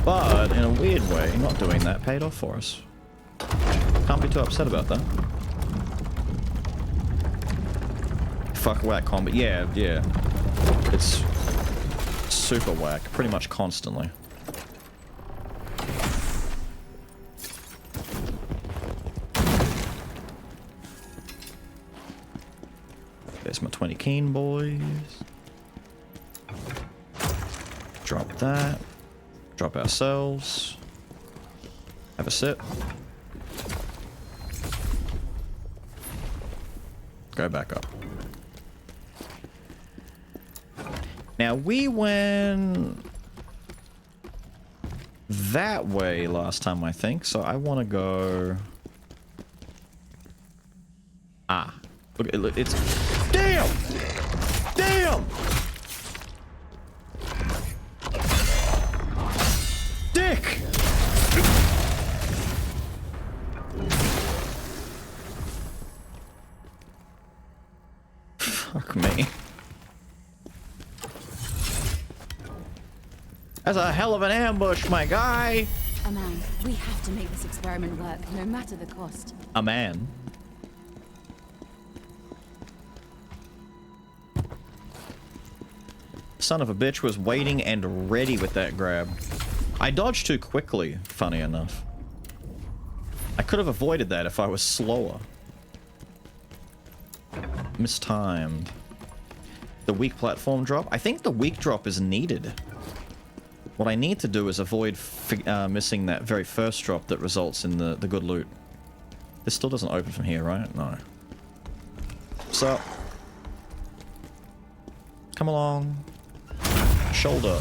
But, in a weird way, not doing that paid off for us. Can't be too upset about that. Fuck whack combat. Yeah. It's super whack, pretty much constantly. There's my 20 keen boys. Drop that. Drop ourselves. Have a sit. Go back up. Now, we went that way last time, I think, so I want to go... Ah, Look, it's... Damn! Damn! Dick! Fuck me. That's a hell of an ambush, my guy! A man, we have to make this experiment work, no matter the cost. A man. Son of a bitch was waiting and ready with that grab. I dodged too quickly, funny enough. I could have avoided that if I was slower. Mistimed. The weak platform drop? I think the weak drop is needed. What I need to do is avoid missing that very first drop that results in the good loot. This still doesn't open from here, right? No. So, come along. Shoulder.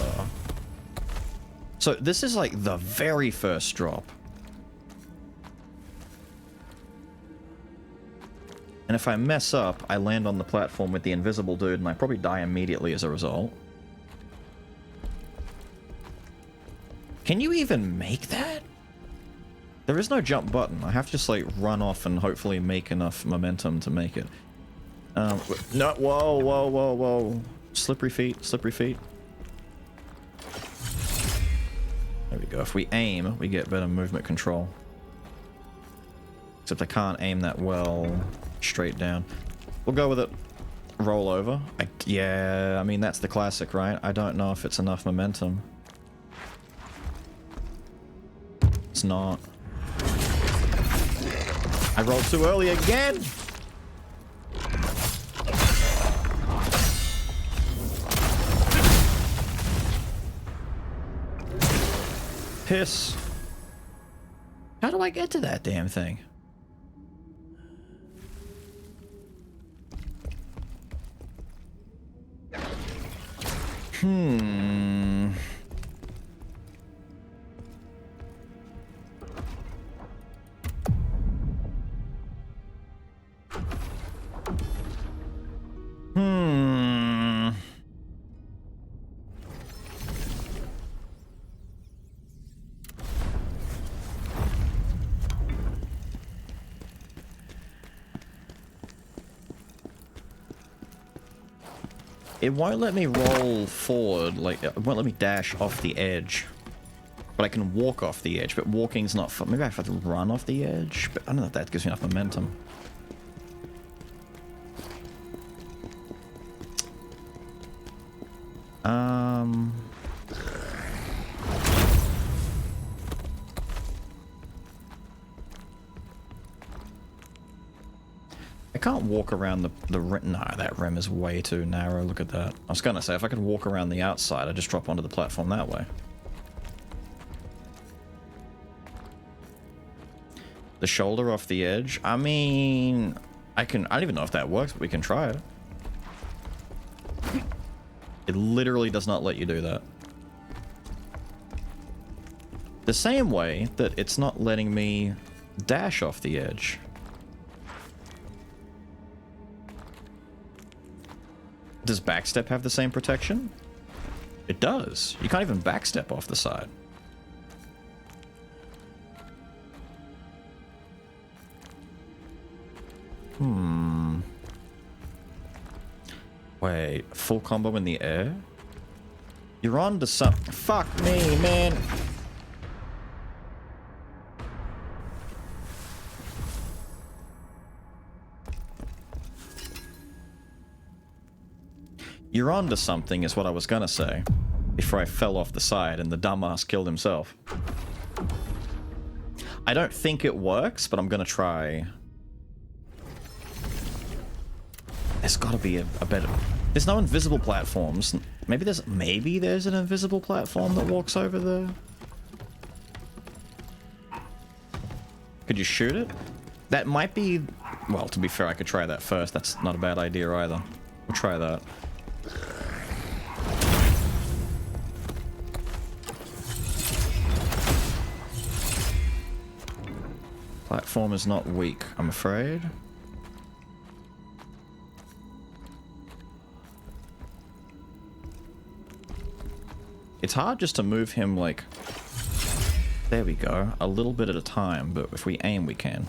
So this is like the very first drop. And if I mess up, I land on the platform with the invisible dude and I probably die immediately as a result. Can you even make that? There is no jump button. I have to just like run off and hopefully make enough momentum to make it. No, whoa, whoa, whoa, whoa. Slippery feet, slippery feet. There we go. If we aim, we get better movement control. Except I can't aim that well straight down. We'll go with it. Roll over. Yeah, I mean, that's the classic, right? I don't know if it's enough momentum. It's not. I rolled too early again! Piss. How do I get to that damn thing? It won't let me roll forward, like, it won't let me dash off the edge. But I can walk off the edge, but walking's not fun. Maybe I have to run off the edge, but I don't know if that gives me enough momentum. I can't walk around the rim. No, that rim is way too narrow. Look at that. I was gonna say, if I could walk around the outside, I'd just drop onto the platform that way. The shoulder off the edge? I mean, I don't even know if that works, but we can try it. It literally does not let you do that. The same way that it's not letting me dash off the edge. Does backstep have the same protection? It does. You can't even backstep off the side. Wait, full combo in the air? You're on to some... Fuck me, man. You're on to something is what I was gonna say. Before I fell off the side and the dumbass killed himself. I don't think it works, but I'm gonna try. There's gotta be a better... There's no invisible platforms. Maybe there's an invisible platform that walks over the... Could you shoot it? That might be... Well, to be fair, I could try that first. That's not a bad idea either. We'll try that. Platform is not weak, I'm afraid. It's hard just to move him, like... There we go. A little bit at a time, but if we aim, we can.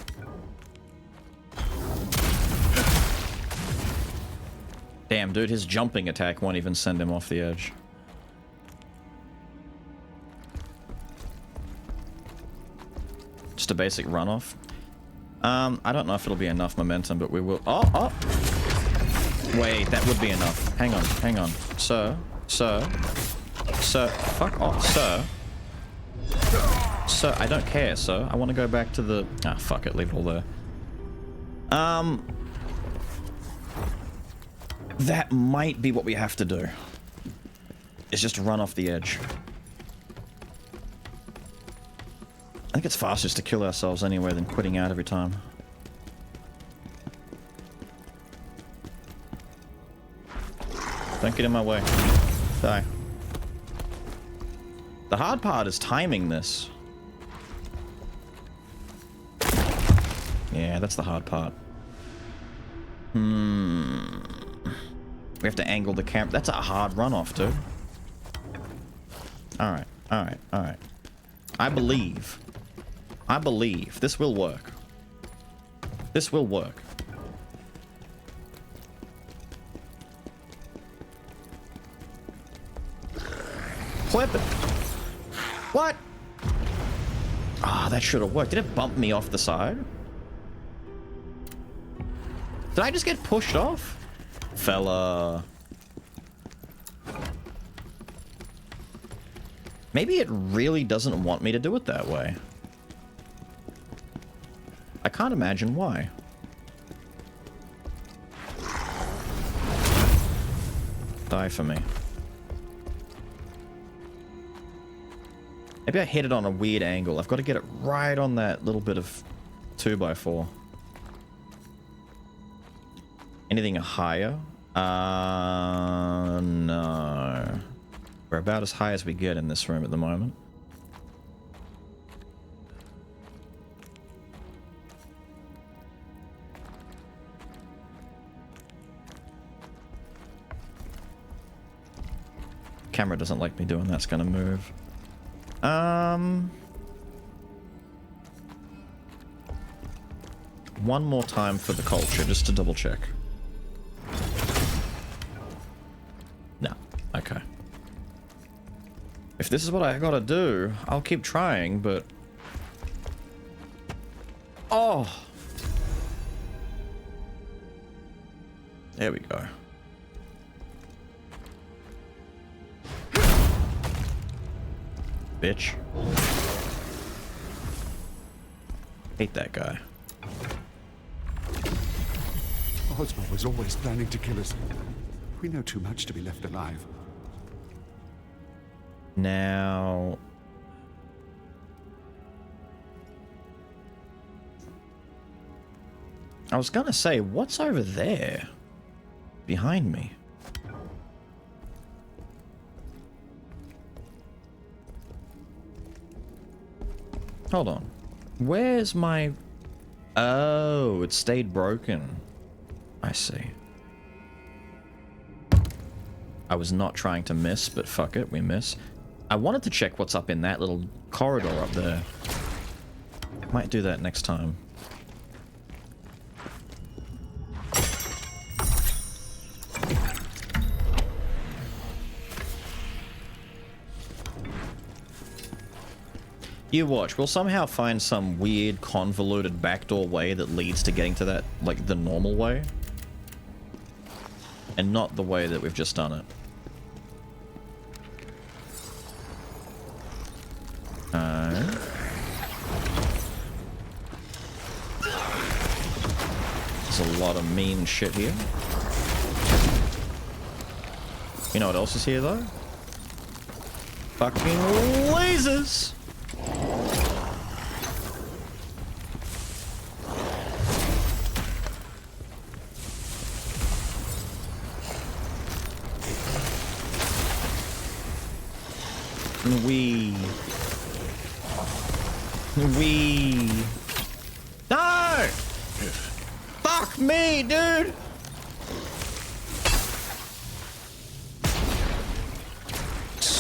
Damn, dude, his jumping attack won't even send him off the edge. Just a basic runoff. I don't know if it'll be enough momentum, but we will... Oh, oh! Wait, that would be enough. Hang on, hang on. Sir, fuck off, sir. Sir, I don't care, sir. I want to go back to the... Ah, fuck it, leave it all there. That might be what we have to do. Is just run off the edge. I think it's fastest to kill ourselves anyway than quitting out every time. Don't get in my way. Die. The hard part is timing this. Yeah, that's the hard part. We have to angle the camera. That's a hard runoff, dude. Alright, alright, alright. I believe this will work. This will work. Clip it. What? Ah, that should have worked. Did it bump me off the side? Did I just get pushed off? Fella. Maybe it really doesn't want me to do it that way. I can't imagine why. Die for me. Maybe I hit it on a weird angle. I've got to get it right on that little bit of 2x4. Anything higher? No. We're about as high as we get in this room at the moment. Camera doesn't like me doing that. It's gonna move. One more time for the culture, just to double check. No. Okay. If this is what I gotta do, I'll keep trying, but... Oh! There we go. Bitch. Hate that guy. Ozma was always planning to kill us. We know too much to be left alive. Now... I was gonna say, what's over there? Behind me? Hold on. Where's my... Oh, it stayed broken. I see. I was not trying to miss, but fuck it, we miss. I wanted to check what's up in that little corridor up there. Might do that next time. You watch, we'll somehow find some weird, convoluted backdoor way that leads to getting to that, like, the normal way. And not the way that we've just done it. There's a lot of mean shit here. You know what else is here, though? Fucking lasers! No! Fuck me, dude!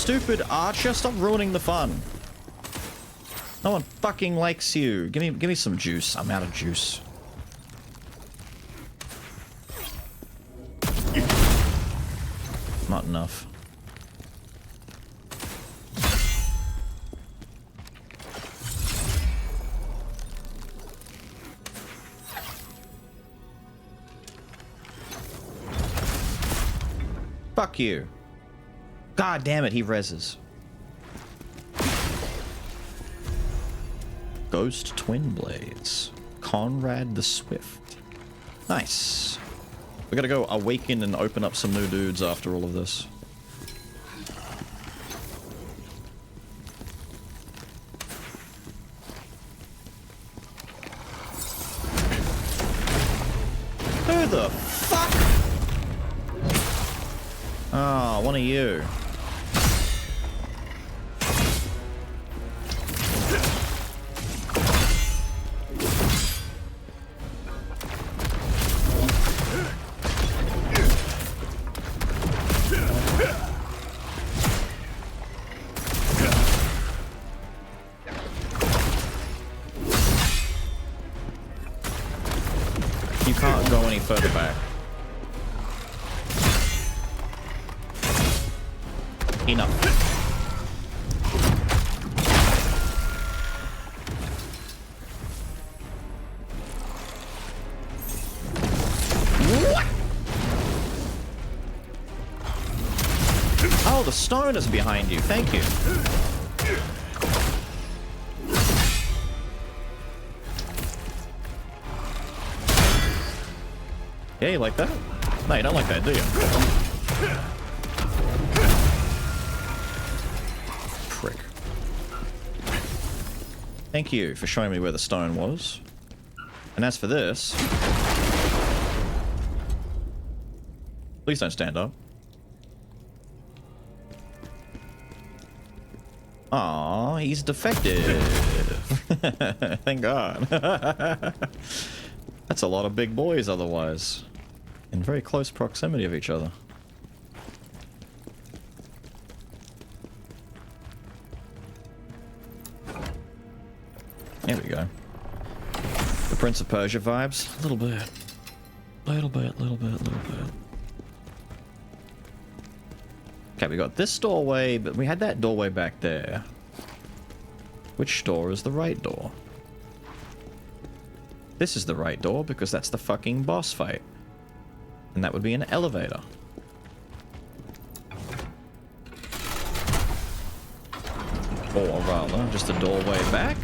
stupid archer, stop ruining the fun. No one fucking likes you. Give me some juice. I'm out of juice. Not enough. Fuck you. God damn it, he reses. Ghost Twin Blades. Conrad the Swift. Nice. We gotta go awaken and open up some new dudes after all of this. Who the fuck? Oh, one of you. You can't go any further back. Enough. What? Oh, the stone is behind you. Thank you. Yeah, you like that? No, you don't like that, do you? Prick. Thank you for showing me where the stone was. And as for this... Please don't stand up. Aw, he's defective. Thank God. That's a lot of big boys otherwise. In very close proximity of each other. There we go. The Prince of Persia vibes? A little bit. Little bit. Okay, we got this doorway, but we had that doorway back there. Which door is the right door? This is the right door because that's the fucking boss fight. And that would be an elevator. Or rather, just a doorway back.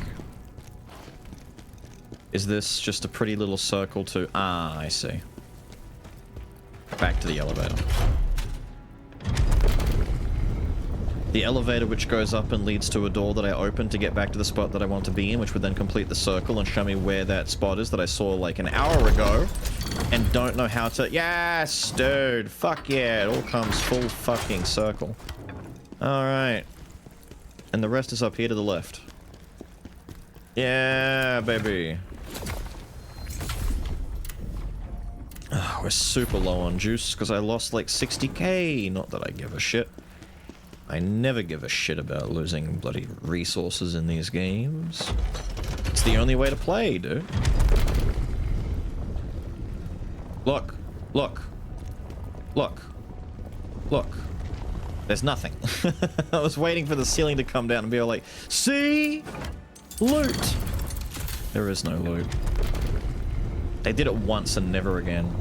Is this just a pretty little circle to... Ah, I see. Back to the elevator. The elevator which goes up and leads to a door that I open to get back to the spot that I want to be in, which would then complete the circle and show me where that spot is that I saw like an hour ago and don't know how to... Yes, dude. Fuck yeah. It all comes full fucking circle. Alright. And the rest is up here to the left. Yeah, baby. We're super low on juice because I lost like 60k. Not that I give a shit. I never give a shit about losing bloody resources in these games. It's the only way to play, dude. Look. Look. Look. Look. There's nothing. I was waiting for the ceiling to come down and be all like, see? Loot! There is no loot. They did it once and never again.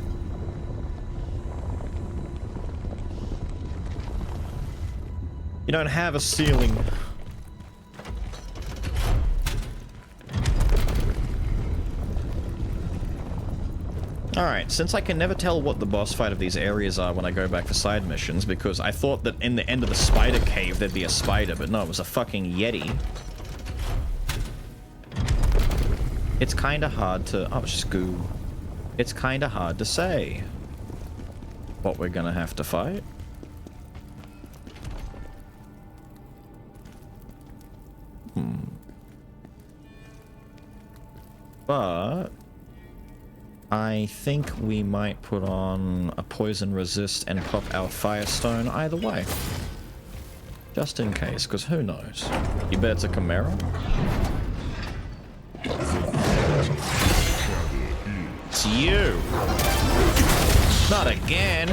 You don't have a ceiling. Alright, since I can never tell what the boss fight of these areas are when I go back for side missions, because I thought that in the end of the spider cave there'd be a spider, but no, it was a fucking yeti. It's kinda hard to... Oh, it's just goo. It's kinda hard to say what we're gonna have to fight. But I think we might put on a poison resist and pop our firestone either way. Just in case, because who knows? You bet it's a Chimera? It's you! Not again!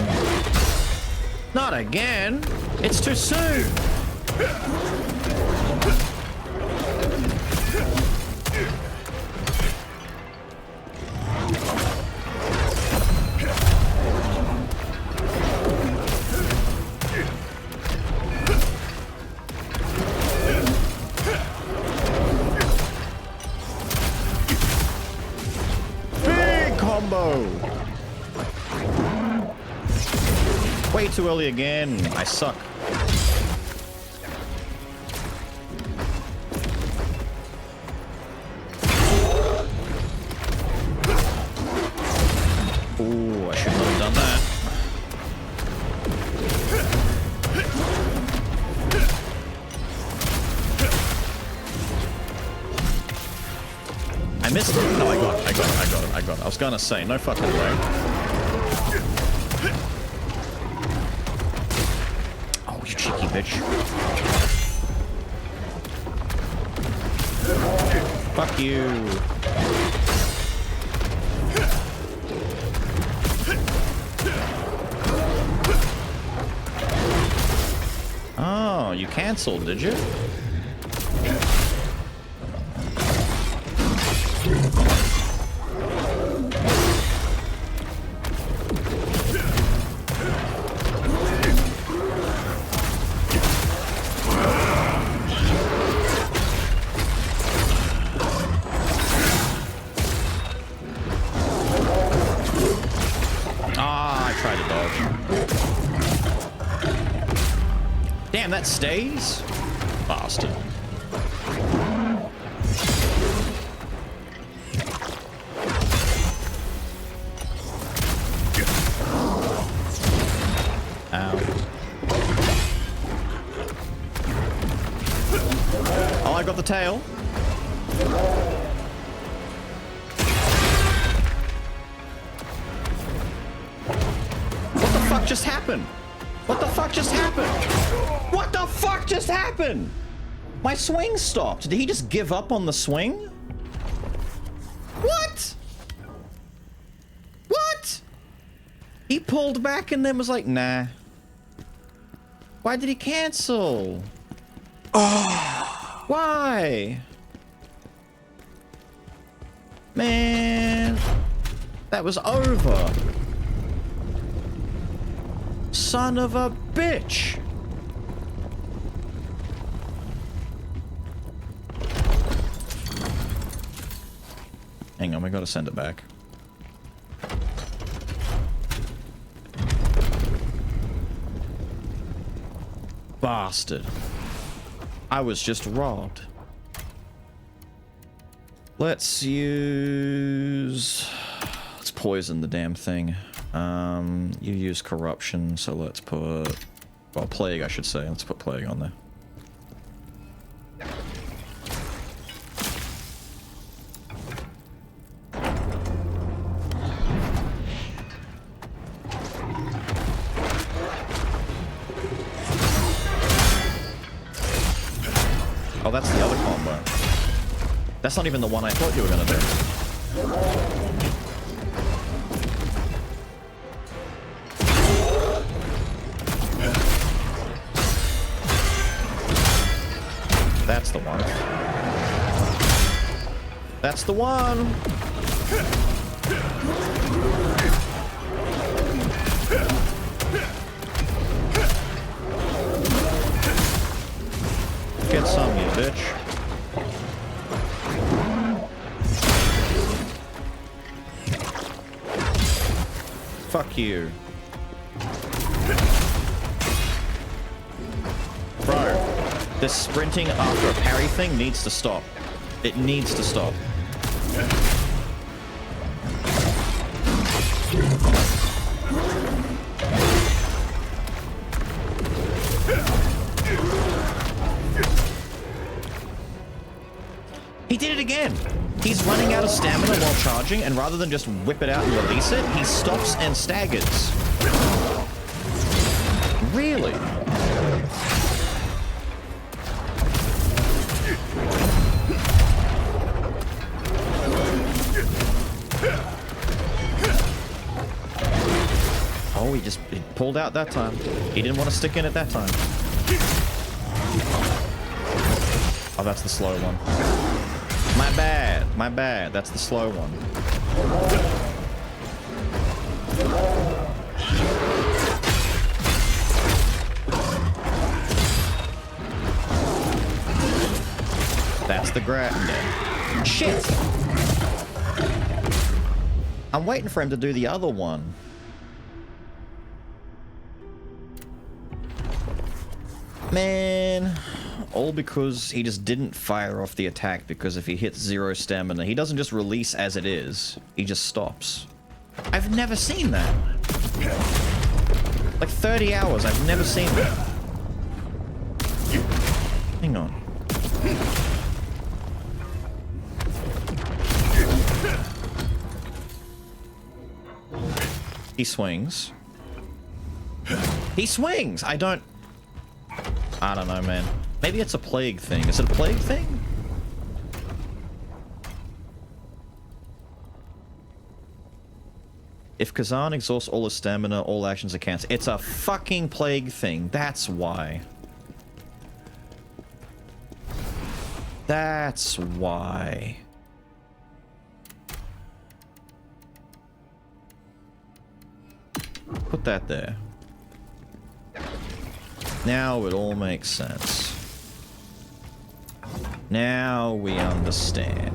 Not again! It's too soon! Way too early again. I suck. Ooh, I should not have done that. I missed it. No, I got it. I was gonna say, no fucking way. Oh, you cheeky bitch. Fuck you. Oh, you canceled, did you? Damn, that stays? Bastard. Ow. Oh, I got the tail. What the fuck just happened? What the fuck just happened? What the fuck just happened? My swing stopped. Did he just give up on the swing? What? What? He pulled back and then was like, nah. Why did he cancel? Oh. Why? Man. That was over. Son of a bitch. Hang on, we gotta send it back. Bastard. I was just robbed. Let's poison the damn thing. You use corruption, so let's put... Well, plague, I should say. Let's put plague on there. Oh, that's the other combo. That's not even the one I thought you were gonna do. That's the one. That's the one! Get some, you bitch. Fuck you. Bro. This sprinting after a parry thing needs to stop. It needs to stop. He did it again! He's running out of stamina while charging, and rather than just whip it out and release it, he stops and staggers. Really? called out that time. He didn't want to stick in at that time. Oh, that's the slow one. My bad. My bad. That's the slow one. That's the grab. No. Shit! I'm waiting for him to do the other one. Man, all because he just didn't fire off the attack, because if he hits 0 stamina, he doesn't just release as it is, he just stops. I've never seen that. Like 30 hours, I've never seen that. Hang on. He swings. He swings! I don't know, man. Maybe it's a plague thing. Is it a plague thing? If Khazan exhausts all his stamina, all actions are cancelled. It's a fucking plague thing. That's why. That's why. Put that there. Now it all makes sense. Now we understand.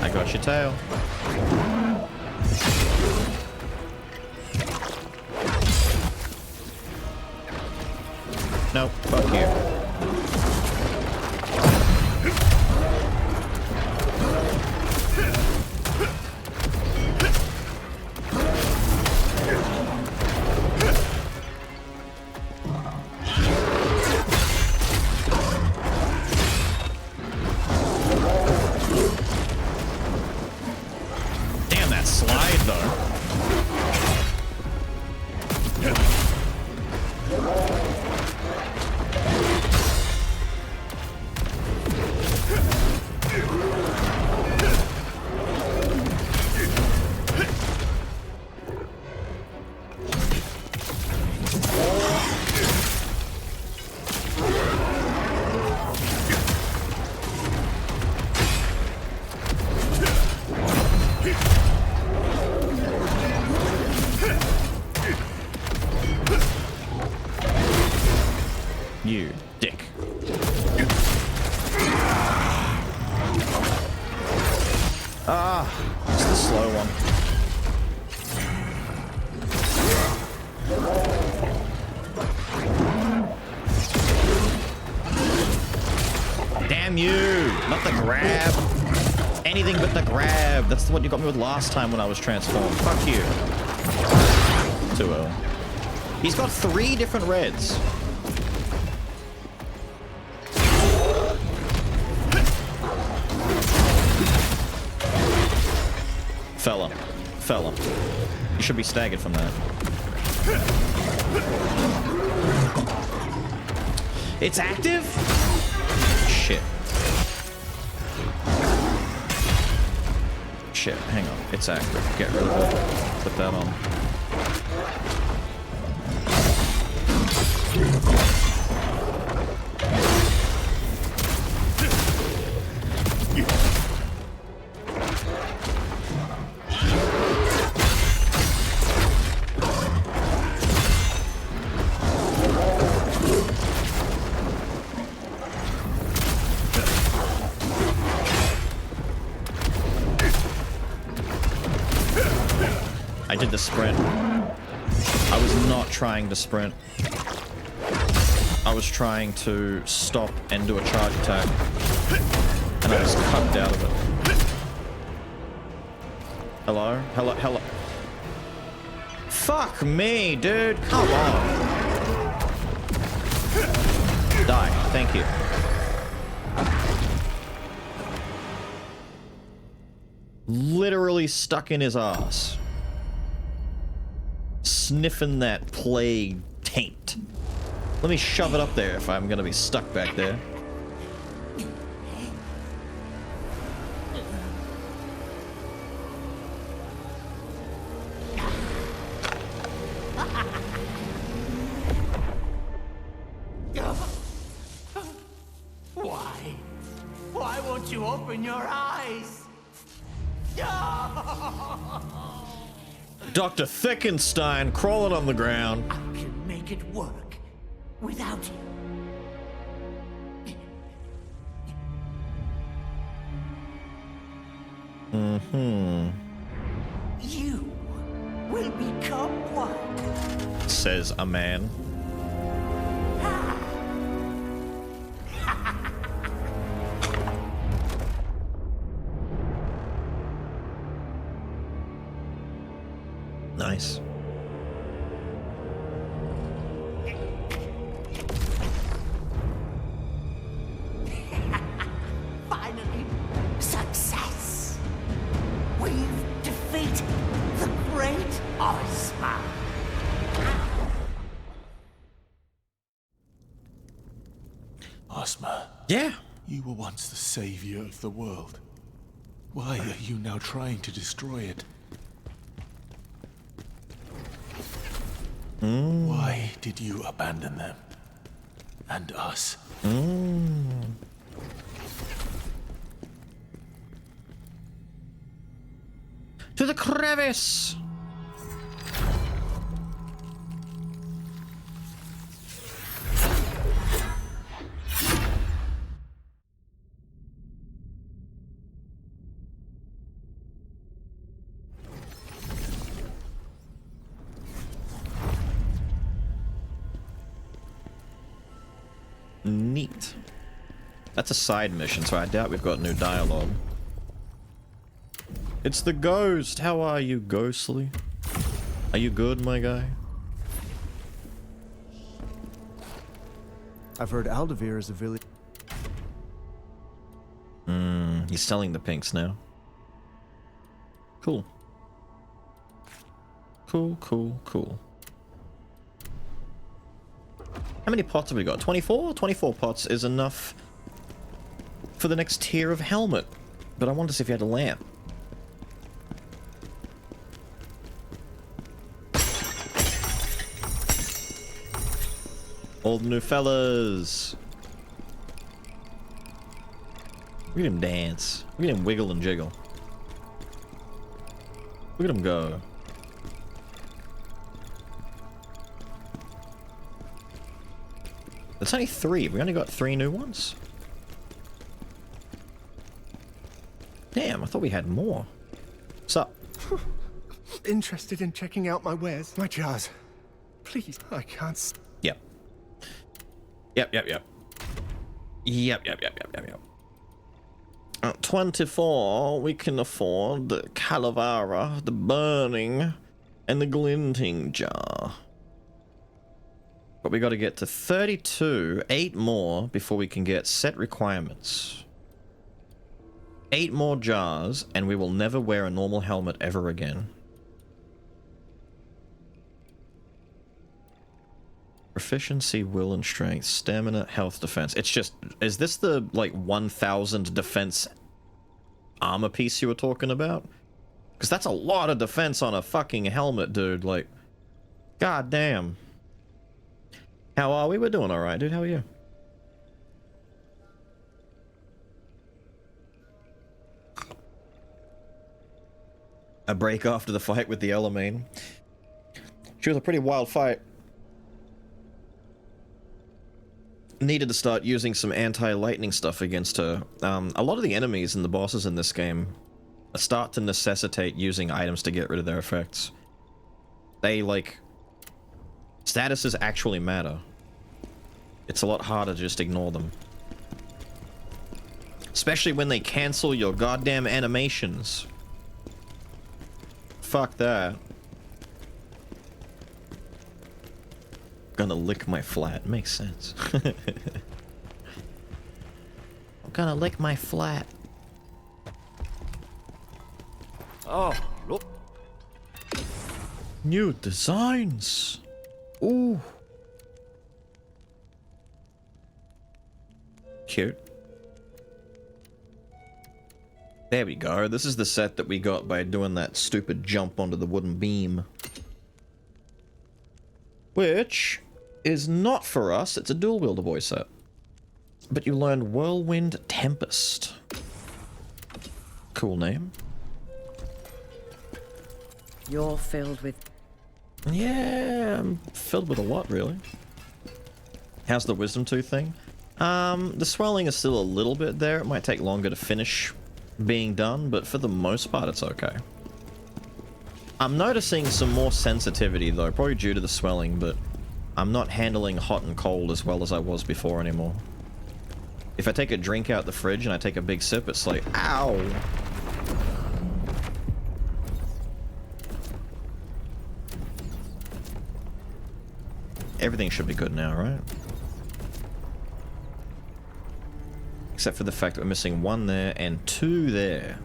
I got your tail. Nope, fuck you. Damn, that slide though. You dick. Ah, it's the slow one. Damn you! Not the grab. Anything but the grab. That's what you got me with last time when I was transformed. Fuck you. Too early. He's got 3 different reds. Fella. You should be staggered from that. It's active? Shit. Shit, hang on. It's active. Get rid of it. Put that on. I did the sprint. I was not trying to sprint. I was trying to stop and do a charge attack. And I was cucked out of it. Hello? Hello? Fuck me, dude. Come on. Die. Thank you. Literally stuck in his ass. Sniffing that plague taint. Let me shove it up there if I'm gonna be stuck back there. Why won't you open your eyes? Dr. Thickenstein crawling on the ground. I can make it work without you. You will become one. Says a man. Nice. Finally, success. We've defeated the great Ozma. Ozma. Yeah. You were once the savior of the world. Why are you now trying to destroy it? Why did you abandon them? And us? To the crevice! Neat. That's a side mission, so I doubt we've got new dialogue. It's the ghost! How are you, Ghostly? Are you good, my guy? I've heard Aldavir is a village. He's selling the pinks now. Cool. Cool, cool, cool. How many pots have we got? 24? 24 pots is enough for the next tier of helmet. But I wanted to see if you had a lamp. All the new fellas. Look at him dance. Look at him wiggle and jiggle. Look at him go. It's only 3. We only got 3 new ones. Damn, I thought we had more. What's up? Interested in checking out my wares? My jars. Please, I can't. Yep. Yep. 24, we can afford the Calavera, the Burning, and the Glinting jar. But we got to get to 32, 8 more before we can get set requirements. 8 more jars, and we will never wear a normal helmet ever again. Proficiency, will and strength, stamina, health, defense. It's just, is this the, like, 1000 defense armor piece you were talking about? Because that's a lot of defense on a fucking helmet, dude. Like, god damn. How are we? We're doing alright, dude. How are you? A break after the fight with the Elamine. She was a pretty wild fight. Needed to start using some anti-lightning stuff against her. A lot of the enemies and the bosses in this game start to necessitate using items to get rid of their effects. They, like... Statuses actually matter. It's a lot harder to just ignore them. Especially when they cancel your goddamn animations. Fuck that. Gonna lick my flat. Makes sense. I'm gonna lick my flat. Oh, look. New designs. Ooh. Cute. There we go. This is the set that we got by doing that stupid jump onto the wooden beam. Which is not for us. It's a dual wielder boy set. But you learn Whirlwind Tempest. Cool name. You're filled with... Yeah, I'm filled with a lot, really. How's the wisdom tooth thing? The swelling is still a little bit there. It might take longer to finish being done, but for the most part, it's okay. I'm noticing some more sensitivity, though, probably due to the swelling, but I'm not handling hot and cold as well as I was before anymore. If I take a drink out the fridge and I take a big sip, it's like, ow! Everything should be good now, right? Except for the fact that we're missing 1 there and 2 there.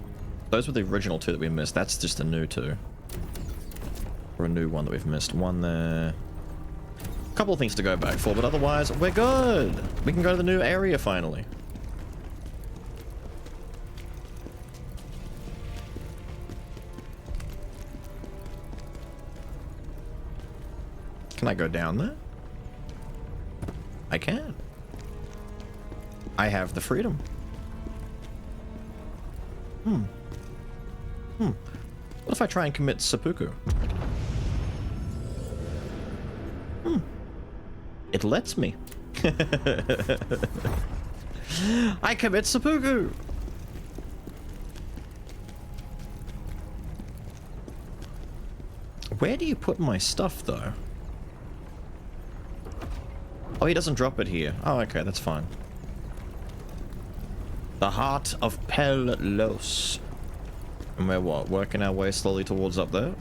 Those were the original 2 that we missed. That's just a new 2. Or a new 1 that we've missed. 1 there. A couple of things to go back for, but otherwise, we're good! We can go to the new area finally. Can I go down there? I can. I have the freedom. What if I try and commit seppuku? It lets me. I commit seppuku! Where do you put my stuff, though? Oh, he doesn't drop it here. Oh, okay, that's fine. The heart of Pelos. And we're what? Working our way slowly towards up there?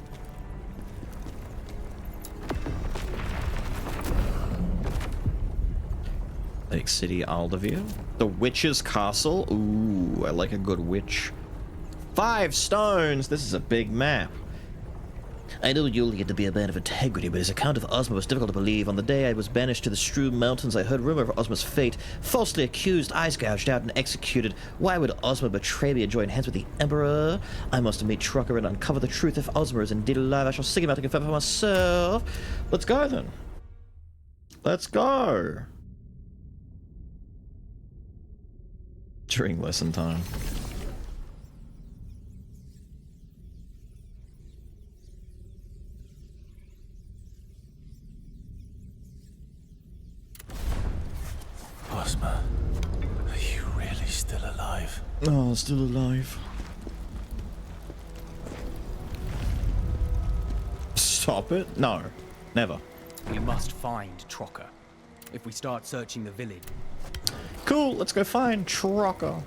Lake City, Aldavir. The Witch's Castle. Ooh, I like a good witch. 5 stones! This is a big map. I know Julian to be a man of integrity, but his account of Ozma was difficult to believe. On the day I was banished to the Strewn Mountains, I heard rumor of Ozma's fate. Falsely accused, eyes gouged out, and executed. Why would Ozma betray me and join hands with the Emperor? I must meet Trucker and uncover the truth. If Ozma is indeed alive, I shall seek him out to confirm for myself. Let's go, then. Let's go. During lesson time. Ozma, are you really still alive? Oh, still alive. Stop it? No, never. We must find Trocker. If we start searching the village... Cool, let's go find Trocker.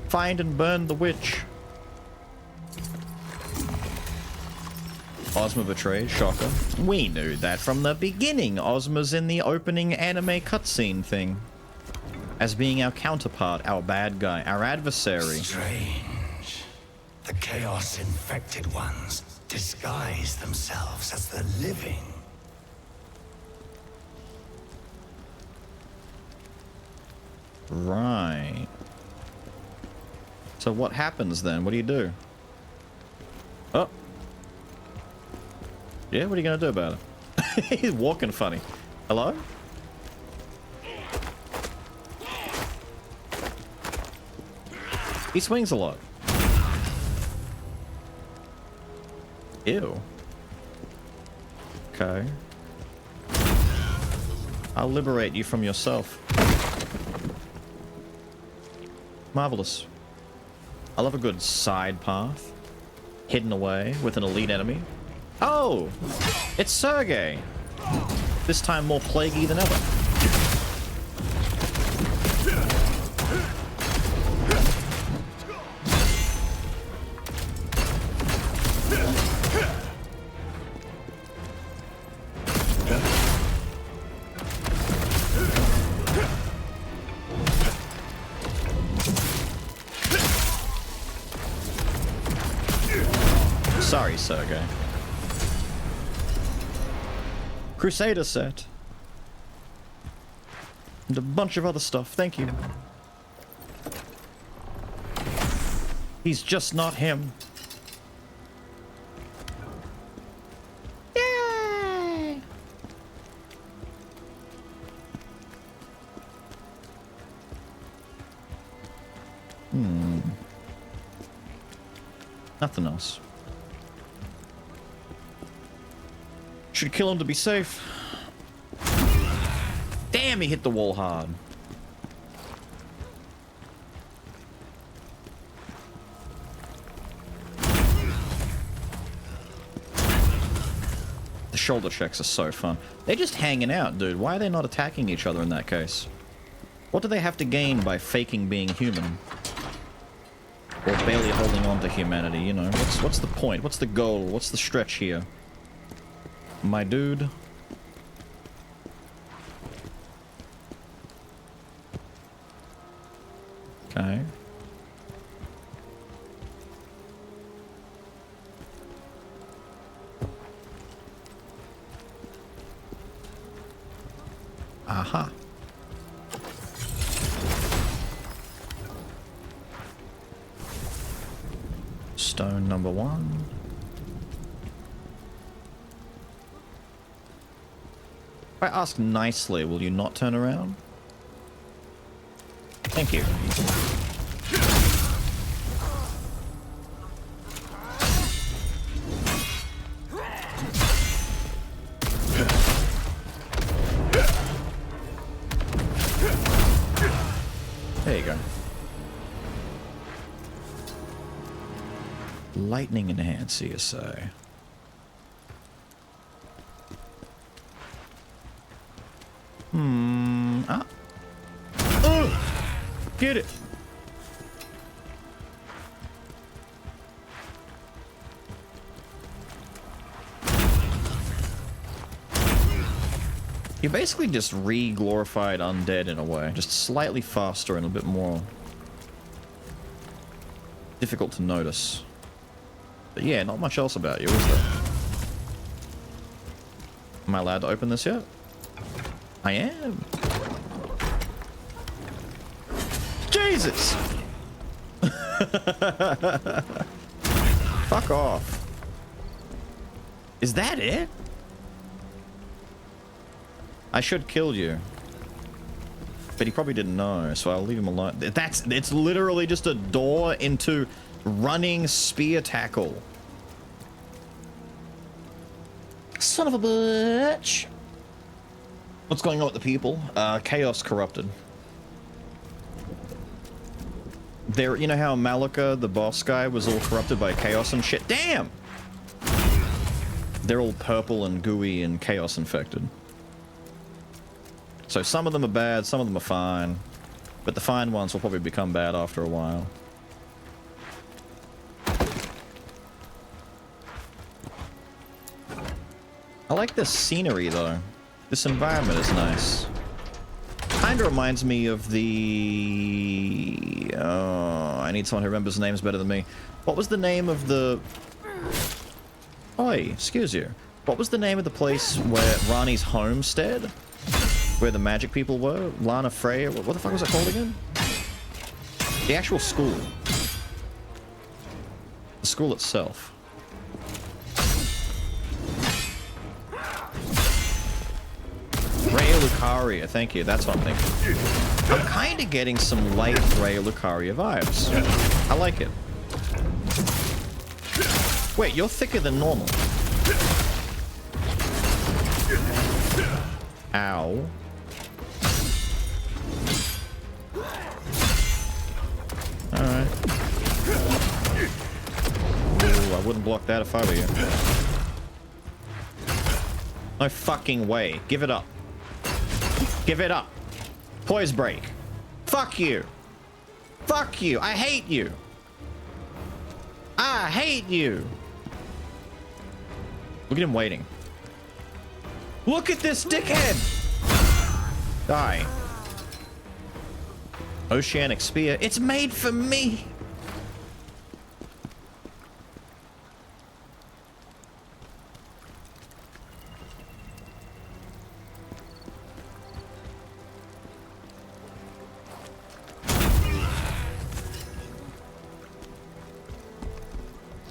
Find and burn the witch. Ozma betrayed, shocker. We knew that from the beginning. Ozma's in the opening anime cutscene thing. As being our counterpart, our bad guy, our adversary. Strange. The Chaos-infected ones disguise themselves as the living. Right. So what happens then? What do you do? Oh. Yeah, what are you gonna do about it? He's walking funny. Hello? He swings a lot. Ew. Okay. I'll liberate you from yourself. Marvelous. I love a good side path. Hidden away with an elite enemy. Oh! It's Sergei! This time more plaguey than ever. Sorry, Sergey. Crusader set. And a bunch of other stuff. Thank you. He's just not him. Yay! Nothing else. Should kill him to be safe. Damn, he hit the wall hard. The shoulder checks are so fun. They're just hanging out, dude. Why are they not attacking each other in that case? What do they have to gain by faking being human? Or barely holding on to humanity, you know? What's the point? What's the goal? What's the stretch here? My dude. Okay. Aha. Stone number 1. If I ask nicely, will you not turn around? Thank you. There you go. Lightning enhance CSA. Ah. Oh! Get it! You're basically just re-glorified undead in a way. Just slightly faster and a bit more difficult to notice. But yeah, not much else about you, is there? Am I allowed to open this yet? I am. Jesus! Fuck off. Is that it? I should kill you. But he probably didn't know, so I'll leave him alone. It's literally just a door into running spear tackle. Son of a bitch. What's going on with the people? Chaos corrupted. There, you know how Malika, the boss guy, was all corrupted by chaos and shit? Damn! They're all purple and gooey and chaos infected. So some of them are bad, some of them are fine. But the fine ones will probably become bad after a while. I like this scenery though. This environment is nice. Kinda reminds me of the... Oh, I need someone who remembers names better than me. What was the name of the... Oi, excuse you. What was the name of the place where Rani's homestead? Where the magic people were? Lana Freya? What the fuck was it called again? The actual school. The school itself. Raya Lucaria, thank you, that's what I'm thinking. I'm kind of getting some light Raya Lucaria vibes. I like it. Wait, you're thicker than normal. Ow. Alright. Ooh, I wouldn't block that if I were you. No fucking way. Give it up. Give it up. Poise break. Fuck you. Fuck you. I hate you. I hate you. Look at him waiting. Look at this dickhead. Die. Oceanic spear. It's made for me.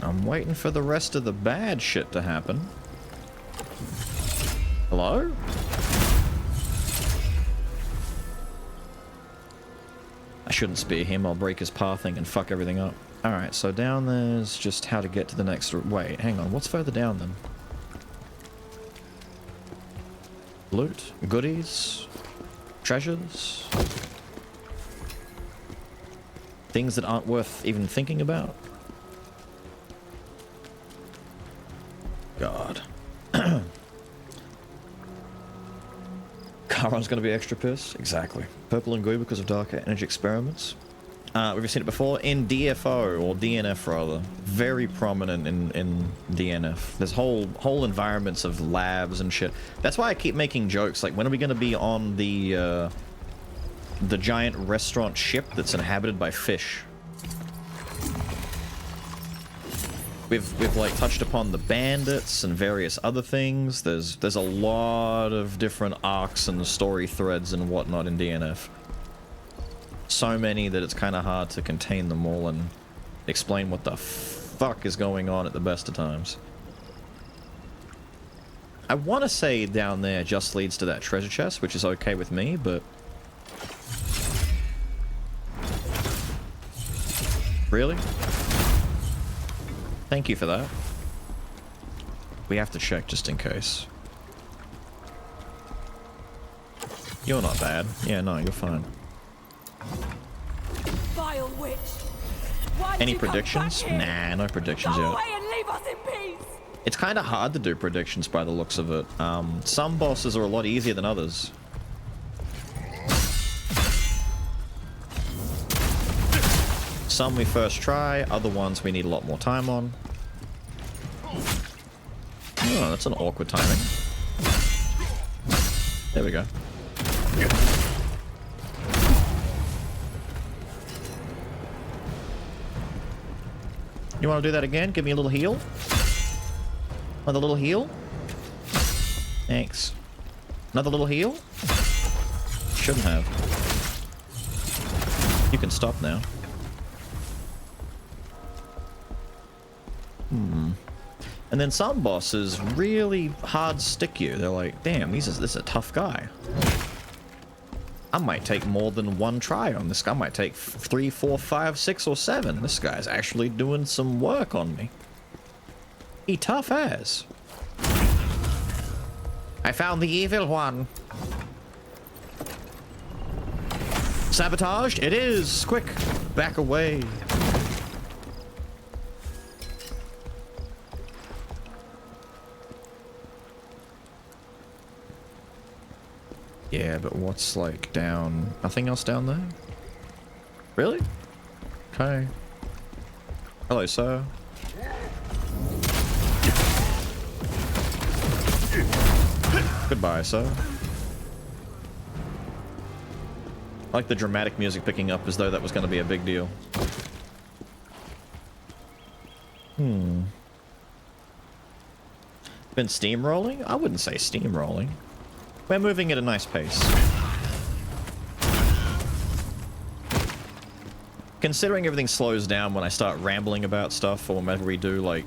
I'm waiting for the rest of the bad shit to happen. Hello? I shouldn't spear him, I'll break his pathing and fuck everything up. Alright, so down there's just how to get to the next... Wait, hang on, what's further down then? Loot? Goodies? Treasures? Things that aren't worth even thinking about? God. Charon's gonna be extra pissed? Exactly. Purple and green because of dark energy experiments. We've seen it before in DFO, or DNF rather. Very prominent in DNF. There's whole environments of labs and shit. That's why I keep making jokes, like when are we gonna be on the giant restaurant ship that's inhabited by fish? We've like touched upon the bandits and various other things. There's a lot of different arcs and story threads and whatnot in DNF. So many that it's kind of hard to contain them all and explain what the fuck is going on at the best of times. I want to say down there just leads to that treasure chest, which is okay with me, but... Really? Thank you for that. We have to check just in case. You're not bad. Yeah, no, you're fine. Vile witch. Why Any predictions? Nah, no predictions Go yet. away and leave us in peace. It's kind of hard to do predictions by the looks of it. Some bosses are a lot easier than others. Some we first try, other ones we need a lot more time on. Oh, that's an awkward timing. There we go. You want to do that again? Give me a little heal? Another little heal? Thanks. Another little heal? Shouldn't have. You can stop now. And then some bosses really hard stick you. They're like, damn, this is a tough guy. I might take more than one try on this guy. I might take 3, 4, 5, 6, or 7. This guy's actually doing some work on me. He tough as. I found the evil one. Sabotaged? It is! Quick! Back away. Yeah, but what's like down... Nothing else down there? Really? Okay. Hello, sir. Goodbye, sir. I like the dramatic music picking up as though that was going to be a big deal. Been steamrolling? I wouldn't say steamrolling. We're moving at a nice pace. Considering everything slows down when I start rambling about stuff, or whenever we do, like,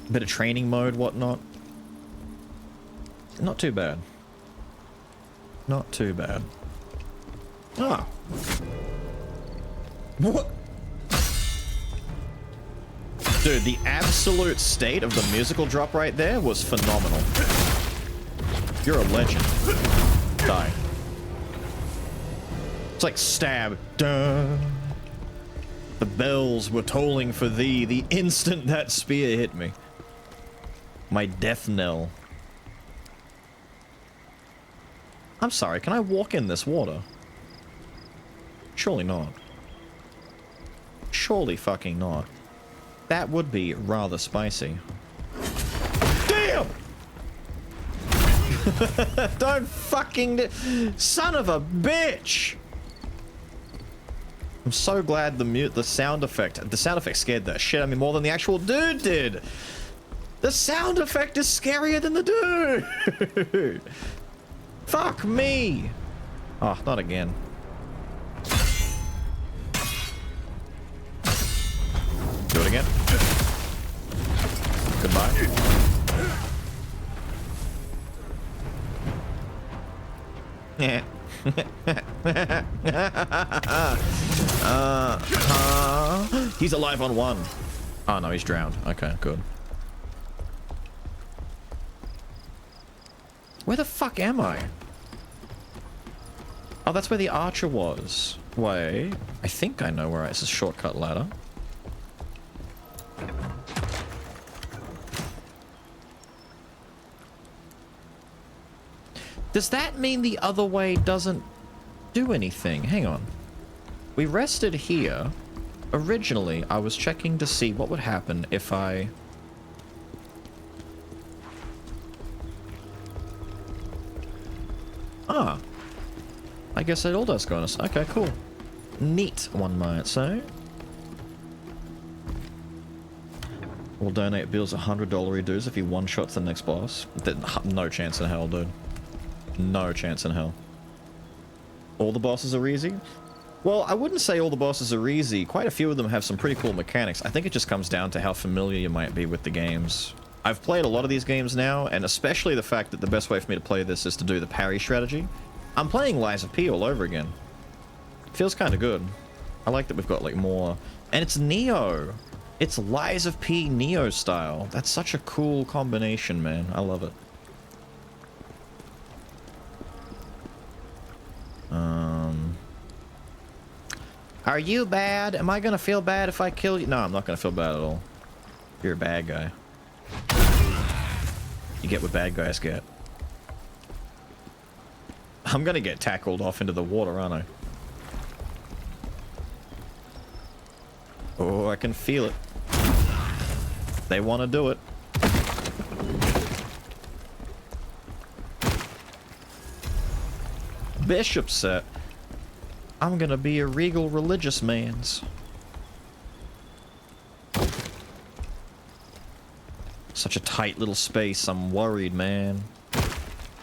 a bit of training mode, whatnot. Not too bad. Not too bad. Ah. What? Dude, the absolute state of the musical drop right there was phenomenal. You're a legend. Die. It's like stab. Duh. The bells were tolling for thee the instant that spear hit me. My death knell. I'm sorry, can I walk in this water? Surely not. Surely fucking not. That would be rather spicy. Damn! Don't fucking... Son of a bitch! I'm so glad the sound effect... The sound effect scared the shit out of me more than the actual dude did! The sound effect is scarier than the dude! Fuck me! Oh, not again. Do it again. again. Goodbye. Yeah. He's alive on one. Oh no, he's drowned. Okay, good. Where the fuck am I? Oh, that's where the archer was. Wait, I think I know where it's a shortcut ladder. Does that mean the other way doesn't do anything? Hang on. We rested here. Originally, I was checking to see what would happen if I... Ah. I guess it all does go on us. Okay, cool. Neat, one might say. We'll donate Bill's $100 dues if he one-shots the next boss. No chance in hell, dude. No chance in hell. All the bosses are easy? Well, I wouldn't say all the bosses are easy. Quite a few of them have some pretty cool mechanics. I think it just comes down to how familiar you might be with the games. I've played a lot of these games now, and especially the fact that the best way for me to play this is to do the parry strategy. I'm playing Lies of P all over again. Feels kind of good. I like that we've got like more... And it's Neo! It's Lies of P Neo style. That's such a cool combination, man. I love it. Are you bad? Am I gonna feel bad if I kill you? No, I'm not gonna feel bad at all. You're a bad guy. You get what bad guys get. I'm gonna get tackled off into the water, aren't I? Oh, I can feel it. They want to do it. Bishop set. I'm gonna be a regal religious man's. Such a tight little space. I'm worried, man.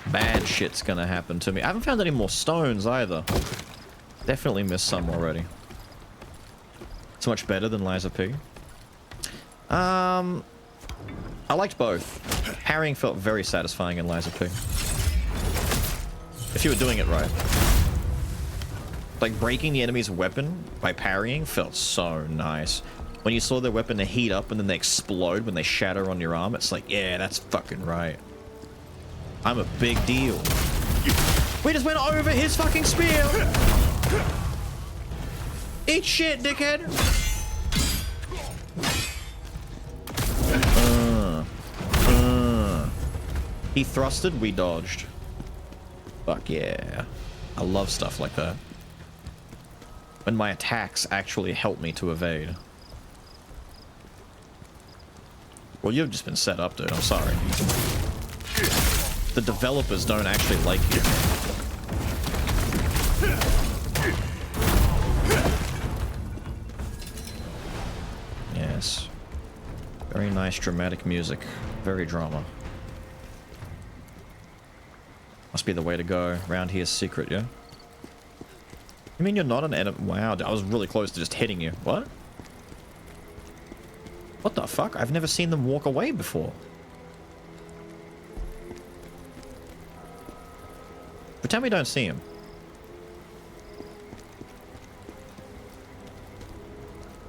Bad shit's gonna happen to me. I haven't found any more stones either. Definitely missed some already. It's much better than Lies of P. I liked both. Parrying felt very satisfying in Lies of P. If you were doing it right. Like, breaking the enemy's weapon by parrying felt so nice. When you saw their weapon heat up and then they explode when they shatter on your arm, it's like, yeah, that's fucking right. I'm a big deal. We just went over his fucking spear! Eat shit, dickhead! He thrusted, we dodged. Fuck yeah. I love stuff like that. When my attacks actually help me to evade. Well, you've just been set up, dude. I'm sorry. The developers don't actually like you. Yes. Very nice dramatic music. Very drama. Must be the way to go. Round here's secret, yeah? You mean you're not an enemy? Wow, I was really close to just hitting you. What? What the fuck? I've never seen them walk away before. Pretend we don't see him.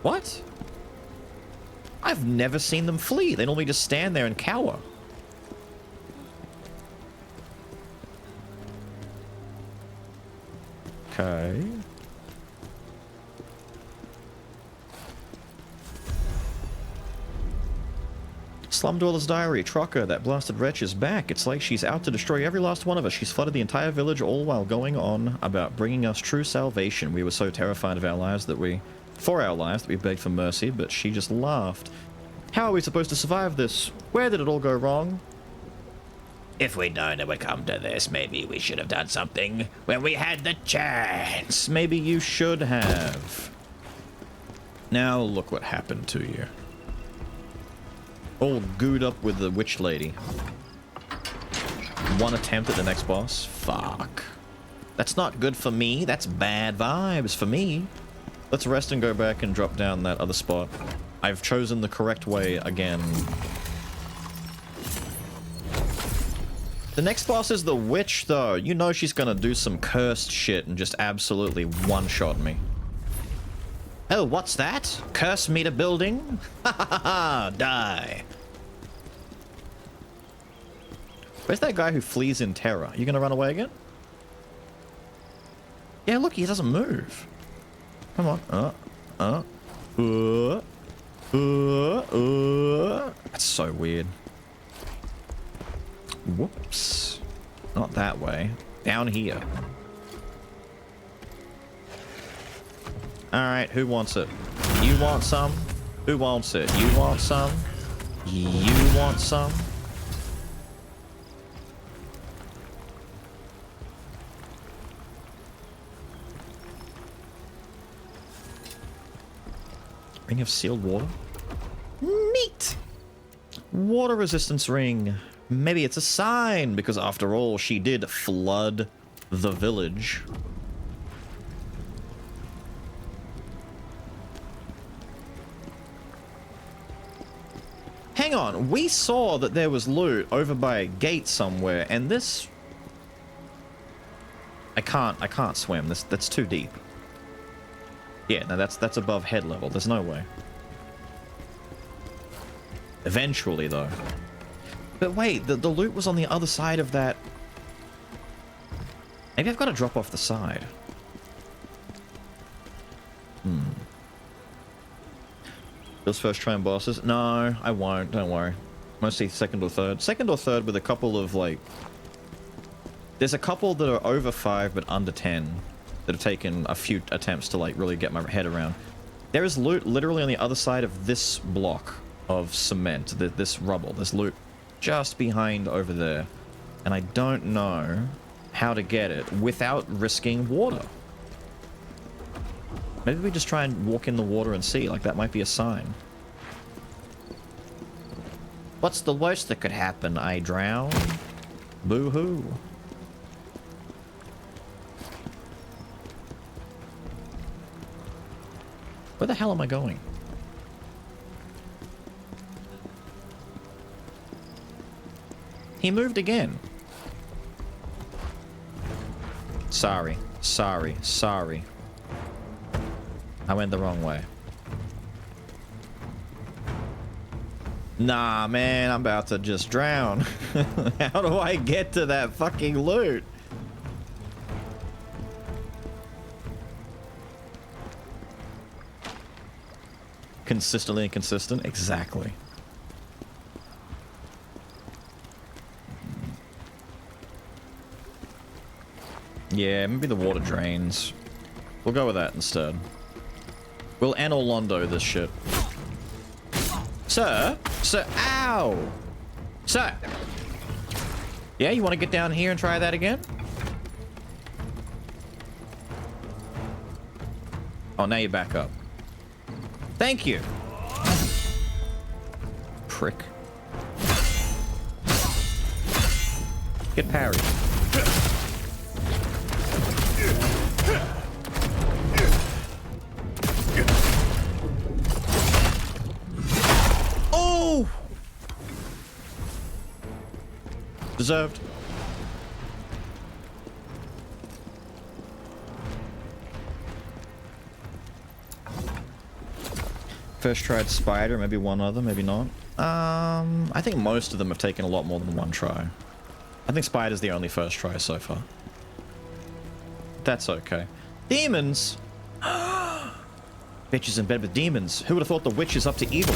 What? I've never seen them flee. They normally just stand there and cower. Okay. Slumdweller's Diary. Trocker, that blasted wretch, is back. It's like she's out to destroy every last one of us. She's flooded the entire village, all while going on about bringing us true salvation. We were so terrified of our lives that we... For our lives, that we begged for mercy, but she just laughed. How are we supposed to survive this? Where did it all go wrong? If we'd known it would come to this, maybe we should have done something when we had the chance. Maybe you should have. Now look what happened to you. All gooed up with the witch lady. One attempt at the next boss? Fuck. That's not good for me. That's bad vibes for me. Let's rest and go back and drop down that other spot. I've chosen the correct way again. The next boss is the witch, though. You know she's gonna do some cursed shit and just absolutely one-shot me. Oh, what's that? Curse meter building? Ha ha ha ha! Die. Where's that guy who flees in terror? You gonna run away again? Yeah, look, he doesn't move. Come on. That's so weird. Whoops. Not that way. Down here. Alright, who wants it? You want some? Who wants it? You want some? You want some? Ring of sealed water? Neat! Water resistance ring. Maybe it's a sign, because after all, she did flood the village. Hang on, we saw that there was loot over by a gate somewhere, and this... I can't swim. That's too deep. Yeah, no, that's above head level. There's no way. Eventually, though. But wait, the loot was on the other side of that. Maybe I've got to drop off the side. Those first try on bosses? No, I won't. Don't worry. Mostly second or third. Second or third with a couple of, like... There's a couple that are over 5 but under 10 that have taken a few attempts to, like, really get my head around. There is loot literally on the other side of this block of cement, this rubble. There's loot just behind over there. And I don't know how to get it without risking water. Maybe we just try and walk in the water and see. Like, that might be a sign. What's the worst that could happen? I drown? Boo-hoo. Where the hell am I going? He moved again. Sorry. Sorry. Sorry. I went the wrong way. Nah, man, I'm about to just drown. How do I get to that fucking loot? Consistently inconsistent? Exactly. Yeah, maybe the water drains. We'll go with that instead. We'll Anolondo this shit. Sir? Sir? Ow! Sir! Yeah, you want to get down here and try that again? Oh, now you're back up. Thank you! Prick. Get parried. Oh! Deserved. First tried spider, maybe one other, maybe not. I think most of them have taken a lot more than one try. I think spider's the only first try so far. That's okay. Demons! Bitch is in bed with demons. Who would have thought the witch is up to evil?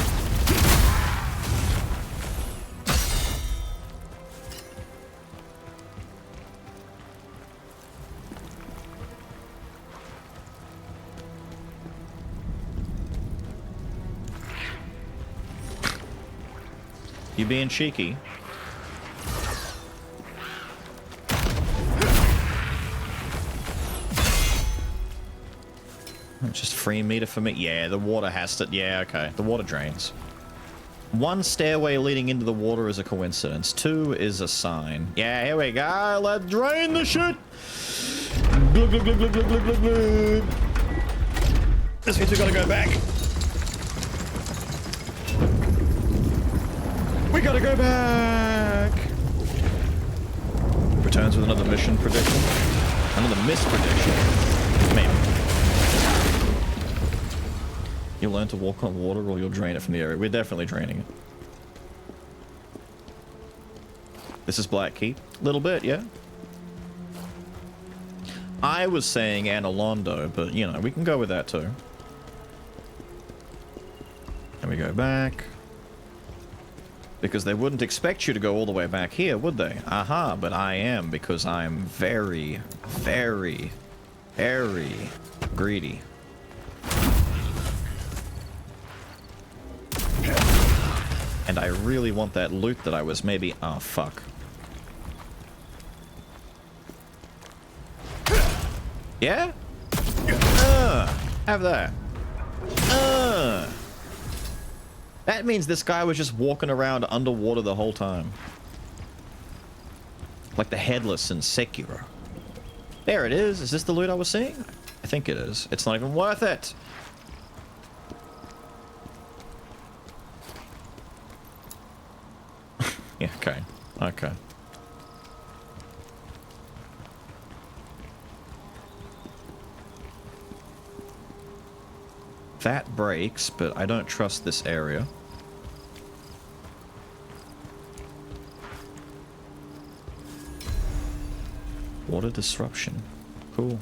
You being cheeky? Just free meter for me? Yeah, the water has to... Yeah, okay. The water drains. One stairway leading into the water is a coincidence. 2 is a sign. Yeah, here we go. Let's drain the shit. Glug, glug, glug, glug, glug, glug, glug, glug. This means we gotta go back. gotta go back! Returns with another mission prediction. Another miss prediction. Maybe. You'll learn to walk on water or you'll drain it from the area. We're definitely draining it. This is Black Keep. Little bit, yeah. I was saying Analondo, but you know, we can go with that too. And we go back. Because they wouldn't expect you to go all the way back here, would they? Aha, but I am, because I'm very, very, very greedy. And I really want that loot that I was maybe... Oh, fuck. Yeah? Have that. That means this guy was just walking around underwater the whole time. Like the headless in Sekiro. There it is. Is this the loot I was seeing? I think it is. It's not even worth it. Yeah, okay. Okay. That breaks, but I don't trust this area. Water disruption. Cool.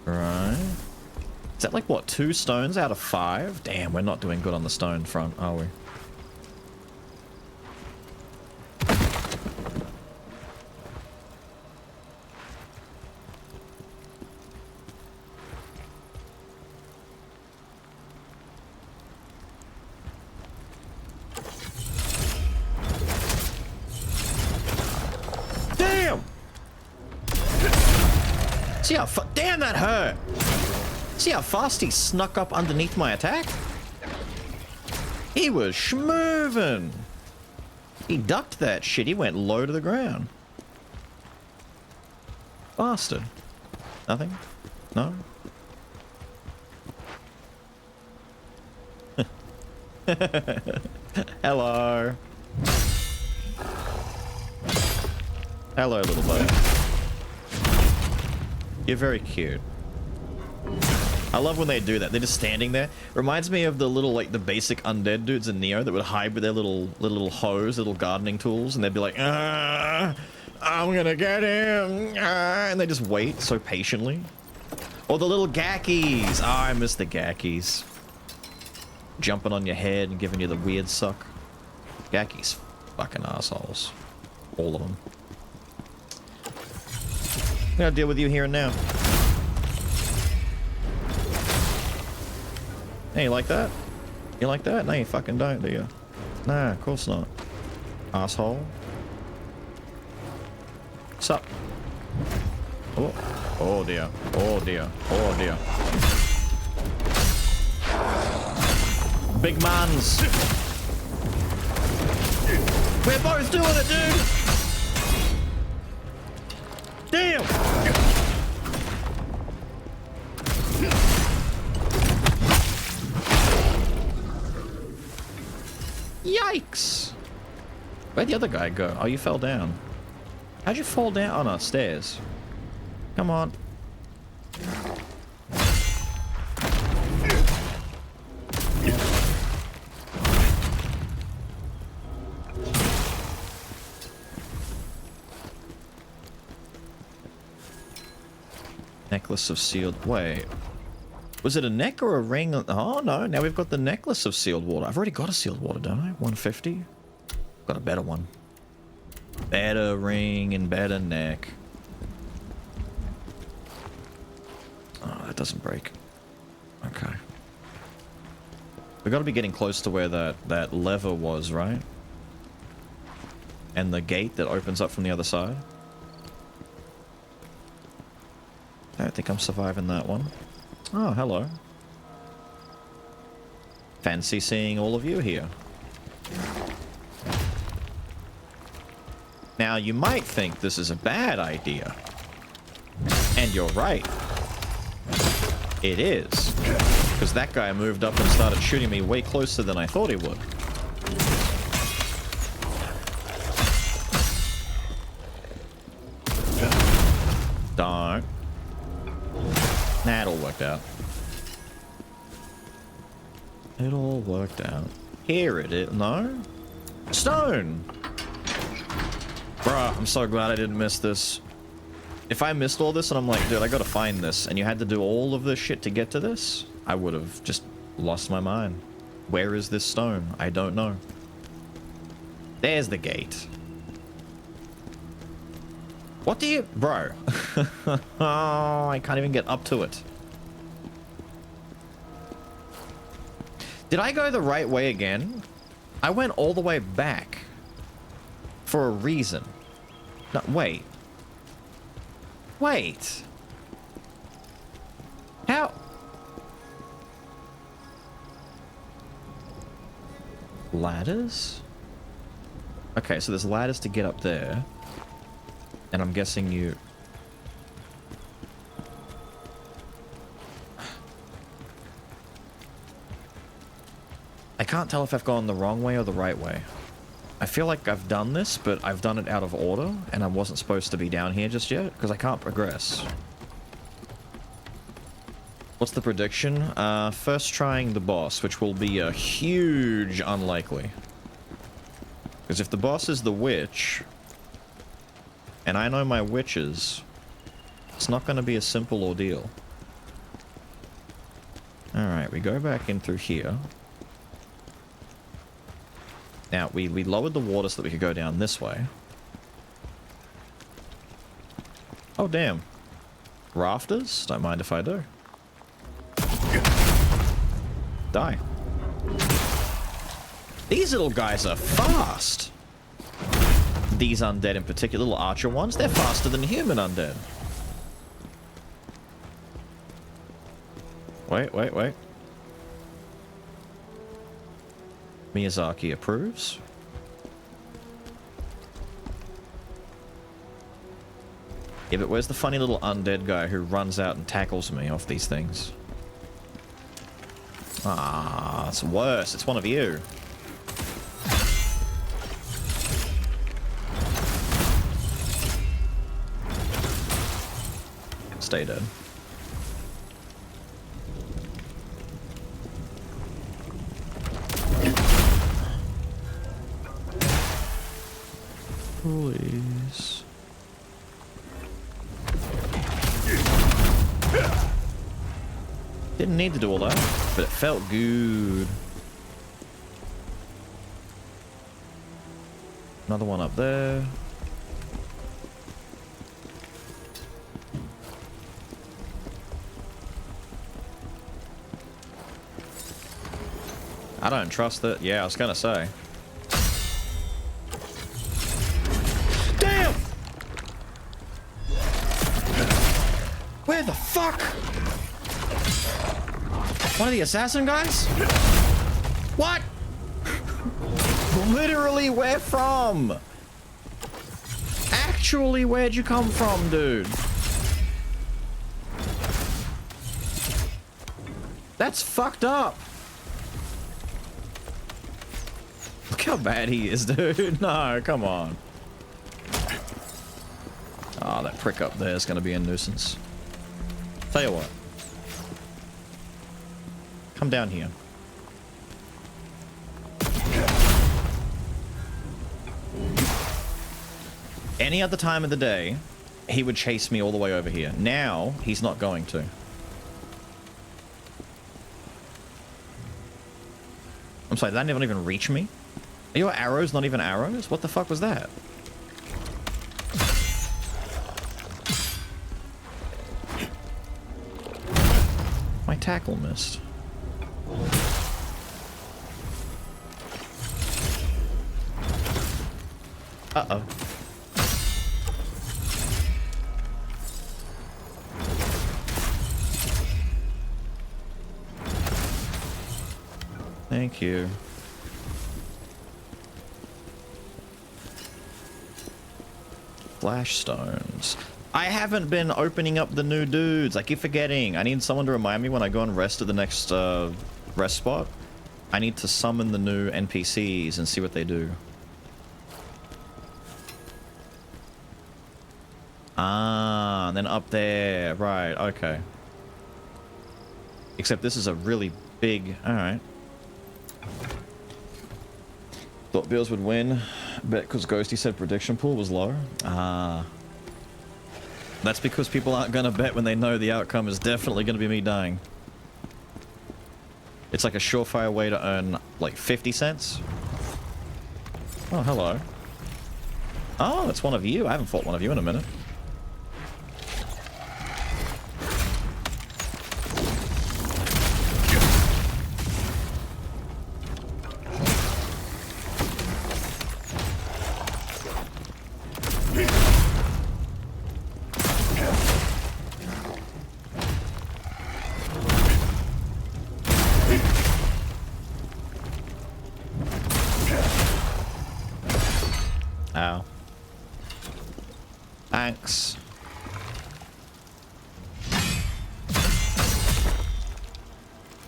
Right. Is that like, what, 2 stones out of 5? Damn, we're not doing good on the stone front, are we? See how damn, that hurt! See how fast he snuck up underneath my attack? He was schmovin'! He ducked that shit. He went low to the ground. Bastard. Nothing? No? Hello. Hello, little boy. You're very cute. I love when they do that. They're just standing there. Reminds me of the little, like, the basic undead dudes in Neo that would hide with their little hoes, little gardening tools, and they'd be like, I'm gonna get him, and they just wait so patiently. Or the little gackies. Oh, I miss the gackies. Jumping on your head and giving you the weird suck. Gackies, fucking assholes. All of them. I'm gonna deal with you here and now. Hey, you like that? You like that? No, you fucking don't, do you? Nah, of course not. Asshole. Sup? Oh. Oh dear. Oh dear. Oh dear. Big mans. We're both doing it, dude! Damn! Yikes! Where'd the other guy go? Oh, you fell down. How'd you fall down? Oh no, stairs. Come on. Necklace of sealed... Wait. Was it a neck or a ring? Oh, no. Now we've got the necklace of sealed water. I've already got a sealed water, don't I? 150? Got a better one. Better ring and better neck. Oh, that doesn't break. Okay. We've got to be getting close to where that lever was, right? And the gate that opens up from the other side. I don't think I'm surviving that one. Oh, hello. Fancy seeing all of you here. Now, you might think this is a bad idea. And you're right. It is. Because that guy moved up and started shooting me way closer than I thought he would. Don't. Nah, it all worked out. It all worked out. Here it is. No? Stone! Bruh, I'm so glad I didn't miss this. If I missed all this and I'm like, dude, I gotta find this, and you had to do all of this shit to get to this, I would have just lost my mind. Where is this stone? I don't know. There's the gate. What do you... Bro. Oh, I can't even get up to it. Did I go the right way again? I went all the way back. For a reason. No, wait. Wait. How? Ladders? Okay, so there's ladders to get up there. And I'm guessing you... I can't tell if I've gone the wrong way or the right way. I feel like I've done this, but I've done it out of order, and I wasn't supposed to be down here just yet, because I can't progress. What's the prediction? First trying the boss, which will be a huge unlikely. Because if the boss is the witch, and I know my witches, it's not going to be a simple ordeal. Alright, we go back in through here. Now, we lowered the water so that we could go down this way. Oh, damn. Rafters? Don't mind if I do. Die. These little guys are fast. These undead in particular, little archer ones, they're faster than human undead. Wait. Miyazaki approves. Yeah, but where's the funny little undead guy who runs out and tackles me off these things? Ah, it's worse. It's one of you. Stay dead. Please. Didn't need to do all that, but it felt good. Another one up there. I don't trust it. Yeah, I was gonna say. Damn! Where the fuck? One of the assassin guys? What? Literally, where from? Actually, where'd you come from, dude? That's fucked up. Look how bad he is, dude. No, come on. Oh, that prick up there is going to be a nuisance. Tell you what. Come down here. Any other time of the day, he would chase me all the way over here. Now, he's not going to. I'm sorry, did that even reach me? Are your arrows not even arrows? What the fuck was that? My tackle missed. Uh-oh. Thank you. Flash stones. I haven't been opening up the new dudes. I keep forgetting. I need someone to remind me when I go and rest at the next rest spot. I need to summon the new NPCs and see what they do. Ah, and then up there. Right, okay. Except this is a really big... Alright. Thought Bills would win. Bet because Ghosty said prediction pool was low. Ah. That's because people aren't going to bet when they know the outcome is definitely going to be me dying. It's like a surefire way to earn, like, 50 cents. Oh, hello. Oh, it's one of you. I haven't fought one of you in a minute. Ow. Thanks.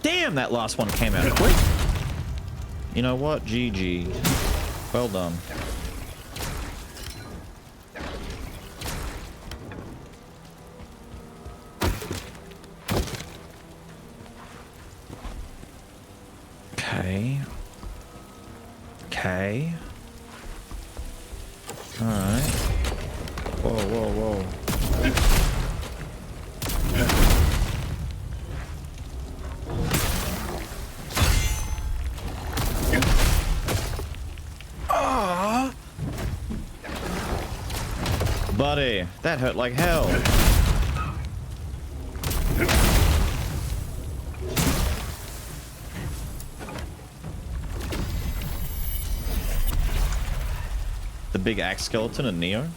Damn, that last one came out quick. You know what? GG. Well done. Okay. Okay. Alright. Whoa, whoa, whoa. Ah! Buddy, that hurt like hell. The big axe skeleton and Neo.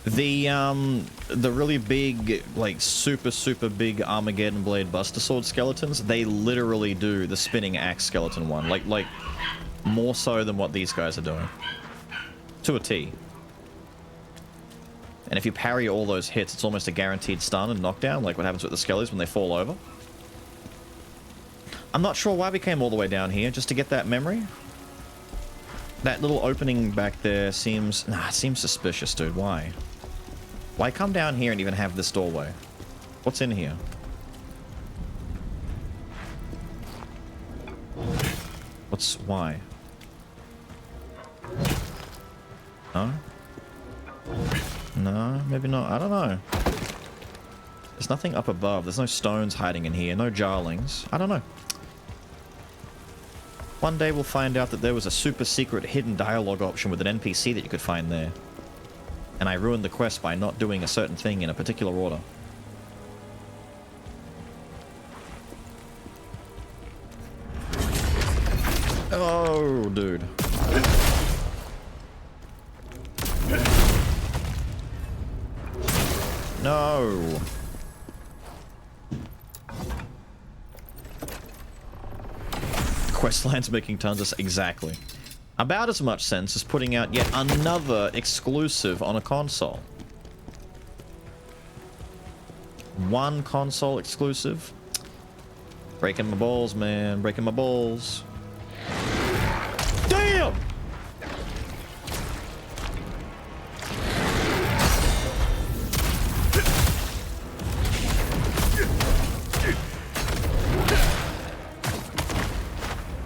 The really big, like super big Armageddon Blade Buster Sword skeletons, they literally do the spinning axe skeleton one. Like more so than what these guys are doing. To a T. And if you parry all those hits, it's almost a guaranteed stun and knockdown, like what happens with the skellies when they fall over. I'm not sure why we came all the way down here, just to get that memory. That little opening back there seems... Nah, it seems suspicious, dude. Why? Why come down here and even have this doorway? What's in here? Why? No? No, maybe not. I don't know. There's nothing up above. There's no stones hiding in here. No jarlings. I don't know. One day we'll find out that there was a super secret hidden dialogue option with an NPC that you could find there. And I ruined the quest by not doing a certain thing in a particular order. Oh, dude. No. Questline's making tons of... Exactly. About as much sense as putting out yet another exclusive on a console. One console exclusive. Breaking my balls, man. Breaking my balls. Damn!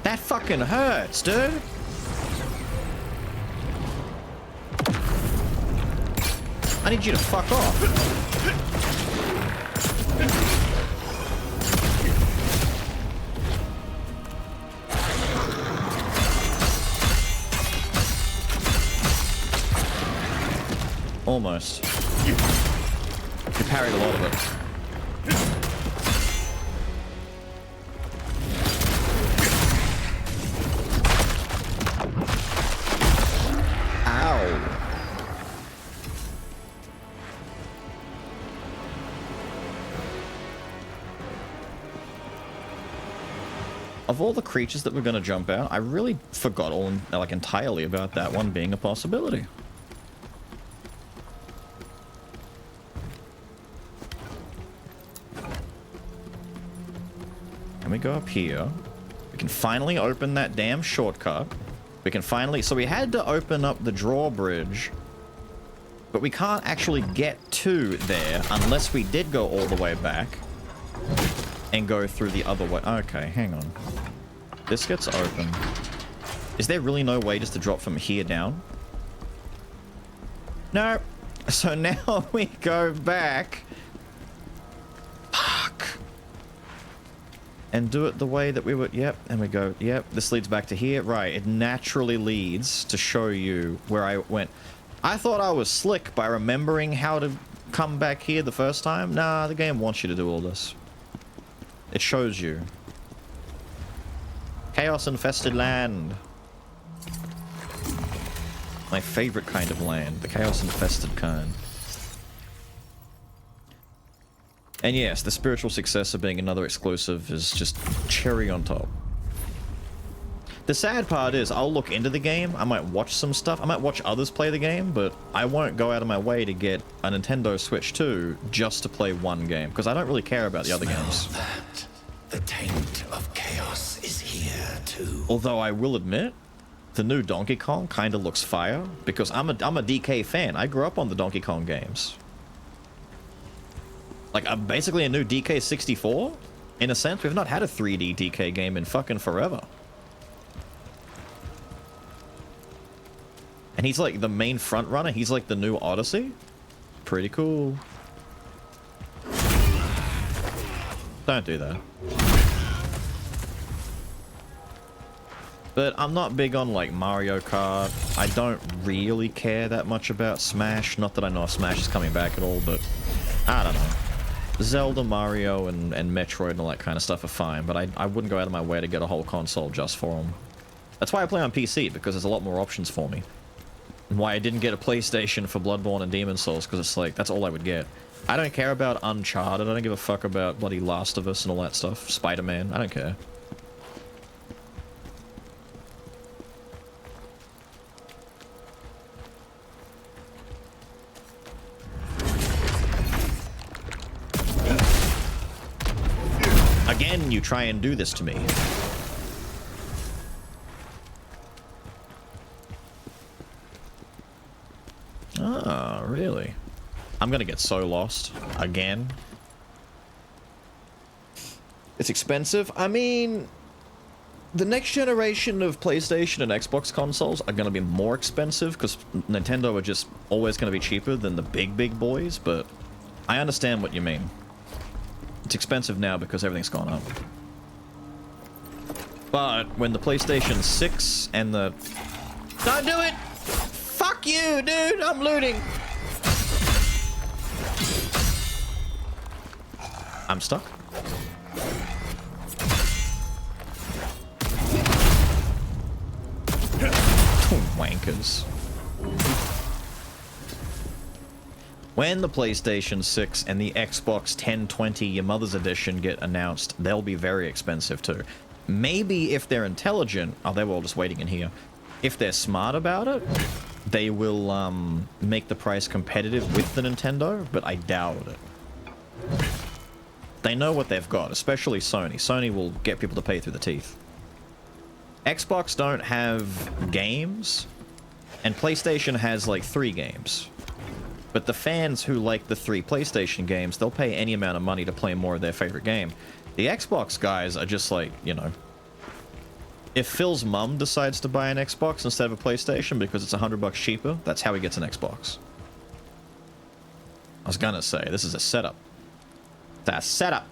That fucking hurts, dude. I need you to fuck off. Almost. You parried a lot of it. Ow. Of all the creatures that were going to jump out, I really forgot like entirely about that one being a possibility. Can we go up here? We can finally open that damn shortcut. We can finally... So we had to open up the drawbridge, but we can't actually get to there unless we did go all the way back and go through the other way. Okay, hang on. This gets open. Is there really no way just to drop from here down? No. So now we go back. Fuck. And do it the way that we were... Yep, and we go... Yep, this leads back to here. Right, it naturally leads to show you where I went. I thought I was slick by remembering how to come back here the first time. Nah, the game wants you to do all this. It shows you. Chaos-infested land. My favorite kind of land. The chaos-infested kind. And yes, the spiritual success of being another exclusive is just cherry on top. The sad part is, I'll look into the game, I might watch some stuff, I might watch others play the game, but I won't go out of my way to get a Nintendo Switch 2 just to play one game, because I don't really care about the other games. That. The taint of chaos is here too. Although I will admit, the new Donkey Kong kind of looks fire, because I'm a DK fan. I grew up on the Donkey Kong games. Like, basically a new DK 64? In a sense, we've not had a 3D DK game in fucking forever. And he's like the main front runner. He's like the new Odyssey. Pretty cool. Don't do that. But I'm not big on like Mario Kart. I don't really care that much about Smash. Not that I know if Smash is coming back at all, but I don't know. Zelda, Mario, and Metroid and all that kind of stuff are fine, but I wouldn't go out of my way to get a whole console just for them. That's why I play on PC, because there's a lot more options for me. And why I didn't get a PlayStation for Bloodborne and Demon's Souls, because it's like, that's all I would get. I don't care about Uncharted, I don't give a fuck about bloody Last of Us and all that stuff. Spider-Man, I don't care. Again, you try and do this to me. Ah, really? I'm gonna get so lost. Again. It's expensive. I mean, the next generation of PlayStation and Xbox consoles are gonna be more expensive because Nintendo are just always gonna be cheaper than the big boys, but I understand what you mean. It's expensive now because everything's gone up. But when the PlayStation 6 and the... Don't do it! Fuck you, dude! I'm looting! I'm stuck. Wankers. When the PlayStation 6 and the Xbox 1020 Your Mother's Edition get announced, they'll be very expensive too. Maybe if they're intelligent... Oh, they were all just waiting in here. If they're smart about it, they will make the price competitive with the Nintendo, but I doubt it. They know what they've got, especially Sony. Sony will get people to pay through the teeth. Xbox don't have games, and PlayStation has like 3 games. But the fans who like the 3 PlayStation games, they'll pay any amount of money to play more of their favorite game. The Xbox guys are just like, you know... If Phil's mum decides to buy an Xbox instead of a PlayStation because it's $100 cheaper, that's how he gets an Xbox. I was gonna say, this is a setup. It's a setup!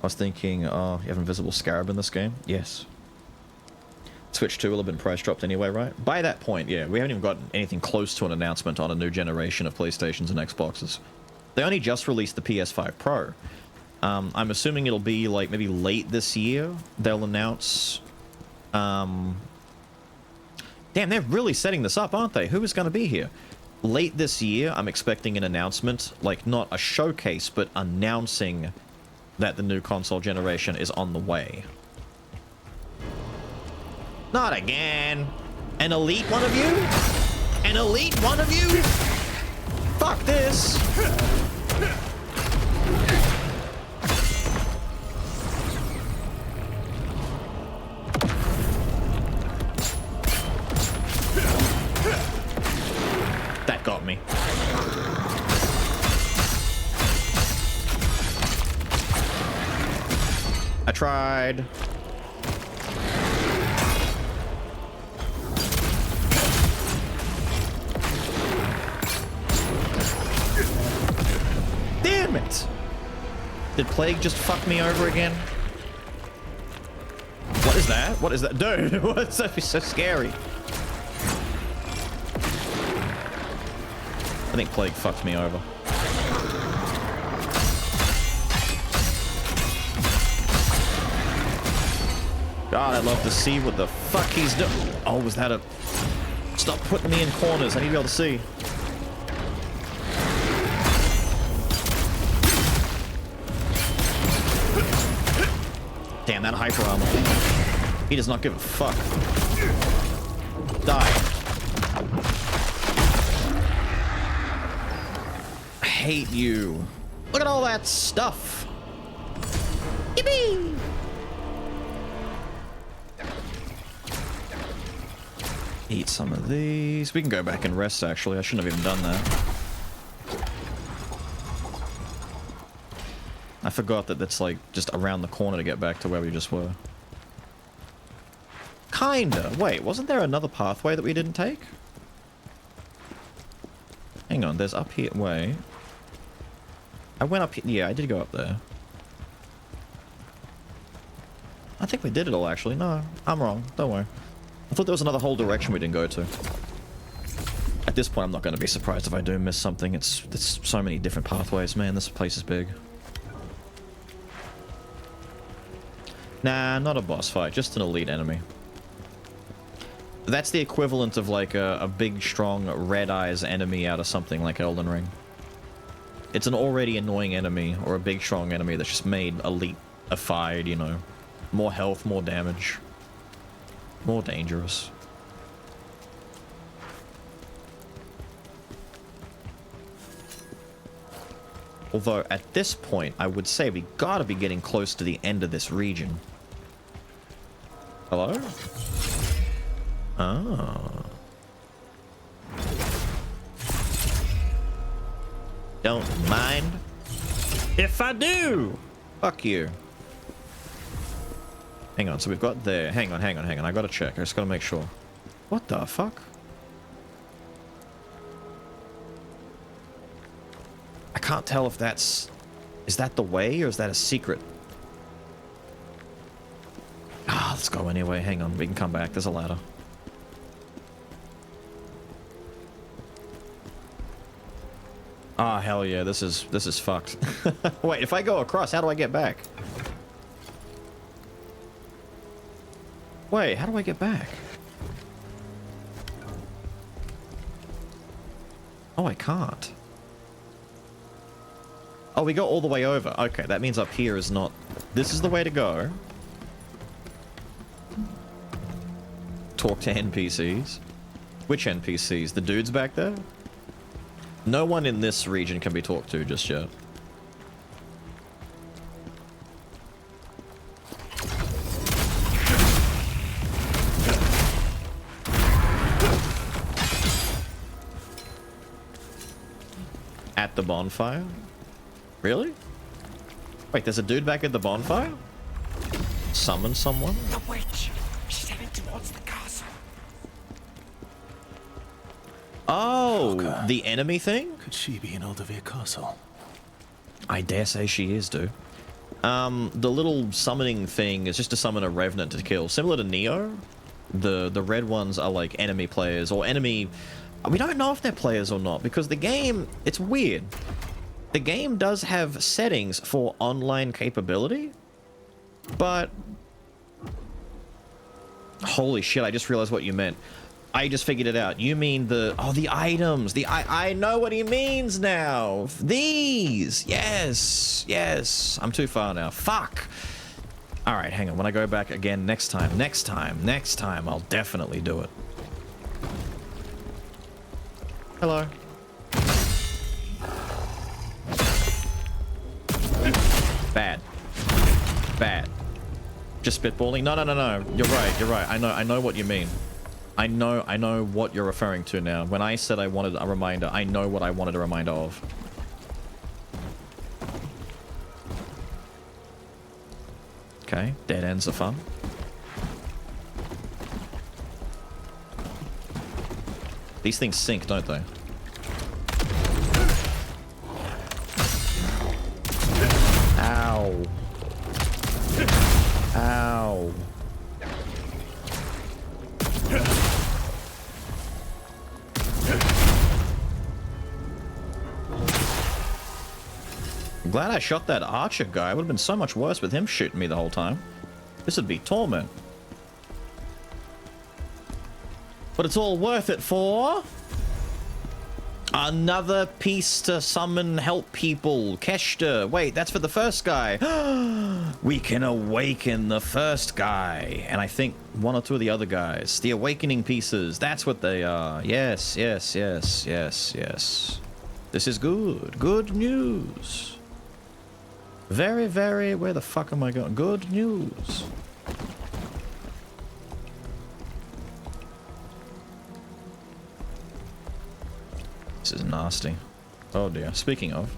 I was thinking, oh, you have Invisible Scarab in this game? Yes. Switch 2 will have been price dropped anyway, right? By that point, yeah, we haven't even gotten anything close to an announcement on a new generation of PlayStations and Xboxes. They only just released the PS5 Pro. I'm assuming it'll be, like, maybe late this year they'll announce... Damn, they're really setting this up, aren't they? Who is going to be here? Late this year, I'm expecting an announcement, like, not a showcase, but announcing that the new console generation is on the way. Not again! An elite one of you? An elite one of you? Fuck this! I tried. Damn it! Did Plague just fuck me over again? What is that? What is that? Dude, what's that? So scary. I think Plague fucked me over. God, I'd love to see what the fuck he's doing. Oh, was that a... Stop putting me in corners. I need to be able to see. Damn, that hyper armor. He does not give a fuck. Die. I hate you. Look at all that stuff. Yippee! Eat some of these. We can go back and rest, actually. I shouldn't have even done that. I forgot that that's like just around the corner to get back to where we just were. Kinda. Wait, wasn't there another pathway that we didn't take? Hang on, there's up here. Wait. I went up here. Yeah, I did go up there. I think we did it all, actually. No, I'm wrong. Don't worry. I thought there was another whole direction we didn't go to. At this point, I'm not going to be surprised if I do miss something. It's so many different pathways, man. This place is big. Nah, not a boss fight. Just an elite enemy. That's the equivalent of like a big, strong, red eyes enemy out of something like Elden Ring. It's an already annoying enemy, or a big, strong enemy that's just made elite-ified, you know. More health, more damage. More dangerous. Although, at this point, I would say we gotta be getting close to the end of this region. Hello? Oh. Don't mind if I do. Fuck you. Hang on, so we've got there. Hang on. I gotta check. I just gotta make sure. What the fuck? I can't tell if that's... Is that the way, or is that a secret? Ah, let's go anyway. Hang on, we can come back. There's a ladder. Ah, hell yeah, this is fucked. Wait, if I go across, how do I get back? Wait, how do I get back? Oh, I can't. Oh, we go all the way over. Okay, that means up here is not... This is the way to go. Talk to NPCs. Which NPCs? The dudes back there? No one in this region can be talked to just yet. At the bonfire? Really? Wait, there's a dude back at the bonfire? Summon someone? The witch! She's heading towards the castle. Oh, the enemy thing? Could she be in Aldovir Castle? I dare say she is, dude. The little summoning thing is just to summon a revenant to kill. Similar to Neo, the red ones are like enemy players or enemy... We don't know if they're players or not because the game, it's weird. The game does have settings for online capability, but... Holy shit, I just realized what you meant. I just figured it out. You mean the... Oh, the items. I know what he means now. These. Yes. Yes. I'm too far now. Fuck. All right, hang on. When I go back again next time, I'll definitely do it. Hello. Bad. Bad. Just spitballing? No. You're right. I know what you mean. I know what you're referring to now. When I said I wanted a reminder, I know what I wanted a reminder of. Okay, dead ends are fun. These things sink, don't they? Ow. Ow. I'm glad I shot that archer guy. It would have been so much worse with him shooting me the whole time. This would be torment. But it's all worth it for another piece to summon help people. Keshta. Wait, that's for the first guy. We can awaken the first guy. And I think one or two of the other guys. The awakening pieces. That's what they are. Yes, yes, yes, yes, yes. This is good. Good news. Very, very... Where the fuck am I going? Good news. This is nasty. Oh dear. Speaking of.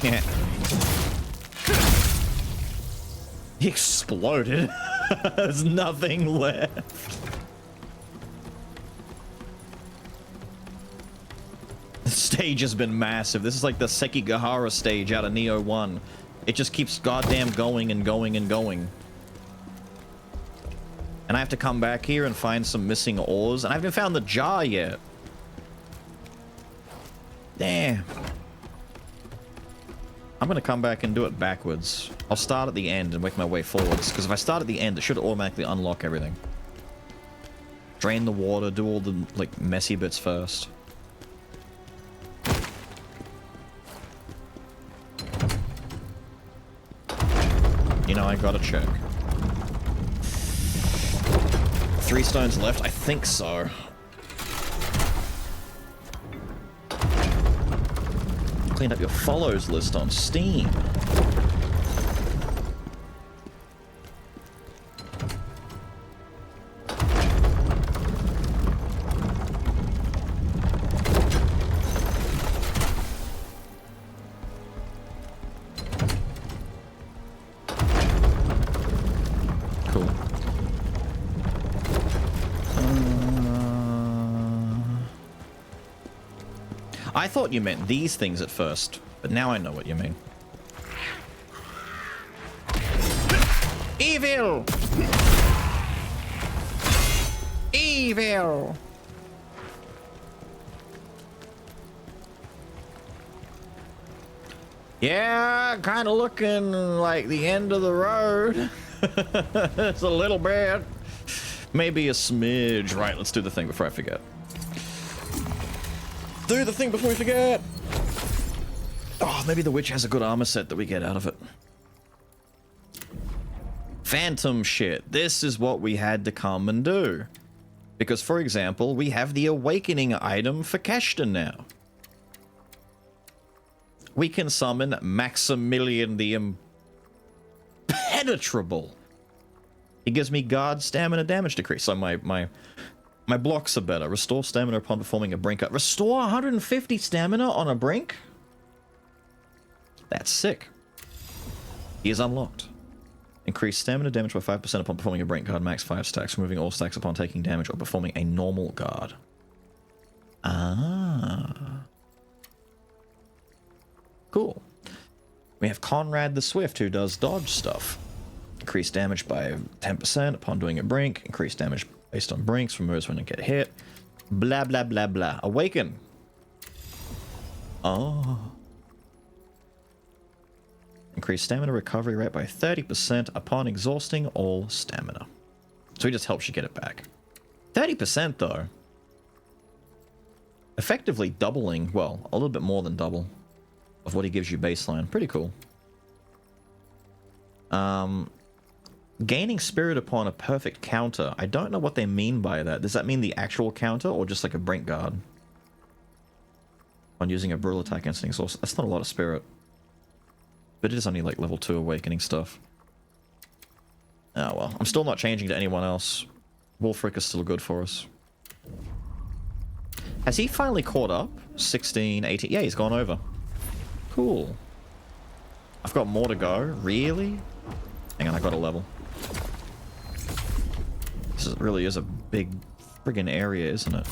Yeah. He exploded. There's nothing left. The stage has been massive. This is like the Sekigahara stage out of Neo 1. It just keeps goddamn going and going and going. And I have to come back here and find some missing ores. And I haven't found the jar yet. Damn. I'm gonna come back and do it backwards. I'll start at the end and work my way forwards. Because if I start at the end, it should automatically unlock everything. Drain the water, do all the, like, messy bits first. You know, I gotta check. 3 stones left? I think so. Clean up your follows list on Steam. I thought you meant these things at first, but now I know what you mean. Evil! Evil! Yeah, kind of looking like the end of the road. It's a little bit. Maybe a smidge. Right, let's do the thing before I forget. Do the thing before we forget! Oh, maybe the witch has a good armor set that we get out of it. Phantom shit. This is what we had to come and do. Because, for example, we have the awakening item for Keshta now. We can summon Maximilian the Impenetrable. He gives me guard stamina damage decrease. So my blocks are better. Restore stamina upon performing a brink up. Restore 150 stamina on a brink? That's sick. He is unlocked. Increase stamina damage by 5% upon performing a brink guard. Max 5 stacks. Removing all stacks upon taking damage or performing a normal guard. Ah. Cool. We have Conrad the Swift who does dodge stuff. Increase damage by 10% upon doing a brink. Increase damage based on brinks, removes when it get hit. Blah, blah, blah, blah. Awaken. Oh. Increase stamina recovery rate by 30% upon exhausting all stamina. So he just helps you get it back. 30% though. Effectively doubling, well, a little bit more than double of what he gives you baseline. Pretty cool. Gaining spirit upon a perfect counter. I don't know what they mean by that. Does that mean the actual counter or just like a brink guard? On using a brutal attack against an exhaust. That's not a lot of spirit. But it is only like level 2 awakening stuff. Oh well. I'm still not changing to anyone else. Wolfric is still good for us. Has he finally caught up? 16, 18. Yeah, he's gone over. Cool. I've got more to go. Really? Hang on, I got a level. Really is a big friggin' area, isn't it?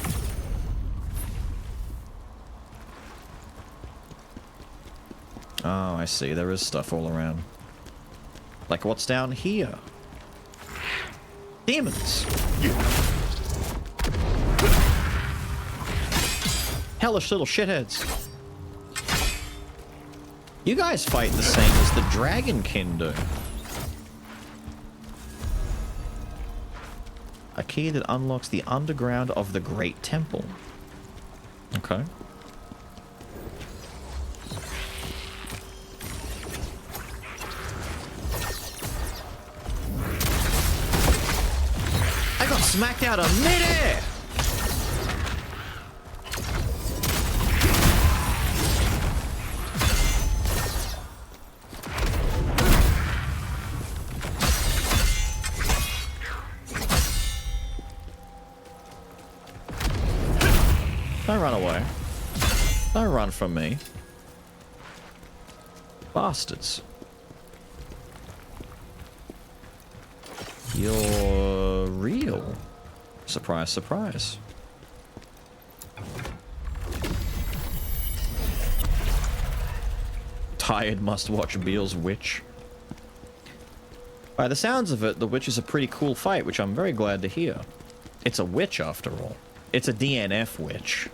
Oh, I see. There is stuff all around. Like what's down here? Demons! Hellish little shitheads. You guys fight the same as the Dragonkin do. A key that unlocks the underground of the Great Temple. Okay. I got smacked out of midair! Don't run away. Don't run from me. Bastards. You're real. Surprise, surprise. Tired must watch Beale's Witch. By the sounds of it, the witch is a pretty cool fight, which I'm very glad to hear. It's a witch after all. It's a DNF witch.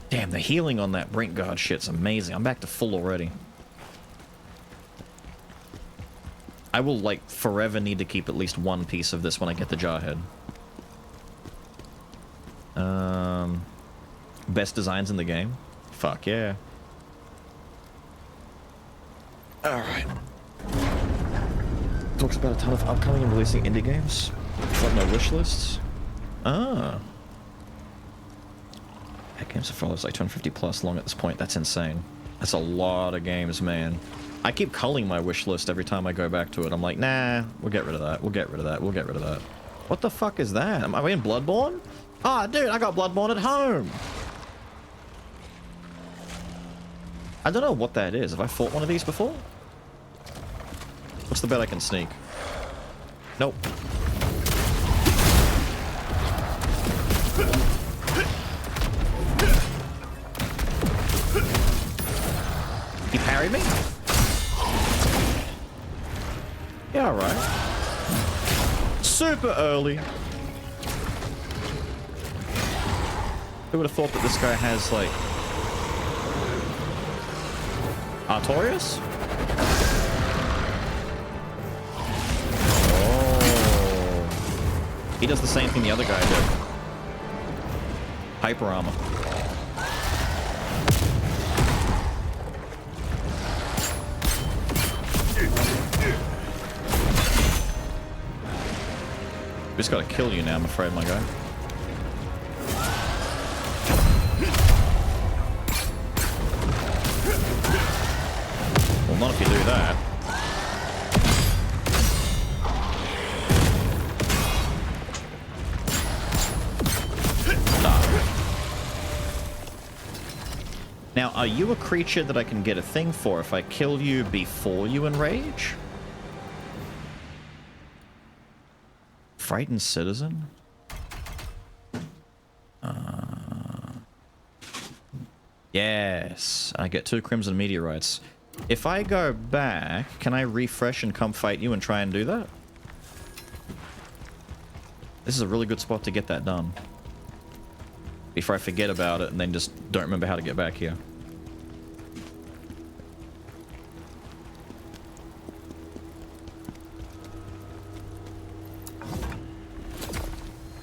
Damn, the healing on that Brink Guard shit's amazing. I'm back to full already. I will, like, forever need to keep at least one piece of this when I get the Jarhead. Best designs in the game? Fuck yeah. Alright. Talks about a ton of upcoming and releasing indie games. Got no wish lists. Ah. That game's follows like 250 plus long at this point. That's insane. That's a lot of games, man. I keep culling my wish list every time I go back to it. I'm like, nah, we'll get rid of that. We'll get rid of that. We'll get rid of that. What the fuck is that? Am I in Bloodborne? Ah, dude, I got Bloodborne at home. I don't know what that is. Have I fought one of these before? What's the bet I can sneak? Nope. He parried me? Yeah, alright. Super early. Who would have thought that this guy has, like... Artorias? Oh. He does the same thing the other guy did. Hyper armor. Just gotta kill you now, I'm afraid, my guy. Well, not if you do that. Now, are you a creature that I can get a thing for if I kill you before you enrage? Frightened citizen? Yes. I get 2 crimson meteorites. If I go back, can I refresh and come fight you and try and do that? This is a really good spot to get that done. Before I forget about it and then just don't remember how to get back here.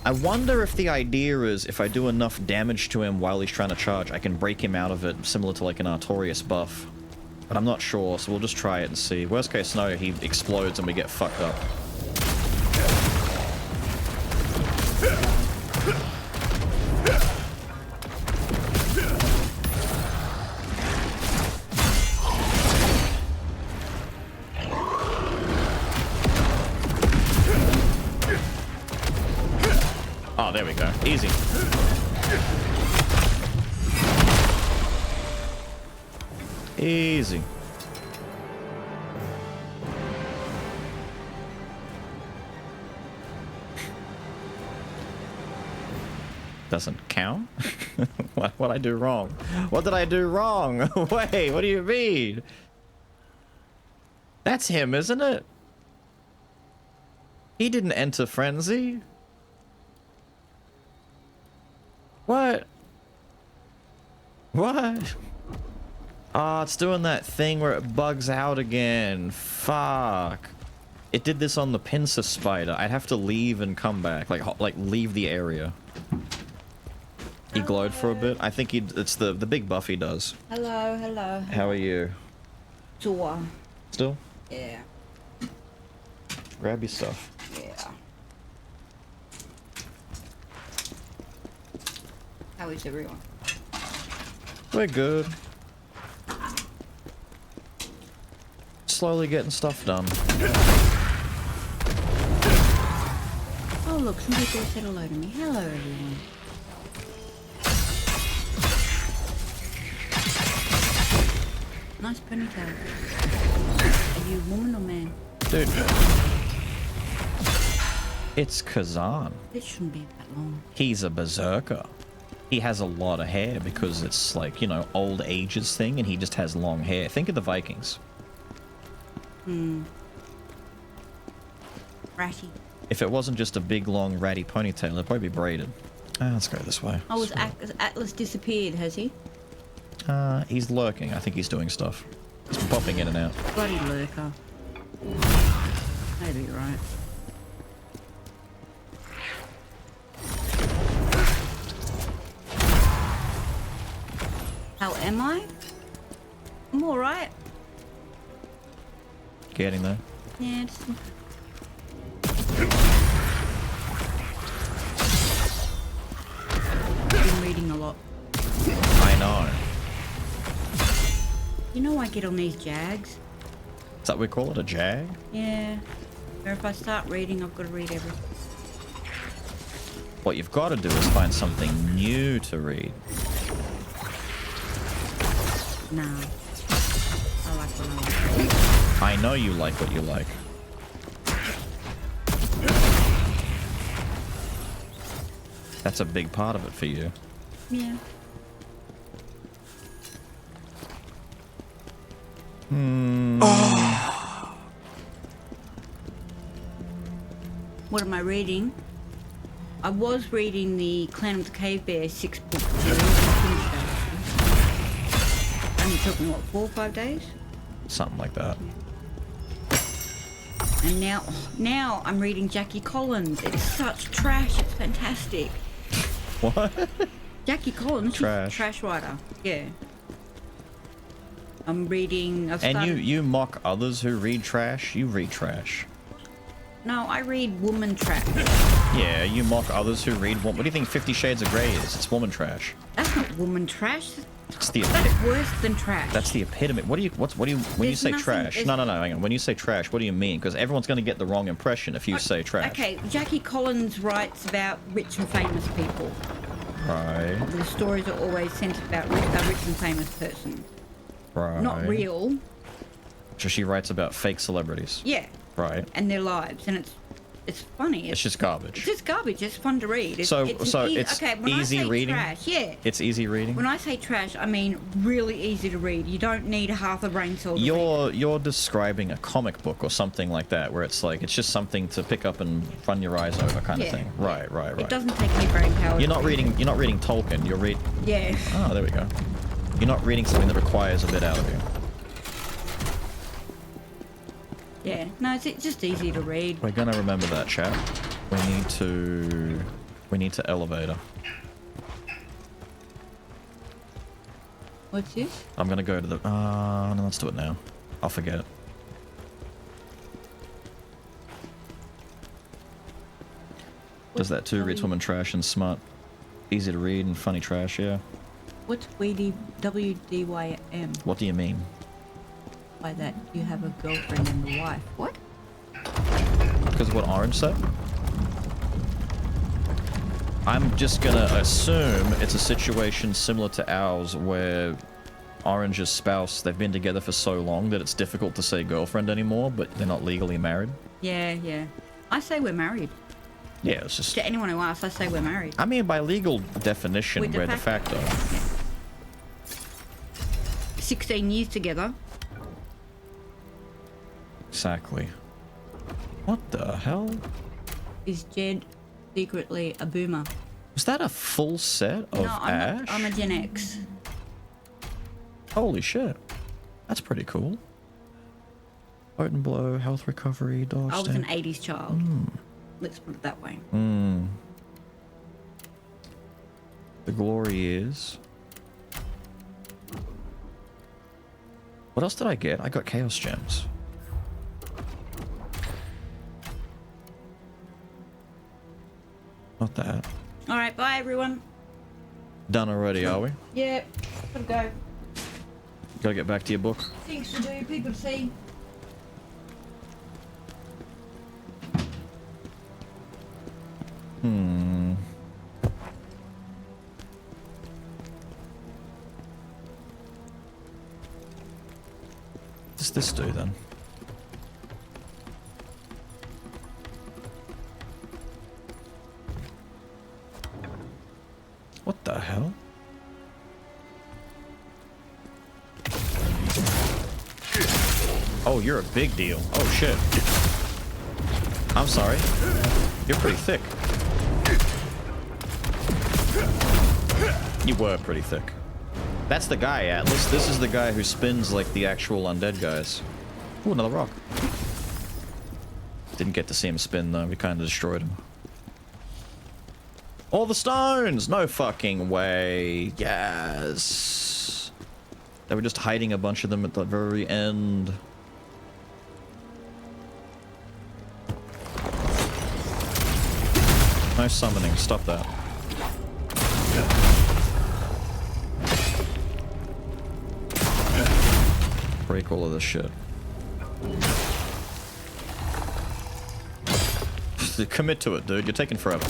I wonder if the idea is if I do enough damage to him while he's trying to charge, I can break him out of it, similar to like an Artorias buff. But I'm not sure, so we'll just try it and see. Worst case scenario, he explodes and we get fucked up. Oh, there we go. Easy. Easy. Doesn't count? What I do wrong? What did I do wrong? Wait, what do you mean? That's him, isn't it? He didn't enter frenzy. What? What? Oh, it's doing that thing where it bugs out again. Fuck. It did this on the pincer spider. I'd have to leave and come back. Like leave the area. He glowed for a bit. I think it's the big buff he does. Hello, hello. How are you? Sure. Still? Yeah. Grab your stuff. Yeah. How is everyone? We're good. Slowly getting stuff done. Oh look, some people said hello to me. Hello everyone. Nice ponytail. Are you a woman or man? Dude. It's Khazan. It shouldn't be that long. He's a berserker. He has a lot of hair because it's like, you know, old ages thing, and he just has long hair. Think of the Vikings. Ratty. If it wasn't just a big, long, ratty ponytail, it'd probably be braided. Let's go this way. Oh, Atlas disappeared, has he? He's lurking. I think he's doing stuff. He's been popping in and out. Bloody lurker. Maybe you're right. How am I? I'm alright. Getting there. Yeah, just... I've been reading a lot. I know. You know I get on these jags? Is that what we call it? A jag? Yeah. Or if I start reading, I've got to read everything. What you've got to do is find something new to read. No. I like what I like. I know you like what you like. That's a big part of it for you. Yeah. What am I reading? I was reading the Clan of the Cave Bear 6-book series. Only took me, what, 4 or 5 days? Something like that. And now I'm reading Jackie Collins. It's such trash. It's fantastic. What? Jackie Collins. Trash. She's a trash writer. Yeah. I'm reading... And you mock others who read trash? You read trash. No, I read woman trash. Yeah, you mock others who read... What do you think 50 Shades of Grey is? It's woman trash. That's not woman trash. It's the That's worse than trash. That's the epitome. What do you when you say trash? No, hang on. When you say trash, what do you mean? Because everyone's going to get the wrong impression if you say trash. Okay, Jackie Collins writes about rich and famous people. Right. The stories are always centered about a rich and famous person. Right. Not real. So she writes about fake celebrities. Yeah. Right. And their lives, and it's funny. It's just garbage. It's just garbage. It's fun to read. It's okay, when easy I say reading. Trash, yeah. It's easy reading. When I say trash, I mean really easy to read. You don't need half a brain cell. You're describing a comic book or something like that, where it's like it's just something to pick up and run your eyes over, kind of thing. Right. It doesn't take any brain power. You're not reading Tolkien. You're reading. Yeah. Oh, there we go. You're not reading something that requires a bit out of you. Yeah. No, it's just easy to read. We're gonna remember that, chat. We need to elevator. What's this? I'm gonna go to the. No, let's do it now. I'll forget. Does that too? Reads woman trash and smart, easy to read and funny trash. Yeah. What's WDYM? What do you mean? By that you have a girlfriend and a wife. What? Because of what Orange said? I'm just gonna assume it's a situation similar to ours where Orange's spouse, they've been together for so long that it's difficult to say girlfriend anymore, but they're not legally married. Yeah, yeah. I say we're married. Yeah, it's just... To anyone who asks, I say we're married. I mean, by legal definition, we're de facto. Yeah. 16 years together. Exactly. What the hell? Is Jed secretly a boomer? Was that a full set of Ash? I'm a Gen X. Holy shit. That's pretty cool. Boat and blow, health recovery, dodge. I was an 80s child. Let's put it that way. The glory is... What else did I get? I got Chaos Gems. Not that. Alright, bye everyone. Done already, are we? Yeah, gotta go. Gotta get back to your book. Things to do, people to see. What does this do then? What the hell? Oh, you're a big deal. Oh shit. I'm sorry. You're pretty thick. You were pretty thick. That's the guy, Atlas. This is the guy who spins like the actual undead guys. Ooh, another rock. Didn't get to see him spin though. We kind of destroyed him. All the stones! No fucking way. Yes. They were just hiding a bunch of them at the very end. No summoning. Stop that. Break all of this shit. Commit to it, dude. You're taking forever.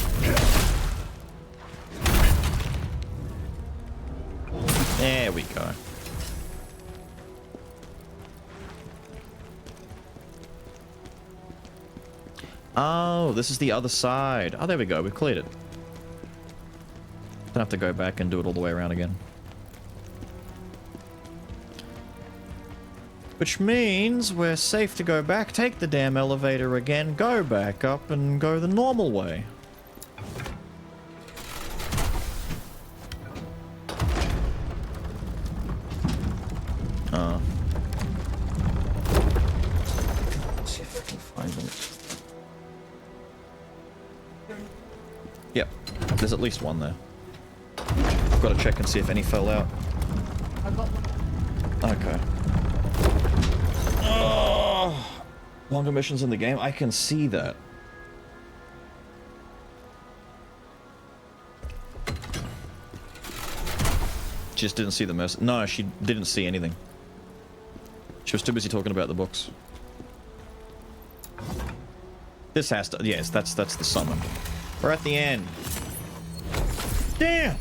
There we go. Oh, this is the other side. Oh, there we go. We've cleared it. Don't have to go back and do it all the way around again. Which means we're safe to go back, take the damn elevator again, go back up, and go the normal way. Let's see if I can find them. Yep, there's at least one there. I've got to check and see if any fell out. I got one. Okay. Oh, longer missions in the game? I can see that. Just didn't see the mess. No, she didn't see anything. She was too busy talking about the books. This has to... Yes, that's the summon. We're at the end. Damn!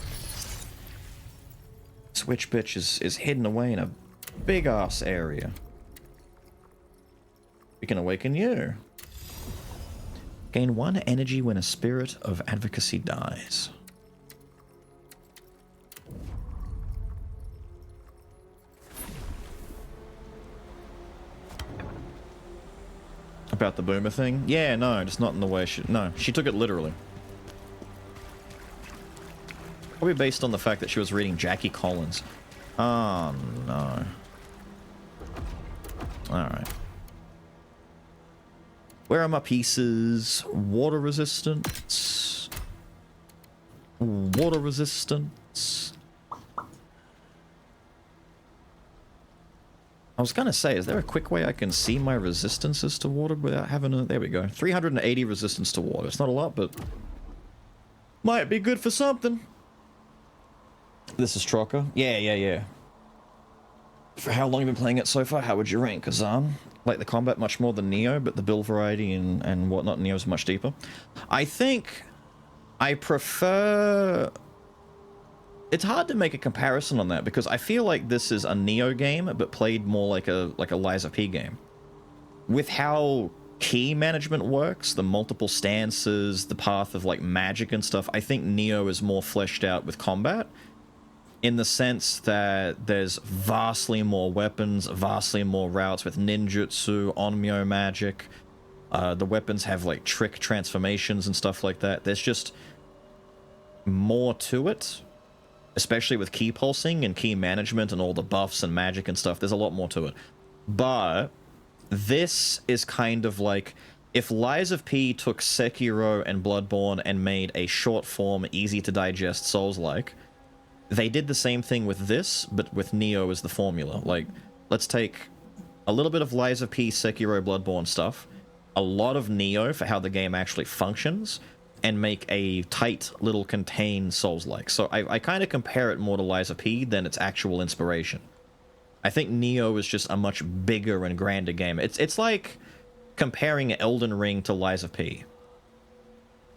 This witch bitch is hidden away in a big-ass area. We can awaken you. Gain 1 energy when a spirit of advocacy dies. About the boomer thing? Yeah, no, just not in the way she... No, she took it literally. Probably based on the fact that she was reading Jackie Collins. Oh, no. Alright. Where are my pieces? Water resistance. Water resistance. I was gonna say, is there a quick way I can see my resistances to water without having a... There we go. 380 resistance to water. It's not a lot, but... might be good for something. This is Trocker. Yeah. For how long have you been playing it so far? How would you rank Khazan? Like the combat much more than Neo, but the build variety and whatnot, Neo's much deeper. I think I prefer... It's hard to make a comparison on that because I feel like this is a Neo game, but played more like a Lies of P game. With how key management works, the multiple stances, the path of like magic and stuff, I think Neo is more fleshed out with combat in the sense that there's vastly more weapons, vastly more routes with ninjutsu, onmyo magic. The weapons have like trick transformations and stuff like that. There's just more to it, especially with key pulsing and key management and all the buffs and magic and stuff. There's a lot more to it. But this is kind of like if Lies of P took Sekiro and Bloodborne and made a short form, easy to digest Souls-like. They did the same thing with this, but with Neo as the formula. Like, let's take a little bit of Lies of P, Sekiro, Bloodborne stuff, a lot of Neo for how the game actually functions, and make a tight little contained Souls-like. So I kind of compare it more to Lies of P than its actual inspiration. I think Neo is just a much bigger and grander game. It's like comparing Elden Ring to Lies of P.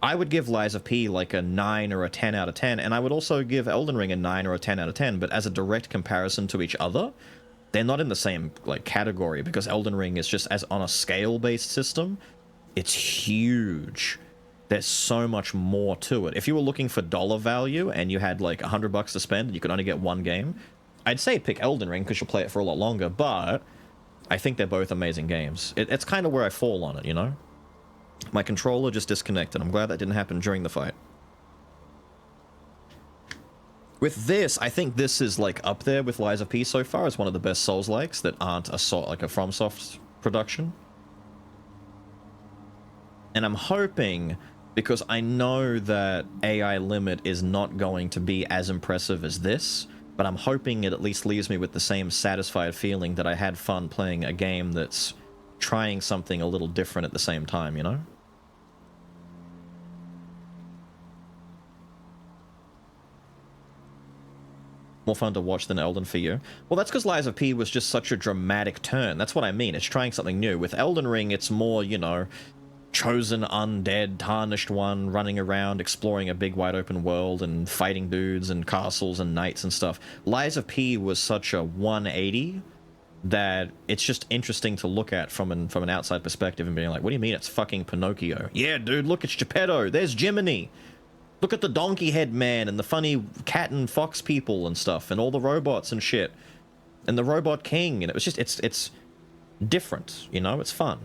I would give Lies of P like a 9 or a 10 out of 10, and I would also give Elden Ring a 9 or a 10 out of 10, but as a direct comparison to each other, they're not in the same like category, because Elden Ring is just, as on a scale-based system, it's huge. There's so much more to it. If you were looking for dollar value and you had like $100 to spend and you could only get one game, I'd say pick Elden Ring because you'll play it for a lot longer, but I think they're both amazing games. It's kind of where I fall on it, you know? My controller just disconnected. I'm glad that didn't happen during the fight. With this, I think this is like up there with Lies of P so far as one of the best Souls-likes that aren't a FromSoft production. And I'm hoping, because I know that AI Limit is not going to be as impressive as this, but I'm hoping it at least leaves me with the same satisfied feeling that I had fun playing a game that's trying something a little different at the same time, you know? More fun to watch than Elden for you. Well, that's because Lies of P was just such a dramatic turn. That's what I mean. It's trying something new. With Elden Ring, it's more, you know, chosen undead, tarnished one, running around, exploring a big wide open world and fighting dudes and castles and knights and stuff. Lies of P was such a 180 that it's just interesting to look at from an outside perspective and being like, what do you mean it's fucking Pinocchio? Yeah, dude, look, it's Geppetto. There's Jiminy. Look at the donkey head man and the funny cat and fox people and stuff and all the robots and shit. And the robot king. And it was just, it's different, you know? It's fun.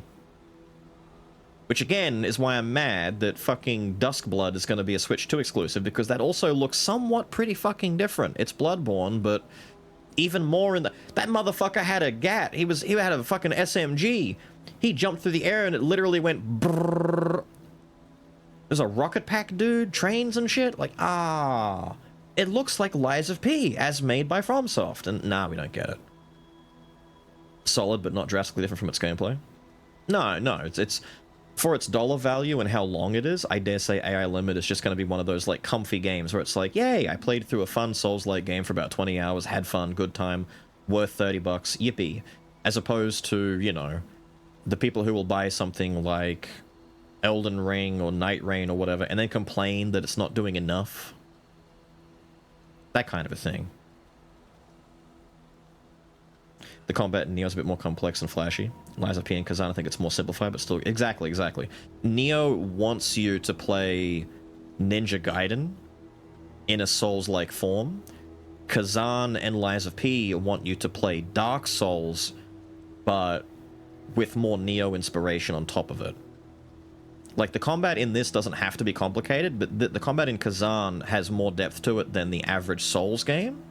Which again is why I'm mad that fucking Duskblood is going to be a Switch 2 exclusive, because that also looks somewhat pretty fucking different. It's Bloodborne, but even more in the... That motherfucker had a gat. He had a fucking SMG. He jumped through the air and it literally went brrrr. There's a rocket pack dude, trains and shit. Like, ah. It looks like Lies of P, as made by FromSoft. And nah, we don't get it. Solid, but not drastically different from its gameplay. No, it's for its dollar value and how long it is, I dare say AI Limit is just going to be one of those, like, comfy games where it's like, yay, I played through a fun Souls-like game for about 20 hours, had fun, good time, worth $30, yippee. As opposed to, you know, the people who will buy something like Elden Ring or Night Rain or whatever, and then complain that it's not doing enough. That kind of a thing. The combat in Neo is a bit more complex and flashy. Lies of P and Khazan, I think it's more simplified, but still... Exactly. Neo wants you to play Ninja Gaiden in a Souls-like form. Khazan and Lies of P want you to play Dark Souls, but with more Neo inspiration on top of it. Like, the combat in this doesn't have to be complicated, but the combat in Khazan has more depth to it than the average Souls game,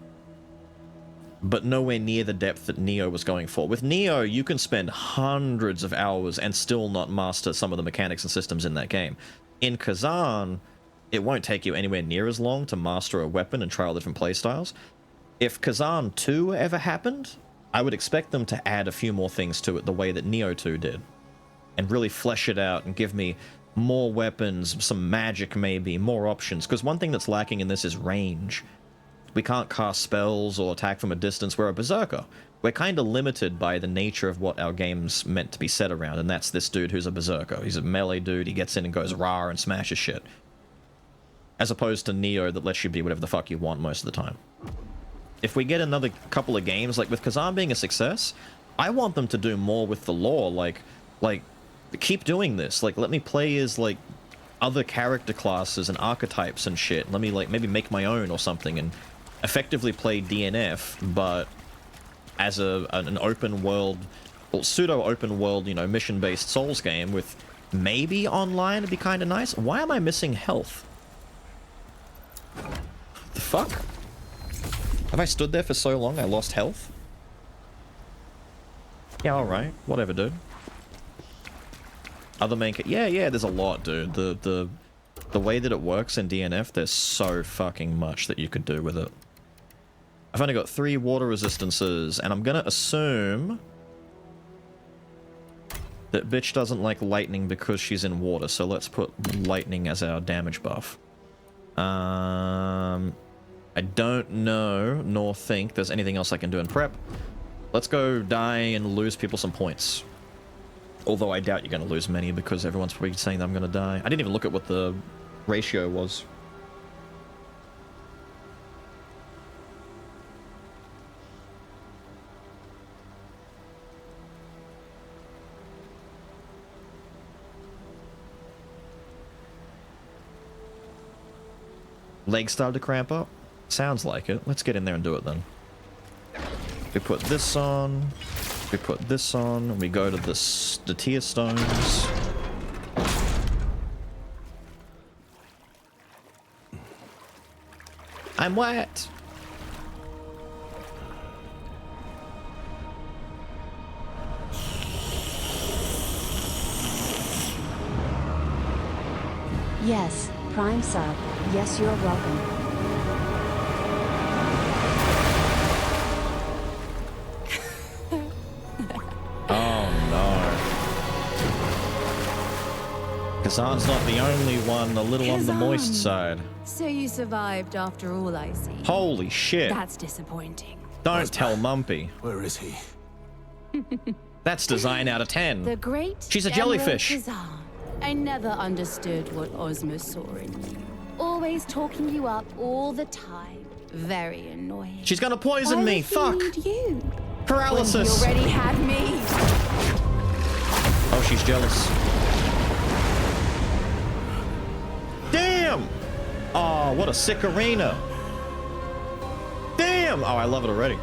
but nowhere near the depth that Neo was going for. With Neo, you can spend hundreds of hours and still not master some of the mechanics and systems in that game. In Khazan, it won't take you anywhere near as long to master a weapon and try all different playstyles. If Khazan 2 ever happened, I would expect them to add a few more things to it the way that Neo 2 did. And really flesh it out and give me more weapons, some magic maybe, more options. Because one thing that's lacking in this is range. We can't cast spells or attack from a distance. We're a berserker. We're kind of limited by the nature of what our game's meant to be set around, and that's this dude who's a berserker. He's a melee dude, he gets in and goes rah and smashes shit. as opposed to Neo that lets you be whatever the fuck you want most of the time. If we get another couple of games, like with Khazan being a success, I want them to do more with the lore, like keep doing this. Like, let me play as, like, other character classes and archetypes and shit. Let me, like, maybe make my own or something and effectively play DNF, but as an open world, well, pseudo open world, you know, mission-based Souls game with maybe online would be kind of nice. Why am I missing health? The fuck? Have I stood there for so long I lost health? Yeah, alright. Whatever, dude. Other main... Yeah, there's a lot, dude. The way that it works in DNF, there's so fucking much that you could do with it. I've only got 3 water resistances, and I'm gonna assume that bitch doesn't like lightning because she's in water, so let's put lightning as our damage buff. I don't know, nor think there's anything else I can do in prep. Let's go die and lose people some points. Although I doubt you're going to lose many because everyone's probably saying that I'm going to die. I didn't even look at what the ratio was. Legs started to cramp up? Sounds like it. Let's get in there and do it then. We put this on. We put this on. We go to the tier stones. I'm wet. Yes, Prime sub. Yes, you're welcome. Oh no. Khazan's not the only one a little on the moist side. So you survived after all, I see. Holy shit. That's disappointing. Don't tell Mumpy. Where is he? That's design out of 10. The great She's a General jellyfish. Khazan. I never understood what Ozma saw in you. Always talking you up all the time. Very annoying. She's gonna poison me. Fuck. You? Paralysis. When you already had me. Oh, she's jealous. Damn. Oh, what a sick arena. Damn. Oh, I love it already.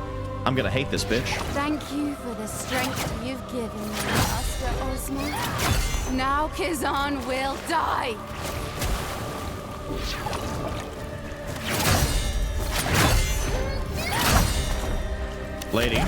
I'm gonna hate this bitch. Thank you for the strength you've given me, Master Ozma. Now Khazan will die. Lady.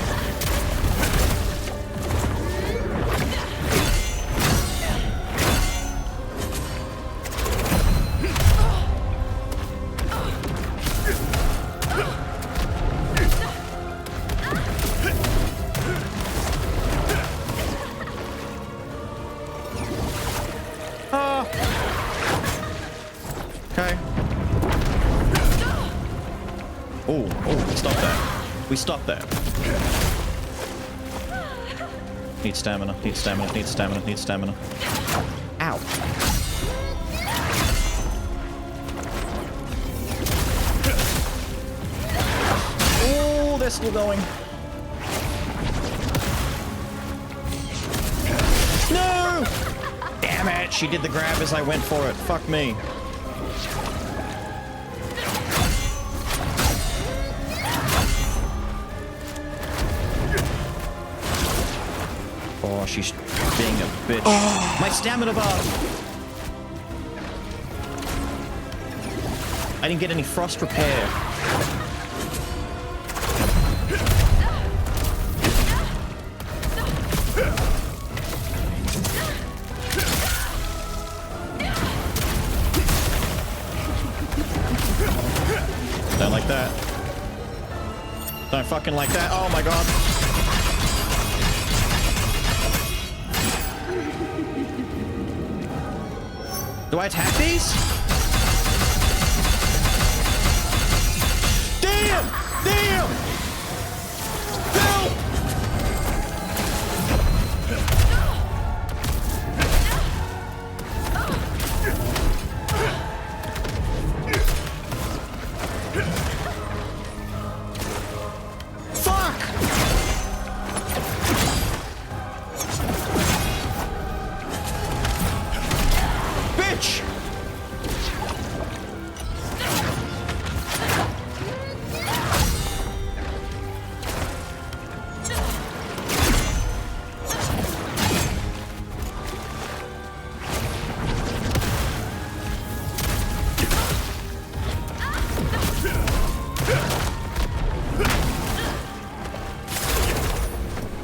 Okay. Oh, stop that. We stop that. Need stamina, need stamina, need stamina, need stamina. Ow. Oh, they're still going. No! Damn it, she did the grab as I went for it. Fuck me. Oh, she's being a bitch. Oh. My stamina bar! I didn't get any frost repair. Don't like that. Don't fucking like that. Oh my god. Do I attack these? Damn! Damn! Help!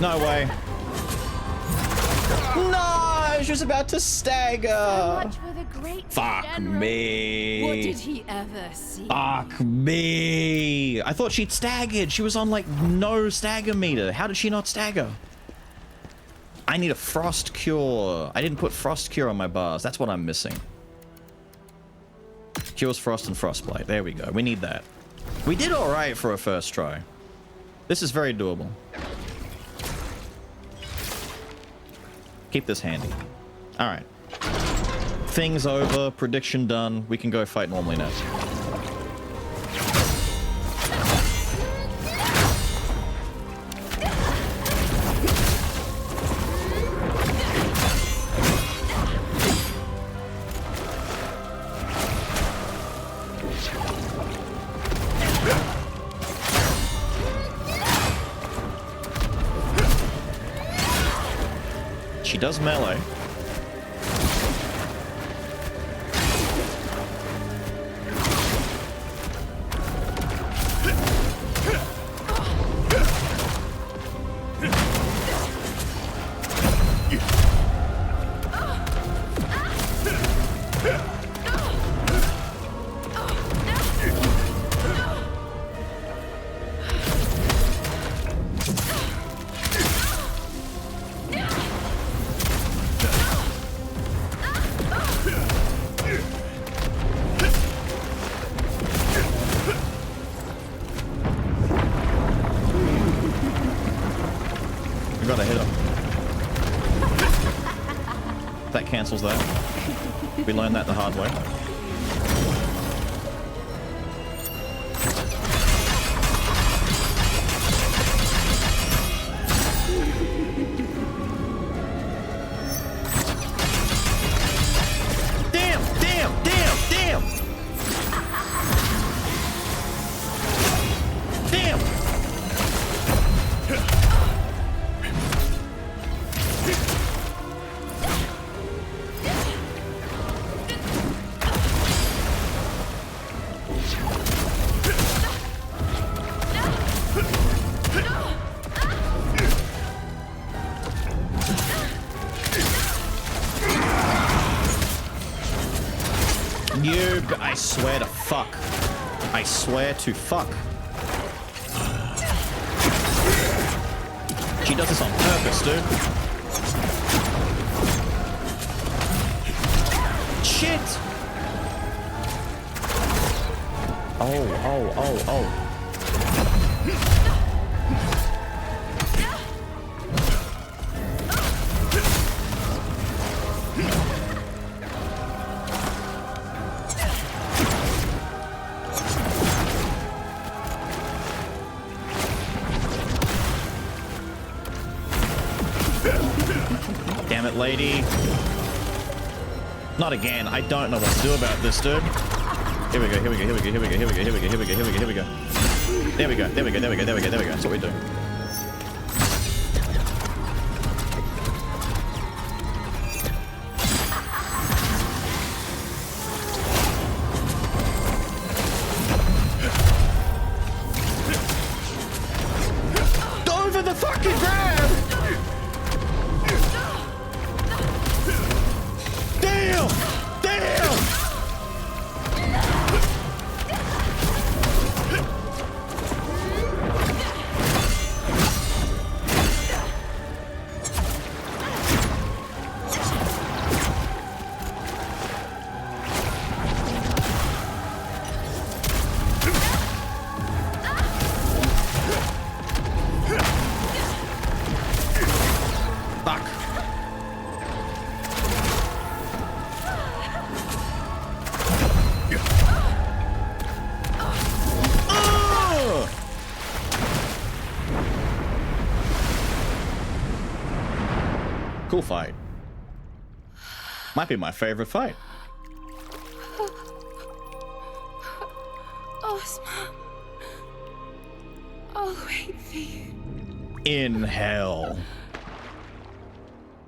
No way. No, she was about to stagger. So much for the great Fuck general. me. What did he ever see? Fuck me. I thought she'd staggered. She was on like no stagger meter. How did she not stagger? I need a frost cure. I didn't put frost cure on my bars. That's what I'm missing. Cures frost and frostbite. There we go. We need that. We did all right for a first try. This is very doable. Keep this handy. All right. Things over. Prediction done. We can go fight normally now. She does melee. We gotta hit him. That cancels that. We learned that the hard way. Damn! Damn! Damn! Damn! Damn! I swear to fuck. I swear to fuck. She does this on purpose, dude. Shit! Oh. Damn it, lady. Not again. I don't know what to do about this, dude. Here we go. There we go. That's what we do. Over the fucking grab! Damn! Damn! Cool fight. Might be my favorite fight. Ozma, I'll wait for you. In hell.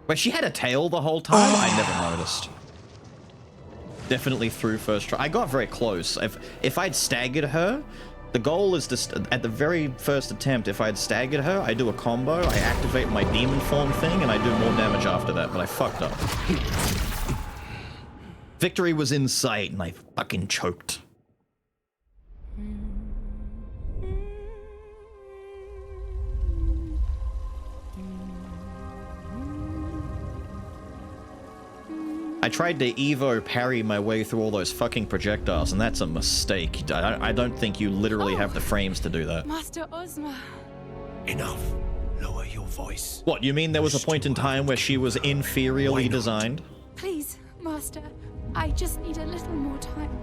Wait, she had a tail the whole time? I never noticed. Definitely through first try. I got very close. If I'd staggered her, The goal is to, at the very first attempt, if I had staggered her, I do a combo, I activate my demon form thing, and I do more damage after that, but I fucked up. Victory was in sight, and I fucking choked. I tried to Evo parry my way through all those fucking projectiles, and that's a mistake. I don't think you literally have the frames to do that. Master Ozma. Enough. Lower your voice. What, you mean there was a point in time where she was inferiorly designed? Please, Master. I just need a little more time.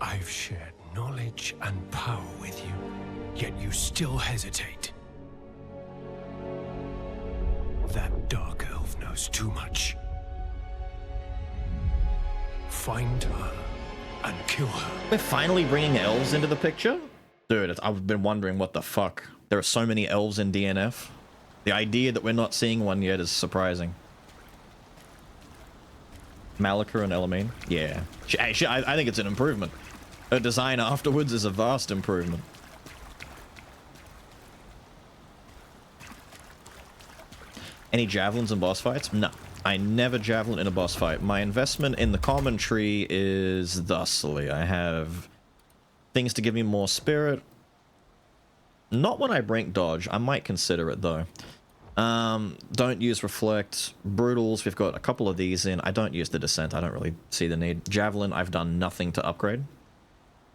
I've shared knowledge and power with you, yet you still hesitate. That dark elf knows too much. Find her and kill her. We're finally bringing elves into the picture? Dude, I've been wondering what the fuck. There are so many elves in DNF. The idea that we're not seeing one yet is surprising. Malika and Elamine? Yeah. I think it's an improvement. Her design afterwards is a vast improvement. Any javelins in boss fights? No. I never javelin in a boss fight. My investment in the common tree is thusly. I have things to give me more spirit. Not when I brink dodge. I might consider it though. Don't use reflect. Brutals, we've got a couple of these in. I don't use the descent. I don't really see the need. Javelin, I've done nothing to upgrade.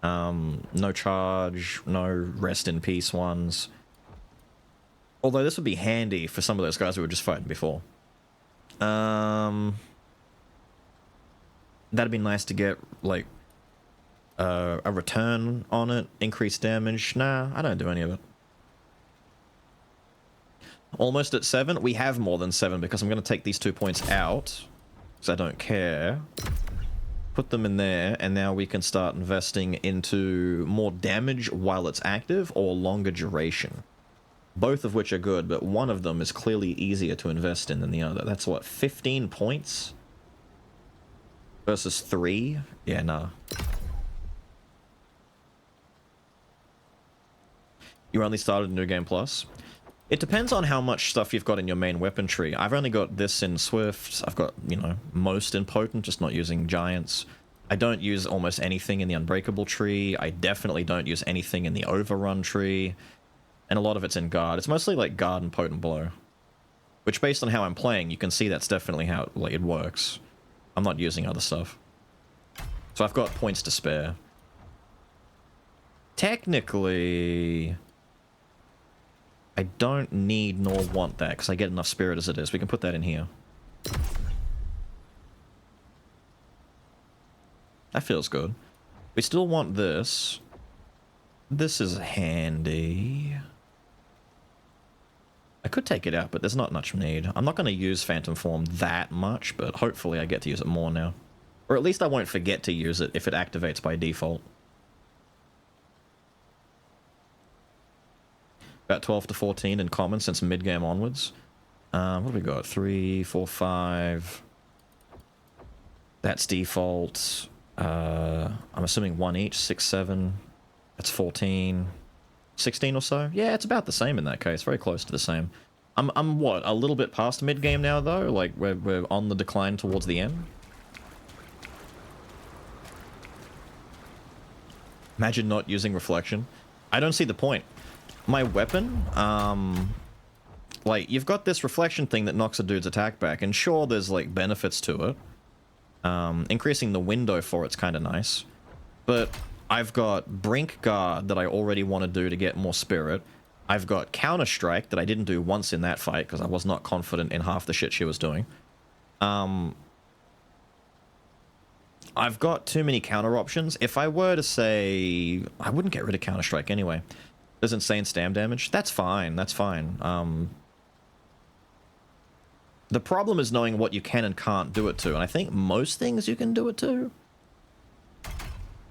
No charge, no rest in peace ones. Although this would be handy for some of those guys we were just fighting before. That'd be nice to get, like, a return on it, increased damage. Nah, I don't do any of it. Almost at 7. We have more than 7 because I'm going to take these 2 points out because I don't care. Put them in there, and now we can start investing into more damage while it's active or longer duration. Both of which are good, but one of them is clearly easier to invest in than the other. That's what, 15 points? Versus 3? Yeah, nah. You only started New Game Plus? It depends on how much stuff you've got in your main weapon tree. I've only got this in Swift. I've got, you know, most in Potent, just not using Giants. I don't use almost anything in the Unbreakable tree. I definitely don't use anything in the Overrun tree. And a lot of it's in Guard. It's mostly like Guard and Potent Blow. Which, based on how I'm playing, you can see that's definitely how it works. I'm not using other stuff. So I've got points to spare. Technically, I don't need nor want that, because I get enough spirit as it is. We can put that in here. That feels good. We still want this. This is handy. I could take it out, but there's not much need. I'm not going to use Phantom Form that much, but hopefully I get to use it more now. Or at least I won't forget to use it if it activates by default. About 12 to 14 in common since mid-game onwards. What have we got? 3, 4, 5. That's default. I'm assuming 1 each. 6, 7. That's 14. 16 or so? Yeah, it's about the same in that case. Very close to the same. I'm what, a little bit past mid-game now, though? Like, we're on the decline towards the end? Imagine not using reflection. I don't see the point. My weapon, like, you've got this reflection thing that knocks a dude's attack back, and sure, there's, like, benefits to it. Increasing the window for it's kind of nice. But I've got Brink Guard that I already want to do to get more spirit. I've got Counter Strike that I didn't do once in that fight because I was not confident in half the shit she was doing. I've got too many counter options. If I were to say... I wouldn't get rid of Counter Strike anyway. There's insane stam damage. That's fine. That's fine. The problem is knowing what you can and can't do it to. And I think most things you can do it to.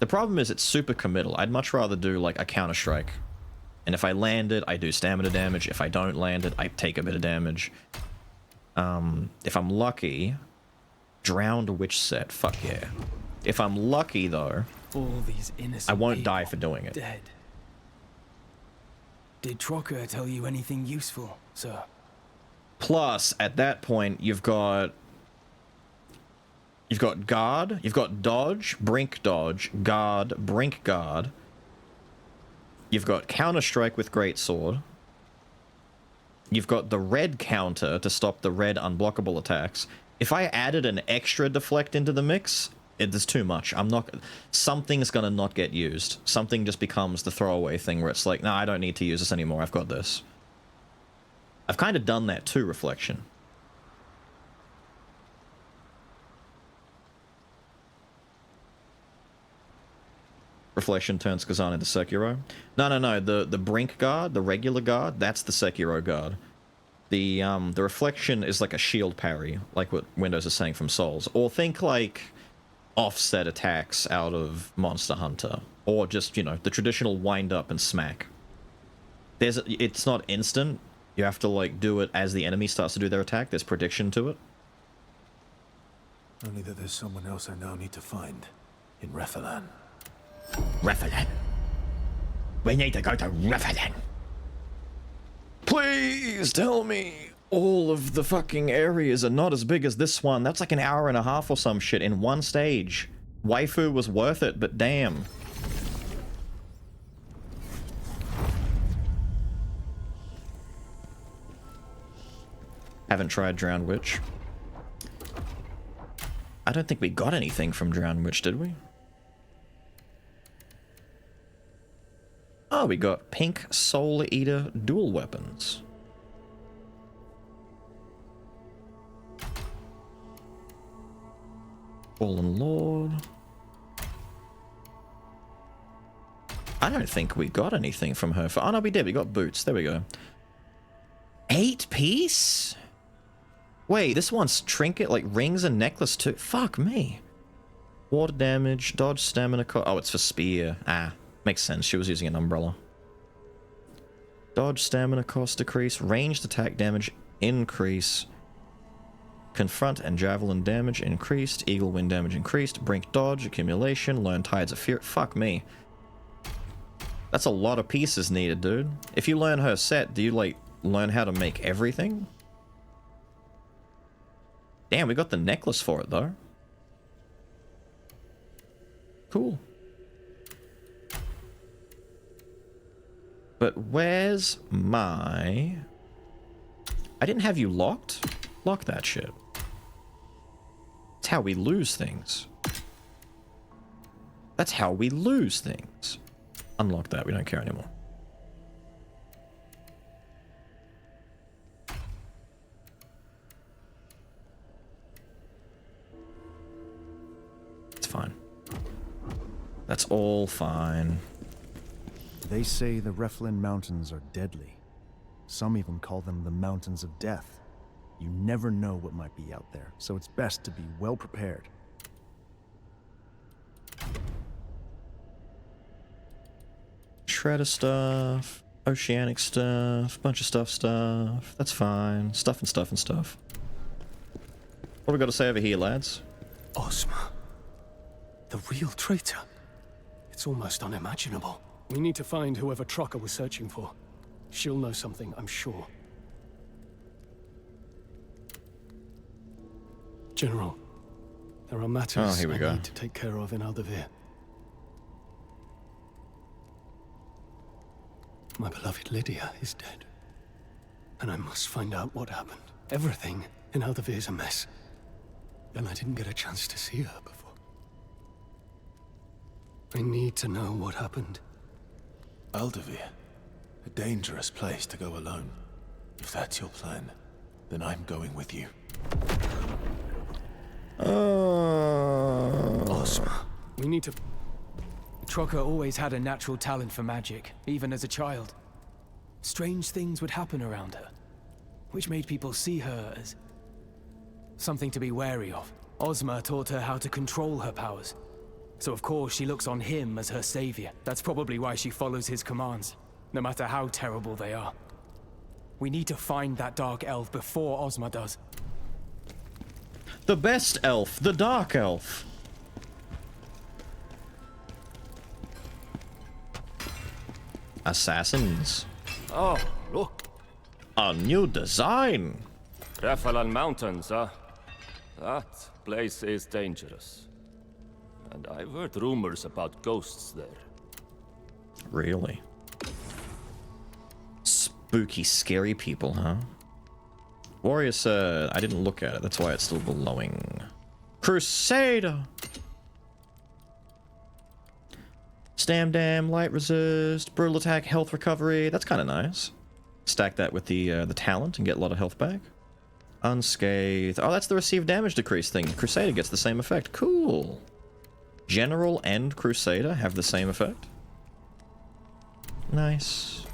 The problem is it's super committal. I'd much rather do like a Counter Strike. And if I land it, I do stamina damage. If I don't land it, I take a bit of damage. If I'm lucky, Drowned Witch set. Fuck yeah. If I'm lucky though, all these innocent I won't die for doing it. Dead. Did Trocker tell you anything useful, sir? Plus, at that point, you've got guard, you've got dodge, brink dodge, guard, brink guard. You've got counter-strike with greatsword. You've got the red counter to stop the red unblockable attacks. If I added an extra deflect into the mix, there's too much. Something's gonna not get used. Something just becomes the throwaway thing where it's like, no, I don't need to use this anymore, I've got this. I've kind of done that too, Reflection. Reflection turns Khazan into Sekiro. No, the Brink guard, the regular guard, that's the Sekiro guard. The Reflection is like a shield parry, like what Windows is saying from Souls. Or think like offset attacks out of Monster Hunter. Or just, you know, the traditional wind up and smack. It's not instant. You have to like do it as the enemy starts to do their attack. There's prediction to it. Only that there's someone else I now need to find in Rephilan. Rephilan? We need to go to Rephilan. Please tell me all of the fucking areas are not as big as this one. That's like an hour and a half or some shit in one stage. Waifu was worth it, but damn. Haven't tried Drowned Witch. I don't think we got anything from Drowned Witch, did we? Oh, we got Pink Soul Eater dual weapons. Fallen Lord. I don't think we got anything from her. Oh no, we did. We got boots. There we go. 8 piece? Wait, this one's trinket, like rings and necklace too. Fuck me. Water damage, dodge, stamina. Oh, it's for spear. Ah. Makes sense, she was using an umbrella. Dodge, stamina cost decrease, ranged attack damage increase. Confront and javelin damage increased, eagle wind damage increased, brink dodge, accumulation, learn tides of fear. Fuck me. That's a lot of pieces needed, dude. If you learn her set, do you like learn how to make everything? Damn, we got the necklace for it though. Cool. But where's my... I didn't have you locked? Lock that shit. It's how we lose things. That's how we lose things. Unlock that, we don't care anymore. It's fine. That's all fine. They say the Rephilan Mountains are deadly. Some even call them the Mountains of Death. You never know what might be out there, so it's best to be well prepared. Shredder stuff, oceanic stuff, bunch of stuff. That's fine. Stuff and stuff and stuff. What do we got to say over here, lads? Ozma. The real traitor. It's almost unimaginable. We need to find whoever Trocker was searching for. She'll know something, I'm sure. General, there are matters I need to take care of in Aldavir. My beloved Lydia is dead. And I must find out what happened. Everything in Aldavir is a mess. And I didn't get a chance to see her before. I need to know what happened. Aldavir, a dangerous place to go alone. If that's your plan, then I'm going with you. Ozma, we need to... Trocker always had a natural talent for magic, even as a child. Strange things would happen around her, which made people see her as something to be wary of. Ozma taught her how to control her powers. So of course she looks on him as her savior. That's probably why she follows his commands, no matter how terrible they are. We need to find that dark elf before Ozma does. The best elf, the dark elf. Assassins. Oh, look. A new design. Rephalan Mountains, huh? That place is dangerous. And I've heard rumors about ghosts there. Really? Spooky, scary people, huh? Warrior said, I didn't look at it, that's why it's still glowing. Crusader! Stam Dam, Light Resist, Brutal Attack, Health Recovery. That's kind of nice. Stack that with the talent and get a lot of health back. Unscathed. Oh, that's the received damage decrease thing. Crusader gets the same effect. Cool. General and Crusader have the same effect. Nice.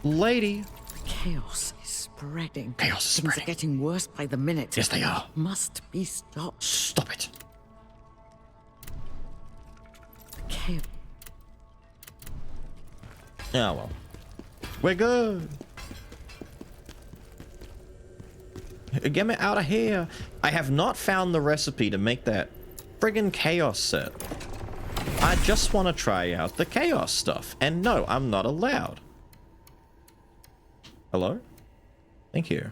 Lady. Chaos is spreading. Chaos is Things spreading. are getting worse by the minute. Yes, they are. Must be stopped. Stop it. Chaos. Oh, well. We're good. Get me out of here. I have not found the recipe to make that friggin' chaos set. I just want to try out the chaos stuff. And no, I'm not allowed. Hello? Thank you.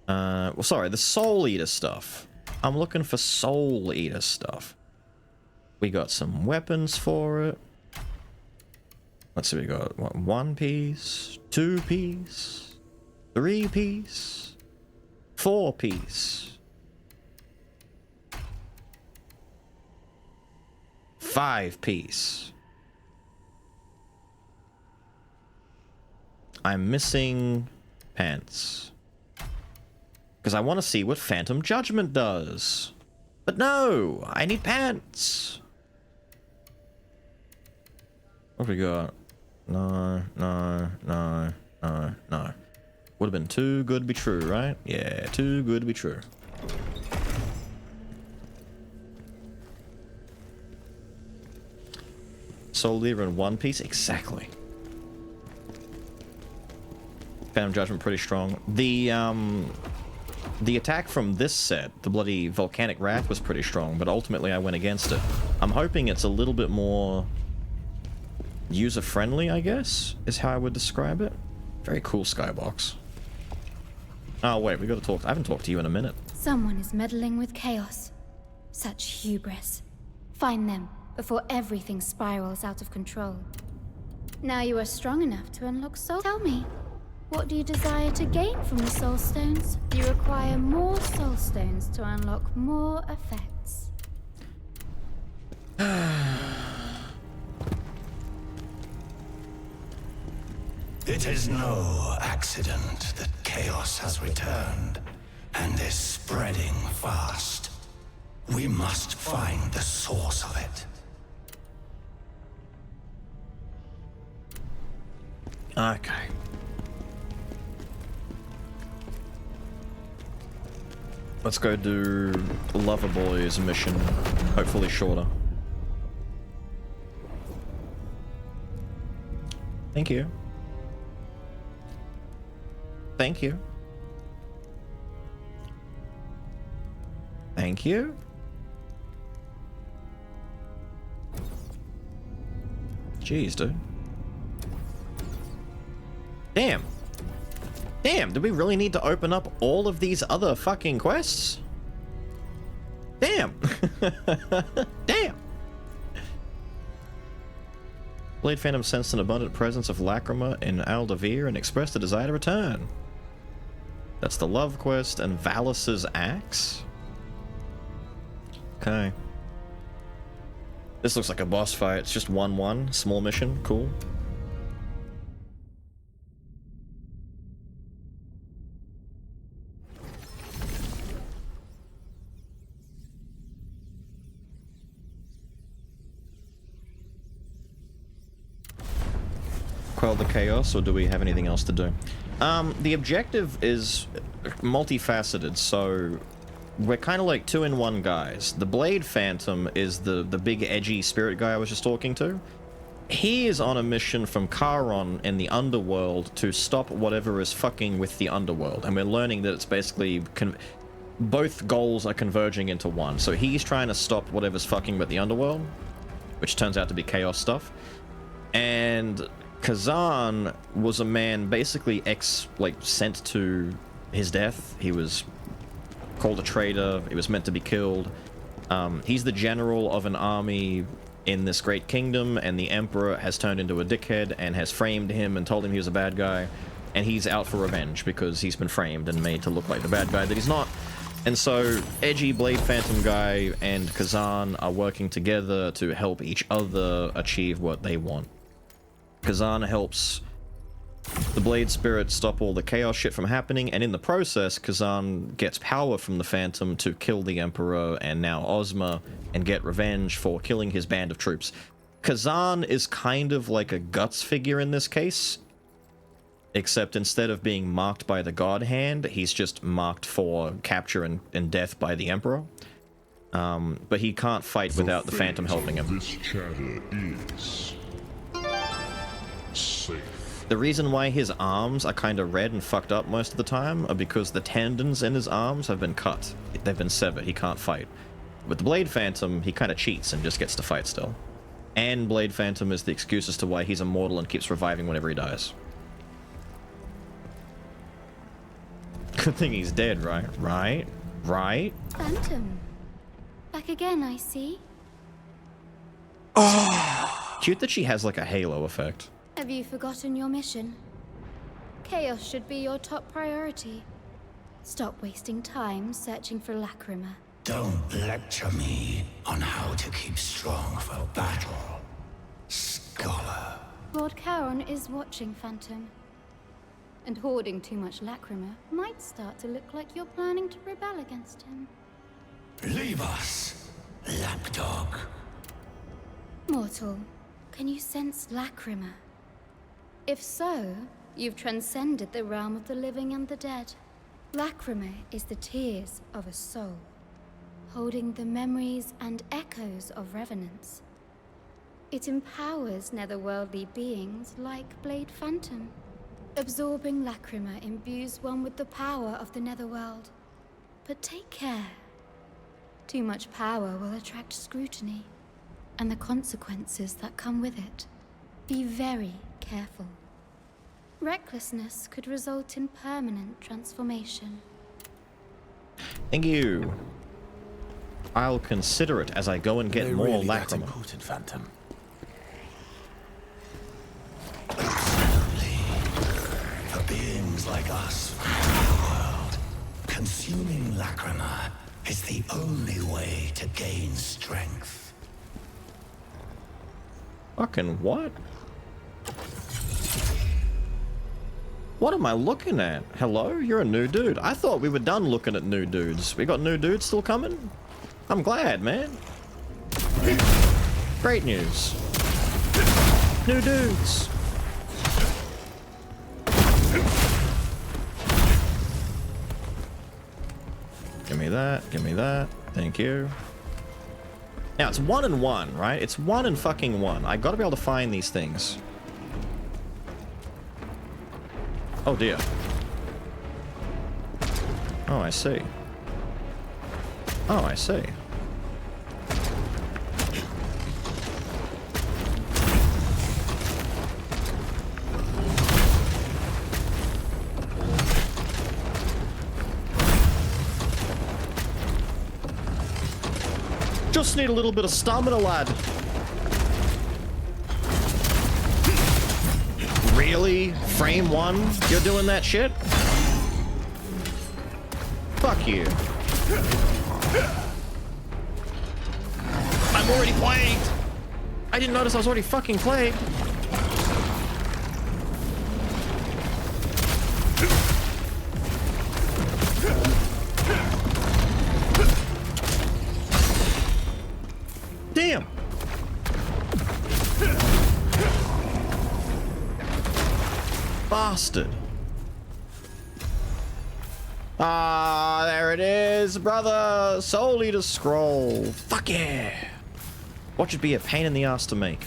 Well, sorry, the Soul Eater stuff. I'm looking for Soul Eater stuff. We got some weapons for it. Let's see, we got what, 1 piece, 2 piece, 3 piece, 4 piece, 5 piece. I'm missing pants. Because I want to see what Phantom Judgment does. But no, I need pants. What have we got? No. Would have been too good to be true, right? Yeah, too good to be true. Soul Eater in 1 piece? Exactly. Phantom Judgment pretty strong. The attack from this set, the bloody Volcanic Wrath, was pretty strong, but ultimately I went against it. I'm hoping it's a little bit more user-friendly, I guess, is how I would describe it. Very cool skybox. Oh, wait, we gotta talk. I haven't talked to you in a minute. Someone is meddling with chaos. Such hubris. Find them before everything spirals out of control. Now you are strong enough to unlock soul. Tell me, what do you desire to gain from the soul stones? You require more soul stones to unlock more effects. It is no accident that chaos has returned and is spreading fast. We must find the source of it. Okay. Let's go do Loverboy's mission, hopefully shorter. Thank you. Thank you. Thank you. Jeez, dude. Damn. Damn, do we really need to open up all of these other fucking quests? Damn. Damn. Blade Phantom sensed an abundant presence of Lacrima in Aldavir and expressed a desire to return. That's the love quest and Valus's axe. Okay. This looks like a boss fight. It's just 1-1. Small mission. Cool. Quell the chaos, or do we have anything else to do? The objective is multifaceted, so we're kind of like 2-in-1 guys. The Blade Phantom is the big edgy spirit guy I was just talking to. He is on a mission from Charon in the underworld to stop whatever is fucking with the underworld, and we're learning that it's basically both goals are converging into one. So he's trying to stop whatever's fucking with the underworld, which turns out to be chaos stuff, and Khazan was a man basically sent to his death. He was called a traitor. He was meant to be killed. He's the general of an army in this great kingdom, and the Emperor has turned into a dickhead and has framed him and told him he was a bad guy, and he's out for revenge because he's been framed and made to look like the bad guy that he's not. And so Edgy, Blade Phantom guy, and Khazan are working together to help each other achieve what they want. Khazan helps the Blade Spirit stop all the chaos shit from happening, and in the process, Khazan gets power from the Phantom to kill the Emperor and now Ozma and get revenge for killing his band of troops. Khazan is kind of like a Guts figure in this case, except instead of being marked by the God Hand, he's just marked for capture and death by the Emperor. But he can't fight without the Phantom helping him. This chatter is safe. The reason why his arms are kind of red and fucked up most of the time are because the tendons in his arms have been cut. They've been severed. He can't fight. With the Blade Phantom, he kind of cheats and just gets to fight still. And Blade Phantom is the excuse as to why he's immortal and keeps reviving whenever he dies. Good thing he's dead, right? Right? Phantom. Back again, I see. Cute that she has like a halo effect. Have you forgotten your mission? Chaos should be your top priority. Stop wasting time searching for Lacrima. Don't lecture me on how to keep strong for battle, scholar. Lord Charon is watching, Phantom. And hoarding too much Lacrima might start to look like you're planning to rebel against him. Leave us, lapdog. Mortal, can you sense Lacrima? If so, you've transcended the realm of the living and the dead. Lacrima is the tears of a soul, holding the memories and echoes of revenants. It empowers netherworldly beings like Blade Phantom. Absorbing Lacrima imbues one with the power of the netherworld. But take care. Too much power will attract scrutiny, and the consequences that come with it. Be very careful. Recklessness could result in permanent transformation. Thank you. I'll consider it as I go and get more really that Lacrima. important, Phantom? For beings like us from the world, consuming Lacrima is the only way to gain strength. Fucking what? What am I looking at? Hello? You're a new dude. I thought we were done looking at new dudes. We got new dudes still coming? I'm glad, man. Great news. New dudes. Give me that. Give me that. Thank you. Now, it's 1 and 1, right? It's 1 and fucking 1. I gotta be able to find these things. Oh, dear. Oh, I see. Oh, I see. Just need a little bit of stamina, lad. Really? Frame 1? You're doing that shit? Fuck you. I'm already plagued. I didn't notice I was already fucking plagued. Damn. Bastard. Ah, there it is, brother. Soul Eater Scroll. Fuck yeah. What should be a pain in the ass to make?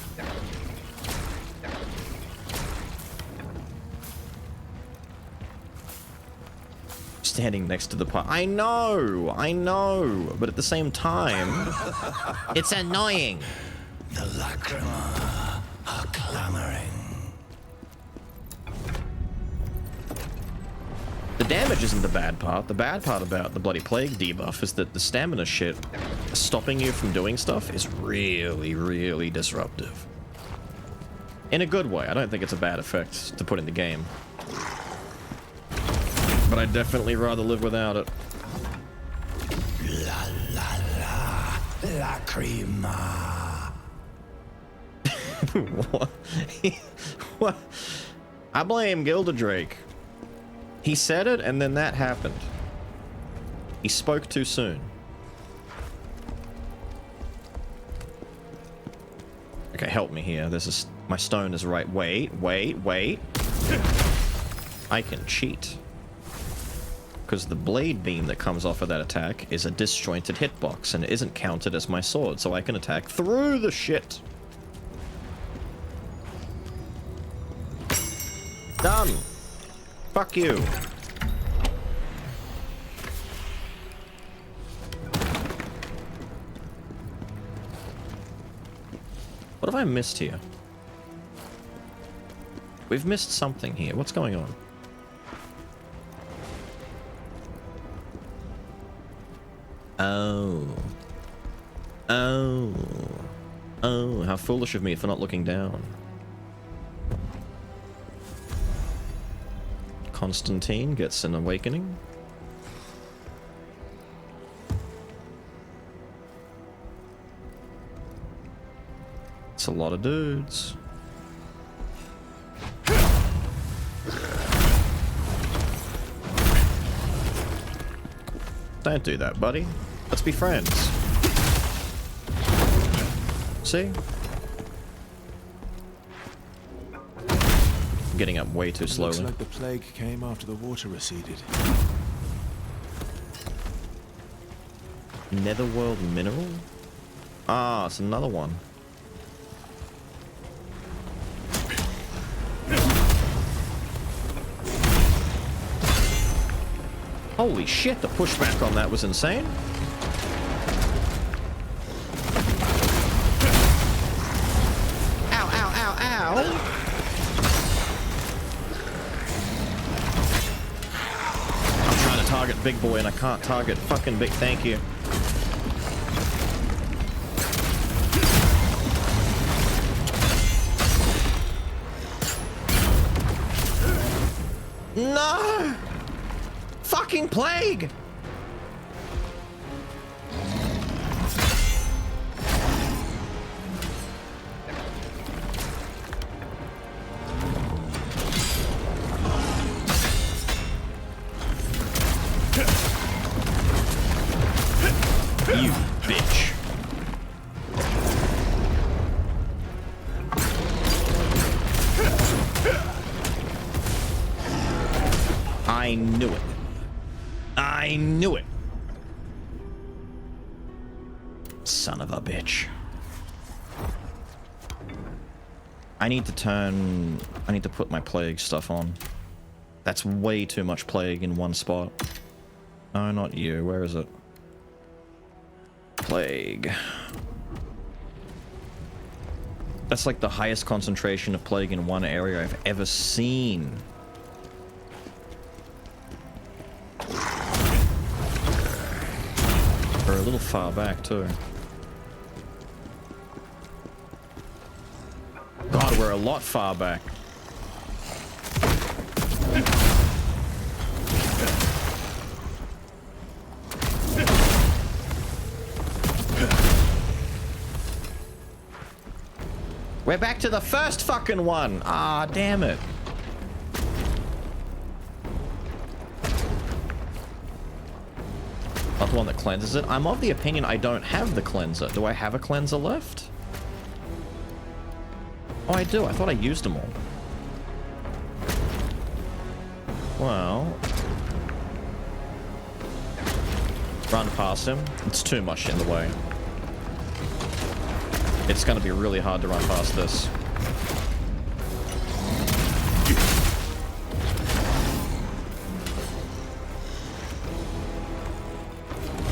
Standing next to the pot. I know, but at the same time, it's annoying. The Lacrima are clamoring. dodge isn't the bad part. The bad part about the bloody plague debuff is that the stamina shit stopping you from doing stuff is really, really disruptive. In a good way. I don't think it's a bad effect to put in the game. But I'd definitely rather live without it. La la la, lacrima. What? What? I blame Gilderdrake. He said it, and then that happened. He spoke too soon. Okay, help me here. This is... My stone is right. Wait. I can cheat. Because the blade beam that comes off of that attack is a disjointed hitbox, and it isn't counted as my sword, so I can attack through the shit. Done. Fuck you. What have I missed here? We've missed something here. What's going on? Oh, how foolish of me for not looking down. Constantine gets an awakening. It's a lot of dudes. Don't do that, buddy. Let's be friends. See? I'm getting up way too slowly. Looks like the plague came after the water receded. Netherworld mineral? Ah, it's another one. Holy shit, the pushback on that was insane. Ow, ow, ow, ow. I'm trying to target Big Boy and I can't target fucking Big. Thank you. No! Fucking plague! You bitch. I knew it. I knew it. Son of a bitch. I need to put my plague stuff on. That's way too much plague in one spot. No, not you. Where is it? Plague. That's like the highest concentration of plague in one area I've ever seen. We're a little far back too. God, we're a lot far back. We're back to the first fucking one. Ah, damn it. Not the one that cleanses it. I'm of the opinion I don't have the cleanser. Do I have a cleanser left? Oh, I do. I thought I used them all. Well. Run past him. It's too much in the way. It's gonna be really hard to run past this.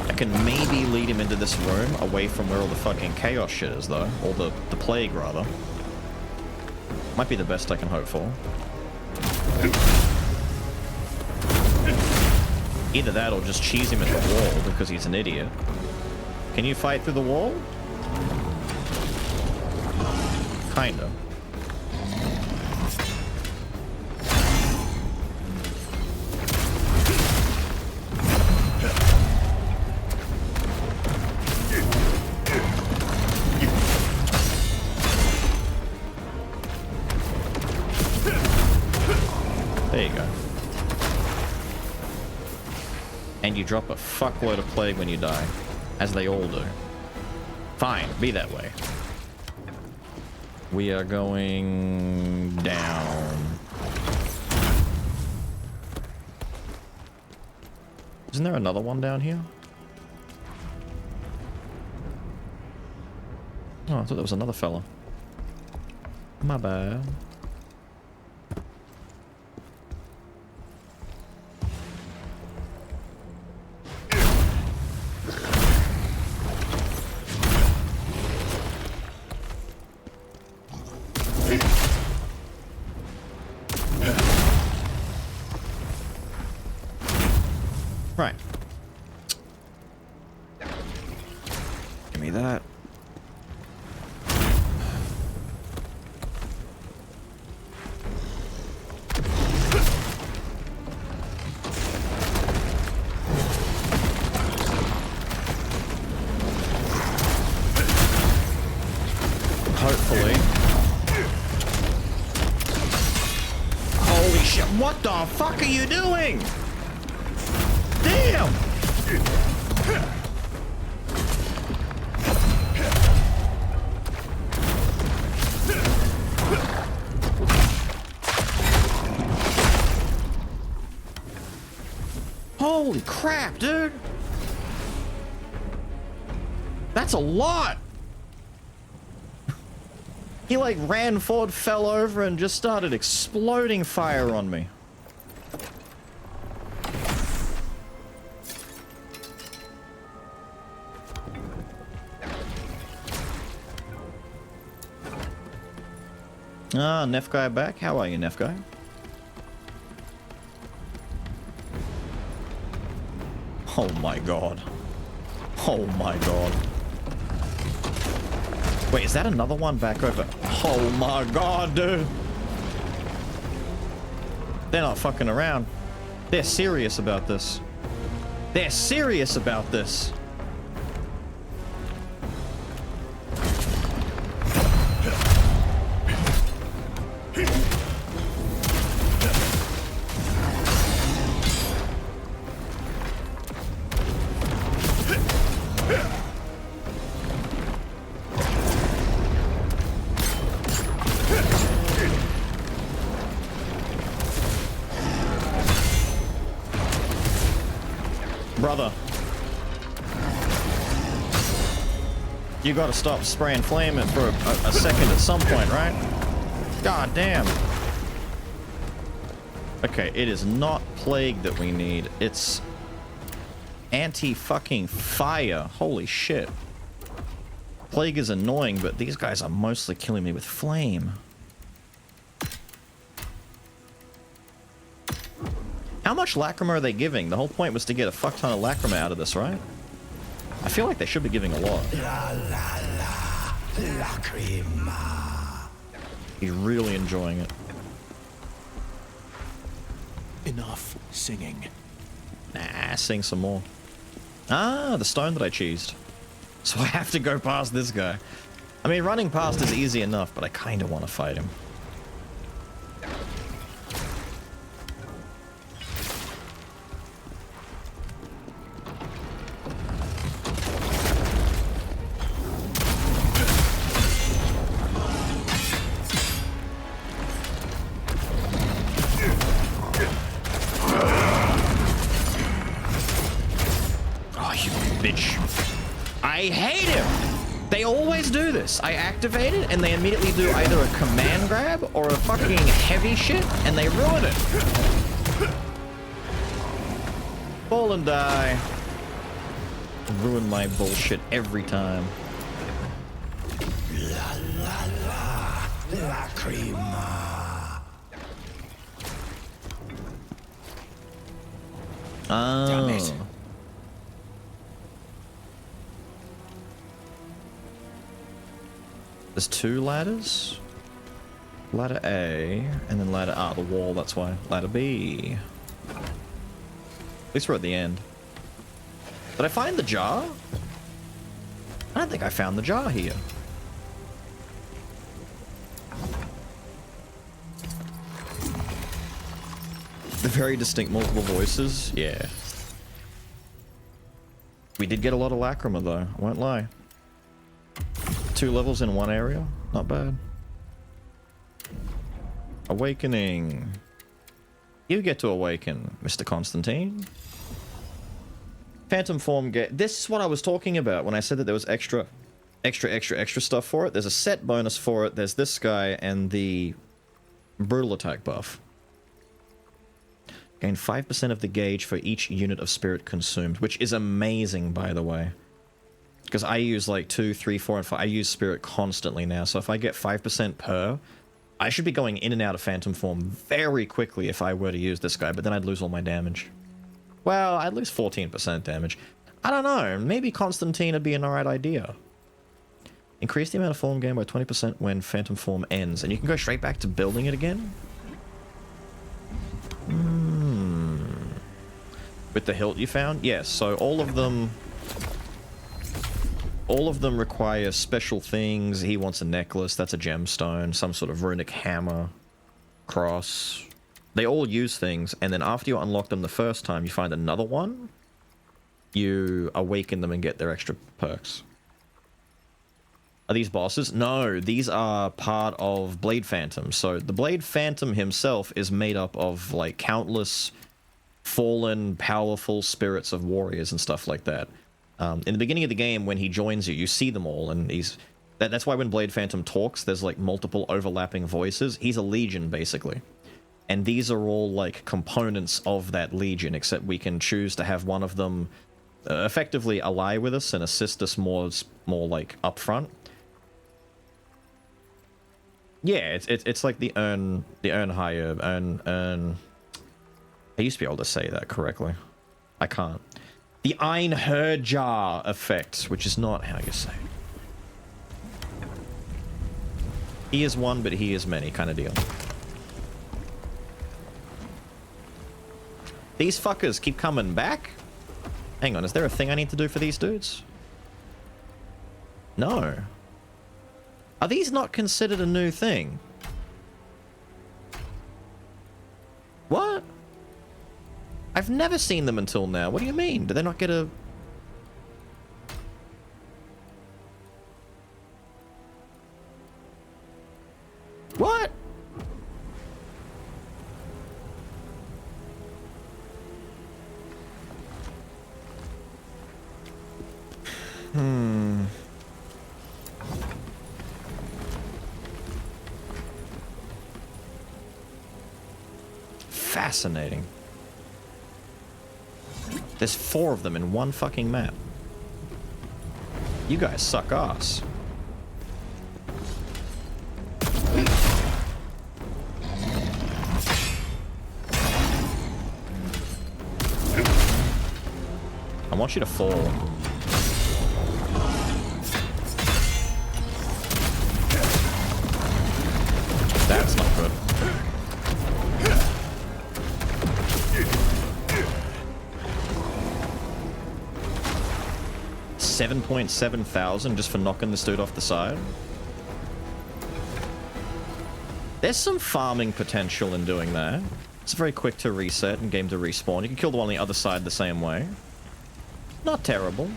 I can maybe lead him into this room away from where all the fucking chaos shit is though. Or the plague rather. Might be the best I can hope for. Either that or just cheese him at the wall because he's an idiot. Can you fight through the wall? Kinda. There you go. And you drop a fuckload of plague when you die, as they all do. Fine, be that way. We are going down. Isn't there another one down here? Oh, I thought there was another fella. My bad. Right. Give me that. Hopefully. Holy shit, what the fuck are you doing? Damn! Holy crap, dude! That's a lot! He like ran forward, fell over, and just started exploding fire on me. Ah, Neff guy back. How are you, Neff guy? Oh my god. Oh my god. Wait, is that another one back over? Oh my god, dude. They're not fucking around. They're serious about this. They're serious about this. Brother. You gotta stop spraying flame it for a second at some point, right? God damn. Okay, it is not plague that we need. It's anti-fucking fire. Holy shit. Plague is annoying, but these guys are mostly killing me with flame. How much lacrima are they giving? The whole point was to get a fuck ton of lacrima out of this, right? I feel like they should be giving a lot. La la la, lacrima. He's really enjoying it. Enough singing. Nah, sing some more. Ah, the stone that I cheesed. So I have to go past this guy. I mean, running past is easy enough, but I kind of want to fight him. I hate him! They always do this. I activate it and they immediately do either a command grab or a fucking heavy shit and they ruin it. Fall and die. Ruin my bullshit every time. La la la, lacrima. Oh. Damn it. There's 2 ladders. Ladder A, and then ladder... Ah, the wall, that's why. Ladder B. At least we're at the end. Did I find the jar? I don't think I found the jar here. The very distinct multiple voices? Yeah. We did get a lot of lacrima though, I won't lie. 2 levels in 1 area? Not bad. Awakening. You get to awaken, Mr. Constantine. Phantom form get... This is what I was talking about when I said that there was extra stuff for it. There's a set bonus for it. There's this guy and the brutal attack buff. Gain 5% of the gauge for each unit of spirit consumed, which is amazing, by the way. Because I use like 2, 3, 4, and 5. I use spirit constantly now, so if I get 5% per, I should be going in and out of phantom form very quickly if I were to use this guy, but then I'd lose all my damage. Well, I'd lose 14% damage. I don't know, maybe Constantine would be an alright idea. Increase the amount of form gain by 20% when phantom form ends, and you can go straight back to building it again? With the hilt you found? Yes, so all of them require special things. He wants a necklace, that's a gemstone, some sort of runic hammer, cross. They all use things, and then after you unlock them the first time, you find another one, you awaken them and get their extra perks. Are these bosses? No, these are part of Blade Phantom. So the Blade Phantom himself is made up of like countless fallen, powerful spirits of warriors and stuff like that. In the beginning of the game, when he joins you, you see them all, and that's why when Blade Phantom talks, there's like multiple overlapping voices. He's a legion, basically. And these are all like components of that legion, except we can choose to have one of them effectively ally with us and assist us more like up front. Yeah, it's like the earn higher, earn. I used to be able to say that correctly. I can't. The Einherjar effect, which is not how you say it. He is one, but he is many, kind of deal. These fuckers keep coming back? Hang on, is there a thing I need to do for these dudes? No. Are these not considered a new thing? What? I've never seen them until now. What do you mean? Do they not get a... What? Fascinating. There's 4 of them in one fucking map. You guys suck ass. I want you to fall. That's not good. $7,700 just for knocking this dude off the side. There's some farming potential in doing that. It's very quick to reset and game to respawn. You can kill the one on the other side the same way. Not terrible.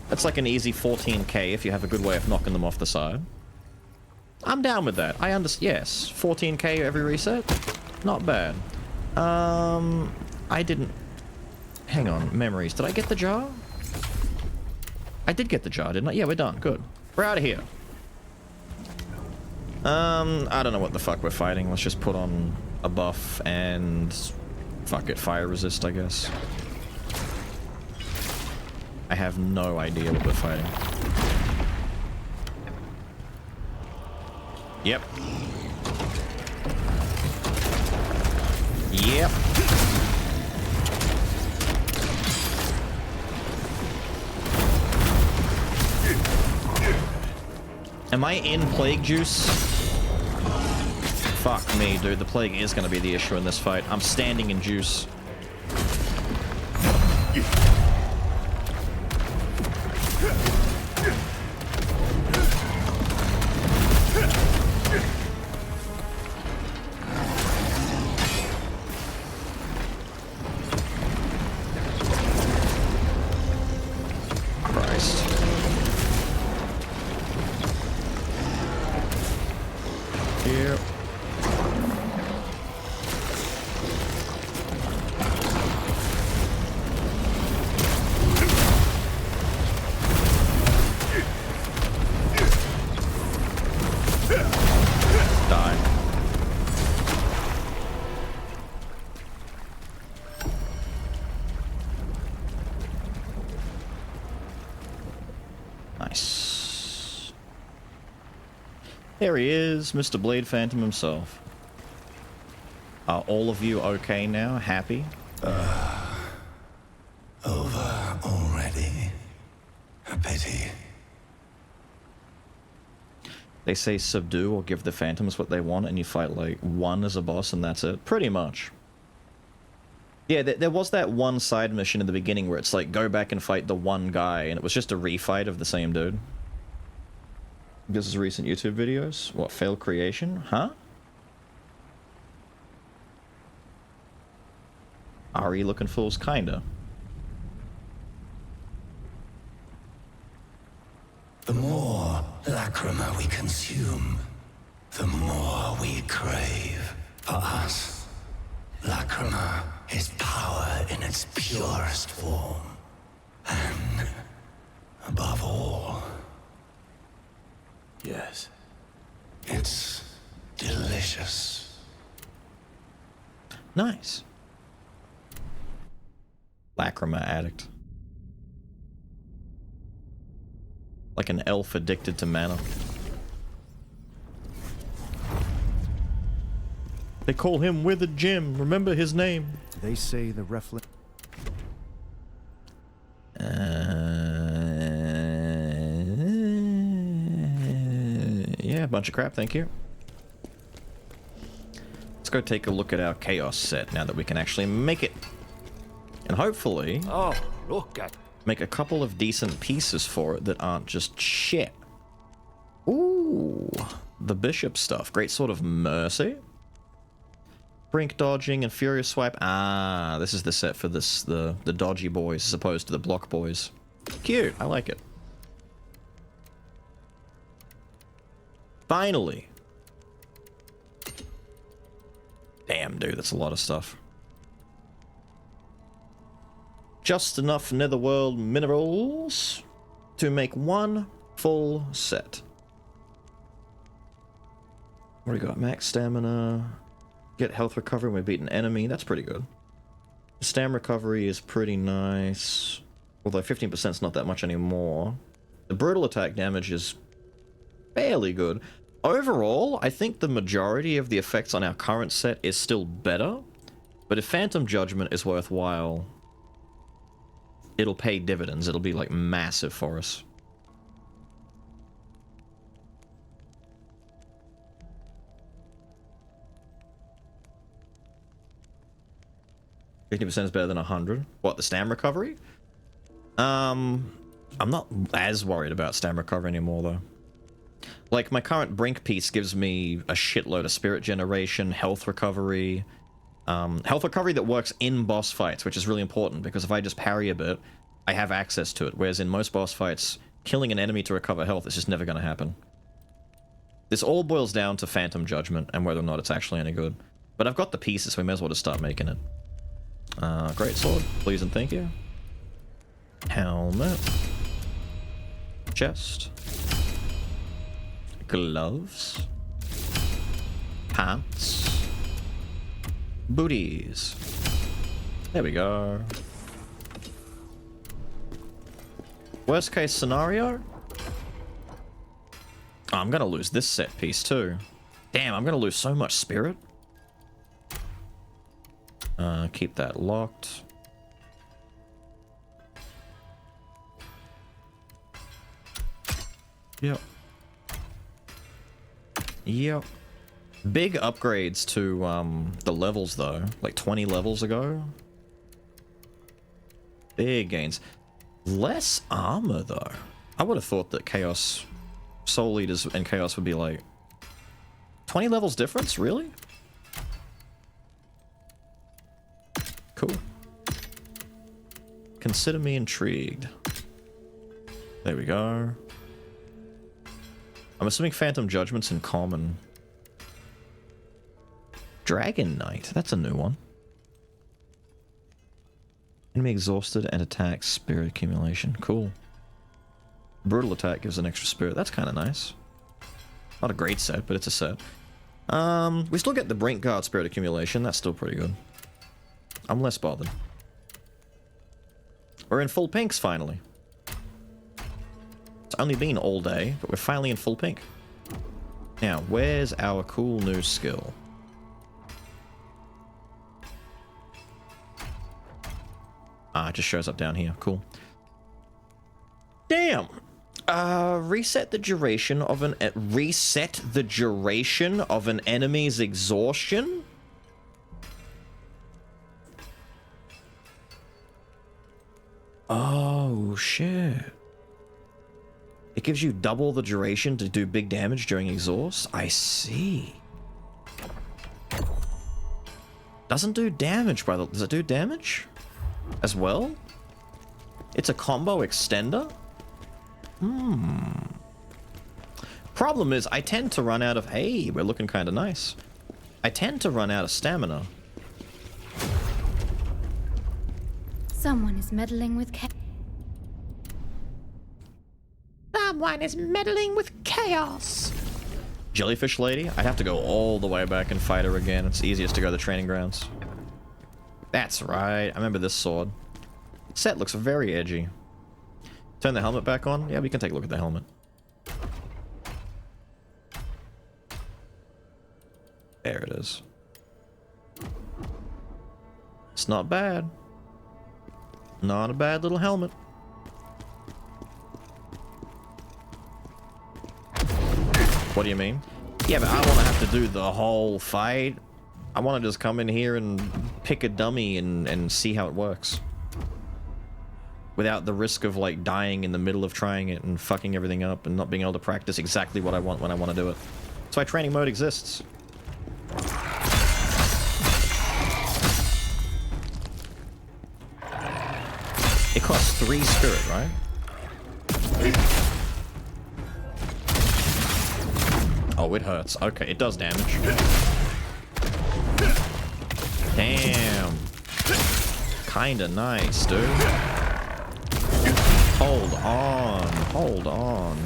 That's like an easy 14k if you have a good way of knocking them off the side. I'm down with that. I understand. Yes, 14k every reset. Not bad. I didn't... Hang on, memories. Did I get the jar? I did get the jar, didn't I? Yeah, we're done. Good. We're out of here. I don't know what the fuck we're fighting. Let's just put on a buff and... Fuck it, fire resist, I guess. I have no idea what we're fighting. Yep. Yep. Am I in plague juice? Fuck me, dude. The plague is going to be the issue in this fight. I'm standing in juice. There he is, Mr. Blade Phantom himself. Are all of you okay now? Happy? Over already. A pity. They say subdue or give the phantoms what they want and you fight like one as a boss and that's it. Pretty much. Yeah, there was that one side mission in the beginning where it's like go back and fight the one guy and it was just a refight of the same dude. This is recent YouTube videos. What, failed creation? Huh? RE looking fools, kinda. The more lacrima we consume, the more we crave. For us, lacrima is power in its purest form. And, above all... Yes. It's delicious. Nice. Lacrima addict. Like an elf addicted to mana. They call him Withered Jim. Remember his name. They say the Reflin... Yeah, a bunch of crap, thank you. Let's go take a look at our Chaos set now that we can actually make it. And hopefully... Oh, look at... make a couple of decent pieces for it that aren't just shit. Ooh, the bishop stuff. Great Sword of Mercy. Brink dodging and furious swipe. Ah, this is the set for this the dodgy boys as opposed to the block boys. Cute, I like it. Finally. Damn, dude, that's a lot of stuff. Just enough netherworld minerals to make one full set. What do we got? Max stamina. Get health recovery when we beat an enemy. That's pretty good. Stam recovery is pretty nice. Although 15% is not that much anymore. The brutal attack damage is fairly good. Overall, I think the majority of the effects on our current set is still better. But if Phantom Judgment is worthwhile, it'll pay dividends. It'll be like massive for us. %50 is better than 100. What, the stam recovery? I'm not as worried about stam recovery anymore though. Like, my current Brink piece gives me a shitload of spirit generation, health recovery that works in boss fights, which is really important, because if I just parry a bit, I have access to it, whereas in most boss fights, killing an enemy to recover health is just never going to happen. This all boils down to Phantom Judgment, and whether or not it's actually any good. But I've got the pieces, so we may as well just start making it. Great sword, please and thank you. Helmet. Chest. Gloves. Pants. Booties. There we go. Worst case scenario? Oh, I'm gonna lose this set piece too. Damn, I'm gonna lose so much spirit. Keep that locked. Yep. Yep. Big upgrades to the levels though, like 20 levels ago. Big gains. Less armor though. I would have thought that Chaos Soul Eaters and Chaos would be like 20 levels difference, really? Cool. Consider me intrigued. There we go. I'm assuming Phantom Judgment's in common. Dragon Knight, that's a new one. Enemy exhausted and attack, spirit accumulation. Cool. Brutal attack gives an extra spirit. That's kind of nice. Not a great set, but it's a set. We still get the Brink Guard spirit accumulation. That's still pretty good. I'm less bothered. We're in full pinks finally. It's only been all day, but we're finally in full pink. Now, where's our cool new skill? Ah, it just shows up down here. Cool. Damn. Reset the duration of an enemy's exhaustion. Oh shit. It gives you double the duration to do big damage during exhaust. I see. Doesn't do damage by the... Does it do damage as well? It's a combo extender? Problem is, I tend to run out of... Hey, we're looking kind of nice. I tend to run out of stamina. Someone is meddling with Someone is meddling with chaos. Jellyfish lady? I'd have to go all the way back and fight her again. It's easiest to go to the training grounds. That's right. I remember this sword. Set looks very edgy. Turn the helmet back on? Yeah, we can take a look at the helmet. There it is. It's not bad. Not a bad little helmet. What do you mean? Yeah, but I want to have to do the whole fight. I want to just come in here and pick a dummy and see how it works. Without the risk of, like, dying in the middle of trying it and fucking everything up and not being able to practice exactly what I want when I want to do it. That's why training mode exists. It costs 3 spirit, right? Oh, it hurts. Okay, it does damage. Damn. Kinda nice, dude. Hold on. Hold on.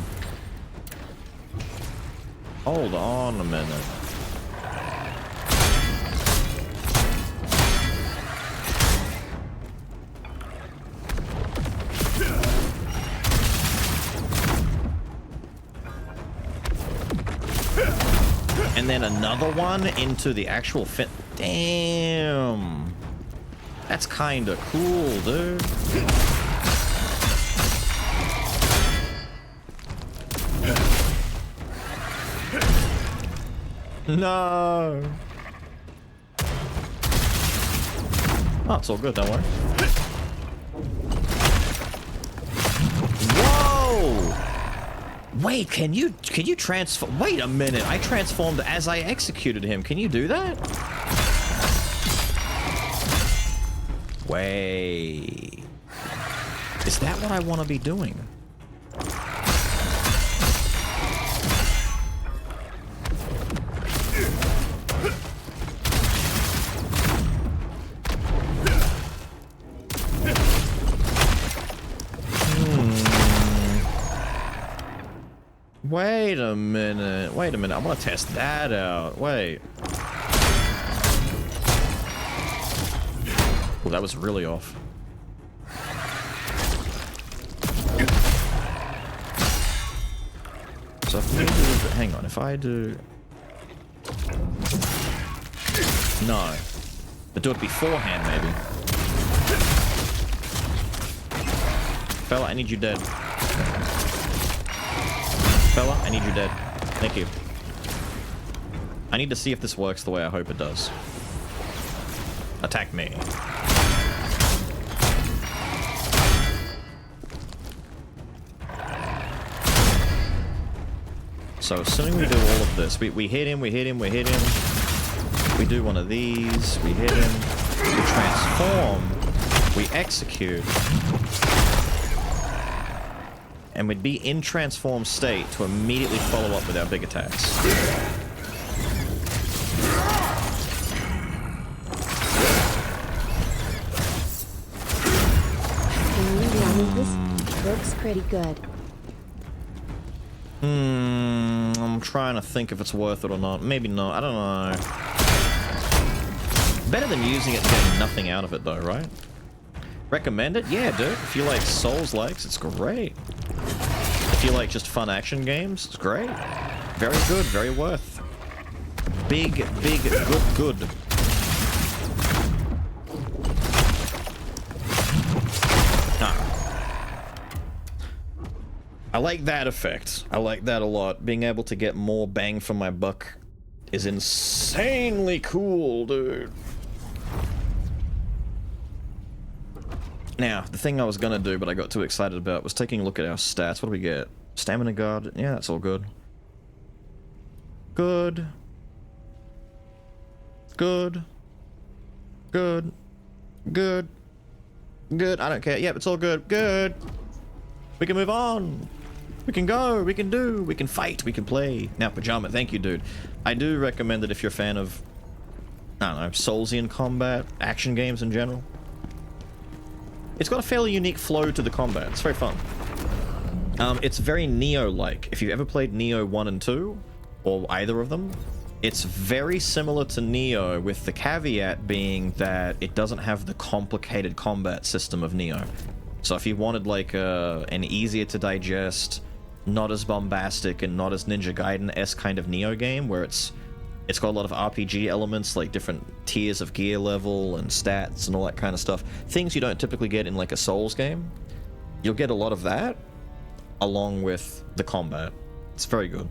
Hold on a minute. And then another one into the actual fit. Damn. That's kinda cool, dude. No. Oh, it's all good, don't worry. Whoa! Wait, can you transform? Wait a minute, I transformed as I executed him. Can you do that? Wait. Is that what I want to be doing? Wait a minute. Wait a minute. I want to test that out. Wait. Oh, that was really off. So if we do... Hang on. If I do... No. But do it beforehand, maybe. Fella, I need you dead. Fella, I need you dead. Thank you. I need to see if this works the way I hope it does. Attack me. So assuming we do all of this, we hit him, we hit him, we hit him. We do one of these, we hit him. We transform, we execute. And we'd be in transform state to immediately follow up with our big attacks. This looks pretty good. I'm trying to think if it's worth it or not. Maybe not. I don't know. Better than using it and getting nothing out of it though, right? Recommend it? Yeah, dude. If you like Souls-likes, it's great. If you like just fun action games, it's great. Very good, very worth. Big, good. I like that effect. I like that a lot. Being able to get more bang for my buck is insanely cool, dude. Now, the thing I was gonna do, but I got too excited about, was taking a look at our stats. What do we get? Stamina guard. Yeah, that's all good. Good. Good. Good. Good. Good. I don't care. Yep, it's all good. Good. We can move on. We can go. We can do. We can fight. We can play. Now, Pajama, thank you, dude. I do recommend it if you're a fan of, I don't know, Soulsian combat, action games in general. It's got a fairly unique flow to the combat. It's very fun. It's very Neo-like. If you've ever played Neo 1 and 2, or either of them, it's very similar to Neo, with the caveat being that it doesn't have the complicated combat system of Neo. So if you wanted like an easier to digest, not as bombastic and not as Ninja Gaiden-esque kind of Neo game, where it's got a lot of RPG elements, like different tiers of gear level and stats and all that kind of stuff. Things you don't typically get in like a Souls game. You'll get a lot of that, along with the combat. It's very good.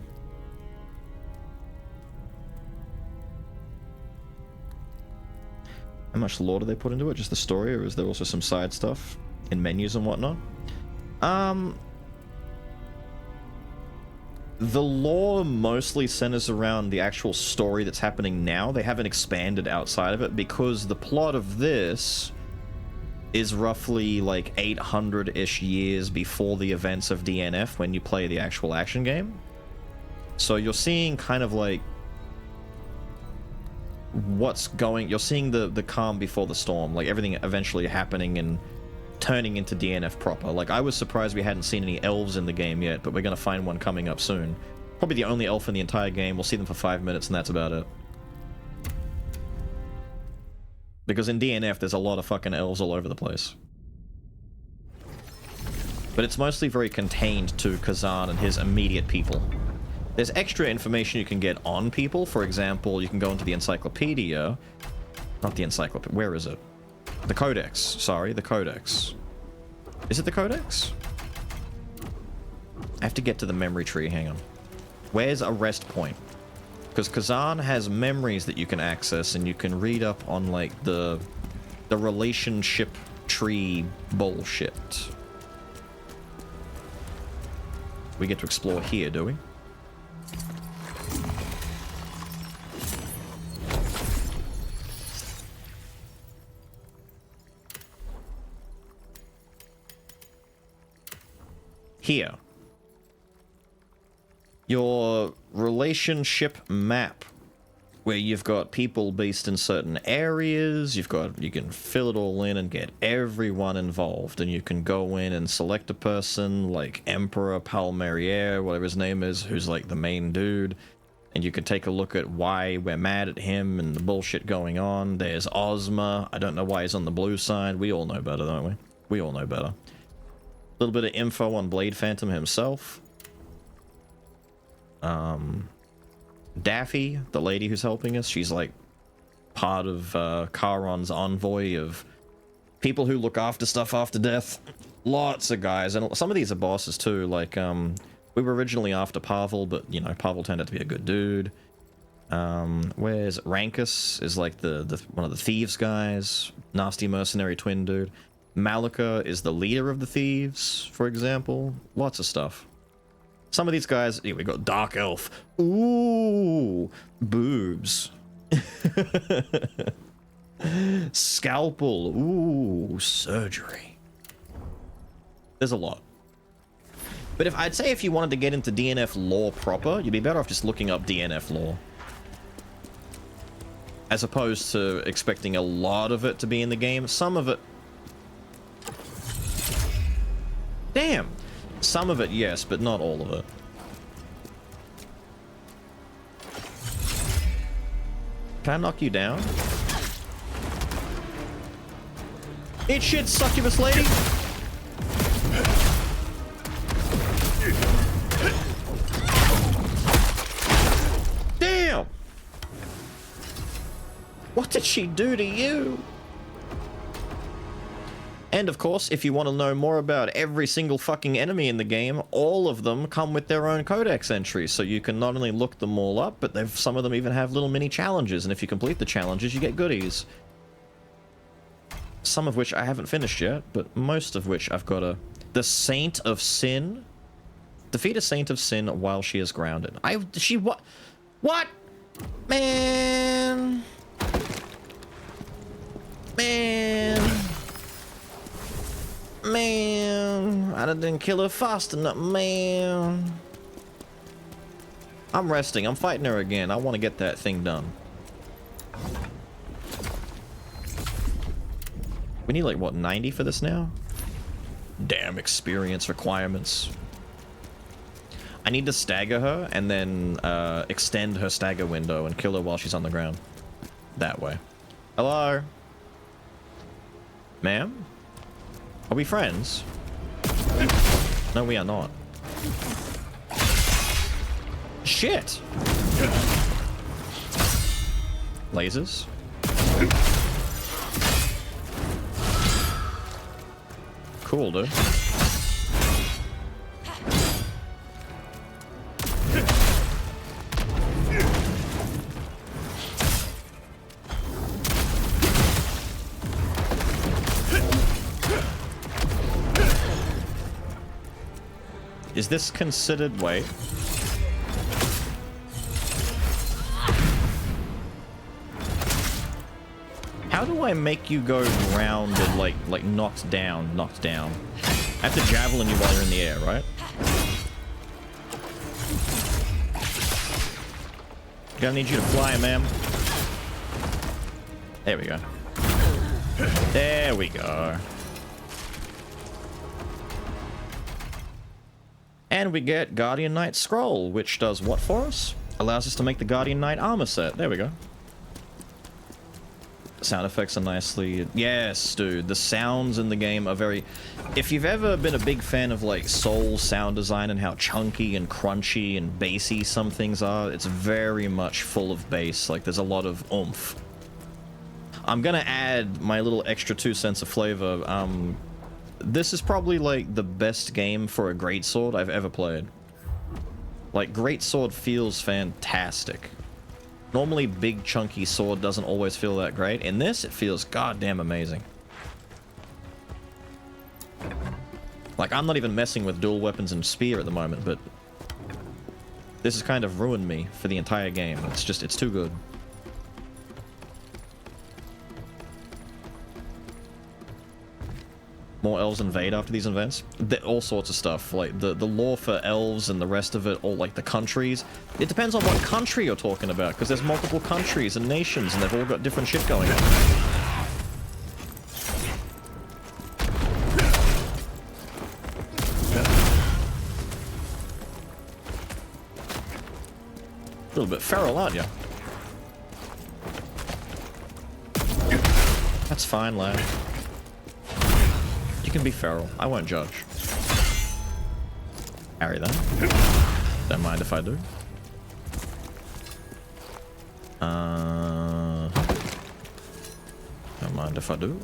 How much lore do they put into it? Just the story, or is there also some side stuff in menus and whatnot? The lore mostly centers around the actual story that's happening now. They haven't expanded outside of it because the plot of this is roughly like 800-ish years before the events of DNF when you play the actual action game. So you're seeing kind of like you're seeing the calm before the storm, like everything eventually happening and turning into DNF proper. Like, I was surprised we hadn't seen any elves in the game yet, but we're gonna find one coming up soon. Probably the only elf in the entire game. We'll see them for 5 minutes and that's about it. Because in DNF, there's a lot of fucking elves all over the place. But it's mostly very contained to Khazan and his immediate people. There's extra information you can get on people. For example, you can go into the encyclopedia. Not the encyclopedia. Where is it? The Codex. Sorry, the Codex. Is it the Codex? I have to get to the memory tree. Hang on. Where's a rest point? Because Khazan has memories that you can access, and you can read up on, like, the relationship tree bullshit. We get to explore here, do we? Here. Your relationship map, where you've got people based in certain areas, you can fill it all in and get everyone involved, and you can go in and select a person like Emperor Palmerier, whatever his name is, who's like the main dude, and you can take a look at why we're mad at him and the bullshit going on. There's Ozma. I don't know why he's on the blue side. We all know better, don't we? We all know better. A little bit of info on Blade Phantom himself. Daffy, the lady who's helping us, she's like part of Charon's envoy of people who look after stuff after death. Lots of guys, and some of these are bosses too. Like, we were originally after Pavel, but, you know, Pavel turned out to be a good dude. Where's Rankus is like the one of the thieves guys, nasty mercenary twin dude. Malika is the leader of the thieves, for example. Lots of stuff. Some of these guys, yeah, we got Dark Elf. Ooh, boobs. Scalpel. Ooh, surgery. There's a lot. But I'd say if you wanted to get into DNF lore proper, you'd be better off just looking up DNF lore. As opposed to expecting a lot of it to be in the game. Some of it... Damn! Some of it, yes, but not all of it. Can I knock you down? Eat shit, succubus lady! Damn! What did she do to you? And of course, if you want to know more about every single fucking enemy in the game, all of them come with their own codex entries, so you can not only look them all up, but some of them even have little mini challenges, and if you complete the challenges, you get goodies. Some of which I haven't finished yet, but most of which I've got a... The Saint of Sin? Defeat a Saint of Sin while she is grounded. What? What? Man... Man, I didn't kill her fast enough, man. I'm resting. I'm fighting her again. I want to get that thing done. We need like, what, 90 for this now? Damn experience requirements. I need to stagger her and then extend her stagger window and kill her while she's on the ground. That way. Hello? Ma'am? Are we friends? No, we are not. Shit! Lasers? Cool, dude. Is this considered... Wait. How do I make you go round and like knocked down? I have to javelin you while you're in the air, right? Gonna need you to fly, ma'am. There we go. There we go. And we get Guardian Knight Scroll, which does what for us? Allows us to make the Guardian Knight armor set. There we go. Sound effects are nicely... Yes, dude. The sounds in the game are very... If you've ever been a big fan of, like, Soul sound design and how chunky and crunchy and bassy some things are, it's very much full of bass. Like, there's a lot of oomph. I'm gonna add my little extra 2 cents of flavor. This is probably, like, the best game for a greatsword I've ever played. Like, greatsword feels fantastic. Normally, big, chunky sword doesn't always feel that great. In this, it feels goddamn amazing. Like, I'm not even messing with dual weapons and spear at the moment, but... This has kind of ruined me for the entire game. It's just, it's too good. More elves invade after these events. All sorts of stuff, like the lore for elves and the rest of it, all like the countries. It depends on what country you're talking about, because there's multiple countries and nations, and they've all got different shit going on. A little bit feral, aren't you? That's fine, lad. You can be feral. I won't judge. Parry that. Don't mind if I do. Don't mind if I do.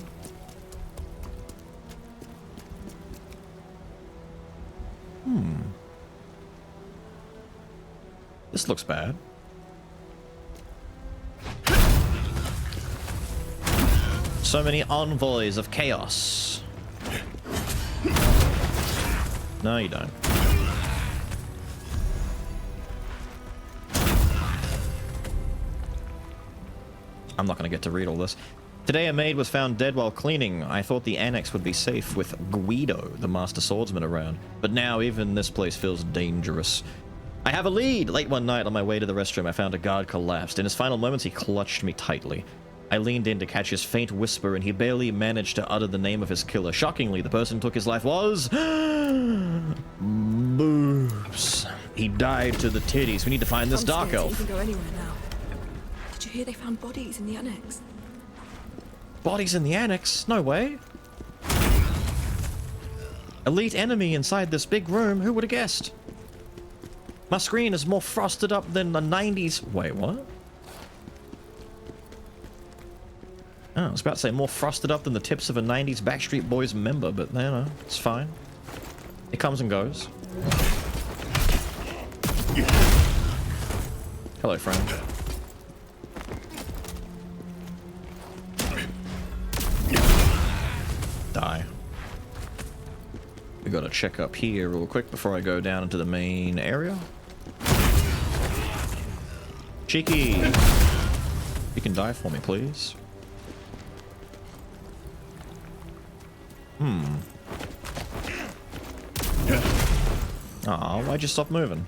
This looks bad. So many envoys of chaos. No, you don't. I'm not going to get to read all this. Today a maid was found dead while cleaning. I thought the annex would be safe with Guido, the master swordsman, around. But now even this place feels dangerous. I have a lead! Late one night on my way to the restroom, I found a guard collapsed. In his final moments, he clutched me tightly. I leaned in to catch his faint whisper, and he barely managed to utter the name of his killer. Shockingly, the person who took his life was... Boobs. He died to the titties. We need to find this dark elf. You can go anywhere now. Did you hear they found bodies in the annex? Bodies in the annex? No way. Elite enemy inside this big room. Who would have guessed? My screen is more frosted up than the 90s. Wait, what? Oh, I was about to say more frosted up than the tips of a 90s Backstreet Boys member, but you know, it's fine. It comes and goes. Hello, friend. Die. We gotta check up here real quick before I go down into the main area. Cheeky! You can die for me, please. Aw, why'd you stop moving?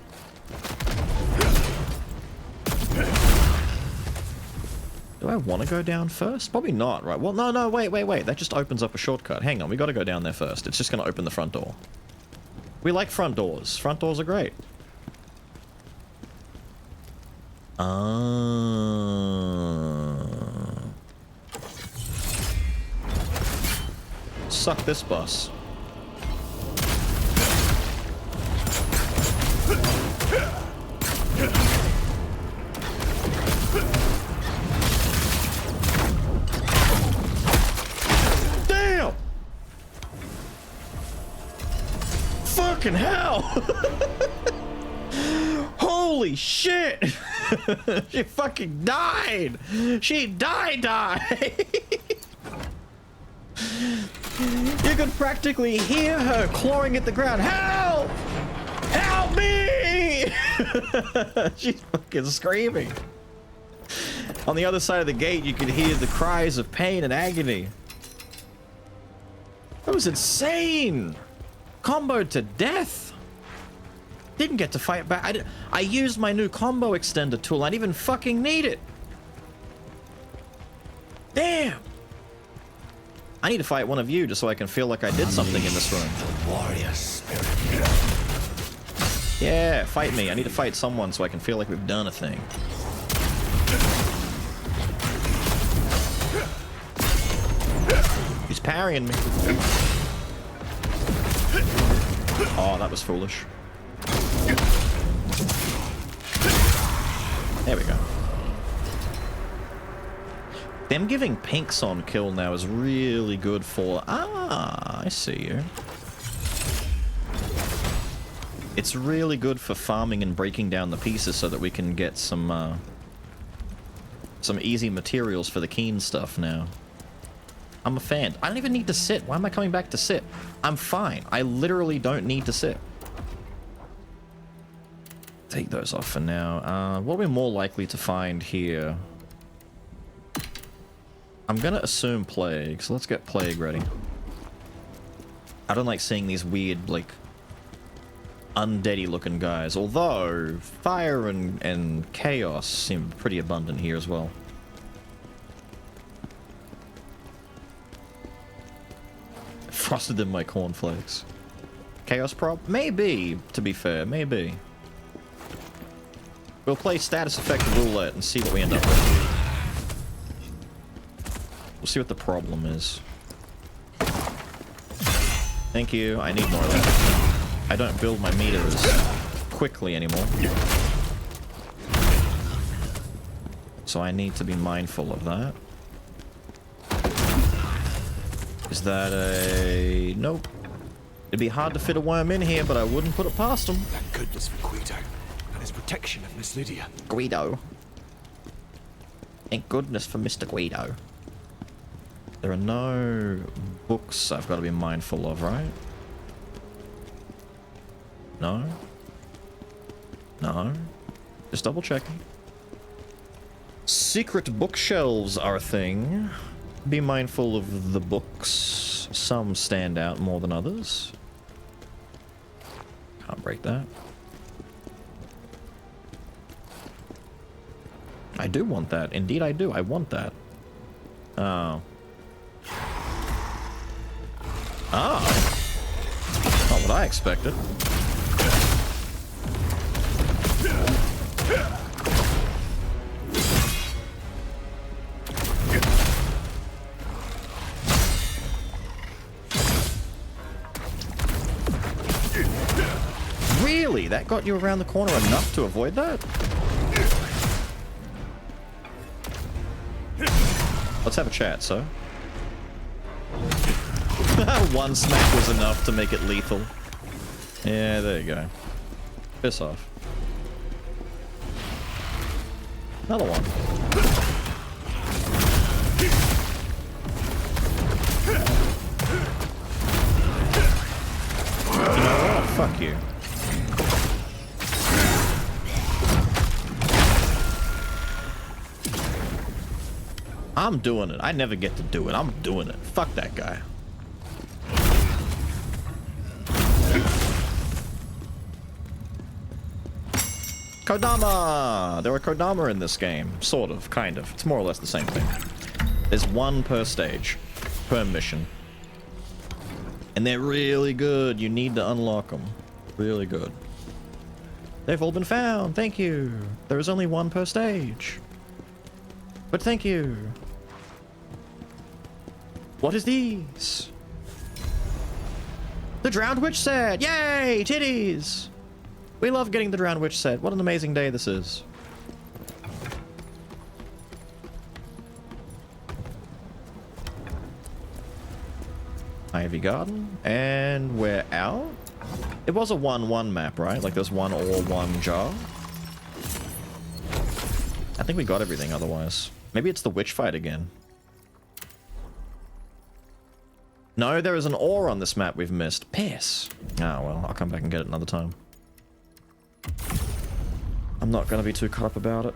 Do I want to go down first? Probably not, right? Well, no, wait. That just opens up a shortcut. Hang on, we gotta go down there first. It's just gonna open the front door. We like front doors. Front doors are great. Suck this bus. Damn! Fucking hell! Holy shit! She fucking died! She died! You could practically hear her clawing at the ground. Help! Help me! She's fucking screaming. On the other side of the gate, you could hear the cries of pain and agony. That was insane! Comboed to death! Didn't get to fight back. I used my new combo extender tool. I didn't even fucking need it. Damn! I need to fight one of you just so I can feel like I did something in this room. Warrior spirit. Yeah, fight me. I need to fight someone so I can feel like we've done a thing. He's parrying me. Oh, that was foolish. There we go. Them giving pinks on kill now is really good for... Ah, I see you. It's really good for farming and breaking down the pieces so that we can get some easy materials for the keen stuff now. I'm a fan. I don't even need to sit. Why am I coming back to sit? I'm fine. I literally don't need to sit. Take those off for now. What are we more likely to find here? I'm gonna assume plague, so let's get plague ready. I don't like seeing these weird, like, undeady looking guys, although fire and chaos seem pretty abundant here as well. Frosted in my cornflakes. Chaos prop? Maybe, to be fair, maybe. We'll play status effect roulette and see what we end up with. We'll see what the problem is. Thank you. I need more of that. I don't build my meters quickly anymore. So I need to be mindful of that. Is that a... Nope. It'd be hard to fit a worm in here, but I wouldn't put it past him. Thank goodness for Guido and his protection of Miss Lydia. Guido. Thank goodness for Mr. Guido. There are no books I've got to be mindful of, right? No? No? Just double checking. Secret bookshelves are a thing. Be mindful of the books. Some stand out more than others. Can't break that. I do want that. Indeed I do. I want that. Oh. Oh. Not what I expected. Really? That got you around the corner enough to avoid that? Let's have a chat, sir. One smack was enough to make it lethal. Yeah, there you go. Piss off. Another one. You know what? Fuck you. I'm doing it. I never get to do it. I'm doing it. Fuck that guy. Kodama! There are Kodama in this game. Sort of. Kind of. It's more or less the same thing. There's one per stage. Per mission. And they're really good. You need to unlock them. Really good. They've all been found. Thank you. There is only one per stage. But thank you. What is these? The Drowned Witch set! Yay! Titties! We love getting the Drowned Witch set. What an amazing day this is. Ivy Garden. And we're out? It was a 1-1 map, right? Like there's one ore, one jar. I think we got everything otherwise. Maybe it's the witch fight again. No, there is an ore on this map we've missed. Piss. Oh, well, I'll come back and get it another time. I'm not going to be too caught up about it.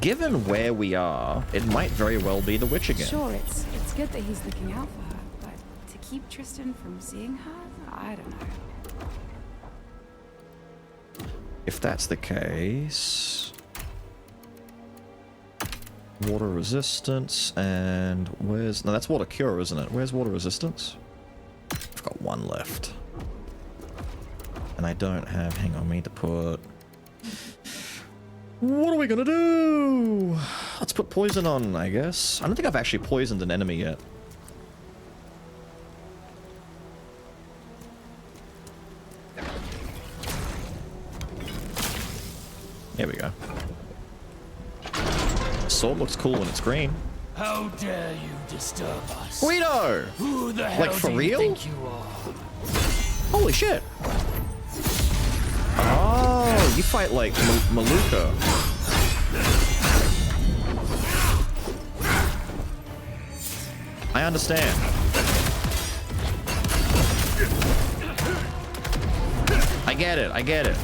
Given where we are, it might very well be the witch again. Sure, it's good that he's looking out for her, but to keep Tristan from seeing her, I don't know. If that's the case... Water resistance, and where's... No, that's water cure, isn't it? Where's water resistance? I've got one left. And I don't have... Hang on, we need to put... What are we gonna do? Let's put poison on, I guess. I don't think I've actually poisoned an enemy yet. Here we go. Sword looks cool when it's green. How dare you disturb us? Guido! Who the hell Like, for do you real? think you are? Holy shit! Oh, you fight like Maluka. I understand. I get it, I get it.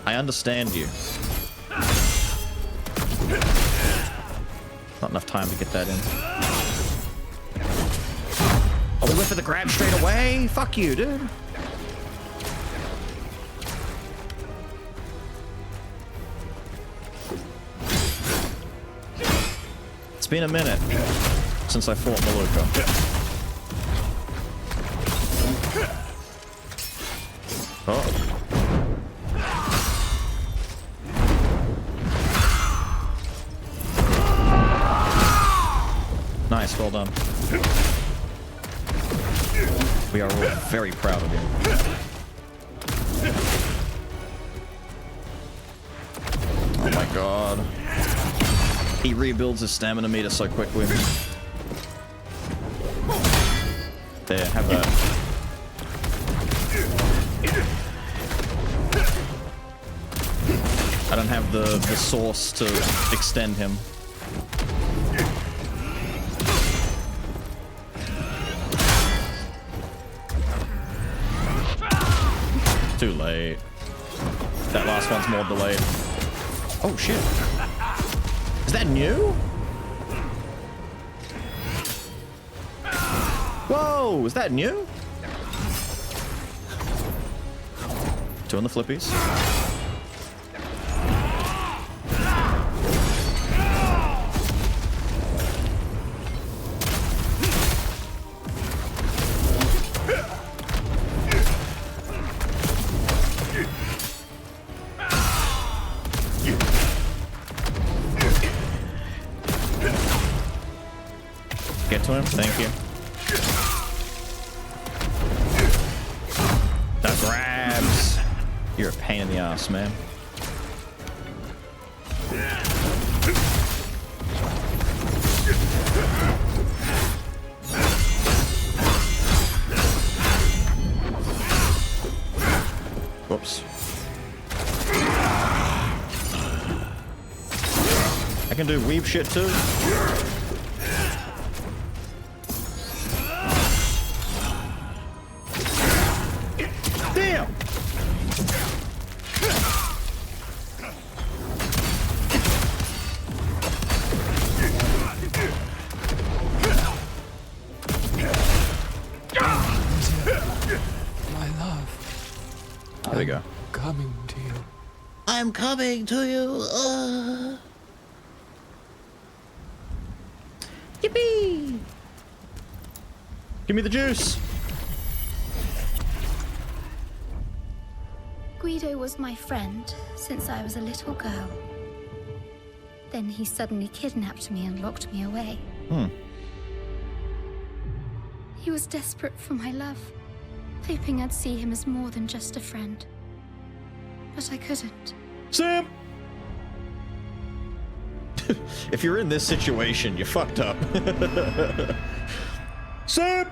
I understand you. Not enough time to get that in. Oh, we went for the grab straight away? Fuck you, dude. It's been a minute since I fought Maluka. Oh. Nice, well done. We are all very proud of you. Oh my god. He rebuilds his stamina meter so quickly. There, have that. have the source to extend him. Too late. That last one's more delayed. Oh shit. Is that new? Whoa, is that new? Two on the flippies. Get to him, thank you. The grabs. You're a pain in the ass, man. Whoops. I can do weave shit too. Damn! My love. There we go. Coming to you. I'm coming to you. Yippee! Give me the juice. Guido was my friend since I was a little girl. Then he suddenly kidnapped me and locked me away. He was desperate for my love, hoping I'd see him as more than just a friend. But I couldn't. Sam! If you're in this situation, you fucked up. Sam!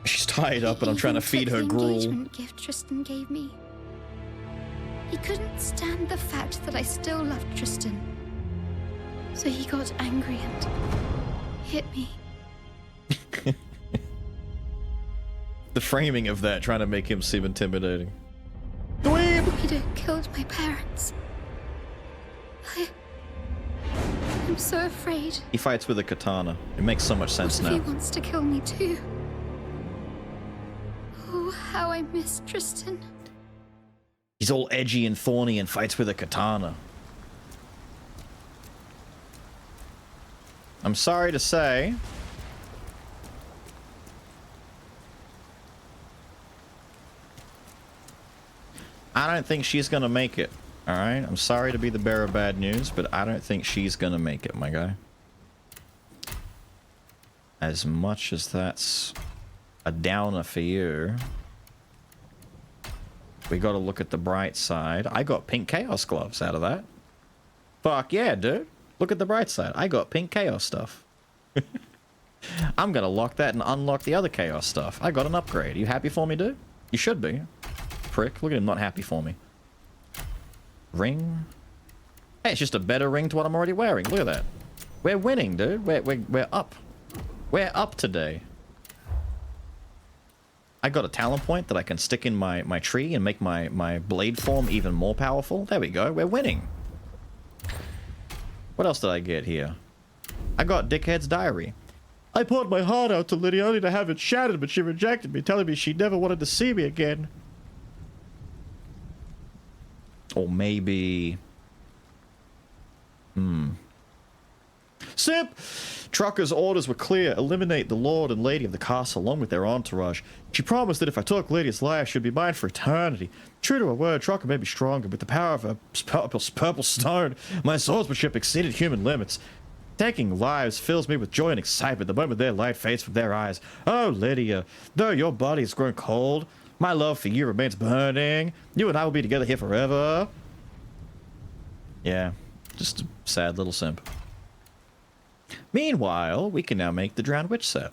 She's tied up and I'm trying to feed her The gruel. engagement gift Tristan gave me. He couldn't stand the fact that I still loved Tristan. So he got angry and hit me. The framing of that, trying to make him seem intimidating. Guido killed my parents. I'm so afraid. He fights with a katana. It makes so much sense What if now. he wants to kill me too? Oh, how I miss Tristan. He's all edgy and thorny and fights with a katana. I'm sorry to say, I don't think she's gonna make it. Alright? I'm sorry to be the bearer of bad news, but I don't think she's gonna make it, my guy. As much as that's a downer for you, we gotta look at the bright side. I got pink chaos gloves out of that. Fuck yeah, dude. Look at the bright side. I got pink chaos stuff. I'm gonna lock that and unlock the other chaos stuff. I got an upgrade. You happy for me, dude? You should be. Prick. Look at him not happy for me. Ring. Hey, it's just a better ring to what I'm already wearing. Look at that. We're winning, dude. We're up. We're up today. I got a talent point that I can stick in my tree and make my blade form even more powerful. There we go. We're winning. What else did I get here? I got Dickhead's Diary. I poured my heart out to Lydia only to have it shattered, but she rejected me, telling me she never wanted to see me again. Or maybe... Simp! Trucker's orders were clear. Eliminate the Lord and Lady of the castle along with their entourage. She promised that if I took Lydia's life, she'd be mine for eternity. True to her word, Trucker made me stronger. With the power of a purple stone, my swordsmanship exceeded human limits. Taking lives fills me with joy and excitement the moment their light fades from their eyes. Oh, Lydia, though your body has grown cold, my love for you remains burning. You and I will be together here forever. Yeah, just a sad little simp. Meanwhile, we can now make the Drowned Witch set.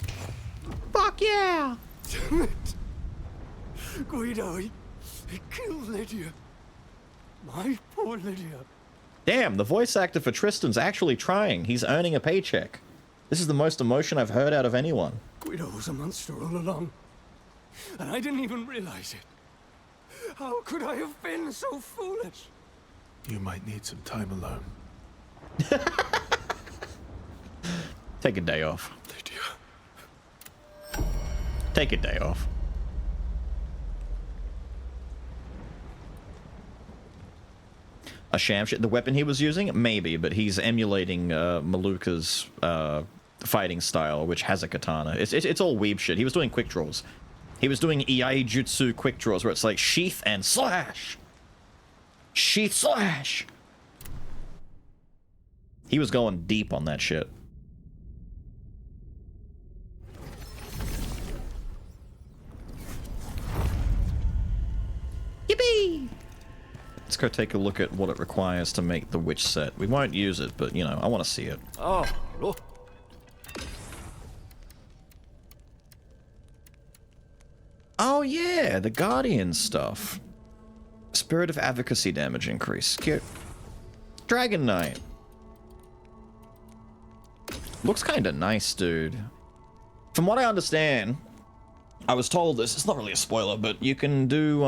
Fuck yeah! Damn it! Guido, he killed Lydia. My poor Lydia. Damn, the voice actor for Tristan's actually trying. He's earning a paycheck. This is the most emotion I've heard out of anyone. Guido was a monster all along. And I didn't even realize it. How could I have been so foolish? You might need some time alone. Take a day off. Take a day off. A sham shit. The weapon he was using? Maybe, but he's emulating Maluka's fighting style, which has a katana. It's all weeb shit. He was doing quick draws. He was doing Iai Jutsu quick draws, where it's like sheath and slash. Sheath slash. He was going deep on that shit. Yippee! Let's go take a look at what it requires to make the witch set. We won't use it, but, you know, I want to see it. Oh, look. Oh, yeah, the Guardian stuff. Spirit of Advocacy damage increase. Cute. Dragon Knight. Looks kind of nice, dude. From what I understand, I was told this, it's not really a spoiler, but you can do,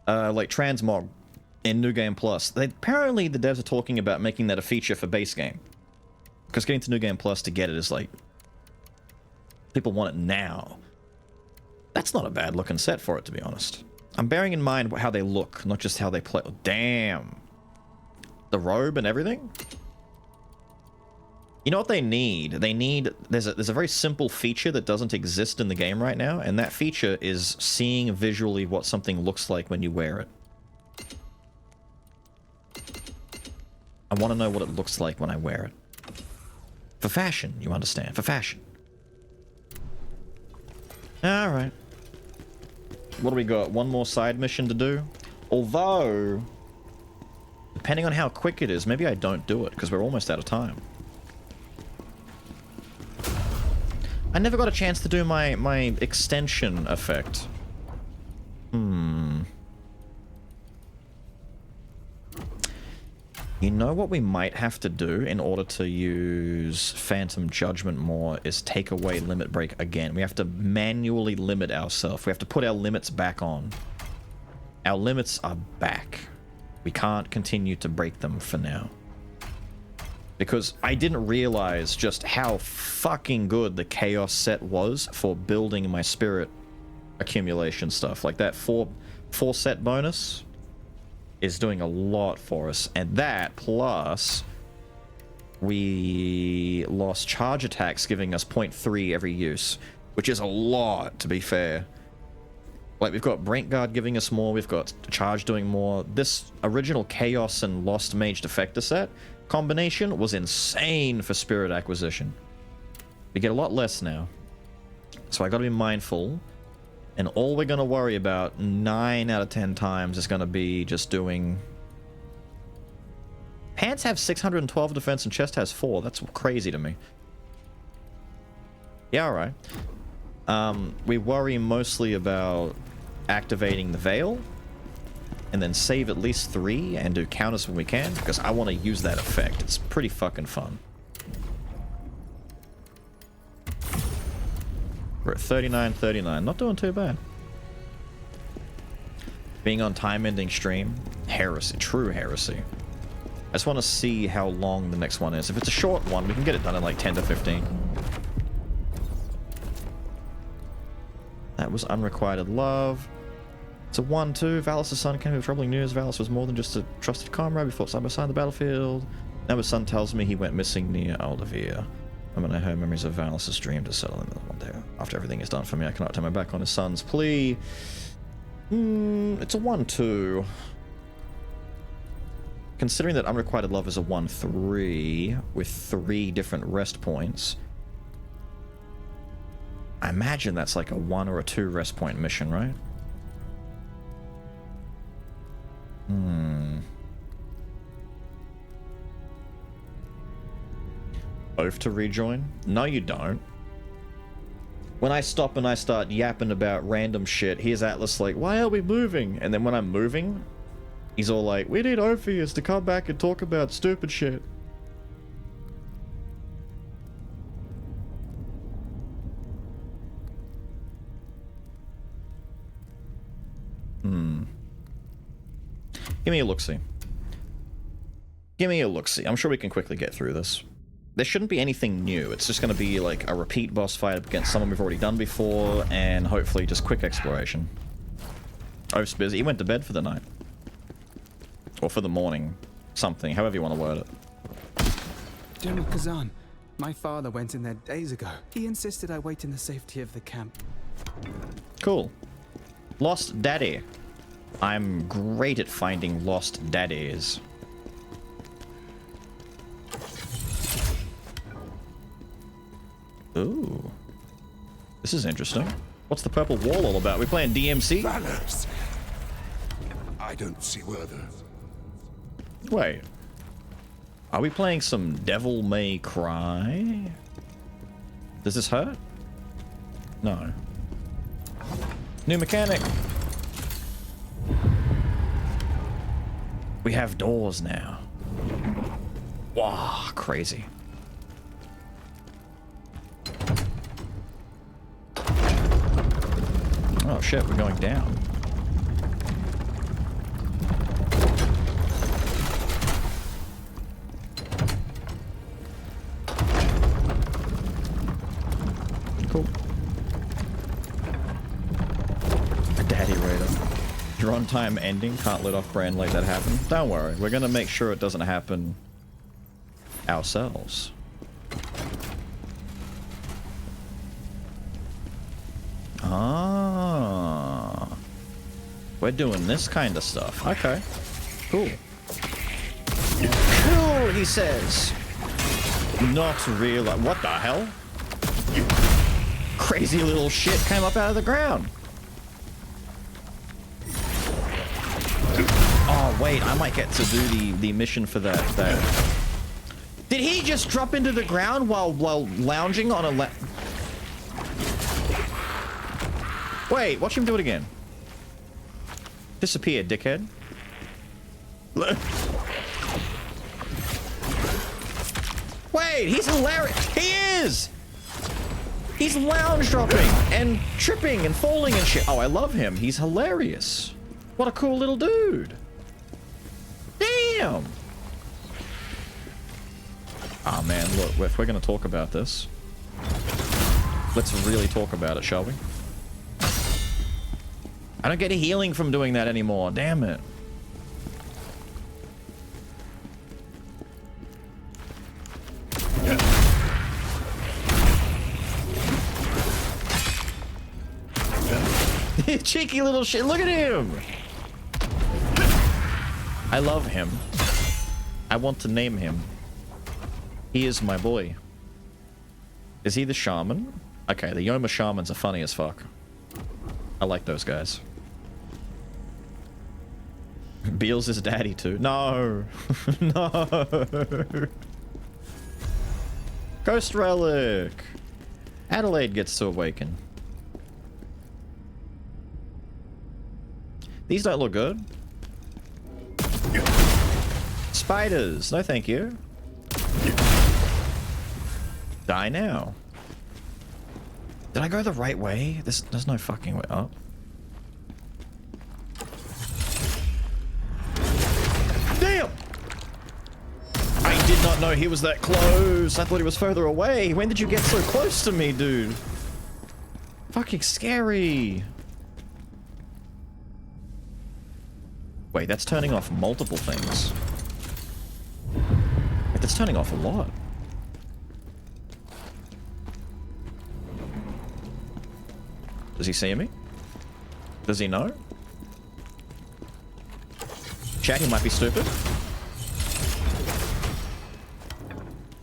like transmog in New Game Plus. Apparently the devs are talking about making that a feature for base game. Because getting to New Game Plus to get it is like, people want it now. That's not a bad looking set for it, to be honest. I'm bearing in mind how they look, not just how they play. Oh, damn. The robe and everything? You know what they need? They need... There's a very simple feature that doesn't exist in the game right now, and that feature is seeing visually what something looks like when you wear it. I want to know what it looks like when I wear it. For fashion, you understand? For fashion. Alright. What do we got? One more side mission to do? Although, depending on how quick it is, maybe I don't do it, because we're almost out of time. I never got a chance to do my extension effect. You know what we might have to do in order to use Phantom Judgment more is take away Limit Break again. We have to manually limit ourselves. We have to put our limits back on. Our limits are back. We can't continue to break them for now. Because I didn't realize just how fucking good the Chaos set was for building my spirit accumulation stuff. Like that four set bonus is doing a lot for us. And that plus we lost charge attacks giving us 0.3 every use, which is a lot, to be fair. Like, we've got Brink Guard giving us more, we've got charge doing more. This original Chaos and Lost Mage Defector set combination was insane for spirit acquisition. We get a lot less now. So I gotta be mindful. And all we're gonna worry about 9 out of 10 times is gonna be just doing... Pants have 612 defense and chest has 4. That's crazy to me. Yeah, alright. We worry mostly about activating the Veil. And then save at least 3 and do counters when we can, because I want to use that effect. It's pretty fucking fun. We're at 39. Not doing too bad. Being on time-ending stream, heresy, true heresy. I just want to see how long the next one is. If it's a short one, we can get it done in like 10 to 15. That was Unrequited Love. It's a 1-2. Valis' son came with troubling news. Valis was more than just a trusted comrade. We fought side by side on the battlefield. Now his son tells me he went missing near Aldavir. I'm gonna have memories of Valis' dream to settle in one day. After everything is done for me, I cannot turn my back on his son's plea. It's a 1-2. Considering that Unrequited Love is a 1-3 with 3 different rest points, I imagine that's like a 1 or a 2 rest point mission, right? Both to rejoin? No, you don't. When I stop and I start yapping about random shit, here's Atlas like, why are we moving? And then when I'm moving, he's all like, we need Orpheus to come back and talk about stupid shit. Give me a look-see. Give me a look-see. I'm sure we can quickly get through this. There shouldn't be anything new. It's just going to be like a repeat boss fight up against someone we've already done before, and hopefully just quick exploration. Oaf's busy. He went to bed for the night. Or for the morning. Something. However you want to word it. General Khazan, my father went in there days ago. He insisted I wait in the safety of the camp. Cool. Lost Daddy. I'm great at finding lost daddies. Ooh. This is interesting. What's the purple wall all about? We playing DMC? Manners. I don't see whether. Wait. Are we playing some Devil May Cry? Does this hurt? No. New mechanic. We have doors now. Wow, crazy. Oh shit, we're going down. Cool. A daddy raider. Your on time ending, can't let off brand like that happen. Don't worry, we're gonna make sure it doesn't happen ourselves. Ah, we're doing this kind of stuff. Okay, cool. Cool, he says. Not real. What the hell? Crazy little shit came up out of the ground. Oh wait, I might get to do the mission for that. Did he just drop into the ground while lounging on a Wait, watch him do it again. Disappear, dickhead. Wait, he's hilarious. He is! He's lounge dropping and tripping and falling and shit. Oh, I love him. He's hilarious. What a cool little dude. Damn. Oh man, look, if we're gonna talk about this, let's really talk about it, shall we? I don't get a healing from doing that anymore. Damn it. Cheeky little shit. Look at him. I love him. I want to name him. He is my boy. Is he the shaman? Okay, the Yoma shamans are funny as fuck. I like those guys. Beals is daddy too. No. No. Ghost relic. Adelaide gets to awaken. These don't look good. Spiders. No thank you. Die now. Did I go the right way? There's no fucking way up. Damn! I did not know he was that close. I thought he was further away. When did you get so close to me, dude? Fucking scary. Wait, that's turning off multiple things. Wait, that's turning off a lot. Does he see me? Does he know? Chat, he might be stupid.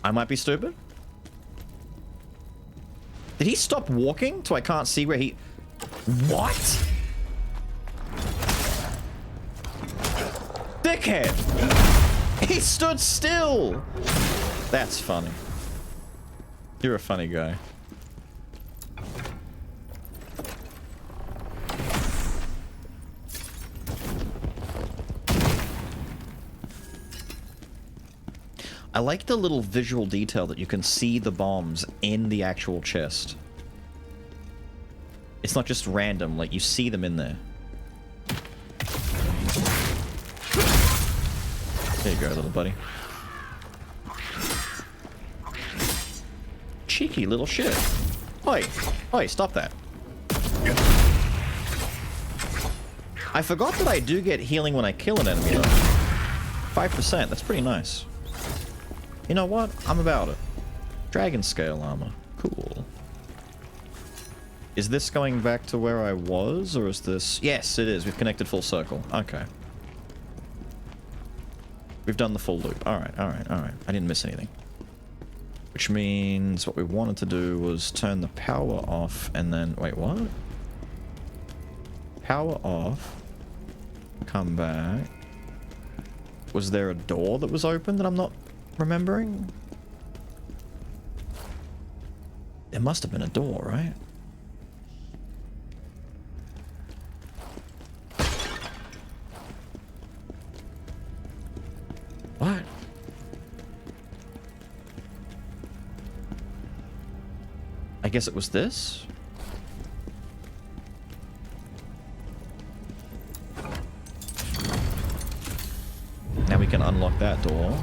I might be stupid. Did he stop walking so I can't see where he... What? Dickhead! He stood still! That's funny. You're a funny guy. I like the little visual detail that you can see the bombs in the actual chest. It's not just random, like you see them in there. There you go, little buddy. Cheeky little shit. Oi, oi, stop that. I forgot that I do get healing when I kill an enemy though. 5%, that's pretty nice. You know what? I'm about it. Dragon scale armor. Cool. Is this going back to where I was, or is this... Yes, it is. We've connected full circle. Okay. We've done the full loop. Alright, alright, alright. I didn't miss anything. Which means what we wanted to do was turn the power off and then... Wait, what? Power off. Come back. Was there a door that was open that I'm not remembering? There must have been a door, right? What? I guess it was this? Now we can unlock that door.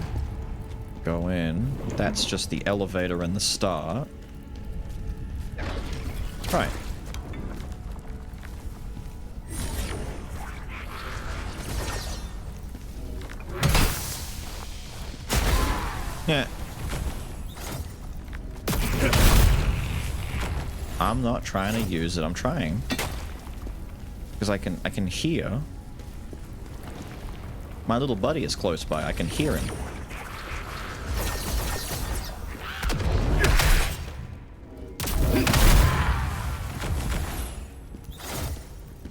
Go in. That's just the elevator and the start. Right. Yeah. I'm not trying to use it. I'm trying. Because I can hear. My little buddy is close by. I can hear him.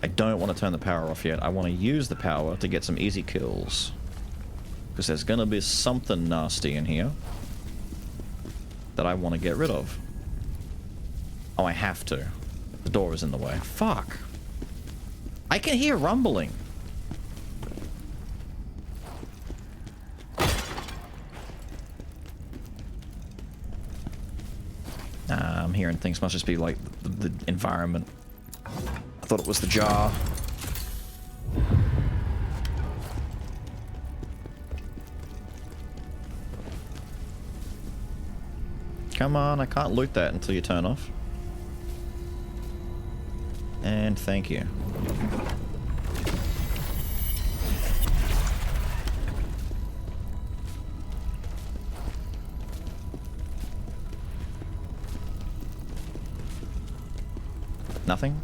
I don't want to turn the power off yet. I want to use the power to get some easy kills. Because there's going to be something nasty in here that I want to get rid of. Oh, I have to. The door is in the way. Fuck. I can hear rumbling. I'm hearing things. Must just be like the environment. I thought it was the jar. Come on, I can't loot that until you turn off. And thank you. Nothing?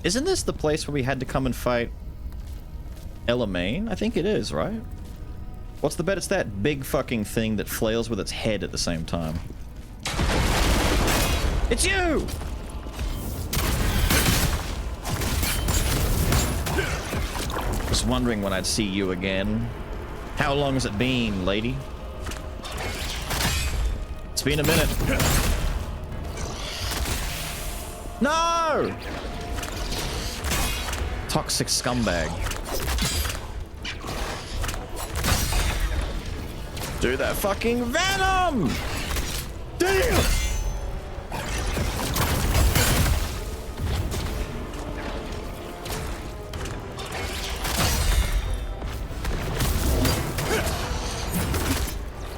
Isn't this the place where we had to come and fight Elamaine? I think it is, right? What's the bet? It's that big fucking thing that flails with its head at the same time. It's you! Was wondering when I'd see you again. How long has it been, lady? It's been a minute. No! Toxic scumbag. Do that fucking venom! Damn!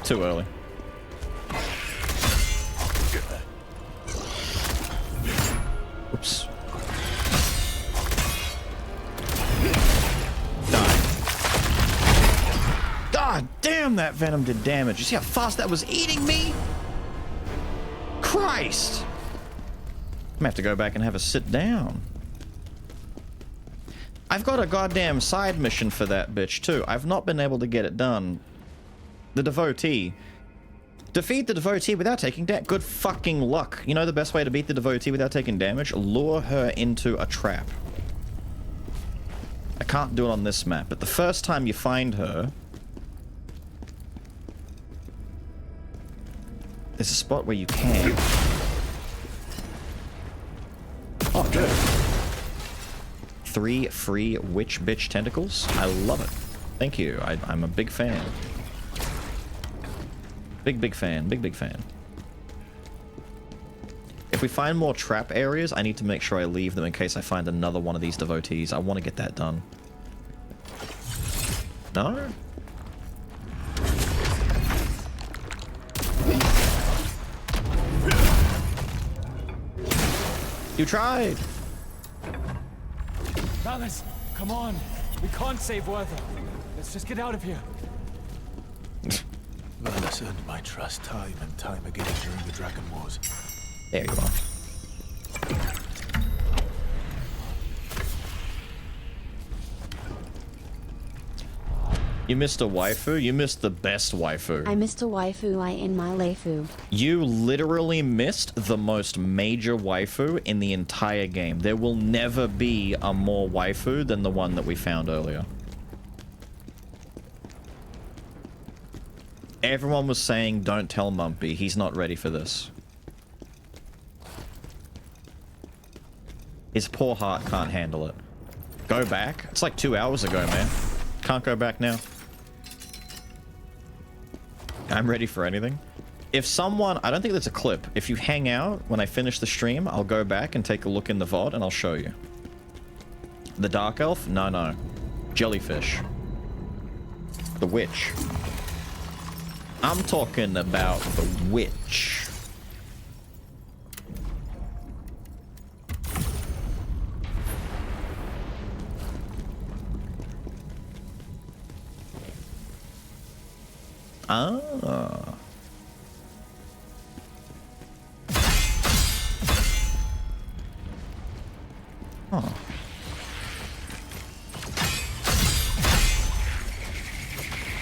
Too early. Oops. Die. God damn, that venom did damage. You see how fast that was eating me? Christ! I'm gonna have to go back and have a sit down. I've got a goddamn side mission for that bitch too. I've not been able to get it done. The devotee. Defeat the devotee without taking damage. Good fucking luck. You know the best way to beat the devotee without taking damage? Lure her into a trap. I can't do it on this map, but the first time you find her, there's a spot where you can. Oh, good. 3 free witch bitch tentacles. I love it. Thank you. I'm a big fan. Big fan. Big fan. If we find more trap areas, I need to make sure I leave them in case I find another one of these devotees. I want to get that done. No? You tried! Malice, come on. We can't save Werther. Let's just get out of here. Malice earned my trust time and time again during the Dragon Wars. There you are. You missed a waifu? You missed the best waifu. I missed a waifu in my leifu. You literally missed the most major waifu in the entire game. There will never be a more waifu than the one that we found earlier. Everyone was saying, don't tell Mumpy, he's not ready for this. His poor heart can't handle it. Go back? It's like 2 hours ago, man. Can't go back now. I'm ready for anything. If someone, I don't think that's a clip. If you hang out when I finish the stream, I'll go back and take a look in the VOD and I'll show you. The Dark Elf? No. Jellyfish. The Witch. I'm talking about the Witch. Ah. Huh.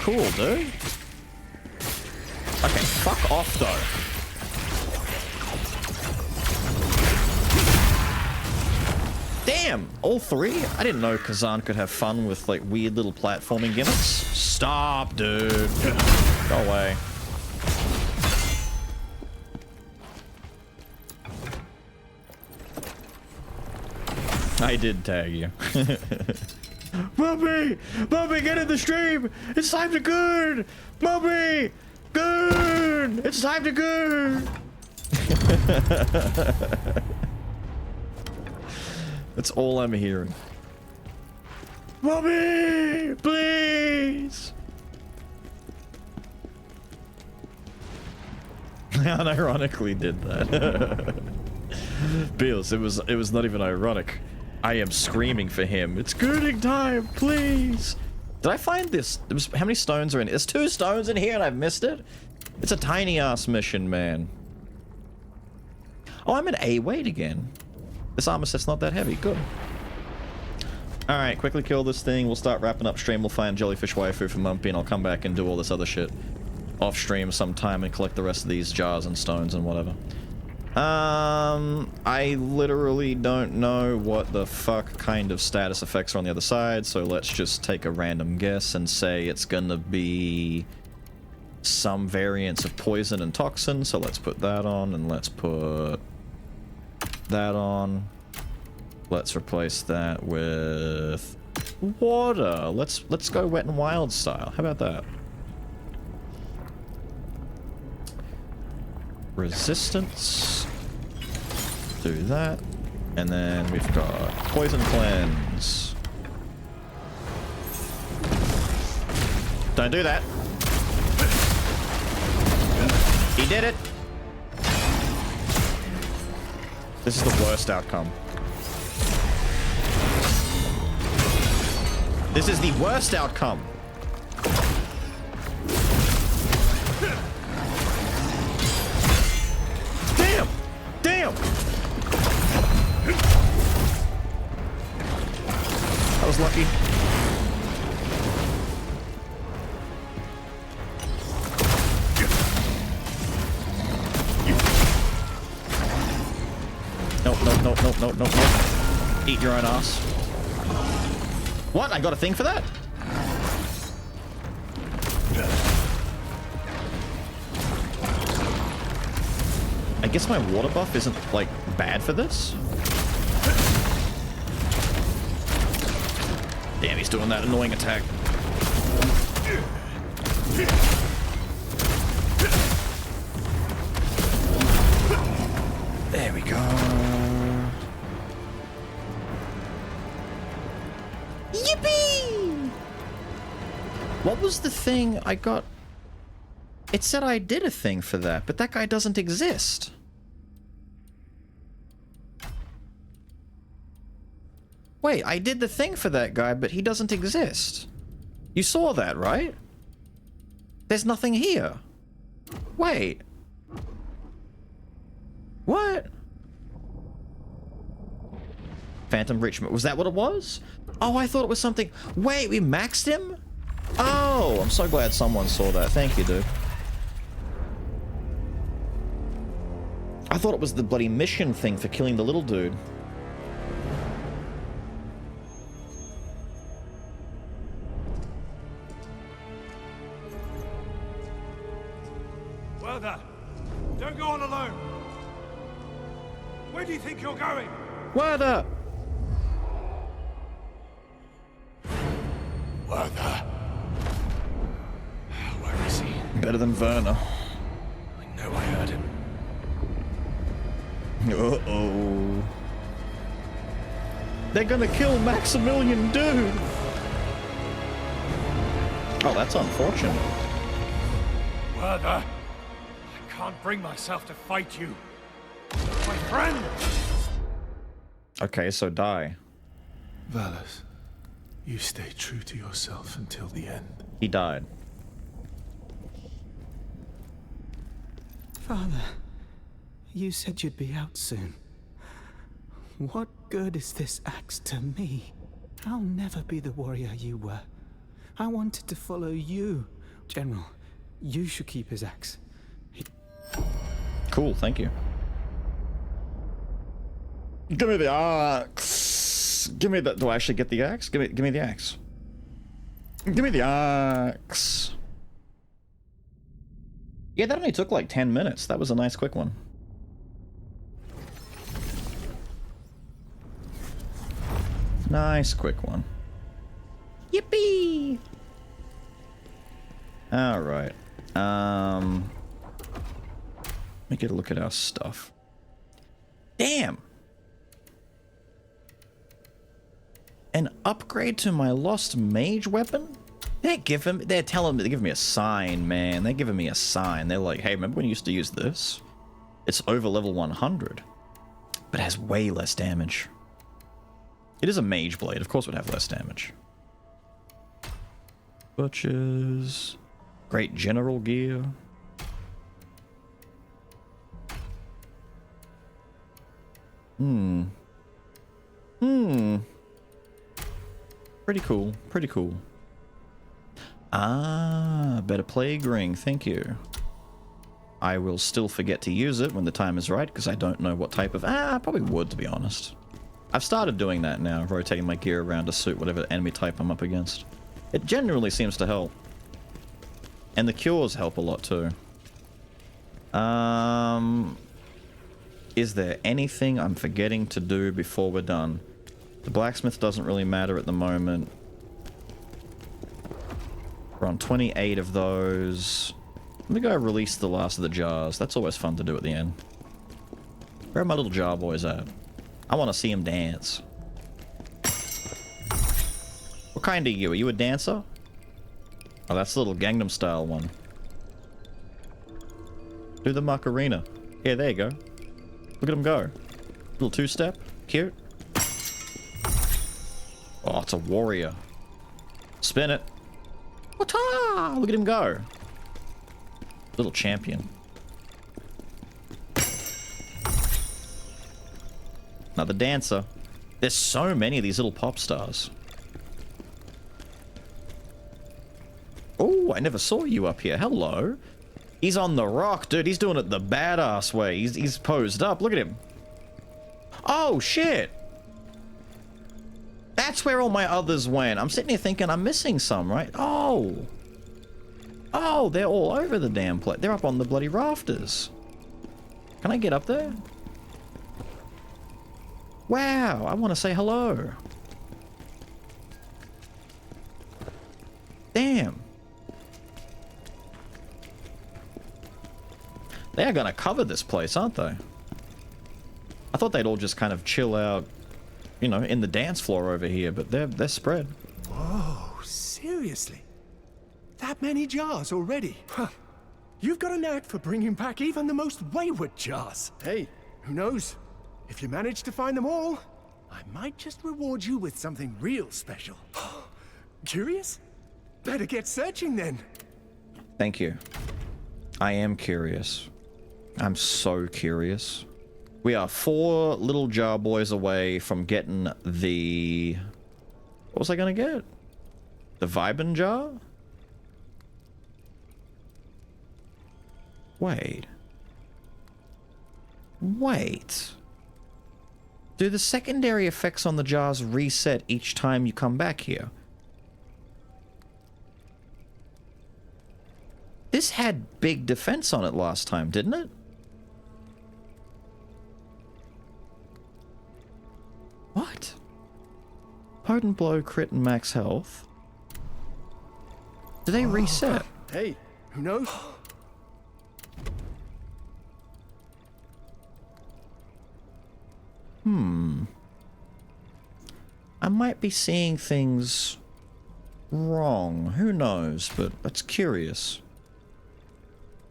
Cool, dude. Okay, fuck off, though. Damn! All three? I didn't know Khazan could have fun with, like, weird little platforming gimmicks. Stop, dude. Go away. I did tag you. Mummy! Mummy, get in the stream! It's time to goon! Mummy! Goon! It's time to goon! That's all I'm hearing. Mummy! Please! I unironically did that. Beals, it was not even ironic. I am screaming for him. It's gooning time, please. Did I find this? How many stones are in it? There's 2 stones in here and I've missed it? It's a tiny ass mission, man. Oh, I'm at A weight again. This armor set's not that heavy. Good. Alright, quickly kill this thing. We'll start wrapping up stream. We'll find Jellyfish waifu for Mumpy and I'll come back and do all this other shit off stream sometime and collect the rest of these jars and stones and whatever. I literally don't know what the fuck kind of status effects are on the other side, so let's just take a random guess and say it's gonna be some variants of poison and toxin, so let's put that on, and let's put that on. Let's replace that with water. Let's go Wet and Wild style. How about that? Resistance. Do that. And then we've got Poison Cleanse. Don't do that. He did it. This is the worst outcome. This is the worst outcome. Damn! Damn! I was lucky. Nope. Eat your own ass. What? I got a thing for that? I guess my water buff isn't, like, bad for this? Damn, he's doing that annoying attack. go. Yippee! What was the thing I got? It said I did a thing for that, but that guy doesn't exist. Wait, I did the thing for that guy, but he doesn't exist. You saw that, right? There's nothing here. Wait. What? Phantom Breach. Was that what it was? Oh, I thought it was something. Wait, we maxed him? Oh, I'm so glad someone saw that. Thank you, dude. I thought it was the bloody mission thing for killing the little dude. Werther, don't go on alone. Where do you think you're going? Werther! Werther. Where is he? Better than Werner. I know I heard him. Uh-oh. They're gonna kill Maximilian, dude! Oh, that's unfortunate. Werther, I can't bring myself to fight you. My friend! Okay, so die. Valis, you stay true to yourself until the end. He died. Father, you said you'd be out soon. What good is this axe to me? I'll never be the warrior you were. I wanted to follow you. General, you should keep his axe. Cool, thank you. Give me the axe. Give me the. Do I actually get the axe? Give me the axe. Give me the axe. Yeah, that only took like 10 minutes. That was a nice quick one. Nice quick one. Yippee! All right. Let me get a look at our stuff. Damn! An upgrade to my lost mage weapon? They're telling me, they're giving me a sign, man. They're giving me a sign. They're like, hey, remember when you used to use this? It's over level 100, but it has way less damage. It is a mage blade. Of course it would have less damage. Butchers. Great general gear. Pretty cool. Pretty cool. Ah, better plague ring. Thank you. I will still forget to use it when the time is right, because I don't know what type of... I probably would, to be honest. I've started doing that now, rotating my gear around to suit whatever enemy type I'm up against. It generally seems to help. And the cures help a lot, too. Is there anything I'm forgetting to do before we're done? The blacksmith doesn't really matter at the moment. We're on 28 of those. Let me go release the last of the jars. That's always fun to do at the end. Where are my little jar boys at? I want to see him dance. What kind are you? Are you a dancer? Oh, that's the little Gangnam Style one. Do the Macarena. Yeah, there you go. Look at him go. Little two-step. Cute. Oh, it's a warrior. Spin it. Wata! Look at him go. Little champion. Another dancer. There's so many of these little pop stars. Oh, I never saw you up here. Hello. He's on the rock, dude. He's doing it the badass way. He's posed up. Look at him. Oh, shit. That's where all my others went. I'm sitting here thinking I'm missing some, right? Oh. Oh, they're all over the damn place. They're up on the bloody rafters. Can I get up there? Wow, I want to say hello. Damn. They are going to cover this place, aren't they? thought they'd all just kind of chill out, you know, in the dance floor over here, but they're spread. Whoa, seriously? That many jars already? Huh. You've got a knack for bringing back even the most wayward jars. Hey, who knows? If you manage to find them all, I might just reward you with something real special. Curious? Better get searching then. Thank you. I am curious. I'm so curious. We are 4 little jar boys away from getting the... What was I gonna get? The Vibin jar? Wait. Wait. Do the secondary effects on the jars reset each time you come back here? This had big defense on it last time, didn't it? What? Potent blow, crit, and max health. Do they reset? Hey, who knows? I might be seeing things wrong. Who knows? But that's curious.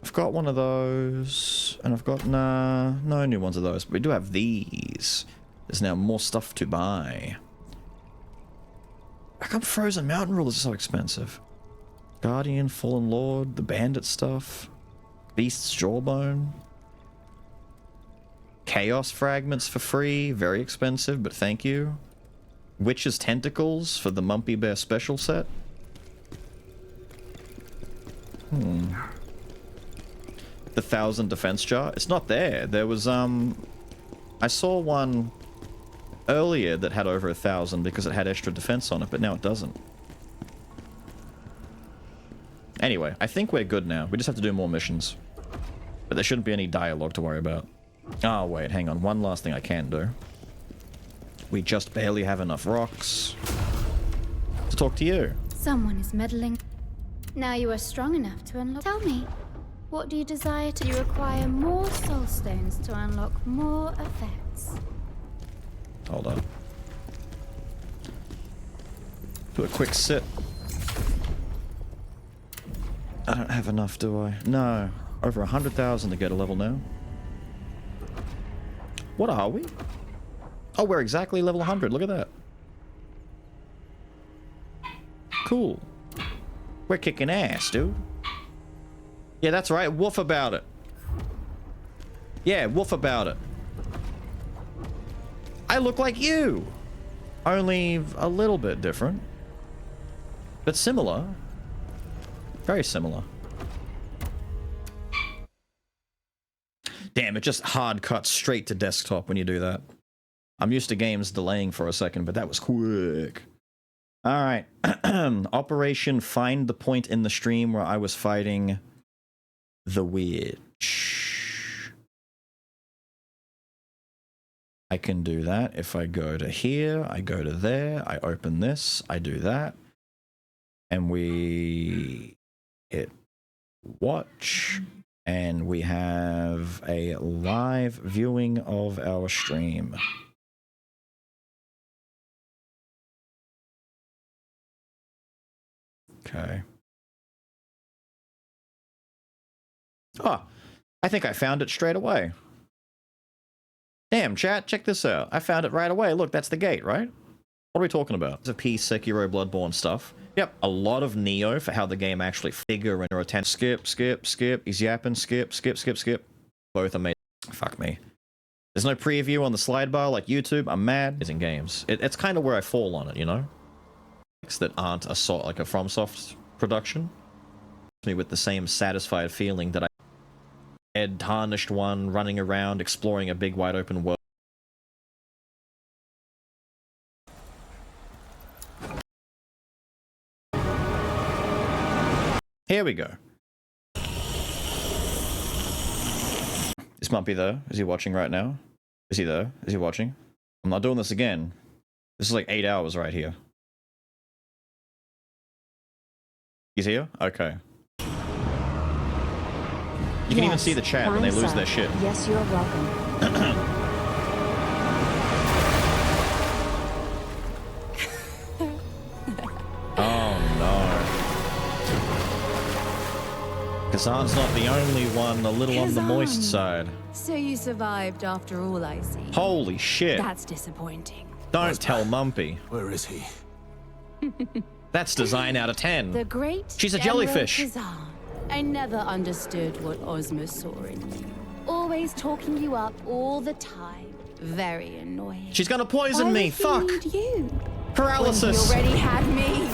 I've got one of those, and I've got no new ones of those. But we do have these. There's now more stuff to buy. How come Frozen Mountain Rulers are so expensive? Guardian, Fallen Lord, the Bandit stuff, Beast's Jawbone, Chaos Fragments for free, very expensive, but thank you. Witch's Tentacles for the Mumpy Bear special set. The 1000 defense jar. It's not there. There was I saw one earlier that had over 1000 because it had extra defense on it, but now it doesn't. Anyway, I think we're good now. We just have to do more missions. But there shouldn't be any dialogue to worry about. Oh, wait, hang on. One last thing I can do. We just barely have enough rocks to talk to you. Someone is meddling. Now you are strong enough to unlock. Tell me, what do you desire to? You require more soul stones to unlock more effects. Hold on. Do a quick sit. I don't have enough, do I? No. Over 100,000 to get a level now. What are we? Oh, we're exactly level 100. Look at that. Cool. We're kicking ass, dude. Yeah, that's right. Woof about it. Yeah, woof about it. I look like you. Only a little bit different. But similar. Very similar. Damn, it just hard cuts straight to desktop when you do that. I'm used to games delaying for a second, but that was quick. Alright. Operation Find the Point in the stream where I was fighting the witch. I can do that if I go to here, I go to there, I open this, I do that. And we hit watch. And we have a live viewing of our stream. Okay. Oh, I think I found it straight away. Damn, chat, check this out. I found it right away. Look, that's the gate, right? What are we talking about? It's a P Sekiro Bloodborne stuff. Yep, a lot of Neo for how the game actually figure and attempt. Skip, skip, skip. He's yapping. Skip, skip, skip, skip. Both amazing. Fuck me. There's no preview on the slide bar like YouTube. I'm mad. It's in games. It's kind of where I fall on it, you know? That aren't a sort like a FromSoft production. Me with the same satisfied feeling that I had tarnished one running around exploring a big wide open world. Here we go. Is Mumpy there? Is he watching right now? Is he there? Is he watching? I'm not doing this again. This is like 8 hours right here. He's here? Okay. You can even see the chat when they lose their shit. Yes, you're welcome. Khazan's not the only one a little on the moist side. So you survived after all, I see. Holy shit. That's disappointing. Don't tell Mumpy. Where is he? That's design out of 10. The great She's a General jellyfish. Khazan. I never understood what Ozma saw in you. Always talking you up all the time. Very annoying. She's gonna poison me. Fuck. Need you? Paralysis. When you already had me.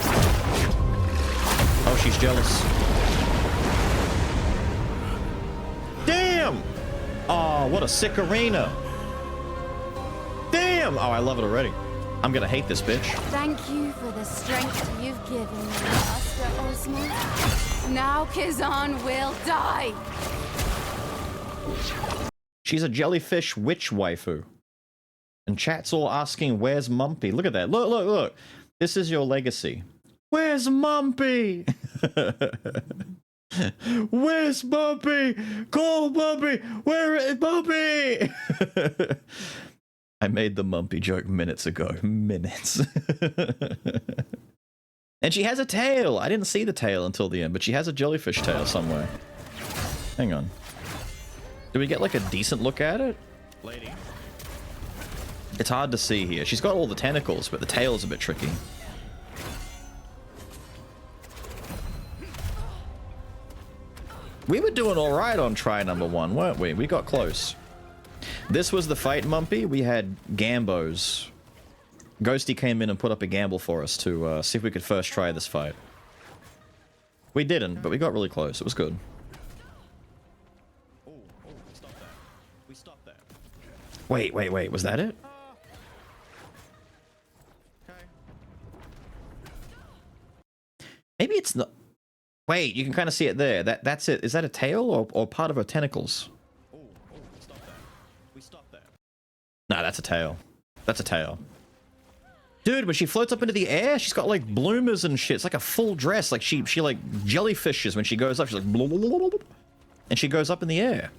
Oh, she's jealous. Damn. Oh, what a sick arena. Damn. Oh, I love it already. I'm gonna hate this bitch. Thank you for the strength you've given me, Master Ozma. Now Khazan will die. She's a jellyfish witch waifu. And chat's all asking, where's Mumpy? Look at that. Look, look, look. This is your legacy. Where's Mumpy? Where's Mumpy? Call Mumpy. Where is Mumpy? I made the Mumpy joke minutes ago. Minutes. And she has a tail. I didn't see the tail until the end, but she has a jellyfish tail somewhere. Hang on. Did we get like a decent look at it? Lady. It's hard to see here. She's got all the tentacles, but the tail's a bit tricky. We were doing alright on try number 1, weren't we? We got close. This was the fight, Mumpy. We had gambos. Ghosty came in and put up a gamble for us to see if we could first try this fight. We didn't, but we got really close. It was good. Oh, stop that. We stopped that. Wait, wait, wait. Was that it? Maybe it's not. Wait, you can kind of see it there. That's it. Is that a tail or part of her tentacles? Oh, stop that. We stopped that. Nah, that's a tail. That's a tail. Dude, when she floats up into the air, she's got like bloomers and shit. It's like a full dress. Like she like jellyfishes when she goes up. She's like blah, blah, blah, blah, blah, and she goes up in the air.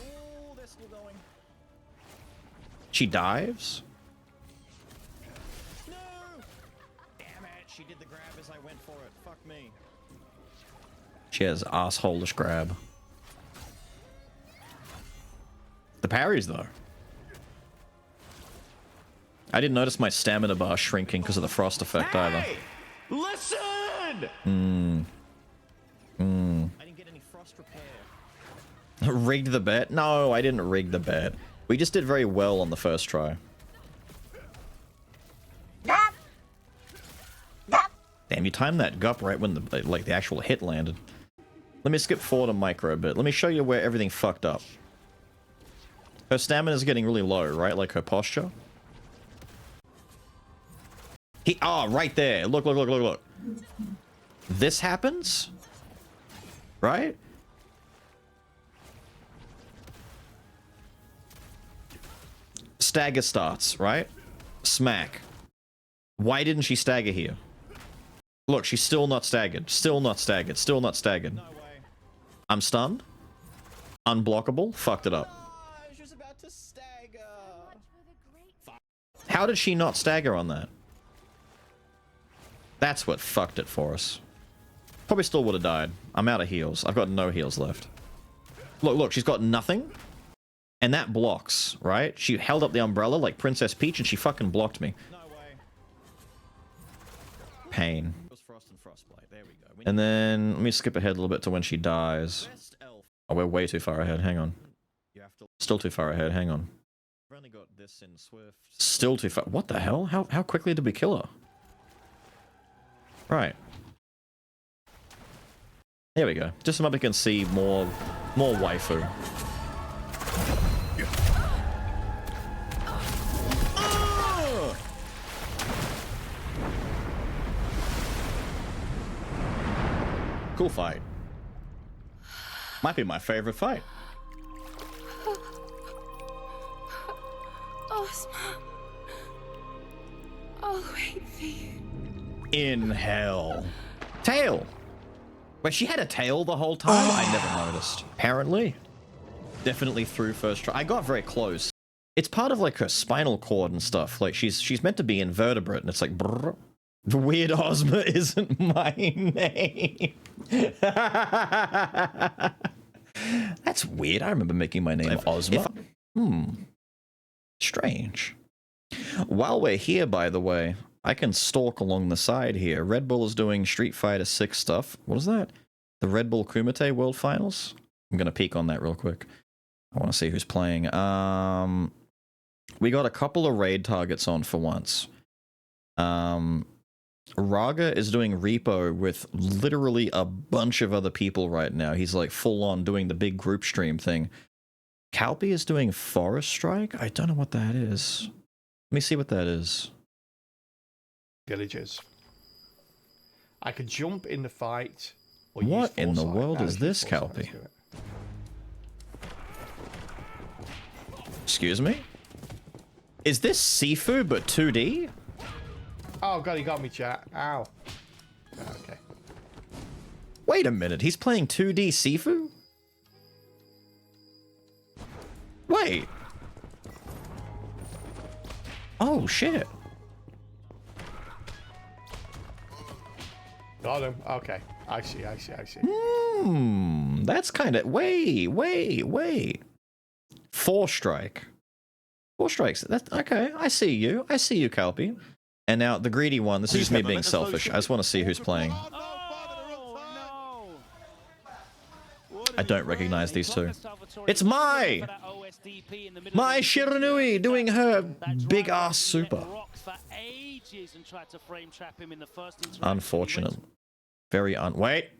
Oh, they're still going. She dives. No! Damn it! She did the grab as I went for it. Fuck me. She has asshole-ish grab. The parries though. I didn't notice my stamina bar shrinking because of the frost effect either. Listen! I didn't get any frost repair. Rigged the bet? No, I didn't rig the bet. We just did very well on the first try. Damn, you timed that gup right when the actual hit landed. Let me skip forward a micro bit. Let me show you where everything fucked up. Her stamina's getting really low, right? Like her posture. Right there. Look, look, look, look, look. This happens? Right? Stagger starts, right? Smack. Why didn't she stagger here? Look, she's still not staggered. Still not staggered. Still not staggered. No way. I'm stunned. Unblockable. Fucked it up. She was about to stagger. How did she not stagger on that? That's what fucked it for us. Probably still would have died. I'm out of heals. I've got no heals left. Look, look, she's got nothing. And that blocks, right? She held up the umbrella like Princess Peach and she fucking blocked me. No way. Pain. There we go. And then, let me skip ahead a little bit to when she dies. Oh, we're way too far ahead. Hang on. Still too far ahead. Hang on. I've only got this in Swift. Still too far. What the hell? How quickly did we kill her? Right. Here we go. Just so we can see more waifu. Cool fight. Might be my favorite fight. Ozma. I'll wait for you. In hell. Tail. Wait, she had a tail the whole time? I never noticed. Apparently. Definitely through first try. I got very close. It's part of like her spinal cord and stuff. Like she's meant to be invertebrate and it's like brrr, The weird Ozma isn't my name. That's weird. I remember making my name Ozma. Strange. While we're here, by the way, I can stalk along the side here. Red Bull is doing Street Fighter 6 stuff. What is that? The Red Bull Kumite World Finals? I'm going to peek on that real quick. I want to see who's playing. We got a couple of raid targets on for once. Raga is doing repo with literally a bunch of other people right now. He's like full on doing the big group stream thing. Calpy is doing Forest Strike? I don't know what that is. Let me see what that is. Villagers. I could jump in the fight. Or What use in the foresight. world No, is use this, foresight. Calpy? Let's do it. Excuse me? Is this Sifu but 2D? Oh god, he got me, chat. Ow. Okay. Wait a minute, he's playing 2D Sifu? Wait. Oh shit. Got him. Okay. I see. That's kind of... Wait. 4 strike. 4 strikes. That's okay. I see you, Calpy. And now the greedy one. This is just me being selfish. I just want to see who's playing. I don't recognize these two. It's Mai Shiranui doing her big ass super. Unfortunate. Wait.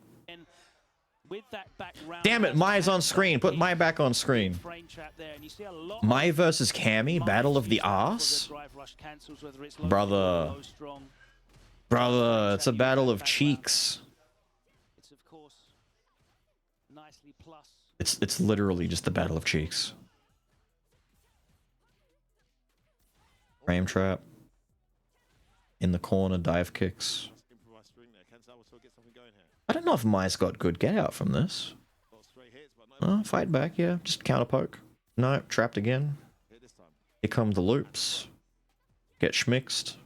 Damn it, Mai's on screen. Put Mai back on screen. Mai versus Cammy, Battle of the Arse? Brother, it's a battle of cheeks. It's literally just the battle of cheeks. Frame trap. In the corner, dive kicks. I don't know if Mai's got good get out from this. Oh, fight back, yeah. Just counter poke. No, trapped again. Here come the loops. Get schmixed.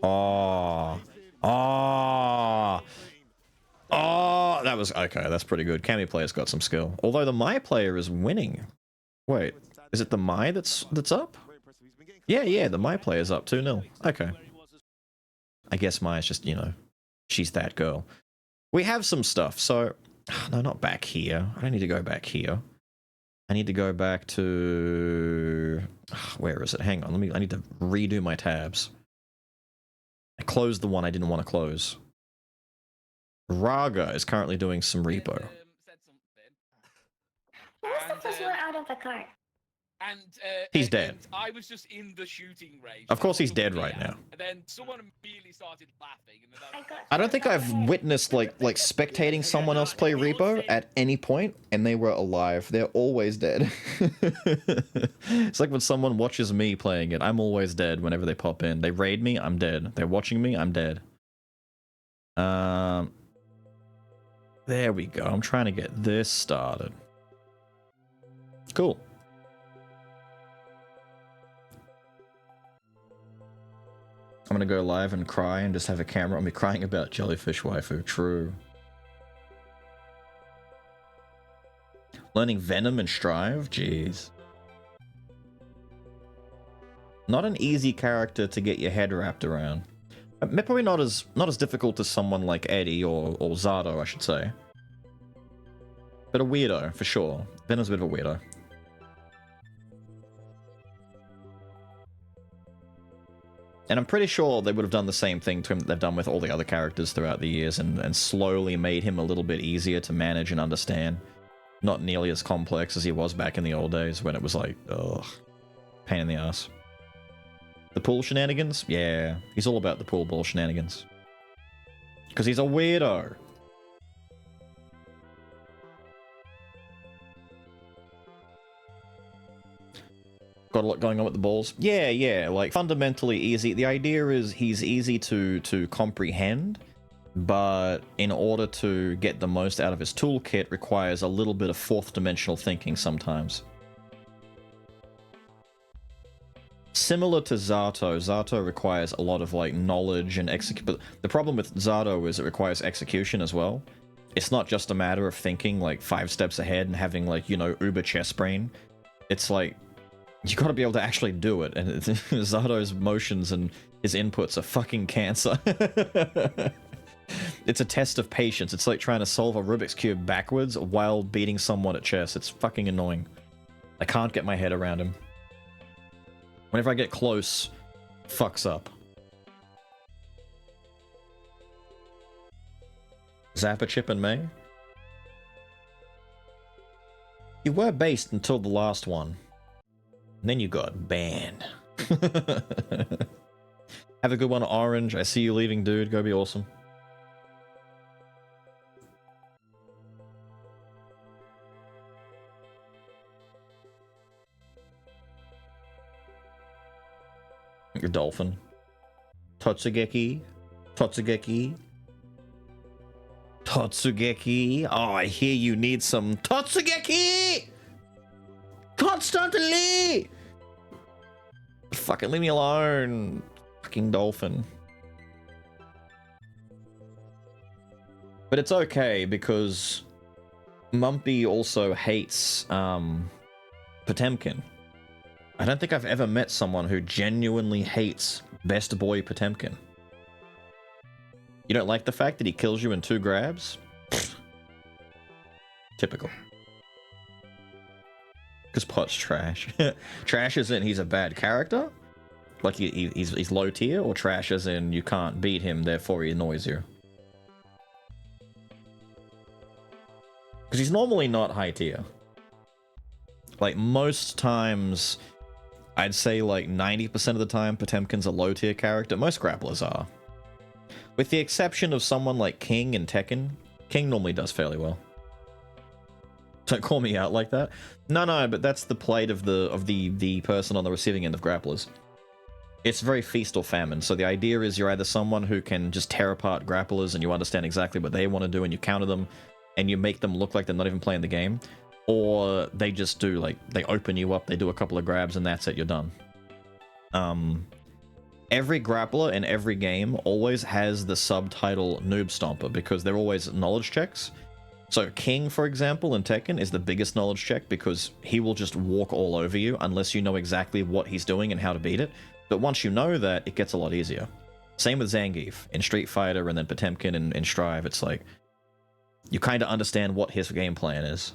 Oh, that was okay. That's pretty good. Cammy player's got some skill. Although the Mai player is winning. Wait, is it the Mai that's up? Yeah, the Mai player's up 2-0. Okay. I guess Mai's just, you know, she's that girl. We have some stuff, so... No, not back here. I don't need to go back here. I need to go back to... Where is it? Hang on, I need to redo my tabs. I closed the one I didn't want to close. Raga is currently doing some repo. Who was the first one out of the cart? He's dead. I was just in the shooting range. Of course he's dead right now. And then someone immediately started laughing. And then I don't think I've witnessed like spectating someone else play repo at any point and they were alive. They're always dead. It's like when someone watches me playing it, I'm always dead whenever they pop in. They raid me, I'm dead. They're watching me, I'm dead. There we go. I'm trying to get this started. Cool. I'm gonna go live and cry and just have a camera on me crying about Jellyfish waifu. True. Learning Venom and Strive? Jeez. Not an easy character to get your head wrapped around. Probably not as difficult as someone like Eddie or Zato, I should say. But a weirdo, for sure. Venom's a bit of a weirdo. And I'm pretty sure they would have done the same thing to him that they've done with all the other characters throughout the years and slowly made him a little bit easier to manage and understand. Not nearly as complex as he was back in the old days when it was like, ugh, pain in the ass. The pool shenanigans? Yeah, he's all about the pool ball shenanigans. Because he's a weirdo. Got a lot going on with the balls. Yeah, like fundamentally easy. The idea is he's easy to comprehend, but in order to get the most out of his toolkit requires a little bit of fourth dimensional thinking sometimes. Similar to Zato, Zato requires a lot of like knowledge and execute. But the problem with Zato is it requires execution as well. It's not just a matter of thinking like 5 steps ahead and having like, you know, uber chess brain. It's like you got to be able to actually do it. And Zato's motions and his inputs are fucking cancer. It's a test of patience. It's like trying to solve a Rubik's Cube backwards while beating someone at chess. It's fucking annoying. I can't get my head around him. Whenever I get close, fucks up. Zappa, Chip, and May? You were based until the last one. And then you got banned. Have a good one, Orange. I see you leaving, dude. Go be awesome. Your dolphin. Totsugeki. Totsugeki. Totsugeki. Oh, I hear you need some Totsugeki! Constantly! Fucking leave me alone. Fucking dolphin. But it's okay because Mumpy also hates Potemkin. I don't think I've ever met someone who genuinely hates Best Boy Potemkin. You don't like the fact that he kills you in 2 grabs? Typical. Because Pot's trash. Trash as in he's a bad character? Like he's low tier? Or trash as in you can't beat him, therefore he annoys you? Because he's normally not high tier. Like most times, I'd say like 90% of the time Potemkin's a low tier character. Most grapplers are. With the exception of someone like King in Tekken. King normally does fairly well. Don't call me out like that. No, but that's the plight of the person on the receiving end of grapplers. It's very feast or famine. So the idea is you're either someone who can just tear apart grapplers and you understand exactly what they want to do and you counter them and you make them look like they're not even playing the game. Or they just do, like, they open you up, they do a couple of grabs, and that's it, you're done. Every grappler in every game always has the subtitle Noob Stomper, because they're always knowledge checks. So King, for example, in Tekken, is the biggest knowledge check, because he will just walk all over you, unless you know exactly what he's doing and how to beat it. But once you know that, it gets a lot easier. Same with Zangief in Street Fighter, and then Potemkin in Strive, it's like, you kind of understand what his game plan is.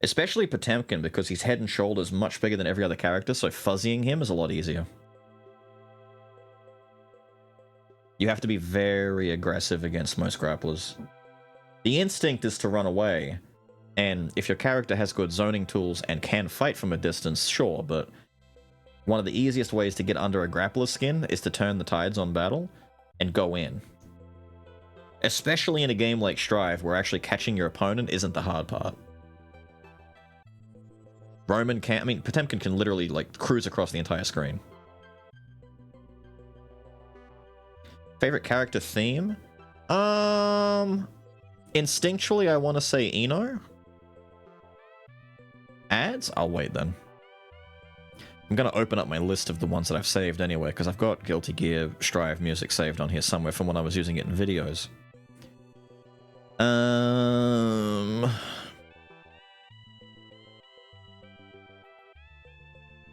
Especially Potemkin, because he's head and shoulders much bigger than every other character, so fuzzying him is a lot easier. You have to be very aggressive against most grapplers. The instinct is to run away, and if your character has good zoning tools and can fight from a distance, sure, but one of the easiest ways to get under a grappler's skin is to turn the tides on battle and go in. Especially in a game like Strive, where actually catching your opponent isn't the hard part. Roman can't, I mean, Potemkin can literally, like, cruise across the entire screen. Favorite character theme? Instinctually, I want to say Eno. Ads? I'll wait then. I'm going to open up my list of the ones that I've saved anyway, because I've got Guilty Gear Strive music saved on here somewhere from when I was using it in videos.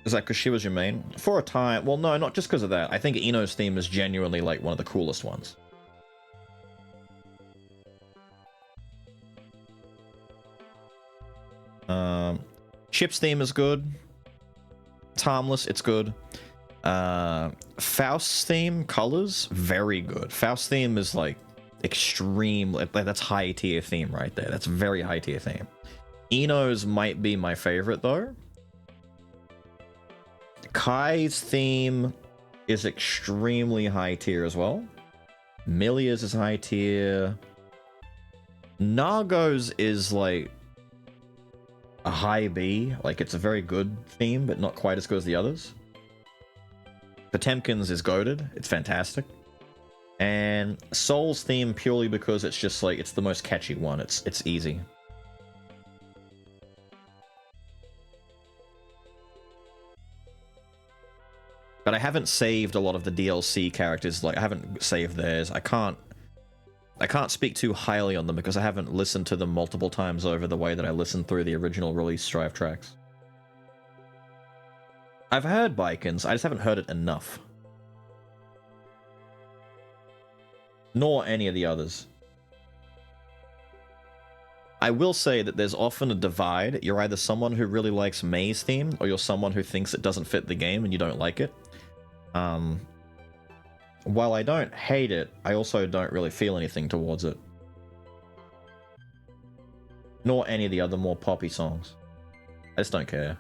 Is that because she was your main? For a time, well, no, not just because of that. I think Eno's theme is genuinely, like, one of the coolest ones. Chip's theme is good. It's harmless, it's good. Faust's theme, colors, very good. Faust's theme is, like, extreme, like, that's high tier theme right there. That's very high tier theme. Eno's might be my favorite, though. Kai's theme is extremely high tier as well. Milia's is high tier. Nago's is like a high B. Like, it's a very good theme, but not quite as good as the others. Potemkin's is goated. It's fantastic. And Soul's theme purely because it's just like, it's the most catchy one. It's easy. But I haven't saved a lot of the DLC characters. Like, I haven't saved theirs. I can't speak too highly on them because I haven't listened to them multiple times over the way that I listened through the original release Strive tracks. I've heard Bikins, I just haven't heard it enough. Nor any of the others. I will say that there's often a divide. You're either someone who really likes May's theme, or you're someone who thinks it doesn't fit the game and you don't like it. While I don't hate it, I also don't really feel anything towards it. Nor any of the other more poppy songs. I just don't care.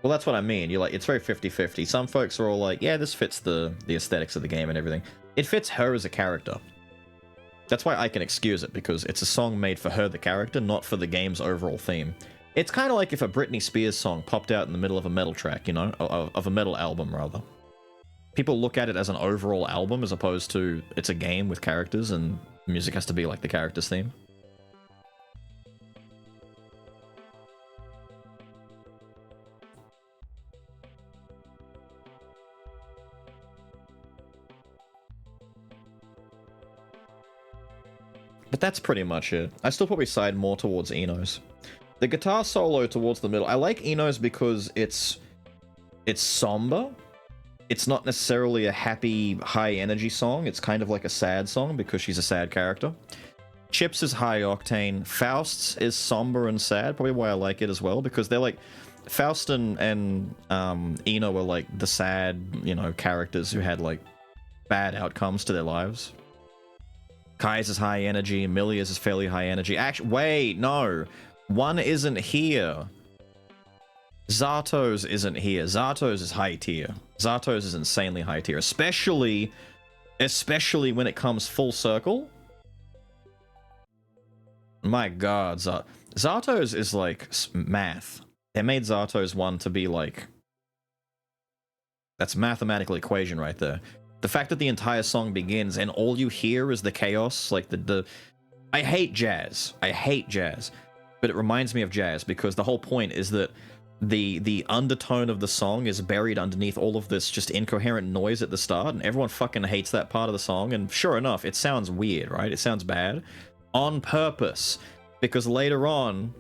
Well, that's what I mean. You're like, it's very 50-50. Some folks are all like, yeah, this fits the aesthetics of the game and everything. It fits her as a character. That's why I can excuse it, because it's a song made for her, the character, not for the game's overall theme. It's kind of like if a Britney Spears song popped out in the middle of a metal track, you know? Of a metal album, rather. People look at it as an overall album as opposed to it's a game with characters and music has to be like the character's theme. But that's pretty much it. I still probably side more towards Eno's. The guitar solo towards the middle, I like Eno's because it's somber. It's not necessarily a happy, high-energy song. It's kind of like a sad song because she's a sad character. Chip's is high-octane. Faust's is somber and sad, probably why I like it as well, because they're like... Faust and Eno were like the sad, you know, characters who had like bad outcomes to their lives. Kai's is high energy, Milia's is fairly high energy. Actually, wait, no. One isn't here. Zato's isn't here. Zato's is high tier. Zato's is insanely high tier, especially when it comes full circle. My god, Zato's is like math. They made Zato's one to be like... That's mathematical equation right there. The fact that the entire song begins and all you hear is the chaos, like I hate jazz. I hate jazz. But it reminds me of jazz because the whole point is that the undertone of the song is buried underneath all of this just incoherent noise at the start, and everyone fucking hates that part of the song, and sure enough, it sounds weird, right? It sounds bad. On purpose. Because later on,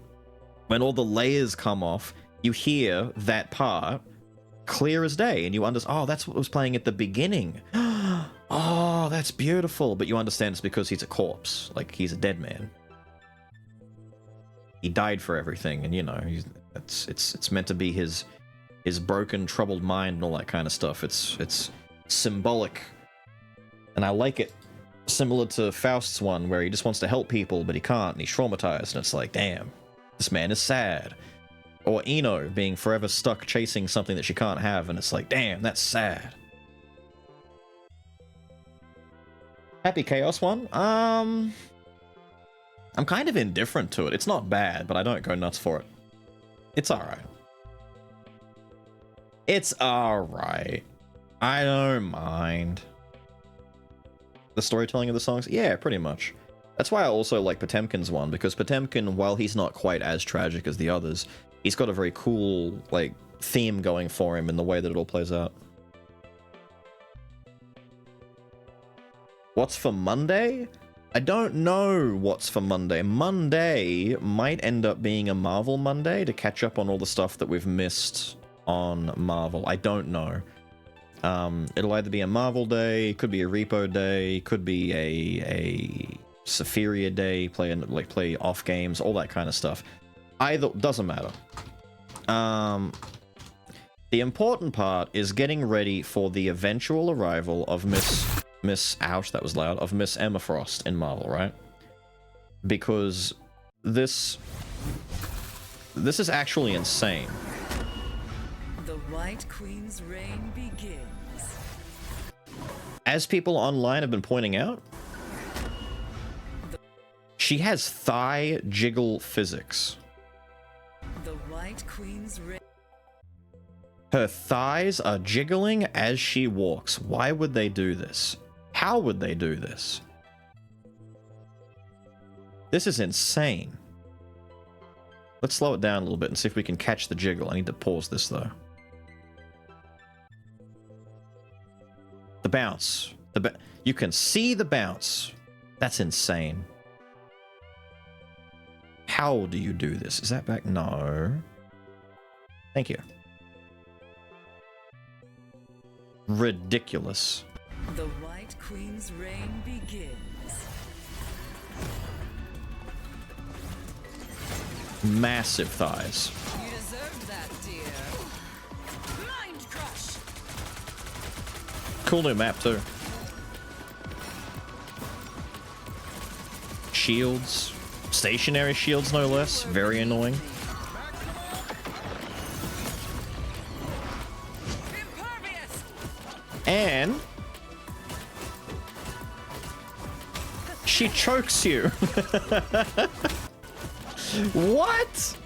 when all the layers come off, you hear that part clear as day, and you understand, oh, that's what was playing at the beginning. Oh, that's beautiful. But you understand it's because he's a corpse. Like, he's a dead man. He died for everything, and you know, it's meant to be his broken, troubled mind and all that kind of stuff. It's symbolic. And I like it. Similar to Faust's one, where he just wants to help people, but he can't, and he's traumatized, and it's like, damn, this man is sad. Or Eno being forever stuck chasing something that she can't have, and it's like, damn, that's sad. Happy Chaos one? I'm kind of indifferent to it. It's not bad, but I don't go nuts for it. It's alright. It's alright. I don't mind. The storytelling of the songs? Yeah, pretty much. That's why I also like Potemkin's one, because Potemkin, while he's not quite as tragic as the others, he's got a very cool, like, theme going for him in the way that it all plays out. What's for Monday? I don't know what's for Monday. Monday might end up being a Marvel Monday to catch up on all the stuff that we've missed on Marvel. I don't know. It'll either be a Marvel day, could be a Repo day, could be a Sephiria day, play off games, all that kind of stuff. Either doesn't matter. The important part is getting ready for the eventual arrival of ouch, that was loud, of Miss Emma Frost in Marvel, right? Because this is actually insane. The White Queen's reign begins. As people online have been pointing out, she has thigh jiggle physics. The White Queen's reign. Her thighs are jiggling as she walks. Why would they do this? How would they do this? This is insane. Let's slow it down a little bit and see if we can catch the jiggle. I need to pause this though. The bounce. You can see the bounce. That's insane. How do you do this? Is that back? No. Thank you. Ridiculous. The White Queen's reign begins. Massive thighs. You deserved that, dear. Mind crush. Cool new map too. Shields. Stationary shields, no less. Very annoying. And she chokes you. What?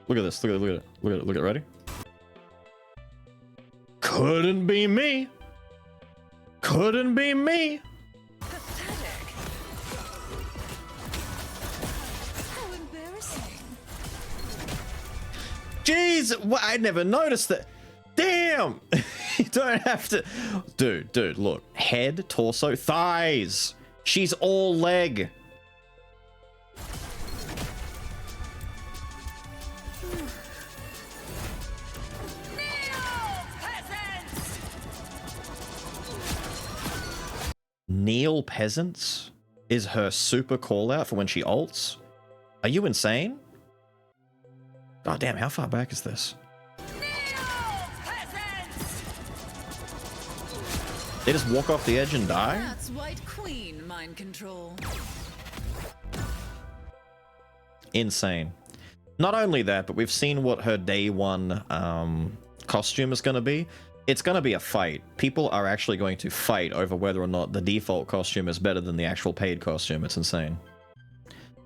Look at this. Look at it. Look at it. Look at it. Look at it. Ready? Couldn't be me. Couldn't be me. How embarrassing. Jeez, I never noticed that. Damn. You don't have to. Dude, look. Head, torso, thighs. She's all leg. Kneel Peasants is her super call out for when she ults? Are you insane? God damn, how far back is this? They just walk off the edge and die? That's White Queen mind control. Insane. Not only that, but we've seen what her day one costume is going to be. It's going to be a fight. People are actually going to fight over whether or not the default costume is better than the actual paid costume. It's insane.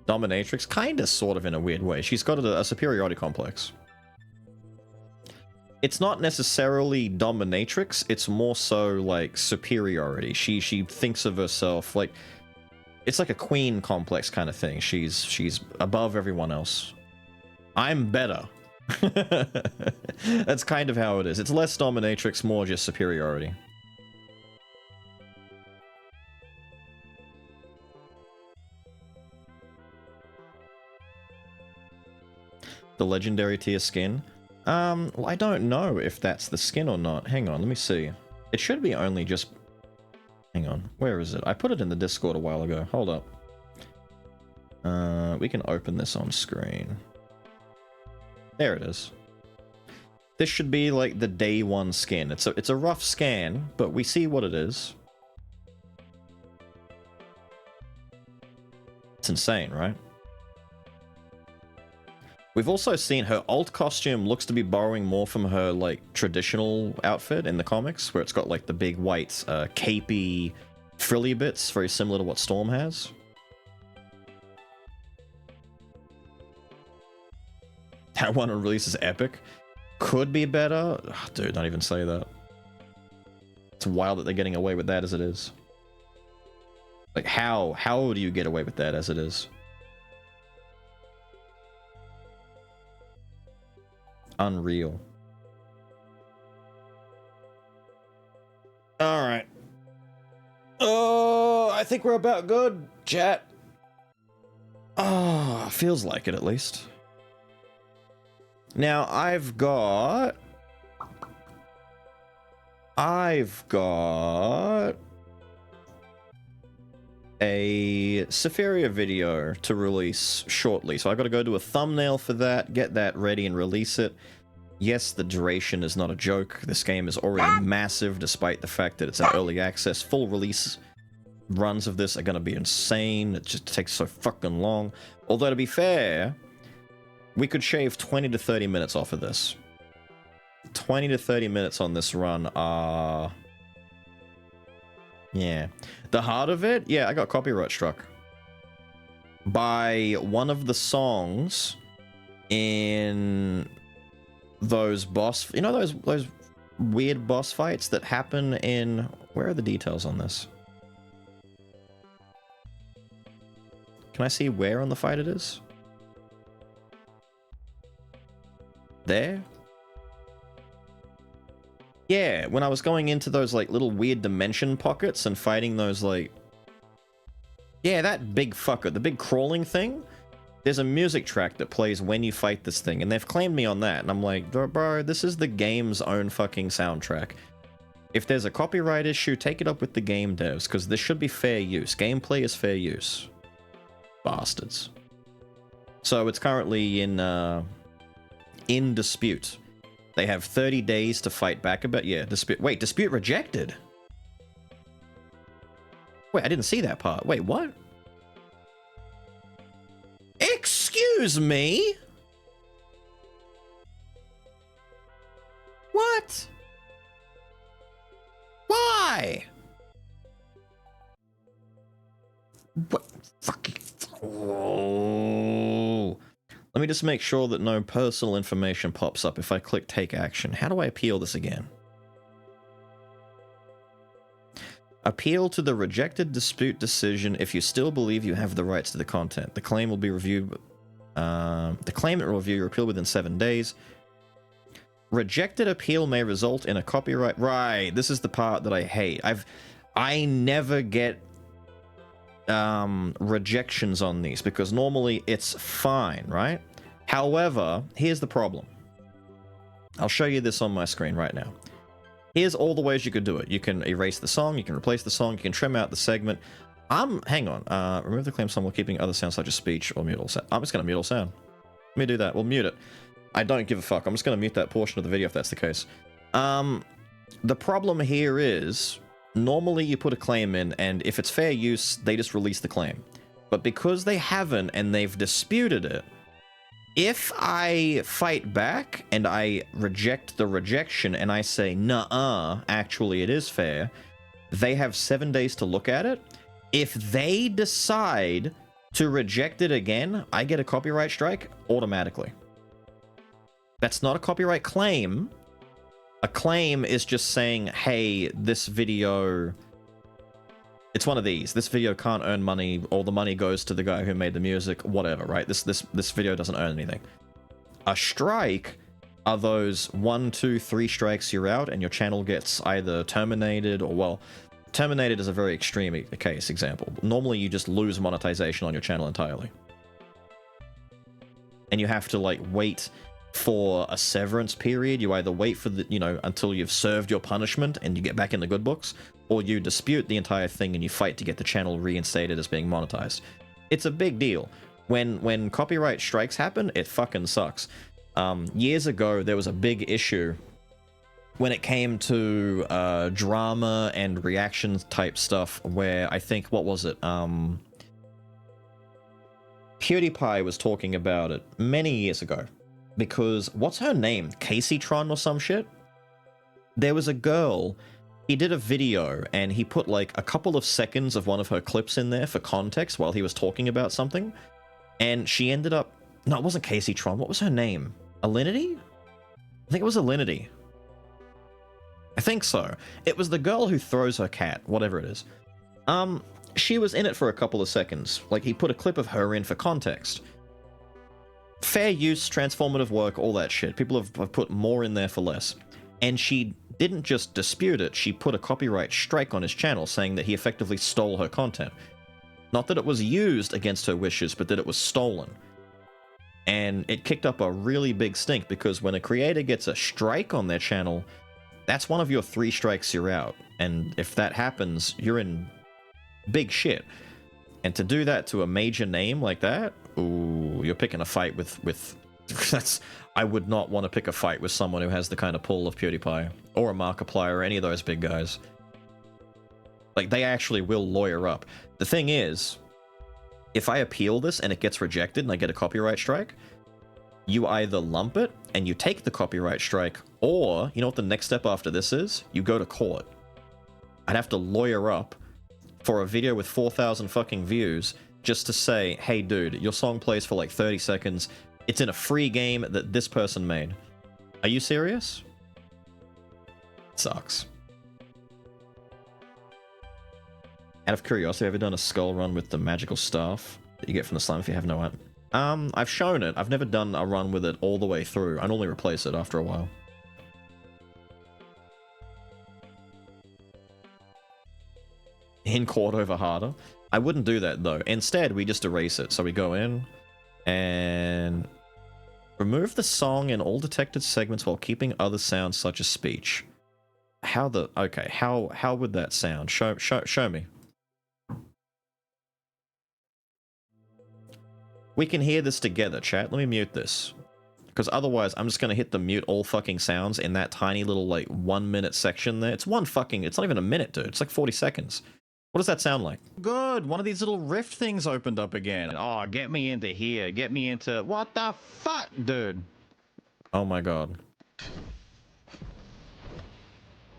Dominatrix, kind of, sort of, in a weird way. She's got a superiority complex. It's not necessarily dominatrix, it's more so like superiority. She thinks of herself like it's like a queen complex kind of thing. She's above everyone else. I'm better. That's kind of how it is. It's less dominatrix, more just superiority. The legendary tier skin. Well, I don't know if that's the skin or not. Hang on, let me see. It should be only just... Hang on, where is it? I put it in the Discord a while ago. Hold up. We can open this on screen. There it is. This should be like the day one skin. It's a rough scan, but we see what it is. It's insane, right? We've also seen her alt costume looks to be borrowing more from her, like, traditional outfit in the comics, where it's got, like, the big white, capey, frilly bits, very similar to what Storm has. That one release is epic. Could be better. Oh, dude, don't even say that. It's wild that they're getting away with that as it is. Like, how do you get away with that as it is? Unreal. Alright. Oh, I think we're about good, chat. Oh, feels like it at least. Now, I've got a Sephiria video to release shortly, so I've got to go do a thumbnail for that, get that ready and release it. Yes, the duration is not a joke. This game is already massive, despite the fact that it's an early access. Full release runs of this are going to be insane. It just takes so fucking long. Although, to be fair, we could shave 20 to 30 minutes off of this. 20 to 30 minutes on this run are... Yeah. The heart of it? Yeah, I got copyright struck. By one of the songs in those boss... You know those weird boss fights that happen in... Where are the details on this? Can I see where on the fight it is? There? Yeah, when I was going into those like little weird dimension pockets and fighting those like... Yeah, that big fucker, the big crawling thing. There's a music track that plays when you fight this thing, and they've claimed me on that, and I'm like, bro, this is the game's own fucking soundtrack. If there's a copyright issue, take it up with the game devs, because this should be fair use. Gameplay is fair use. Bastards. So it's currently in dispute. They have 30 days to fight back about... Yeah, dispute... Wait, dispute rejected? Wait, I didn't see that part. Wait, what? Excuse me? What? Why? What? Fucking... Oh. Let me just make sure that no personal information pops up if I click take action. How do I appeal this again? Appeal to the rejected dispute decision if you still believe you have the rights to the content. The claim will be reviewed... the claimant will review your appeal within 7 days. Rejected appeal may result in a copyright... Right, this is the part that I hate. I never get rejections on these because normally it's fine, right? However, here's the problem. I'll show you this on my screen right now. Here's all the ways you could do it. You can erase the song, you can replace the song, you can trim out the segment. Hang on. Remove the claim song while keeping other sounds such as speech or mute all sound. I'm just gonna mute all sound. Let me do that. We'll mute it. I don't give a fuck. I'm just gonna mute that portion of the video if that's the case. The problem here is, normally you put a claim in, and if it's fair use, they just release the claim. But because they haven't and they've disputed it, if I fight back and I reject the rejection and I say, nuh-uh, actually it is fair, they have 7 days to look at it. If they decide to reject it again, I get a copyright strike automatically. That's not a copyright claim. A claim is just saying, hey, this video... It's one of these. This video can't earn money, all the money goes to the guy who made the music, whatever, right? This video doesn't earn anything. A strike are those 1, 2, 3 strikes you're out and your channel gets either terminated or, well, terminated is a very extreme case example. Normally you just lose monetization on your channel entirely. And you have to, like, wait for a severance period. You either wait for the, until you've served your punishment and you get back in the good books, or you dispute the entire thing and you fight to get the channel reinstated as being monetized. It's a big deal. When copyright strikes happen, it fucking sucks. Years ago, there was a big issue when it came to drama and reaction type stuff where I think, what was it? PewDiePie was talking about it many years ago. Because, what's her name? Casey Tron or some shit? There was a girl, he did a video and he put like a couple of seconds of one of her clips in there for context while he was talking about something. And she ended up... No, it wasn't Casey Tron. What was her name? Alinity? I think it was Alinity. I think so. It was the girl who throws her cat, whatever it is. She was in it for a couple of seconds. Like, he put a clip of her in for context. Fair use, transformative work, all that shit. People have put more in there for less. And she didn't just dispute it, she put a copyright strike on his channel saying that he effectively stole her content. Not that it was used against her wishes, but that it was stolen. And it kicked up a really big stink because when a creator gets a strike on their channel, that's one of your 3 strikes you're out. And if that happens, you're in big shit. And to do that to a major name like that, ooh, you're picking a fight with that's... I would not want to pick a fight with someone who has the kind of pull of PewDiePie, or a Markiplier, or any of those big guys. Like, they actually will lawyer up. The thing is, if I appeal this and it gets rejected and I get a copyright strike, you either lump it and you take the copyright strike, or, you know what the next step after this is? You go to court. I'd have to lawyer up for a video with 4,000 fucking views just to say, hey dude, your song plays for like 30 seconds, it's in a free game that this person made. Are you serious? It sucks. Out of curiosity, have you ever done a skull run with the magical staff? that you get from the slime if you have no item. I've shown it. I've never done a run with it all the way through. I normally replace it after a while. In court over harder. I wouldn't do that though. Instead, we just erase it. So we go in and remove the song in all detected segments while keeping other sounds such as speech. How would that sound? Show me. We can hear this together, chat. Let me mute this. Because otherwise, I'm just going to hit the mute all fucking sounds in that tiny little, like, 1 minute section there. It's not even a minute, dude. It's like 40 seconds. What does that sound like? Good. One of these little rift things opened up again. Oh, get me into here. Get me into... What the fuck, dude? Oh my god.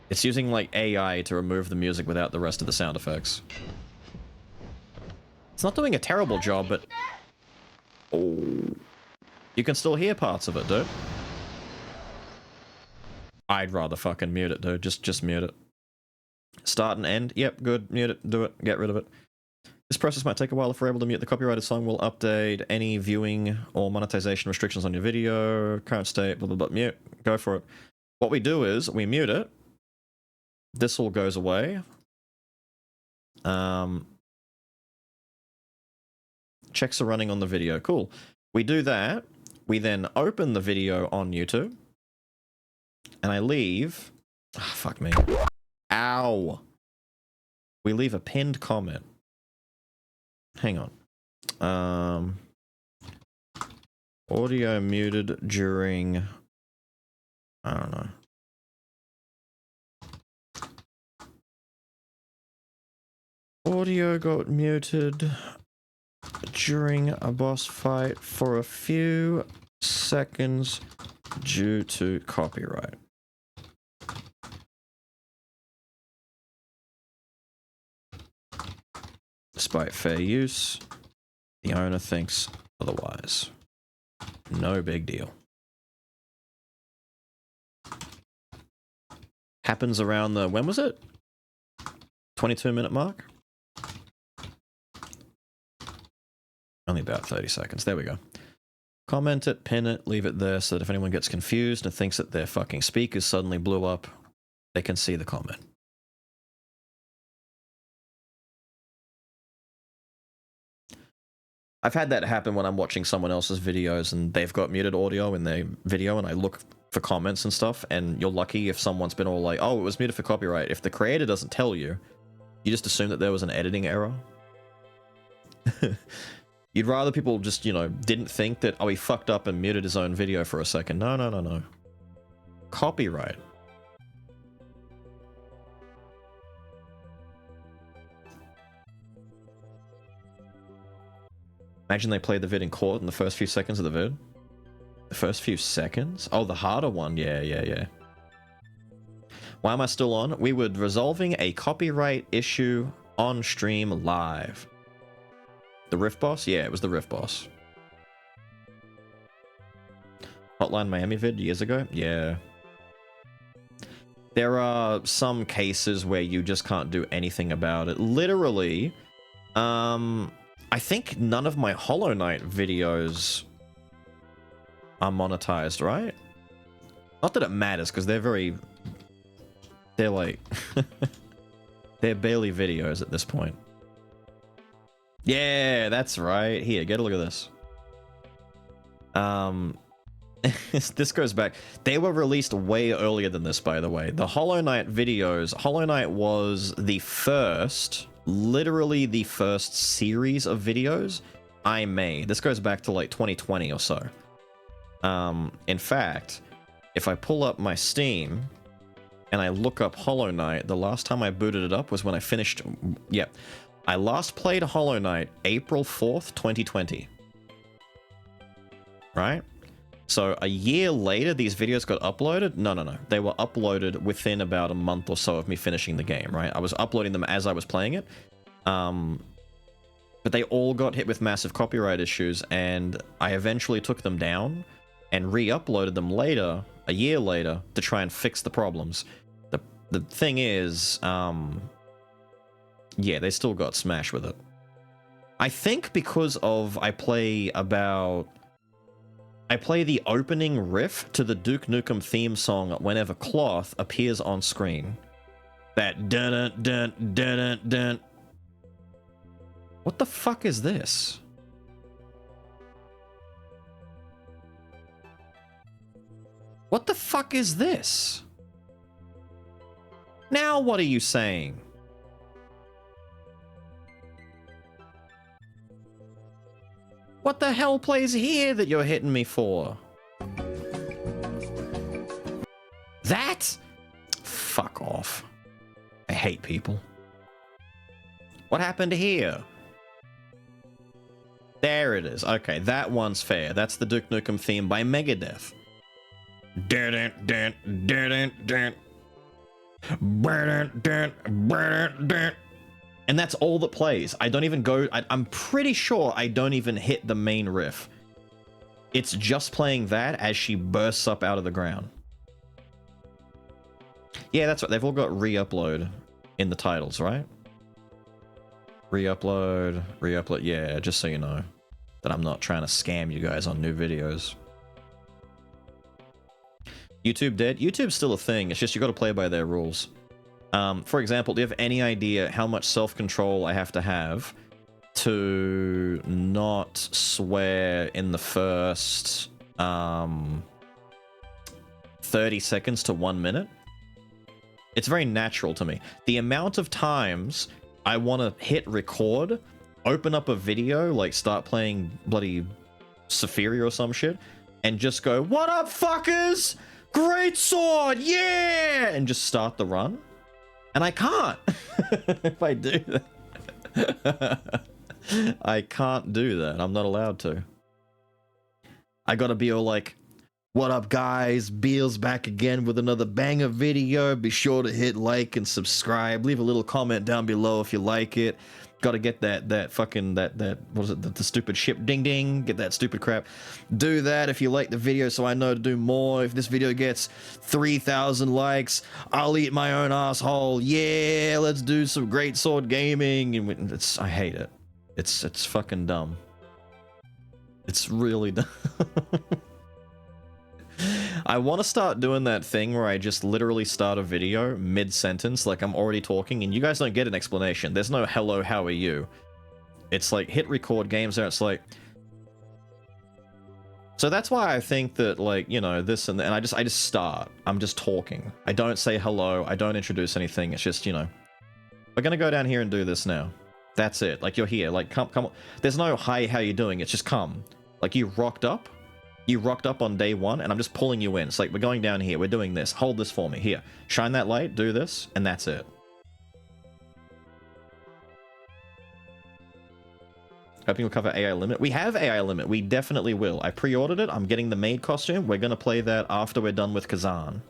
It's using, like, AI to remove the music without the rest of the sound effects. It's not doing a terrible job, but... Oh. You can still hear parts of it, dude. I'd rather fucking mute it, dude. Just mute it. Start and end. Yep, good. Mute it. Do it. Get rid of it. This process might take a while. If we're able to mute the copyrighted song, we'll update any viewing or monetization restrictions on your video. Current state, blah, blah, blah. Mute. Go for it. What we do is, we mute it. This all goes away. Checks are running on the video. Cool. We do that. We then open the video on YouTube. And I leave... Oh, fuck me. Ow. We leave a pinned comment. Hang on. Audio muted during... I don't know. Audio got muted during a boss fight for a few seconds due to copyright. Despite fair use, the owner thinks otherwise. No big deal. Happens around the... When was it? 22-minute mark? Only about 30 seconds. There we go. Comment it, pin it, leave it there so that if anyone gets confused and thinks that their fucking speakers suddenly blew up, they can see the comment. I've had that happen when I'm watching someone else's videos and they've got muted audio in their video and I look for comments and stuff, and you're lucky if someone's been all like, oh, it was muted for copyright. If the creator doesn't tell you, you just assume that there was an editing error. You'd rather people just, you know, didn't think that, oh, he fucked up and muted his own video for a second. No, no, no, no. Copyright. Imagine they played the vid in court in the first few seconds of the vid. The first few seconds? Oh, the harder one. Yeah, yeah, yeah. Why am I still on? We were resolving a copyright issue on stream live. The Rift Boss? Yeah, it was the Rift Boss. Hotline Miami vid years ago? Yeah. There are some cases where you just can't do anything about it. Literally, I think none of my Hollow Knight videos are monetized, right? Not that it matters, because they're like... they're barely videos at this point. Yeah, that's right. Here, get a look at this. This goes back. They were released way earlier than this, by the way. The Hollow Knight videos... Hollow Knight was the first... literally the first series of videos I made. This goes back to like 2020 or so. In fact, if I pull up my Steam and I look up Hollow Knight, the last time I booted it up was when I finished... Yeah. I last played Hollow Knight April 4th, 2020. Right? So a year later, these videos got uploaded? No, no, no. They were uploaded within about a month or so of me finishing the game, right? I was uploading them as I was playing it. But they all got hit with massive copyright issues, and I eventually took them down and re-uploaded them later, a year later, to try and fix the problems. The thing is, yeah, they still got smashed with it. I think because of I play the opening riff to the Duke Nukem theme song whenever Cloth appears on screen. That dun dun dun dun dun. What the fuck is this? What the fuck is this? Now what are you saying? What the hell plays here that you're hitting me for? That? Fuck off. I hate people. What happened here? There it is. Okay, that one's fair. That's the Duke Nukem theme by Megadeth. Dun dun dun dun dun. And that's all that plays. I don't even go... I'm pretty sure I don't even hit the main riff. It's just playing that as she bursts up out of the ground. Yeah, that's right. They've all got re-upload in the titles, right? Re-upload, re-upload. Yeah, just so you know that I'm not trying to scam you guys on new videos. YouTube dead? YouTube's still a thing. It's just you got to play by their rules. For example, do you have any idea how much self-control I have to not swear in the first 30 seconds to 1 minute? It's very natural to me. The amount of times I want to hit record, open up a video, like start playing bloody Saphiri or some shit, and just go, "What up, fuckers? Great sword, yeah!" and just start the run. And I can't. If I do that. I can't do that. I'm not allowed to. I gotta be all like, "What up, guys? Beal's back again with another banger video. Be sure to hit like and subscribe. Leave a little comment down below if you like it. Gotta get that fucking, what was it, the stupid ship ding ding, get that stupid crap. Do that if you like the video so I know to do more. If this video gets 3,000 likes, I'll eat my own asshole. Yeah, let's do some great sword gaming." And I hate it. It's fucking dumb. It's really dumb. I want to start doing that thing where I just literally start a video mid-sentence, like I'm already talking, and you guys don't get an explanation. There's no "hello, how are you?" It's like hit record games there. It's like... So that's why I think that, like, you know, this and I just start. I'm just talking. I don't say hello. I don't introduce anything. It's just, you know, we're gonna go down here and do this now. That's it. Like, you're here. Like, come on. There's no "hi, how you doing?" It's just come. Like, you rocked up. You rocked up on day one, and I'm just pulling you in. It's like, we're going down here, we're doing this. Hold this for me. Here, shine that light, do this, and that's it. Hoping we'll cover AI Limit. We have AI Limit. We definitely will. I pre-ordered it. I'm getting the maid costume. We're going to play that after we're done with Khazan.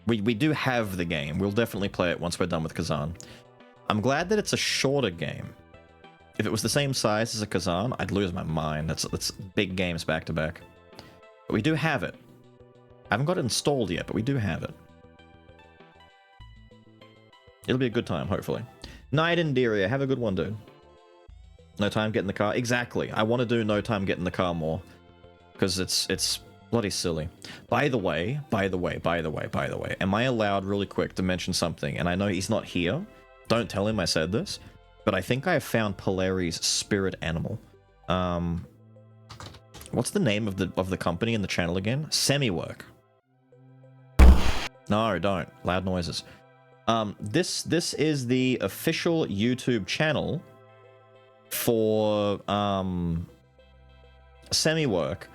We do have the game. We'll definitely play it once we're done with Khazan. I'm glad that it's a shorter game. If it was the same size as a Khazan, I'd lose my mind. That's big games back to back. But we do have it. I haven't got it installed yet, but we do have it. It'll be a good time, hopefully. Night Inderia, have a good one, dude. No time, get in the car. Exactly. I want to do no time, get in the car more. Because it's bloody silly. By the way, am I allowed really quick to mention something? And I know he's not here. Don't tell him I said this. But I think I have found Polari's spirit animal. What's the name of the company and the channel again? Semi-Work. No, don't. Loud noises. This is the official YouTube channel for Semi-Work,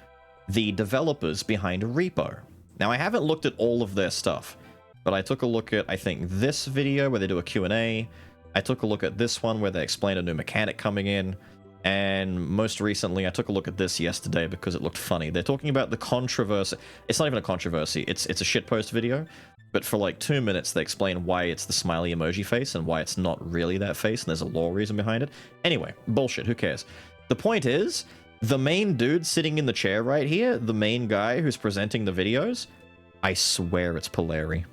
the developers behind Repo. Now, I haven't looked at all of their stuff, but I took a look at, I think, this video where they do a Q&A. I took a look at this one where they explain a new mechanic coming in, and most recently I took a look at this yesterday because it looked funny. They're talking about the controversy. It's not even a controversy. It's a shitpost video but for like 2 minutes they explain why it's the smiley emoji face and why it's not really that face, and there's a lore reason behind it. Anyway, bullshit, who cares? The point is, the main dude sitting in the chair right here, the main guy who's presenting the videos, I swear it's Polari.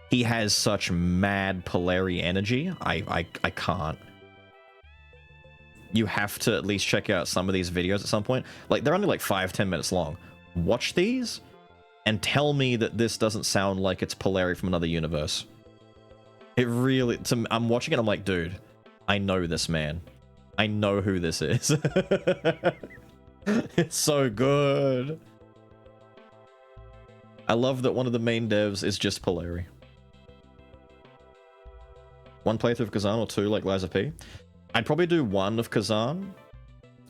He has such mad Polari energy, I can't. You have to at least check out some of these videos at some point. Like, they're only like 5-10 minutes long. Watch these and tell me that this doesn't sound like it's Polari from another universe. It really... I'm watching it, I'm like, dude, I know this man. I know who this is. It's so good. I love that one of the main devs is just Polari. 1 playthrough of Khazan or 2 like Liza P? I'd probably do 1 of Khazan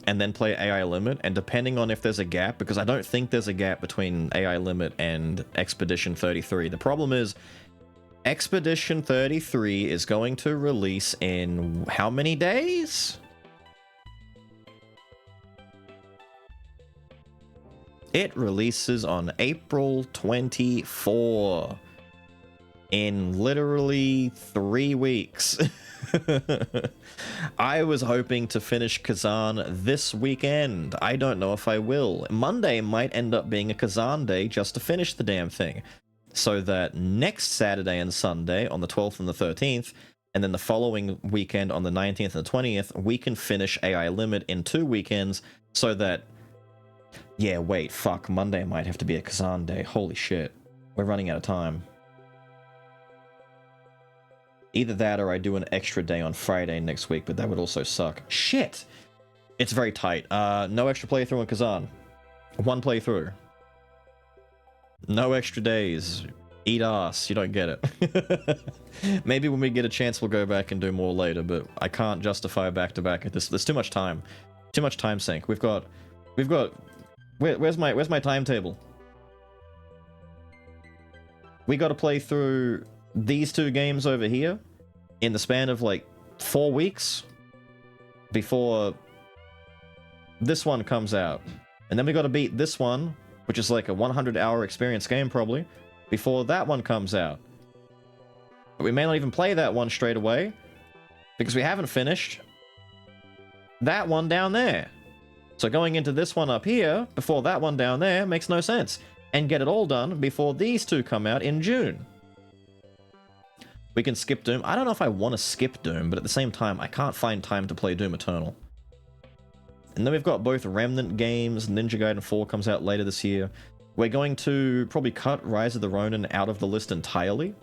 and then play AI Limit, and depending on if there's a gap, because I don't think there's a gap between AI Limit and Expedition 33. The problem is Expedition 33 is going to release in how many days? It releases on April 24. In literally 3 weeks. I was hoping to finish Khazan this weekend. I don't know if I will. Monday might end up being a Khazan day just to finish the damn thing. So that next Saturday and Sunday, on the 12th and the 13th, and then the following weekend on the 19th and the 20th, we can finish AI Limit in 2 weekends, so that... Yeah, wait, fuck, Monday might have to be a Khazan day. Holy shit. We're running out of time. Either that or I do an extra day on Friday next week, but that would also suck. Shit! It's very tight. No extra playthrough on Khazan. 1 playthrough. No extra days. Eat ass. You don't get it. Maybe when we get a chance we'll go back and do more later, but I can't justify back-to-back at this. There's too much time. Too much time sink. We've got... Where's my timetable? We gotta play through these 2 games over here in the span of like 4 weeks before this one comes out, and then we got to beat this one, which is like a 100-hour experience game probably, before that one comes out. But we may not even play that one straight away because we haven't finished that one down there. So going into this one up here before that one down there makes no sense, and get it all done before these 2 come out in June. We can skip Doom. I don't know if I want to skip Doom, but at the same time, I can't find time to play Doom Eternal. And then we've got both Remnant games. Ninja Gaiden 4 comes out later this year. We're going to probably cut Rise of the Ronin out of the list entirely,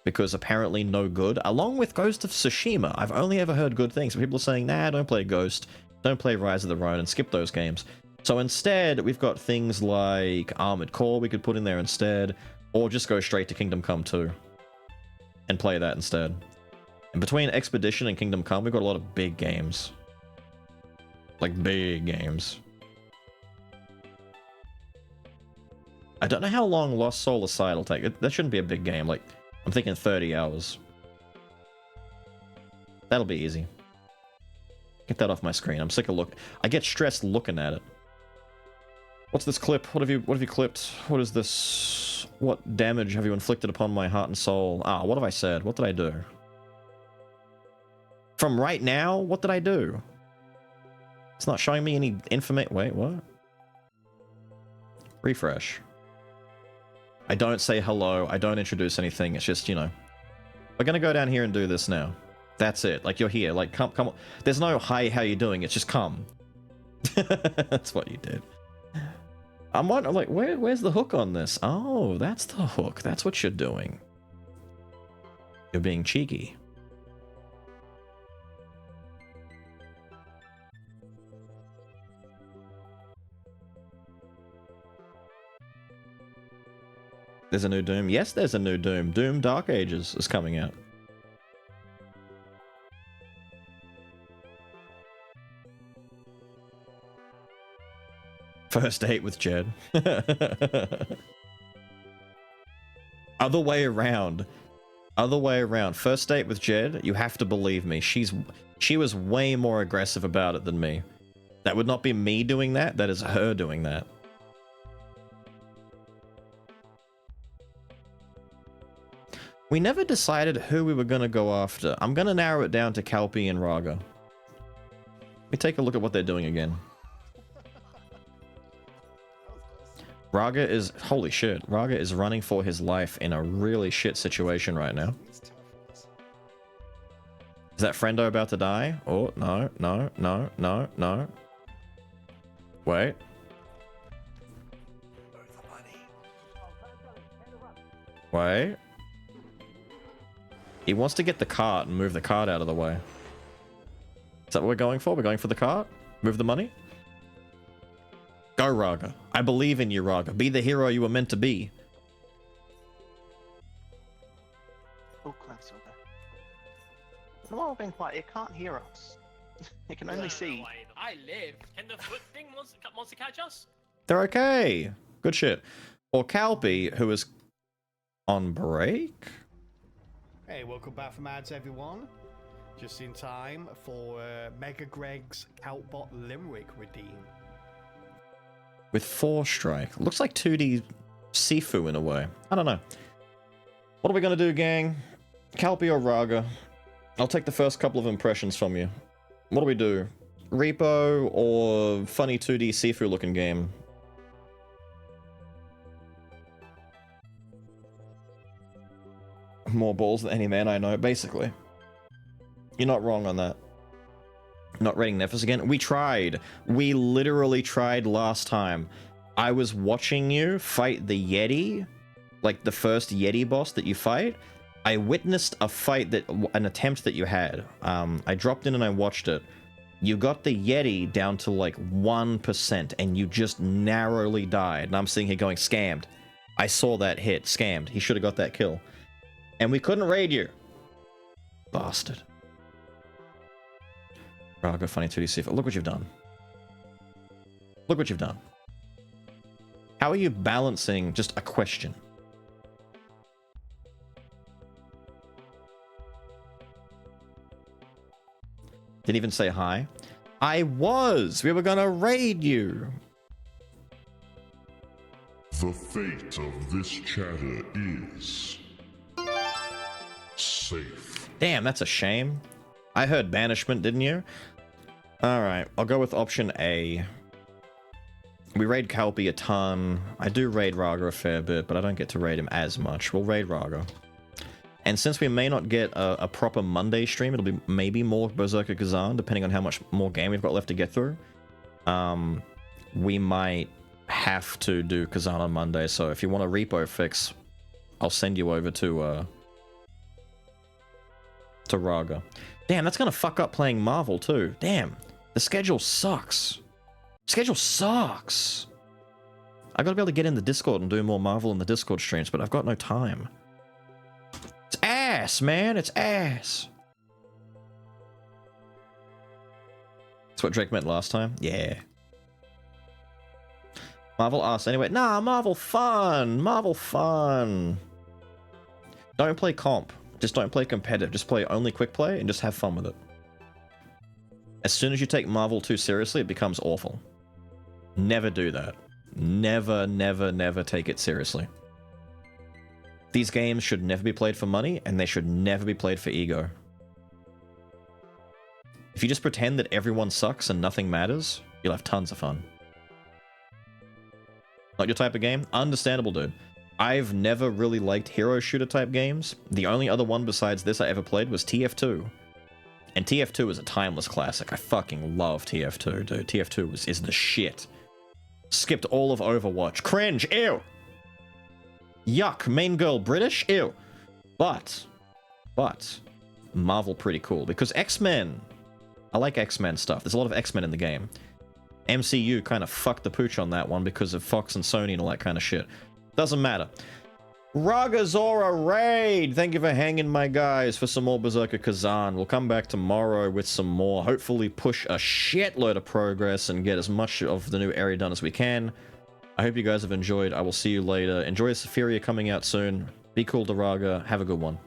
because apparently no good, along with Ghost of Tsushima. I've only ever heard good things. People are saying, nah, don't play Ghost, don't play Rise of the Ronin, skip those games. So instead, we've got things like Armored Core we could put in there instead, or just go straight to Kingdom Come 2 and play that instead. And between Expedition and Kingdom Come, we've got a lot of big games. Like, big games. I don't know how long Lost Soul Aside will take. That shouldn't be a big game. Like, I'm thinking 30 hours. That'll be easy. Get that off my screen. I'm sick of look. I get stressed looking at it. What's this clip? What have you clipped? What is this? What damage have you inflicted upon my heart and soul? Ah, what have I said? What did I do? From right now, what did I do? It's not showing me any information. Wait, what? Refresh. I don't say hello. I don't introduce anything. It's just, you know. We're gonna go down here and do this now. That's it. Like, you're here. Like, come on. There's no, hi, how you doing? It's just come. That's what you did. I'm wondering, like, where's the hook on this? Oh, that's the hook. That's what you're doing. You're being cheeky. There's a new Doom. Yes, there's a new Doom. Doom Dark Ages is coming out. First date with Jed. Other way around. Other way around. First date with Jed, you have to believe me. She was way more aggressive about it than me. That would not be me doing that. That is her doing that. We never decided who we were going to go after. I'm going to narrow it down to Calpi and Raga. Let me take a look at what they're doing again. Raga is... Holy shit. Raga is running for his life in a really shit situation right now. Is that friendo about to die? Oh, no, no, no, no, no. Wait. Wait. He wants to get the cart and move the cart out of the way. Is that what we're going for? We're going for the cart? Move the money? Go, Raga. I believe in you, Raga. Be the hero you were meant to be. Oh, close over. Well, being quiet, it can't hear us. It can only see. I live. Can the foot thing wants to catch us? They're okay. Good shit. Or Calpi, who is on break? Hey, welcome back from ads, everyone. Just in time for Mega Greg's Outbot Limerick redeem. With 4 strike. Looks like 2D Sifu in a way. I don't know. What are we going to do, gang? Calpi or Raga? I'll take the first couple of impressions from you. What do we do? Repo or funny 2D Sifu looking game? More balls than any man I know, basically. You're not wrong on that. Not raiding Nephis again. We tried. We literally tried last time. I was watching you fight the Yeti, like the first Yeti boss that you fight. I witnessed a fight an attempt that you had. I dropped in and I watched it. You got the Yeti down to like 1% and you just narrowly died. And I'm sitting here going, scammed. I saw that hit. Scammed. He should have got that kill. And we couldn't raid you. Bastard. Raga, funny 2D Sifu. Look what you've done. Look what you've done. How are you balancing just a question? Didn't even say hi. I was! We were gonna raid you! The fate of this chatter is... safe. Damn, that's a shame. I heard banishment, didn't you? Alright, I'll go with option A. We raid Calpi a ton. I do raid Raga a fair bit, but I don't get to raid him as much. We'll raid Raga. And since we may not get a proper Monday stream, it'll be maybe more Berserker Khazan, depending on how much more game we've got left to get through. We might have to do Khazan on Monday, so if you want a repo fix, I'll send you over to Raga. Damn, that's gonna fuck up playing Marvel too. Damn, the schedule sucks. Schedule sucks. I gotta be able to get in the Discord and do more Marvel in the Discord streams, but I've got no time. It's ass, man. It's ass. That's what Drake meant last time? Yeah. Marvel asked anyway. Nah, Marvel fun. Marvel fun. Don't play comp. Just don't play competitive. Just play only quick play and just have fun with it. As soon as you take Marvel too seriously, it becomes awful. Never do that. Never, never, never take it seriously. These games should never be played for money, and they should never be played for ego. If you just pretend that everyone sucks and nothing matters, you'll have tons of fun. Not your type of game? Understandable, dude. I've never really liked hero shooter type games. The only other one besides this I ever played was TF2. And TF2 is a timeless classic. I fucking love TF2, dude. TF2 is the shit. Skipped all of Overwatch. Cringe, ew! Yuck, main girl British, ew. But, Marvel pretty cool, because X-Men, I like X-Men stuff. There's a lot of X-Men in the game. MCU kind of fucked the pooch on that one because of Fox and Sony and all that kind of shit. Doesn't matter. Ragazora Raid! Thank you for hanging, my guys, for some more Berserker Khazan. We'll come back tomorrow with some more. Hopefully push a shitload of progress and get as much of the new area done as we can. I hope you guys have enjoyed. I will see you later. Enjoy Sephiria coming out soon. Be cool to Raga. Have a good one.